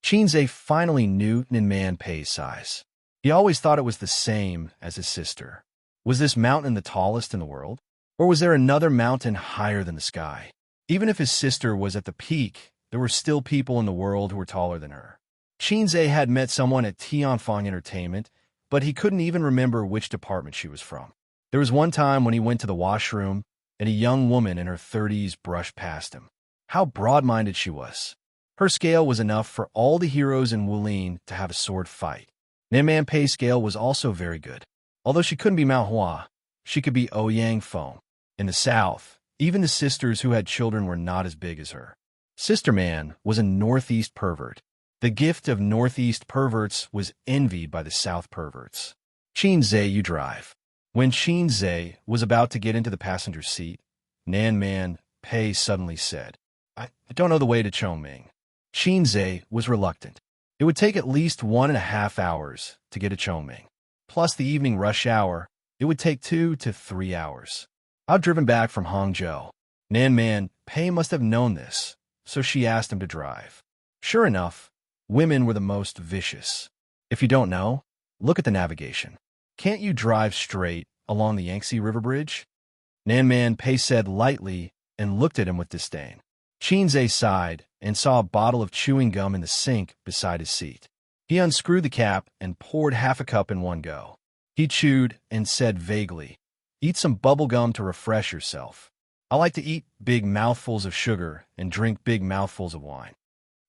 [SPEAKER 1] Xianxia finally knew Nanman Pei's size. He always thought it was the same as his sister. Was this mountain the tallest in the world? Or was there another mountain higher than the sky? Even if his sister was at the peak, there were still people in the world who were taller than her. Xianxia had met someone at Tianfeng Entertainment, but he couldn't even remember which department she was from. There was one time when he went to the washroom, and a young woman in her 30s brushed past him. How broad-minded she was. Her scale was enough for all the heroes in Wulin to have a sword fight. Nanman Pei's scale was also very good. Although she couldn't be Mao Hua, she could be Ouyang Feng. In the south, even the sisters who had children were not as big as her. Sister Man was a northeast pervert. The gift of northeast perverts was envied by the south perverts. Xianxia, you drive. When Xianxia was about to get into the passenger seat, Nanman Pei suddenly said, I don't know the way to Chongming. Xianxia was reluctant. It would take at least 1.5 hours to get to Chongming. Plus the evening rush hour, it would take 2 to 3 hours. I've driven back from Hangzhou. Nanman Pei must have known this, so she asked him to drive. Sure enough, women were the most vicious. If you don't know, look at the navigation. Can't you drive straight along the Yangtze River Bridge? Nanman Pei said lightly and looked at him with disdain. Xianxia sighed and saw a bottle of chewing gum in the sink beside his seat. He unscrewed the cap and poured half a cup in one go. He chewed and said vaguely, Eat some bubble gum to refresh yourself. I like to eat big mouthfuls of sugar and drink big mouthfuls of wine.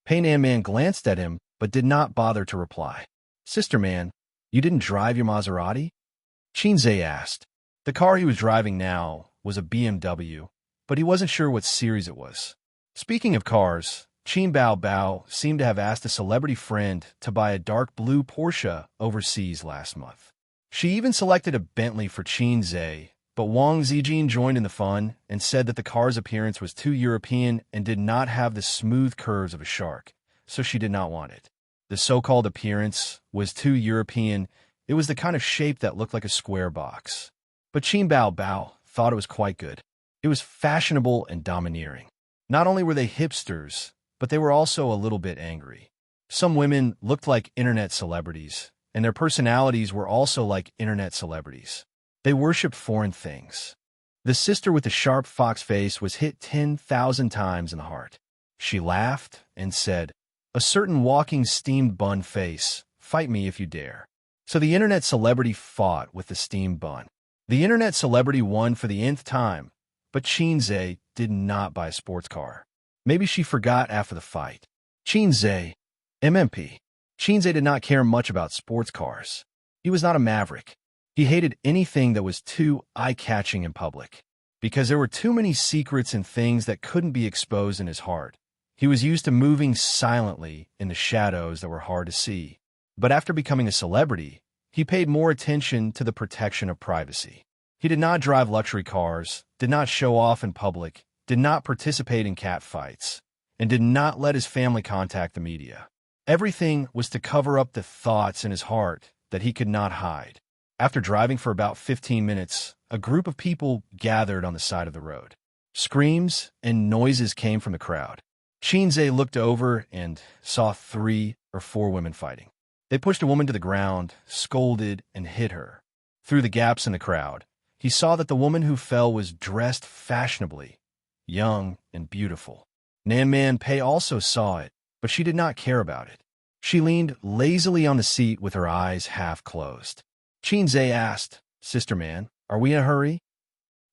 [SPEAKER 1] Pei Nanman glanced at him but did not bother to reply. Sister Man, you didn't drive your Maserati? Xianxia asked. The car he was driving now was a BMW, but he wasn't sure what series it was. Speaking of cars, Qin Bao Bao seemed to have asked a celebrity friend to buy a dark blue Porsche overseas last month. She even selected a Bentley for Xianxia, but Wang Zijin joined in the fun and said that the car's appearance was too European and did not have the smooth curves of a shark, so she did not want it. The so-called appearance was too European. It was the kind of shape that looked like a square box. But Qin Bao Bao thought it was quite good. It was fashionable and domineering. Not only were they hipsters, but they were also a little bit angry. Some women looked like internet celebrities, and their personalities were also like internet celebrities. They worshipped foreign things. The sister with the sharp fox face was hit 10,000 times in the heart. She laughed and said, A certain walking steamed bun face, fight me if you dare. So the internet celebrity fought with the steamed bun. The internet celebrity won for the nth time, but Xianxia did not buy a sports car. Maybe she forgot after the fight. Xianxia, MMP. Xianxia did not care much about sports cars. He was not a maverick. He hated anything that was too eye-catching in public, because there were too many secrets and things that couldn't be exposed in his heart. He was used to moving silently in the shadows that were hard to see. But after becoming a celebrity, he paid more attention to the protection of privacy. He did not drive luxury cars, did not show off in public, did not participate in cat fights, and did not let his family contact the media. Everything was to cover up the thoughts in his heart that he could not hide. After driving for about 15 minutes, a group of people gathered on the side of the road. Screams and noises came from the crowd. Xianxia looked over and saw 3 or 4 women fighting. They pushed a woman to the ground, scolded, and hit her. Through the gaps in the crowd, he saw that the woman who fell was dressed fashionably, young and beautiful. Nan Man Pei also saw it, but she did not care about it. She leaned lazily on the seat with her eyes half closed. Xianxia asked, "Sister Man, are we in a hurry?"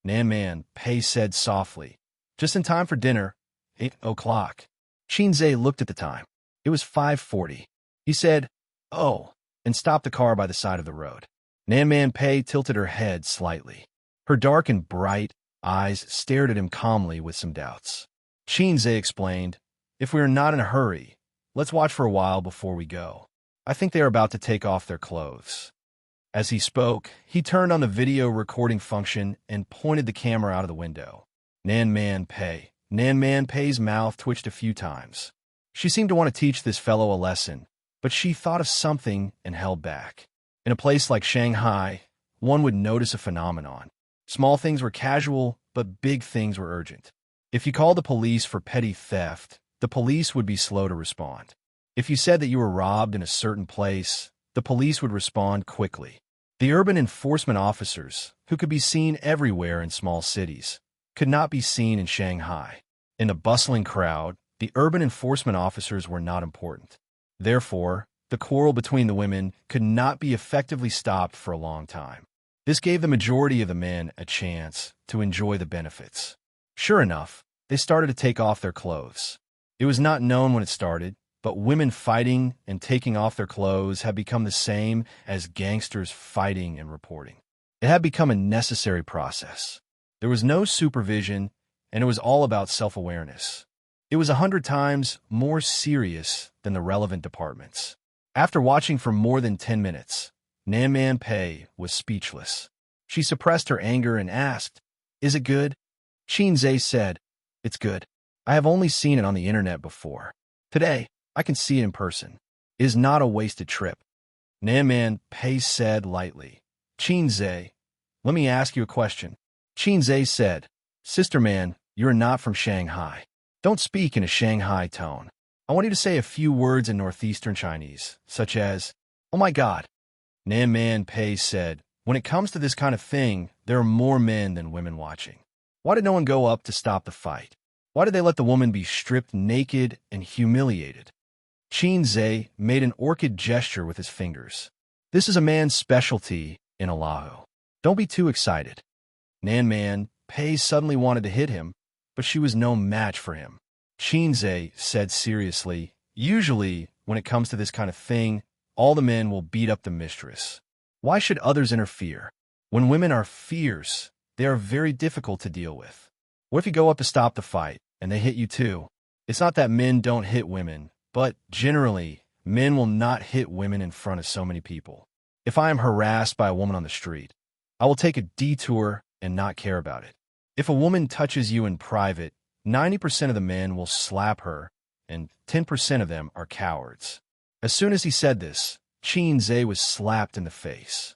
[SPEAKER 1] Nan Man Pei said softly, "Just in time for dinner, 8 o'clock." Xianxia looked at the time. It was 5:40. He said, "Oh," and stopped the car by the side of the road. Nan Man Pei tilted her head slightly. Her dark and bright eyes stared at him calmly with some doubts. Xianxia explained, "If we are not in a hurry, let's watch for a while before we go. I think they are about to take off their clothes." As he spoke, he turned on the video recording function and pointed the camera out of the window. Nan Man Pei's mouth twitched a few times. She seemed to want to teach this fellow a lesson, but she thought of something and held back. In a place like Shanghai, one would notice a phenomenon. Small things were casual, but big things were urgent. If you called the police for petty theft, the police would be slow to respond. If you said that you were robbed in a certain place, the police would respond quickly. The urban enforcement officers, who could be seen everywhere in small cities, could not be seen in Shanghai. In the bustling crowd, the urban enforcement officers were not important. Therefore, the quarrel between the women could not be effectively stopped for a long time. This gave the majority of the men a chance to enjoy the benefits. Sure enough, they started to take off their clothes. It was not known when it started, but women fighting and taking off their clothes had become the same as gangsters fighting and reporting. It had become a necessary process. There was no supervision, and it was all about self-awareness. It was 100 times more serious than the relevant departments. After watching for more than 10 minutes, Nan Man Pei was speechless. She suppressed her anger and asked, "Is it good?" Xianxia said, "It's good. I have only seen it on the internet before. Today, I can see it in person. It is not a wasted trip." Nan Man Pei said lightly, "Xianxia, let me ask you a question." Xianxia said, "Sister Man, you are not from Shanghai. Don't speak in a Shanghai tone. I want you to say a few words in Northeastern Chinese, such as, 'Oh my God.'" Nan Man Pei said, "When it comes to this kind of thing, there are more men than women watching. Why did no one go up to stop the fight? Why did they let the woman be stripped naked and humiliated?" Xianxia made an orchid gesture with his fingers. "This is a man's specialty in Allahu. Don't be too excited." Nan Man Pei suddenly wanted to hit him, but she was no match for him. Xianxia said seriously, "Usually, when it comes to this kind of thing, all the men will beat up the mistress. Why should others interfere? When women are fierce, they are very difficult to deal with. What if you go up to stop the fight, and they hit you too? It's not that men don't hit women, but generally, men will not hit women in front of so many people. If I am harassed by a woman on the street, I will take a detour and not care about it. If a woman touches you in private, 90% of the men will slap her, and 10% of them are cowards." As soon as he said this, Xianxia was slapped in the face.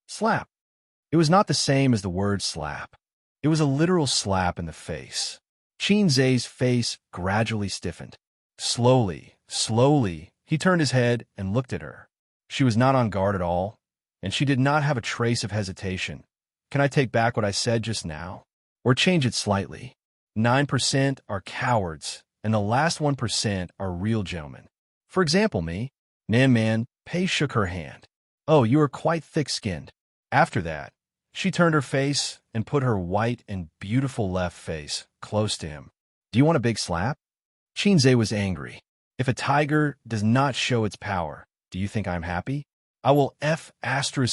[SPEAKER 1] Slap. It was not the same as the word slap. It was a literal slap in the face. Xianxia's face gradually stiffened. Slowly, he turned his head and looked at her. She was not on guard at all, and she did not have a trace of hesitation. "Can I take back what I said just now? Or change it slightly? 9% are cowards, and the last 1% are real gentlemen. For example, me." Nan Man Pei shook her hand. "Oh, you are quite thick-skinned." After that, she turned her face and put her white and beautiful left face close to him. "Do you want a big slap?" Xianxia was angry. "If a tiger does not show its power, do you think I'm happy? I will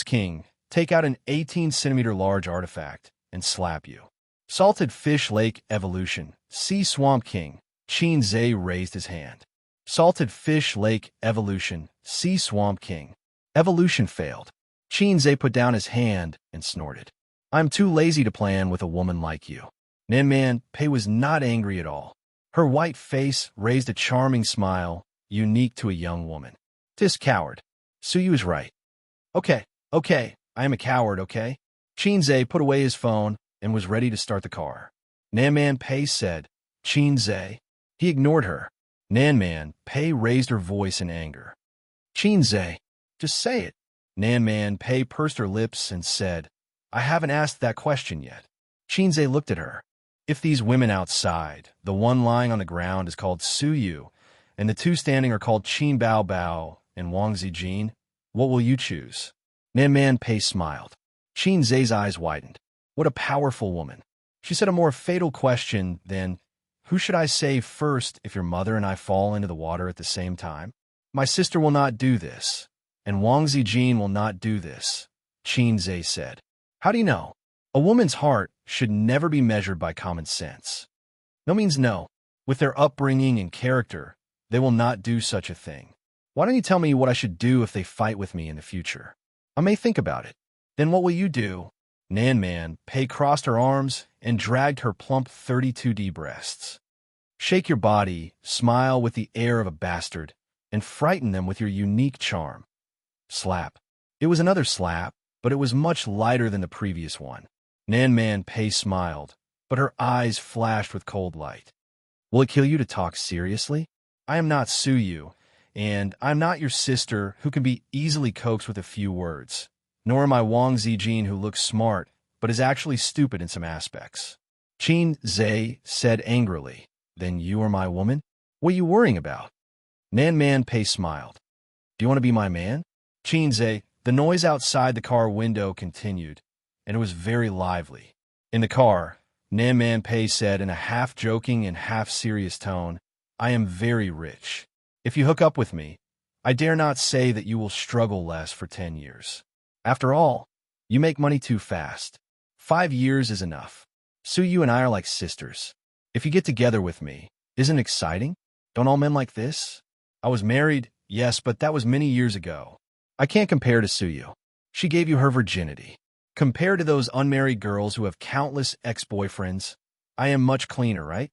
[SPEAKER 1] King take out an 18-centimeter large artifact and slap you." Salted Fish Lake Evolution, Sea Swamp King. Xianxia raised his hand. Salted Fish Lake Evolution, Sea Swamp King. Evolution failed. Xianxia put down his hand and snorted. "I'm too lazy to plan with a woman like you." Nan Man Pei was not angry at all. Her white face raised a charming smile, unique to a young woman. "This coward. Suyu is right." Okay, I am a coward, okay?" Xianxia put away his phone and was ready to start the car. Nan Man Pei said, "Xianxia." He ignored her. Nan Man Pei raised her voice in anger. "Xianxia, just say it. Nan Man Pei pursed her lips and said, I haven't asked that question yet. Xianxia looked at her. If these women outside, the one lying on the ground is called Su Yu, and the two standing are called Qin Bao Bao and Wang Zijin, what will you choose? Nan Man Pei smiled. Xianxia's eyes widened. What a powerful woman. She said a more fatal question than, who should I save first if your mother and I fall into the water at the same time? My sister will not do this, and Wang Zijin will not do this, Xianxia said. How do you know? A woman's heart should never be measured by common sense. No means no. With their upbringing and character, they will not do such a thing. Why don't you tell me what I should do if they fight with me in the future? I may think about it. Then what will you do? Nan Man Pei crossed her arms and dragged her plump 32D breasts. Shake your body, smile with the air of a bastard, and frighten them with your unique charm. Slap. It was another slap, but it was much lighter than the previous one. Nan Man Pei smiled, but her eyes flashed with cold light. Will it kill you to talk seriously? I am not Su Yu, and I'm not your sister who can be easily coaxed with a few words. Nor am I Wang Zijin who looks smart, but is actually stupid in some aspects. Xianxia said angrily, Then you are my woman? What are you worrying about? Nan Man Pei smiled. Do you want to be my man? Xianxia, the noise outside the car window continued, and it was very lively. In the car, Nan Man Pei said in a half-joking and half-serious tone, I am very rich. If you hook up with me, I dare not say that you will struggle less for 10 years. After all, you make money too fast. 5 years is enough. Su Yu and I are like sisters. If you get together with me, isn't it exciting? Don't all men like this? I was married, yes, but that was many years ago. I can't compare to Su Yu. She gave you her virginity. Compared to those unmarried girls who have countless ex-boyfriends, I am much cleaner, right?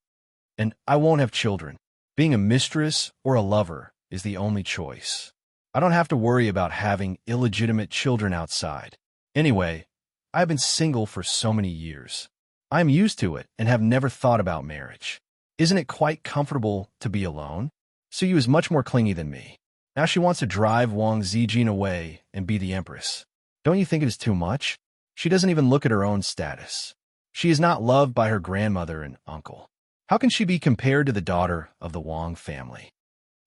[SPEAKER 1] And I won't have children. Being a mistress or a lover is the only choice. I don't have to worry about having illegitimate children outside. Anyway, I've been single for so many years. I'm used to it and have never thought about marriage. Isn't it quite comfortable to be alone? Su Yu is much more clingy than me. Now she wants to drive Wang Zijin away and be the empress. Don't you think it is too much? She doesn't even look at her own status. She is not loved by her grandmother and uncle. How can she be compared to the daughter of the Wang family?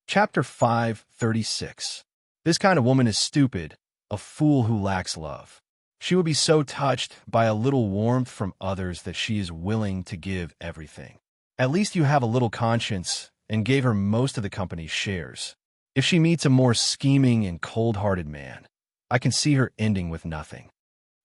[SPEAKER 1] Chapter 536. This kind of woman is stupid, a fool who lacks love. She will be so touched by a little warmth from others that she is willing to give everything. At least you have a little conscience and gave her most of the company's shares. If she meets a more scheming and cold-hearted man, I can see her ending with nothing.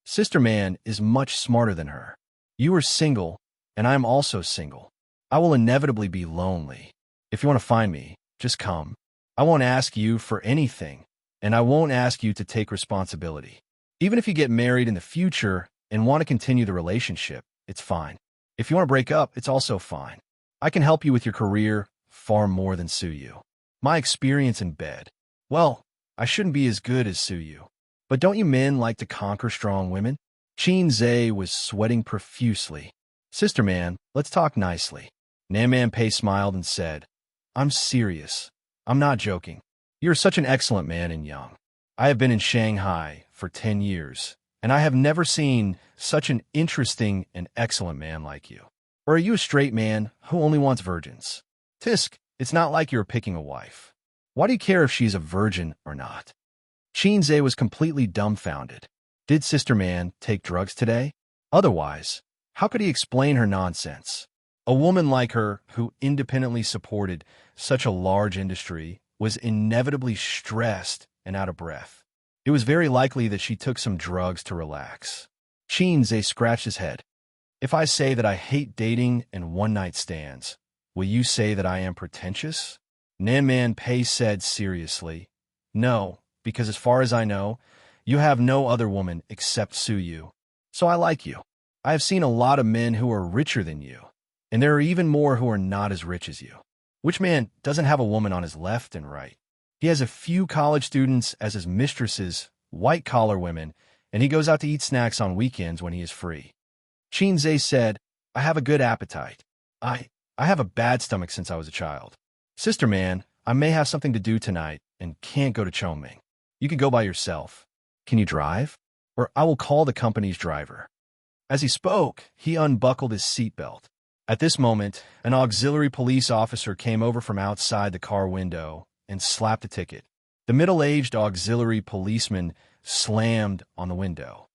[SPEAKER 1] Sister Man is much smarter than her. You are single, and I am also single. I will inevitably be lonely. If you want to find me, just come. I won't ask you for anything, and I won't ask you to take responsibility. Even if you get married in the future and want to continue the relationship, it's fine. If you want to break up, it's also fine. I can help you with your career far more than Su Yu. My experience in bed. Well, I shouldn't be as good as Su Yu. But don't you men like to conquer strong women? Xianxia was sweating profusely. Sister Man, let's talk nicely. Nan Man Pei smiled and said, I'm serious. I'm not joking. You're such an excellent man and young. I have been in Shanghai for 10 years, and I have never seen such an interesting and excellent man like you. Or are you a straight man who only wants virgins? Tisk, it's not like you're picking a wife. Why do you care if she's a virgin or not? Xianxia was completely dumbfounded. Did Sister Man take drugs today? Otherwise, how could he explain her nonsense? A woman like her, who independently supported such a large industry, was inevitably stressed and out of breath. It was very likely that she took some drugs to relax. Xianxia scratched his head. If I say that I hate dating and one-night stands, will you say that I am pretentious? Nan Man Pei said seriously, No, because as far as I know, you have no other woman except Su Yu. So I like you. I have seen a lot of men who are richer than you, and there are even more who are not as rich as you. Which man doesn't have a woman on his left and right? He has a few college students as his mistresses, white-collar women, and he goes out to eat snacks on weekends when he is free. Xianxia said, I have a good appetite. I have a bad stomach since I was a child. Sister Man, I may have something to do tonight and can't go to Chongming. You can go by yourself. Can you drive? Or I will call the company's driver." As he spoke, he unbuckled his seatbelt. At this moment, an auxiliary police officer came over from outside the car window and slapped a ticket. The middle-aged auxiliary policeman slammed on the window.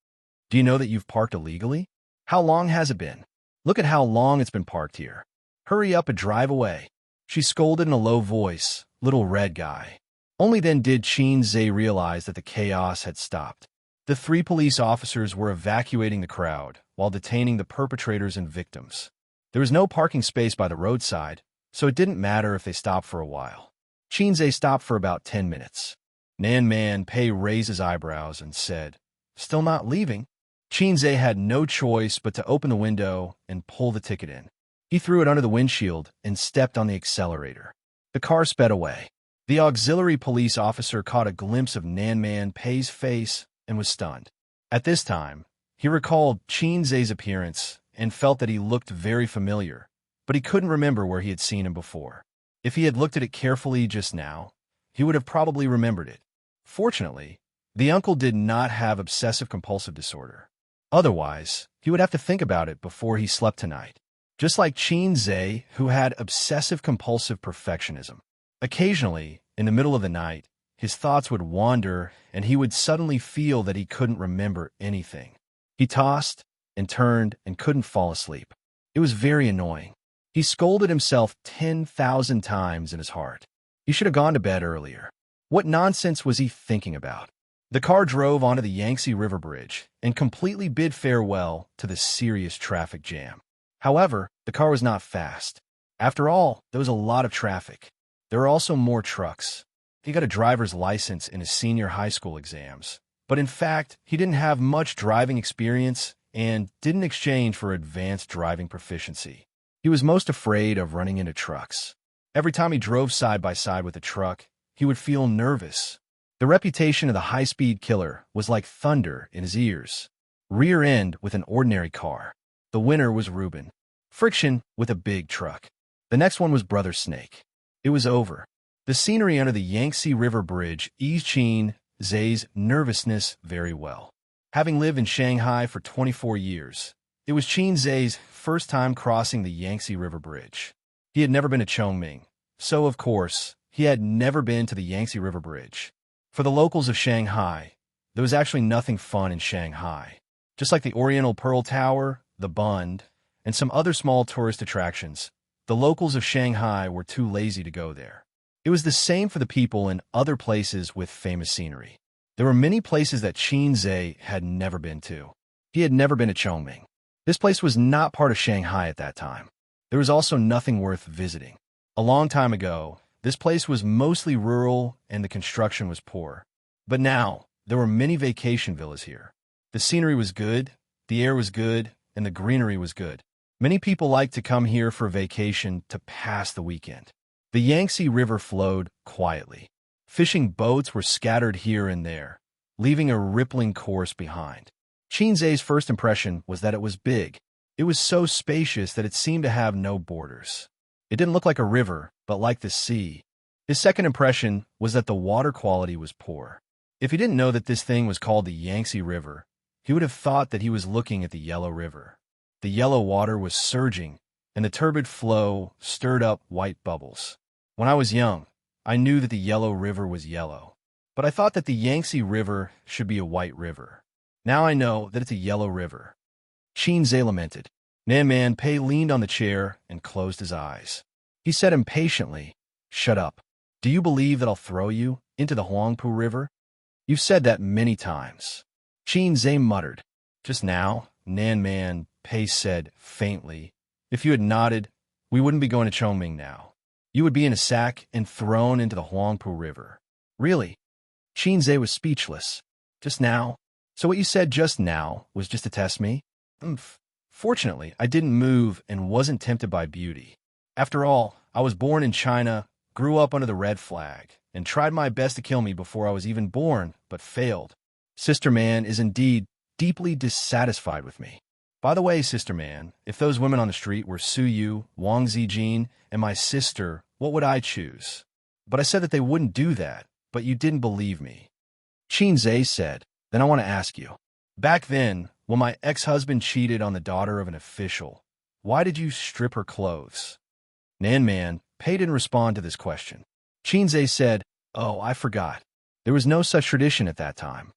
[SPEAKER 1] "Do you know that you've parked illegally? How long has it been? Look at how long it's been parked here. Hurry up and drive away," she scolded in a low voice, "little red guy." Only then did Xianxia realize that the chaos had stopped. The three police officers were evacuating the crowd while detaining the perpetrators and victims. There was no parking space by the roadside, so it didn't matter if they stopped for a while. Xianxia stopped for about 10 minutes. Nan Man Pei raised his eyebrows and said, "Still not leaving?" Xianxia had no choice but to open the window and pull the ticket in. He threw it under the windshield and stepped on the accelerator. The car sped away. The auxiliary police officer caught a glimpse of Nan Man Pei's face and was stunned. At this time, he recalled Xianxia's appearance and felt that he looked very familiar, but he couldn't remember where he had seen him before. If he had looked at it carefully just now, he would have probably remembered it. Fortunately, the uncle did not have obsessive-compulsive disorder. Otherwise, he would have to think about it before he slept tonight. Just like Xianxia, who had obsessive-compulsive perfectionism. Occasionally, in the middle of the night, his thoughts would wander and he would suddenly feel that he couldn't remember anything. He tossed and turned and couldn't fall asleep. It was very annoying. He scolded himself 10,000 times in his heart. He should have gone to bed earlier. What nonsense was he thinking about? The car drove onto the Yangtze River Bridge and completely bid farewell to the serious traffic jam. However, the car was not fast. After all, there was a lot of traffic. There were also more trucks. He got a driver's license in his senior high school exams, but in fact, he didn't have much driving experience and didn't exchange for advanced driving proficiency. He was most afraid of running into trucks. Every time he drove side by side with a truck, he would feel nervous. The reputation of the high-speed killer was like thunder in his ears. Rear end with an ordinary car. The winner was Reuben. Friction with a big truck. The next one was Brother Snake. It was over. The scenery under the Yangtze River Bridge eased Xianxia's nervousness very well. Having lived in Shanghai for 24 years, it was Xianxia's first time crossing the Yangtze River Bridge. He had never been to Chongming, so of course, he had never been to the Yangtze River Bridge. For the locals of Shanghai, there was actually nothing fun in Shanghai. Just like the Oriental Pearl Tower, the Bund, and some other small tourist attractions, the locals of Shanghai were too lazy to go there. It was the same for the people in other places with famous scenery. There were many places that Xianxia had never been to. He had never been to Chongming. This place was not part of Shanghai at that time. There was also nothing worth visiting. A long time ago, this place was mostly rural and the construction was poor. But now, there were many vacation villas here. The scenery was good, the air was good, and the greenery was good. Many people liked to come here for vacation to pass the weekend. The Yangtze River flowed quietly. Fishing boats were scattered here and there, leaving a rippling course behind. Xianxia's first impression was that it was big. It was so spacious that it seemed to have no borders. It didn't look like a river, but like the sea. His second impression was that the water quality was poor. If he didn't know that this thing was called the Yangtze River, he would have thought that he was looking at the Yellow River. The yellow water was surging, and the turbid flow stirred up white bubbles. When I was young, I knew that the Yellow River was yellow, but I thought that the Yangtze River should be a white river. Now I know that it's a yellow river. Xianxia lamented. Nan Man Pei leaned on the chair and closed his eyes. He said impatiently, "Shut up. Do you believe that I'll throw you into the Huangpu River? You've said that many times." Xianxia muttered. "Just now," Nan Man Pei said faintly, "if you had nodded, we wouldn't be going to Chongming now. You would be in a sack and thrown into the Huangpu River." "Really?" Xianxia was speechless. "Just now? So what you said just now was just to test me?" Fortunately, I didn't move and wasn't tempted by beauty. After all, I was born in China, grew up under the red flag, and tried my best to kill me before I was even born, but failed. Sister Man is indeed deeply dissatisfied with me. By the way, Sister Man, if those women on the street were Su Yu, Wang Zijin, and my sister, what would I choose? But I said that they wouldn't do that, but you didn't believe me. Xianxia said, Then I want to ask you, back then, when my ex-husband cheated on the daughter of an official, why did you strip her clothes? Nan Man, Pei didn't respond to this question. Xianxia said, "Oh, I forgot. There was no such tradition at that time."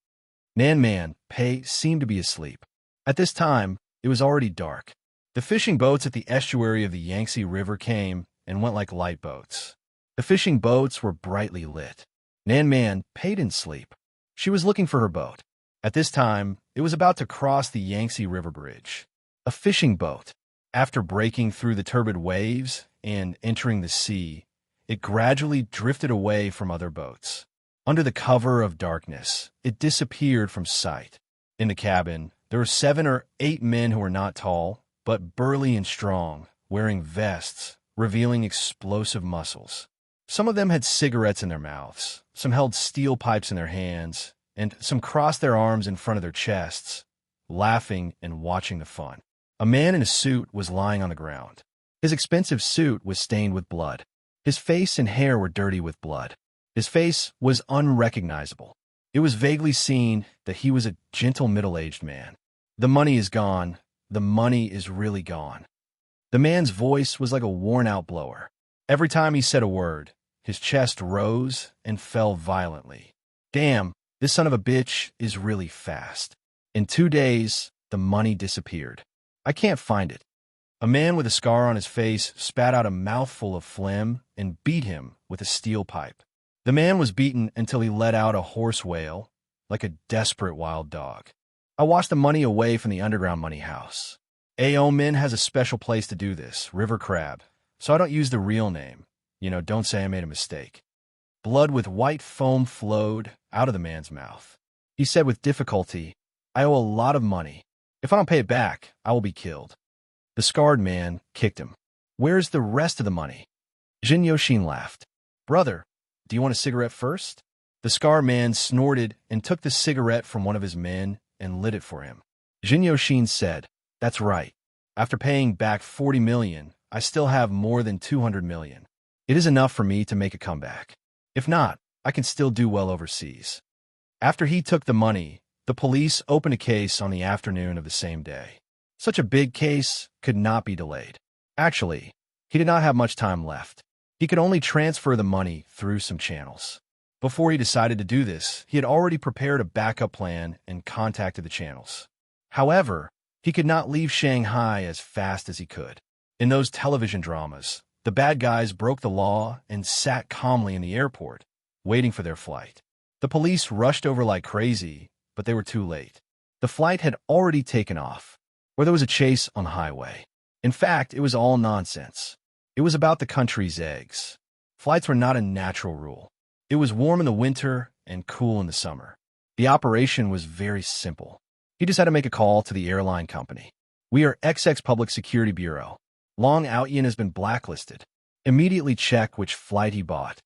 [SPEAKER 1] Nan Man, Pei seemed to be asleep. At this time, it was already dark. The fishing boats at the estuary of the Yangtze River came and went like light boats. The fishing boats were brightly lit. Nan Man, Pei didn't sleep. She was looking for her boat. At this time, it was about to cross the Yangtze River Bridge. A fishing boat. After breaking through the turbid waves and entering the sea, it gradually drifted away from other boats. Under the cover of darkness, it disappeared from sight. In the cabin, there were 7 or 8 men who were not tall, but burly and strong, wearing vests, revealing explosive muscles. Some of them had cigarettes in their mouths, some held steel pipes in their hands, and some crossed their arms in front of their chests, laughing and watching the fun. A man in a suit was lying on the ground. His expensive suit was stained with blood. His face and hair were dirty with blood. His face was unrecognizable. It was vaguely seen that he was a gentle middle-aged man. The money is gone. The money is really gone. The man's voice was like a worn-out blower. Every time he said a word, his chest rose and fell violently. Damn, this son of a bitch is really fast. In 2 days, the money disappeared. I can't find it. A man with a scar on his face spat out a mouthful of phlegm and beat him with a steel pipe. The man was beaten until he let out a hoarse wail, like a desperate wild dog. I washed the money away from the underground money house. A.O. Min has a special place to do this, River Crab, so I don't use the real name. Don't say I made a mistake. Blood with white foam flowed out of the man's mouth. He said with difficulty, "I owe a lot of money. If I don't pay it back, I will be killed." The scarred man kicked him. "Where's the rest of the money?" Xianxia laughed. "Brother, do you want a cigarette first?" The scarred man snorted and took the cigarette from one of his men and lit it for him. Xianxia said, "That's right. After paying back 40 million, I still have more than 200 million. It is enough for me to make a comeback. If not, I can still do well overseas." After he took the money, the police opened a case on the afternoon of the same day. Such a big case could not be delayed. Actually, he did not have much time left. He could only transfer the money through some channels. Before he decided to do this, he had already prepared a backup plan and contacted the channels. However, he could not leave Shanghai as fast as he could. In those television dramas, the bad guys broke the law and sat calmly in the airport, waiting for their flight. The police rushed over like crazy, but they were too late. The flight had already taken off, or there was a chase on the highway. In fact, it was all nonsense. It was about the country's eggs. Flights were not a natural rule. It was warm in the winter and cool in the summer. The operation was very simple. He just had to make a call to the airline company. "We are XX Public Security Bureau. Long Outyin has been blacklisted. Immediately check which flight he bought."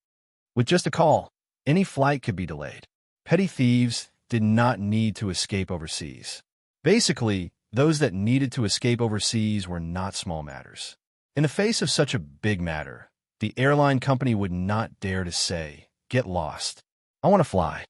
[SPEAKER 1] With just a call, any flight could be delayed. Petty thieves did not need to escape overseas. Basically, those that needed to escape overseas were not small matters. In the face of such a big matter, the airline company would not dare to say, "Get lost. I want to fly."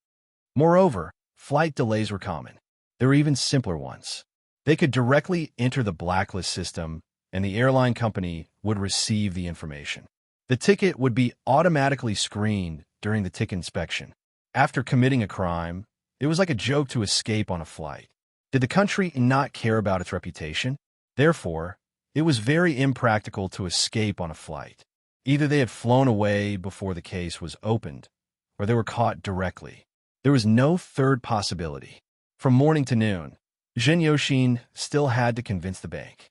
[SPEAKER 1] Moreover, flight delays were common. There were even simpler ones. They could directly enter the blacklist system, and the airline company would receive the information. The ticket would be automatically screened during the ticket inspection. After committing a crime, it was like a joke to escape on a flight. Did the country not care about its reputation? Therefore, it was very impractical to escape on a flight. Either they had flown away before the case was opened, or they were caught directly. There was no third possibility. From morning to noon, Xianxia still had to convince the bank.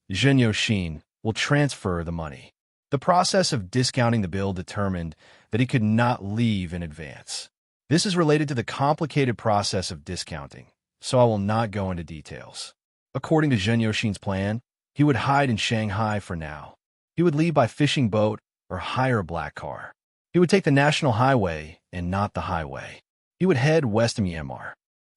[SPEAKER 1] Xianxia, will transfer the money. The process of discounting the bill determined that he could not leave in advance. This is related to the complicated process of discounting, so I will not go into details. According to Xianxia's plan, he would hide in Shanghai for now. He would leave by fishing boat or hire a black car. He would take the national highway and not the highway. He would head west of Myanmar.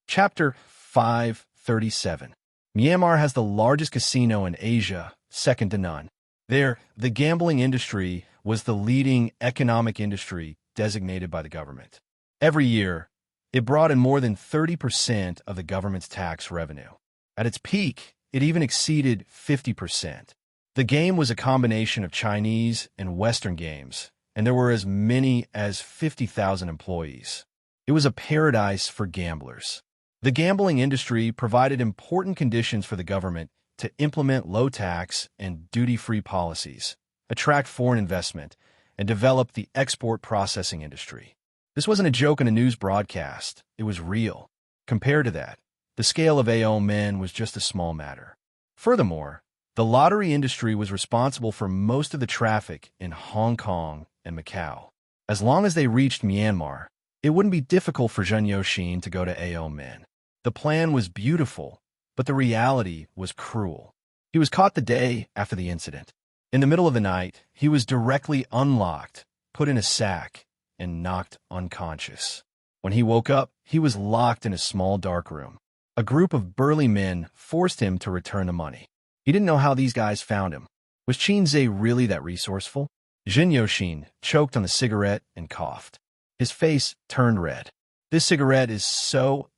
[SPEAKER 1] Chapter 537. Myanmar has the largest casino in Asia, second to none. There, the gambling industry was the leading economic industry designated by the government. Every year, It brought in more than 30% of the government's tax revenue. At its peak, it even exceeded 50%. The game was a combination of Chinese and Western games, and there were as many as 50,000 employees. It was a paradise for gamblers. The gambling industry provided important conditions for the government to implement low-tax and duty-free policies, attract foreign investment, and develop the export processing industry. This wasn't a joke in a news broadcast. It was real. Compared to that, the scale of AO men was just a small matter. Furthermore, the lottery industry was responsible for most of the traffic in Hong Kong and Macau. As long as they reached Myanmar, it wouldn't be difficult for Xianxia to go to AO men. The plan was beautiful, but the reality was cruel. He was caught the day after the incident. In the middle of the night, he was directly unlocked, put in a sack, and knocked unconscious. When he woke up, he was locked in a small dark room. A group of burly men forced him to return the money. He didn't know how these guys found him. Was Xianxia really that resourceful? Xianxia choked on the cigarette and coughed. His face turned red. This cigarette is so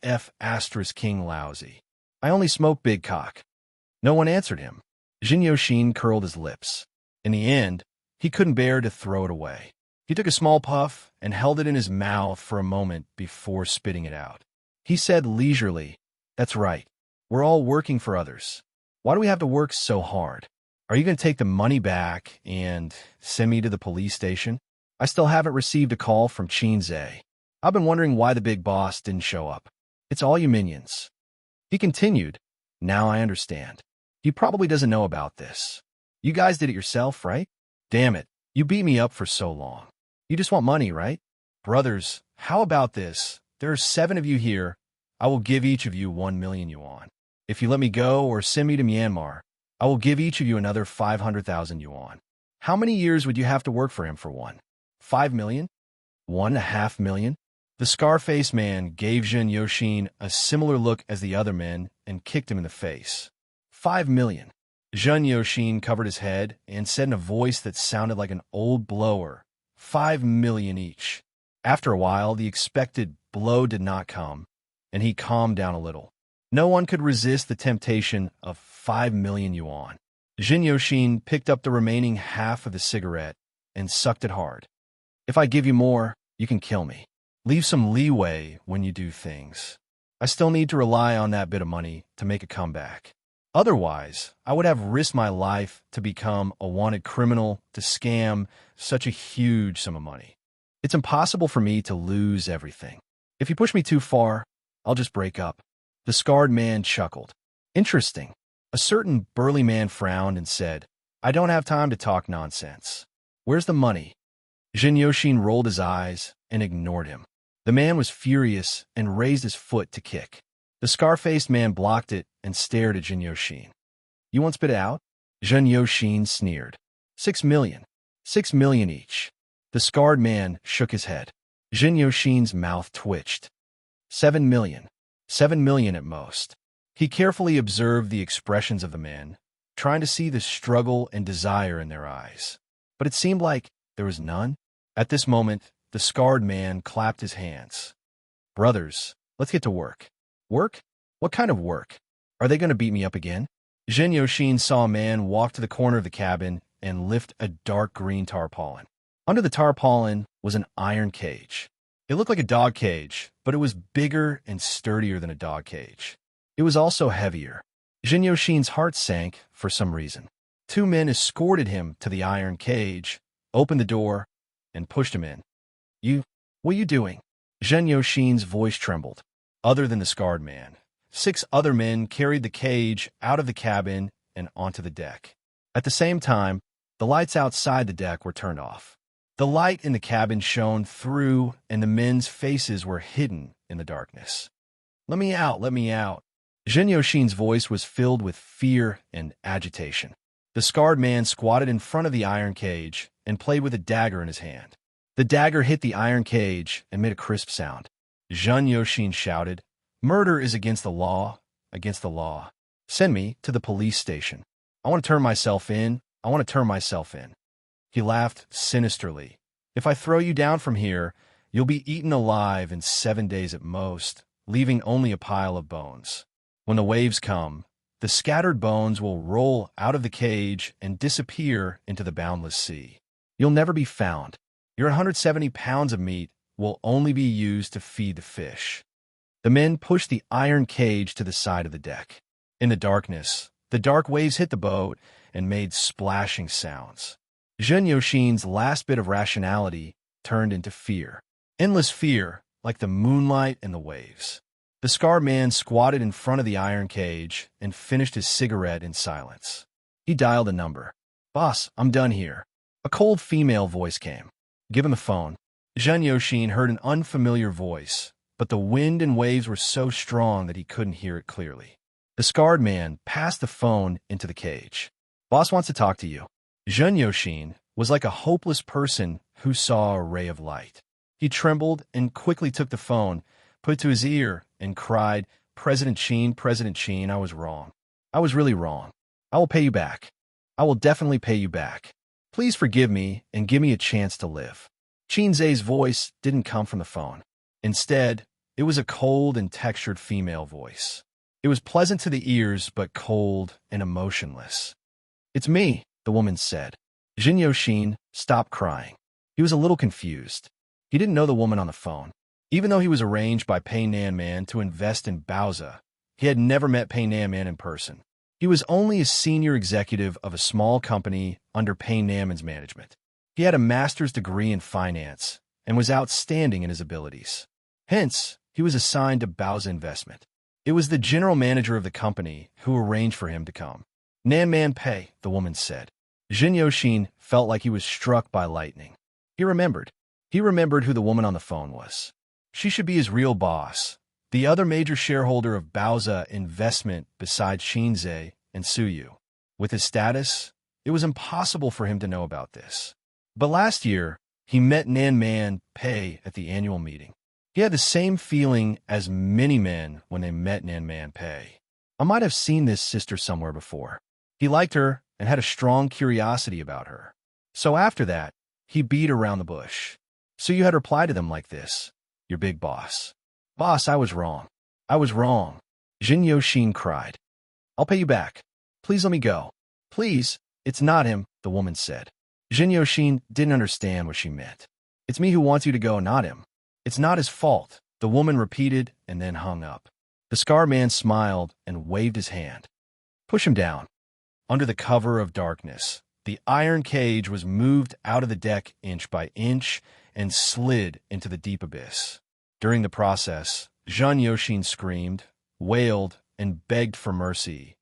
[SPEAKER 1] King lousy. I only smoke big cock. No one answered him. Xianxia curled his lips. In the end, he couldn't bear to throw it away. He took a small puff and held it in his mouth for a moment before spitting it out. He said leisurely, "That's right. We're all working for others. Why do we have to work so hard? Are you going to take the money back and send me to the police station? I still haven't received a call from Xianxia. I've been wondering why the big boss didn't show up. It's all you minions." He continued, "Now I understand. He probably doesn't know about this. You guys did it yourself, right? Damn it, you beat me up for so long. You just want money, right? Brothers, how about this? There are 7 of you here. I will give each of you 1 million yuan. If you let me go or send me to Myanmar, I will give each of you another 500,000 yuan. How many years would you have to work for him for one? 5 million? 1.5 million? The scar-faced man gave Xianxia a similar look as the other men and kicked him in the face. 5 million. Xianxia covered his head and said in a voice that sounded like an old blower, 5 million each. After a while, the expected blow did not come, and he calmed down a little. No one could resist the temptation of 5 million yuan. Xianxia picked up the remaining half of the cigarette and sucked it hard. "If I give you more, you can kill me. Leave some leeway when you do things. I still need to rely on that bit of money to make a comeback. Otherwise, I would have risked my life to become a wanted criminal to scam such a huge sum of money. It's impossible for me to lose everything. If you push me too far, I'll just break up." The scarred man chuckled. "Interesting." A certain burly man frowned and said, "I don't have time to talk nonsense. Where's the money?" Xianxia rolled his eyes and ignored him. The man was furious and raised his foot to kick. The scar-faced man blocked it and stared at Xianxia. "You won't spit it out?" Xianxia sneered. 6 million. 6 million each. The scarred man shook his head. Xianxia's mouth twitched. 7 million. 7 million at most. He carefully observed the expressions of the men, trying to see the struggle and desire in their eyes. But it seemed like there was none. At this moment, the scarred man clapped his hands. "Brothers, let's get to work." "Work? What kind of work? Are they going to beat me up again?" Xianxia saw a man walk to the corner of the cabin and lift a dark green tarpaulin. Under the tarpaulin was an iron cage. It looked like a dog cage, but it was bigger and sturdier than a dog cage. It was also heavier. Xianxia's heart sank for some reason. 2 men escorted him to the iron cage, opened the door, and pushed him in. What are you doing?" Xianxia's voice trembled. Other than the scarred man, 6 other men carried the cage out of the cabin and onto the deck. At the same time, the lights outside the deck were turned off. The light in the cabin shone through, and the men's faces were hidden in the darkness. "Let me out, let me out." Xianxia's voice was filled with fear and agitation. The scarred man squatted in front of the iron cage and played with a dagger in his hand. The dagger hit the iron cage and made a crisp sound. Xianxia shouted, "Murder is against the law, against the law. Send me to the police station. I want to turn myself in. I want to turn myself in." He laughed sinisterly. "If I throw you down from here, You'll be eaten alive in 7 days at most, leaving only a pile of bones. When the waves come, the scattered bones will roll out of the cage and disappear into the boundless sea. You'll never be found. Your 170 pounds of meat will only be used to feed the fish. The men pushed the iron cage to the side of the deck. In the darkness, the dark waves hit the boat and made splashing sounds. Xianxia's last bit of rationality turned into fear. Endless fear, like the moonlight and the waves. The scarred man squatted in front of the iron cage and finished his cigarette in silence. He dialed a number. "Boss, I'm done here." A cold female voice came. "Give him the phone." Xianxia heard an unfamiliar voice, but the wind and waves were so strong that he couldn't hear it clearly. The scarred man passed the phone into the cage. "Boss wants to talk to you." Xianxia was like a hopeless person who saw a ray of light. He trembled and quickly took the phone, put it to his ear, and cried, President Qin, I was wrong. I was really wrong. I will pay you back. I will definitely pay you back. Please forgive me and give me a chance to live." Qin's voice didn't come from the phone. Instead, it was a cold and textured female voice. It was pleasant to the ears, but cold and emotionless. "It's me," the woman said. Xianxia stopped crying. He was a little confused. He didn't know the woman on the phone. Even though he was arranged by Pei Nanman to invest in Baoza, he had never met Pei Nanman in person. He was only a senior executive of a small company under Pei Nanman's management. He had a master's degree in finance and was outstanding in his abilities. Hence, he was assigned to Baoza Investment. It was the general manager of the company who arranged for him to come. "Nanman Pei," the woman said. Xianxia felt like he was struck by lightning. He remembered. He remembered who the woman on the phone was. She should be his real boss, the other major shareholder of Baoza Investment besides Xianxia and Suyu. With his status, it was impossible for him to know about this. But last year, he met Nanman Pei at the annual meeting. He had the same feeling as many men when they met Nanman Pei. I might have seen this sister somewhere before. He liked her and had a strong curiosity about her. So after that, he beat around the bush. "So you had replied to them like this, your big boss." "Boss, I was wrong. I was wrong." Xianxia cried. "I'll pay you back. Please let me go." "Please, it's not him," the woman said. Xianxia didn't understand what she meant. "It's me who wants you to go, not him. It's not his fault," the woman repeated and then hung up. The scar man smiled and waved his hand. "Push him down." Under the cover of darkness, the iron cage was moved out of the deck inch by inch and slid into the deep abyss. During the process, Xianxia screamed, wailed, and begged for mercy.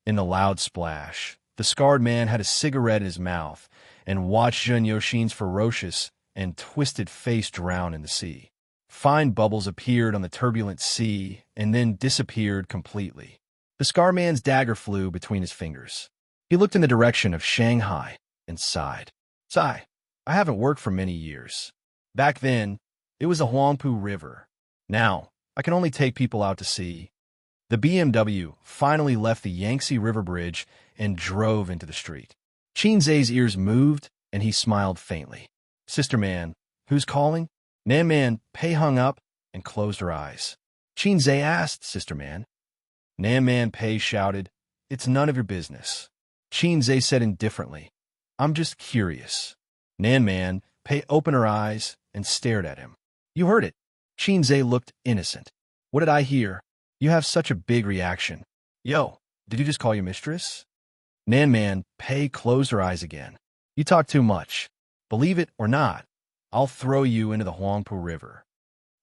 [SPEAKER 1] In the loud splash, the scarred man had a cigarette in his mouth and watched Xianxia's ferocious and twisted face drown in the sea. Fine bubbles appeared on the turbulent sea and then disappeared completely. The scar man's dagger flew between his fingers. He looked in the direction of Shanghai and sighed. "Sigh, I haven't worked for many years. Back then, it was the Huangpu River. Now, I can only take people out to sea." The BMW finally left the Yangtze River Bridge and drove into the street. Qin's ears moved, and he smiled faintly. "Sister man, who's calling?" Nanman Pei hung up and closed her eyes. Qin's asked, "Sister man." Nanman Pei shouted, "It's none of your business." Qin's said indifferently, "I'm just curious." Nanman Pei opened her eyes and stared at him. "You heard it." Qin's looked innocent. "What did I hear? You have such a big reaction." "Yo, did you just call your mistress?" Nanman Pei closed her eyes again. "You talk too much. Believe it or not, I'll throw you into the Huangpu River."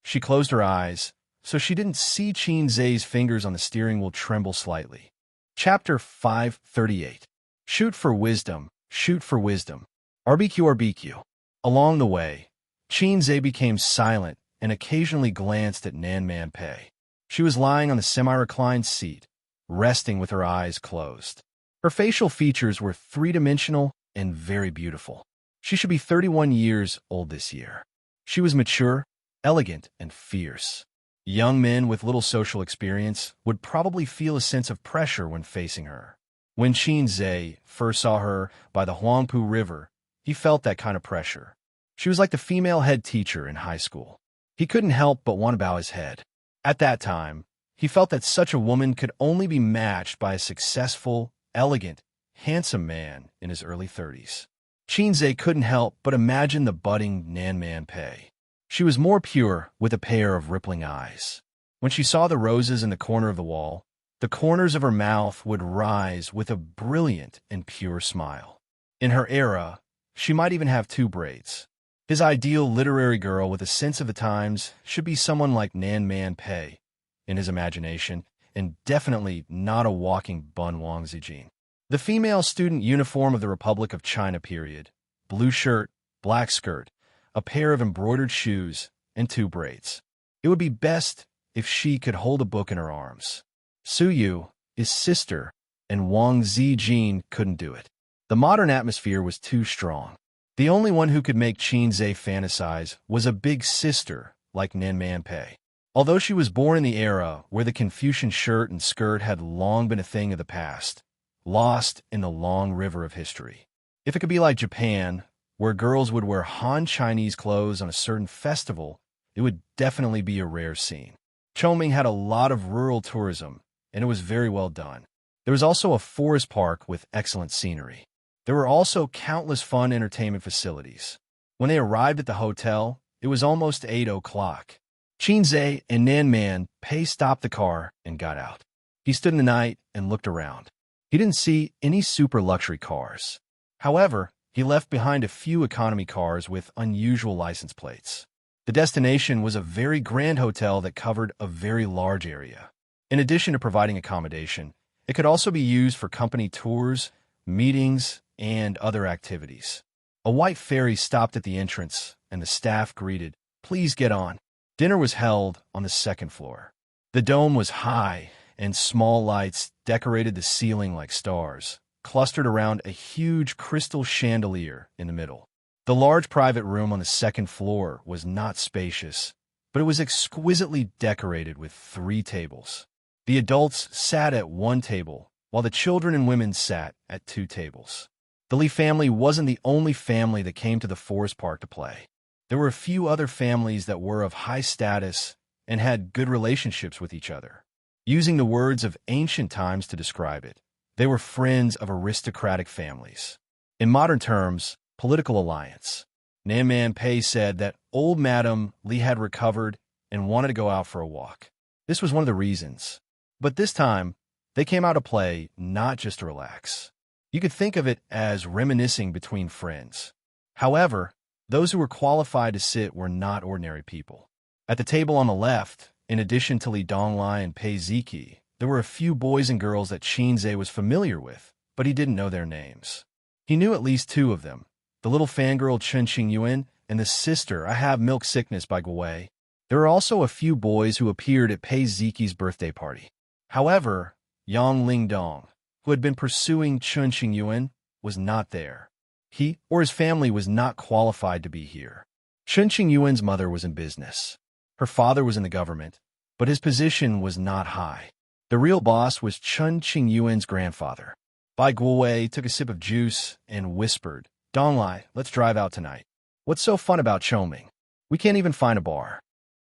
[SPEAKER 1] She closed her eyes, so she didn't see Qin's fingers on the steering wheel tremble slightly. Chapter 538. Shoot for wisdom, shoot for wisdom. RBQ. Along the way, Qin's became silent and occasionally glanced at Nanman Pei. She was lying on the semi-reclined seat, resting with her eyes closed. Her facial features were three-dimensional and very beautiful. She should be 31 years old this year. She was mature, elegant, and fierce. Young men with little social experience would probably feel a sense of pressure when facing her. When Qin's first saw her by the Huangpu River, he felt that kind of pressure. She was like the female head teacher in high school. He couldn't help but want to bow his head. At that time, he felt that such a woman could only be matched by a successful, elegant, handsome man in his early 30s. Xianxia couldn't help but imagine the budding Nanman Pei. She was more pure, with a pair of rippling eyes. When she saw the roses in the corner of the wall, the corners of her mouth would rise with a brilliant and pure smile. In her era, she might even have 2 braids. His ideal literary girl with a sense of the times should be someone like Nanman Pei, in his imagination, and definitely not a walking Bun Wang Zijin. The female student uniform of the Republic of China period, blue shirt, black skirt, a pair of embroidered shoes, and 2 braids. It would be best if she could hold a book in her arms. Su Yu, his sister, and Wang Zijin couldn't do it. The modern atmosphere was too strong. The only one who could make Xianxia fantasize was a big sister like Nanman Pei. Although she was born in the era where the Confucian shirt and skirt had long been a thing of the past, lost in the long river of history. If it could be like Japan, where girls would wear Han Chinese clothes on a certain festival, it would definitely be a rare scene. Chongming had a lot of rural tourism, and it was very well done. There was also a forest park with excellent scenery. There were also countless fun entertainment facilities. When they arrived at the hotel, it was almost 8 o'clock. Xianxia and Nanman Pei stopped the car and got out. He stood in the night and looked around. He didn't see any super luxury cars. However, he left behind a few economy cars with unusual license plates. The destination was a very grand hotel that covered a very large area. In addition to providing accommodation, it could also be used for company tours, meetings, and other activities. A white ferry stopped at the entrance, and the staff greeted, "Please get on." Dinner was held on the 2nd floor. The dome was high, and small lights decorated the ceiling like stars, clustered around a huge crystal chandelier in the middle. The large private room on the 2nd floor was not spacious, but it was exquisitely decorated with 3 tables. The adults sat at 1 table, while the children and women sat at 2 tables. The Li family wasn't the only family that came to the forest park to play. There were a few other families that were of high status and had good relationships with each other. Using the words of ancient times to describe it, they were friends of aristocratic families. In modern terms, political alliance. Nanman Pei said that old Madame Li had recovered and wanted to go out for a walk. This was one of the reasons. But this time, they came out to play, not just to relax. You could think of it as reminiscing between friends. However, those who were qualified to sit were not ordinary people. At the table on the left, in addition to Li Donglai and Pei Ziki, there were a few boys and girls that Xianxia was familiar with, but he didn't know their names. He knew at least 2 of them, the little fangirl Chen Qingyuan and the sister I Have Milk Sickness by Guowei. There were also a few boys who appeared at Pei Ziki's birthday party. However, Yang Lingdong, who had been pursuing Chen Qingyuan, was not there. He or his family was not qualified to be here. Chen Qingyuan's mother was in business. Her father was in the government, but his position was not high. The real boss was Chen Qingyuan's grandfather. Bai Guowei took a sip of juice and whispered, "Donglai, let's drive out tonight. What's so fun about Chongming? We can't even find a bar."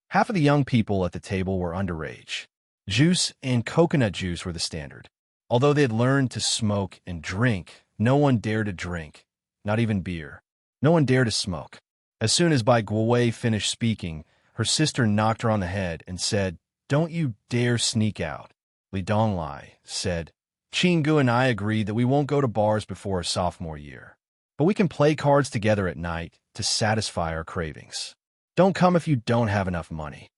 [SPEAKER 1] Half of the young people at the table were underage. Juice and coconut juice were the standard. Although they had learned to smoke and drink, no one dared to drink, not even beer. No one dared to smoke. As soon as Bai Guowei finished speaking, her sister knocked her on the head and said, "Don't you dare sneak out." Li Donglai said, "Qinggu and I agreed that we won't go to bars before our sophomore year, but we can play cards together at night to satisfy our cravings. Don't come if you don't have enough money."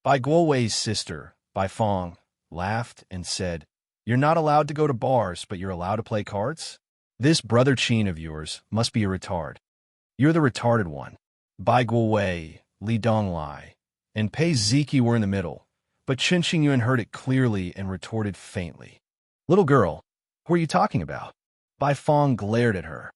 [SPEAKER 1] Bai Guowei's sister, Bai Fong, laughed and said, "You're not allowed to go to bars, but you're allowed to play cards? This brother Qin of yours must be a retard. You're the retarded one." Bai Guowei, Li Donglai, and Pei Ziki were in the middle, but Chen Qingyuan heard it clearly and retorted faintly, "Little girl, who are you talking about?" Bai Fong glared at her.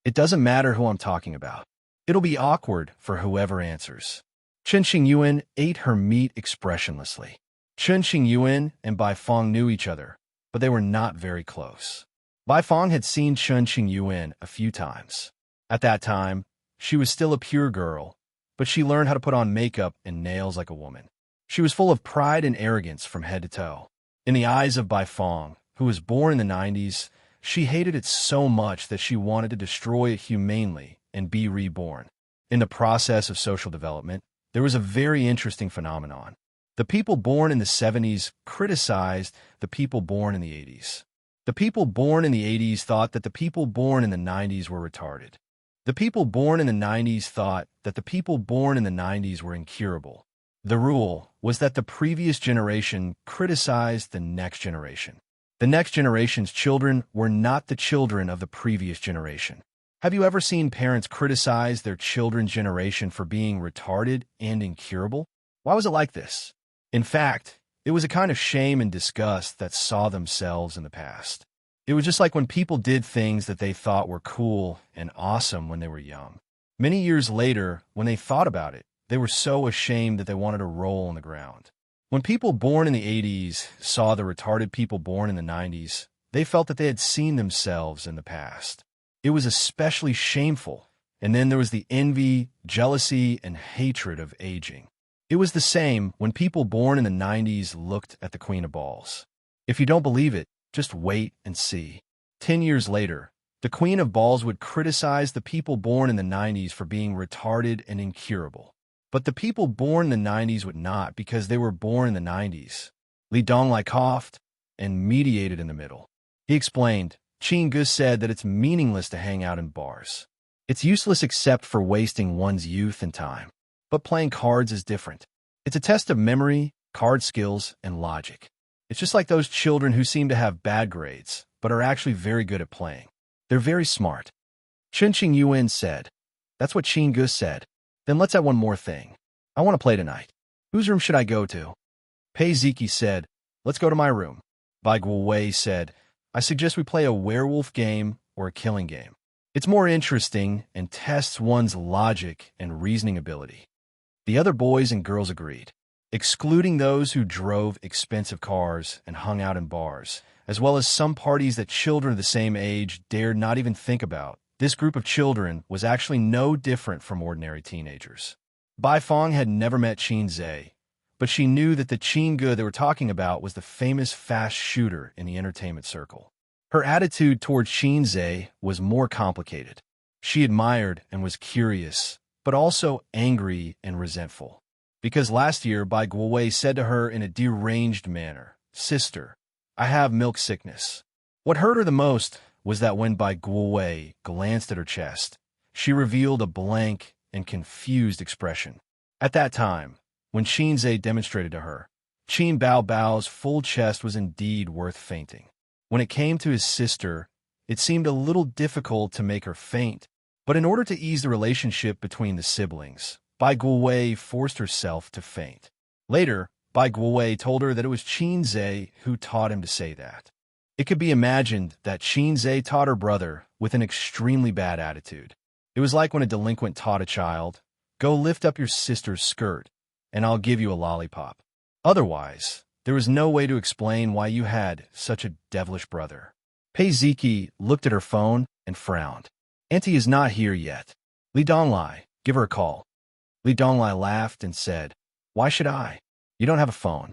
[SPEAKER 1] "It doesn't matter who I'm talking about. It'll be awkward for whoever answers." Chen Qingyuan ate her meat expressionlessly. Chen Qingyuan and Bai Fong knew each other, but they were not very close. Bai Fong had seen Chen Qingyuan a few times. At that time, She was still a pure girl, but she learned how to put on makeup and nails like a woman. She was full of pride and arrogance from head to toe. In the eyes of Bai Fong, who was born in the 90s, she hated it so much that she wanted to destroy it humanely and be reborn. In the process of social development, there was a very interesting phenomenon. The people born in the 70s criticized the people born in the 80s. The people born in the 80s thought that the people born in the 90s were retarded. The people born in the 90s thought that the people born in the 90s were incurable. The rule was that the previous generation criticized the next generation. The next generation's children were not the children of the previous generation. Have you ever seen parents criticize their children's generation for being retarded and incurable? Why was it like this? In fact, it was a kind of shame and disgust that saw themselves in the past. It was just like when people did things that they thought were cool and awesome when they were young. Many years later, when they thought about it, they were so ashamed that they wanted to roll on the ground. When people born in the 80s saw the retarded people born in the 90s, they felt that they had seen themselves in the past. It was especially shameful. And then there was the envy, jealousy, and hatred of aging. It was the same when people born in the 90s looked at the Queen of Balls. If you don't believe it, just wait and see. 10 years later, the Queen of Balls would criticize the people born in the 90s for being retarded and incurable. But the people born in the 90s would not, because they were born in the 90s. Li Donglai coughed and mediated in the middle. He explained, Xianxia said that it's meaningless to hang out in bars. It's useless except for wasting one's youth and time. But playing cards is different. It's a test of memory, card skills, and logic. It's just like those children who seem to have bad grades, but are actually very good at playing. They're very smart. Chen Qingyuan said. That's what Xianxia said. Then let's add one more thing. I want to play tonight. Whose room should I go to? Pei Ziki said, let's go to my room. Bai Guowei said, I suggest we play a werewolf game or a killing game. It's more interesting and tests one's logic and reasoning ability. The other boys and girls agreed, excluding those who drove expensive cars and hung out in bars, as well as some parties that children of the same age dared not even think about. This group of children was actually no different from ordinary teenagers. Bai Fong had never met Xianxia, but she knew that the Xianxia they were talking about was the famous fast shooter in the entertainment circle. Her attitude toward Xianxia was more complicated. She admired and was curious, but also angry and resentful. Because last year, Bai Guowei said to her in a deranged manner, Sister, I have milk sickness. What hurt her the most was that when Bai Guowei glanced at her chest, she revealed a blank and confused expression. At that time, when Xianxia demonstrated to her, Qin Bao Bao's full chest was indeed worth fainting. When it came to his sister, it seemed a little difficult to make her faint, but in order to ease the relationship between the siblings, Bai Guowei forced herself to faint. Later, Bai Guowei told her that it was Xianxia who taught him to say that. It could be imagined that Xianxia taught her brother with an extremely bad attitude. It was like when a delinquent taught a child, go lift up your sister's skirt, and I'll give you a lollipop. Otherwise, there was no way to explain why you had such a devilish brother. Pei Ziki looked at her phone and frowned. Auntie is not here yet. Li Donglai, give her a call. Li Donglai laughed and said, Why should I? You don't have a phone.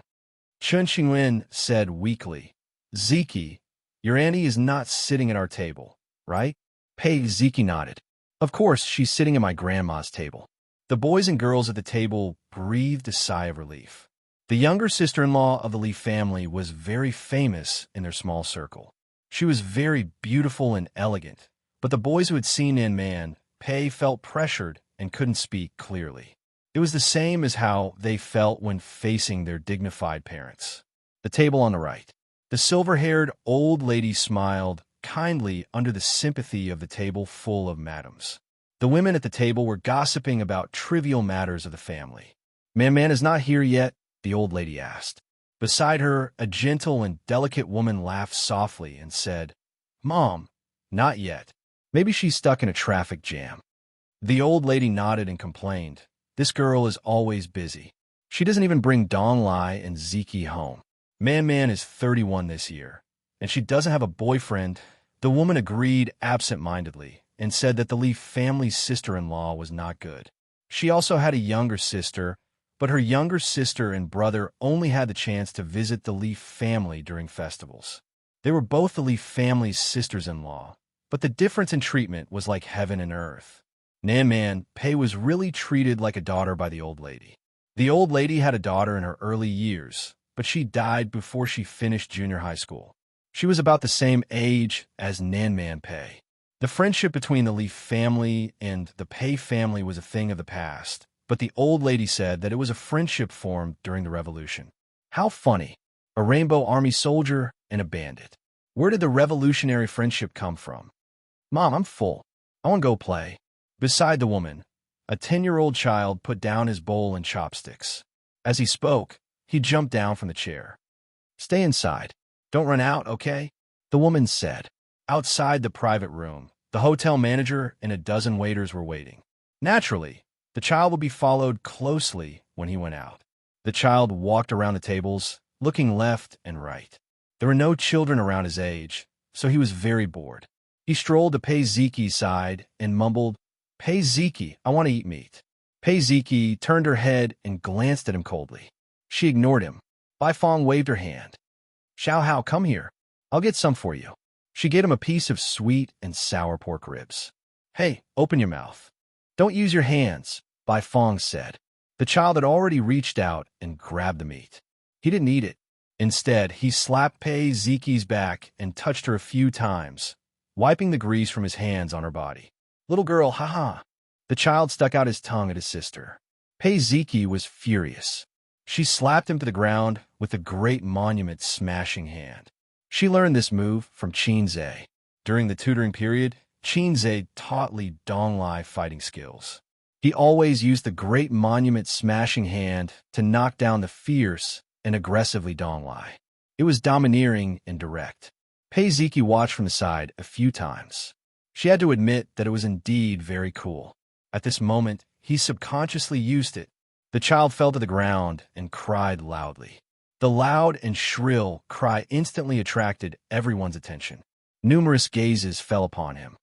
[SPEAKER 1] Chen Xingwen said weakly, Ziki, your auntie is not sitting at our table, right? Pei Ziki nodded. Of course, she's sitting at my grandma's table. The boys and girls at the table breathed a sigh of relief. The younger sister-in-law of the Li family was very famous in their small circle. She was very beautiful and elegant, but the boys who had seen Nan Man, Pei felt pressured and couldn't speak clearly. It was the same as how they felt when facing their dignified parents. The table on the right. The silver-haired old lady smiled kindly under the sympathy of the table full of madams. The women at the table were gossiping about trivial matters of the family. Man is not here yet, the old lady asked. Beside her, a gentle and delicate woman laughed softly and said, Mom, not yet. Maybe she's stuck in a traffic jam. The old lady nodded and complained, This girl is always busy. She doesn't even bring Donglai and Ziki home. Man is 31 this year, and she doesn't have a boyfriend. The woman agreed absent-mindedly and said that the Li family's sister-in-law was not good. She also had a younger sister, but her younger sister and brother only had the chance to visit the Li family during festivals. They were both the Li family's sisters-in-law, but the difference in treatment was like heaven and earth. Nanman Pei was really treated like a daughter by the old lady. The old lady had a daughter in her early years, but she died before she finished junior high school. She was about the same age as Nanman Pei. The friendship between the Li family and the Pei family was a thing of the past, but the old lady said that it was a friendship formed during the revolution. How funny. A Rainbow Army soldier and a bandit. Where did the revolutionary friendship come from? Mom, I'm full. I want to go play. Beside the woman, a 10-year-old child put down his bowl and chopsticks. As he spoke, he jumped down from the chair. Stay inside. Don't run out, okay? The woman said. Outside the private room, the hotel manager and a dozen waiters were waiting. Naturally, the child would be followed closely when he went out. The child walked around the tables, looking left and right. There were no children around his age, so he was very bored. He strolled to Pei Ziqi's side and mumbled, Pei Ziqi, I want to eat meat. Pei Ziqi turned her head and glanced at him coldly. She ignored him. Bai Fong waved her hand. Xiao Hao, come here. I'll get some for you. She gave him a piece of sweet and sour pork ribs. Hey, open your mouth. Don't use your hands, Bai Fong said. The child had already reached out and grabbed the meat. He didn't eat it. Instead, he slapped Pei Ziqi's back and touched her a few times, wiping the grease from his hands on her body. Little girl, haha. The child stuck out his tongue at his sister. Pei Ziqi was furious. She slapped him to the ground with a great monument smashing hand. She learned this move from Xianxia. During the tutoring period, Xianxia taught Li Donglai fighting skills. He always used the great monument smashing hand to knock down the fierce and aggressive Li Donglai. It was domineering and direct. Pei Ziqi watched from the side a few times. She had to admit that it was indeed very cool. At this moment, he subconsciously used it. The child fell to the ground and cried loudly. The loud and shrill cry instantly attracted everyone's attention. Numerous gazes fell upon him.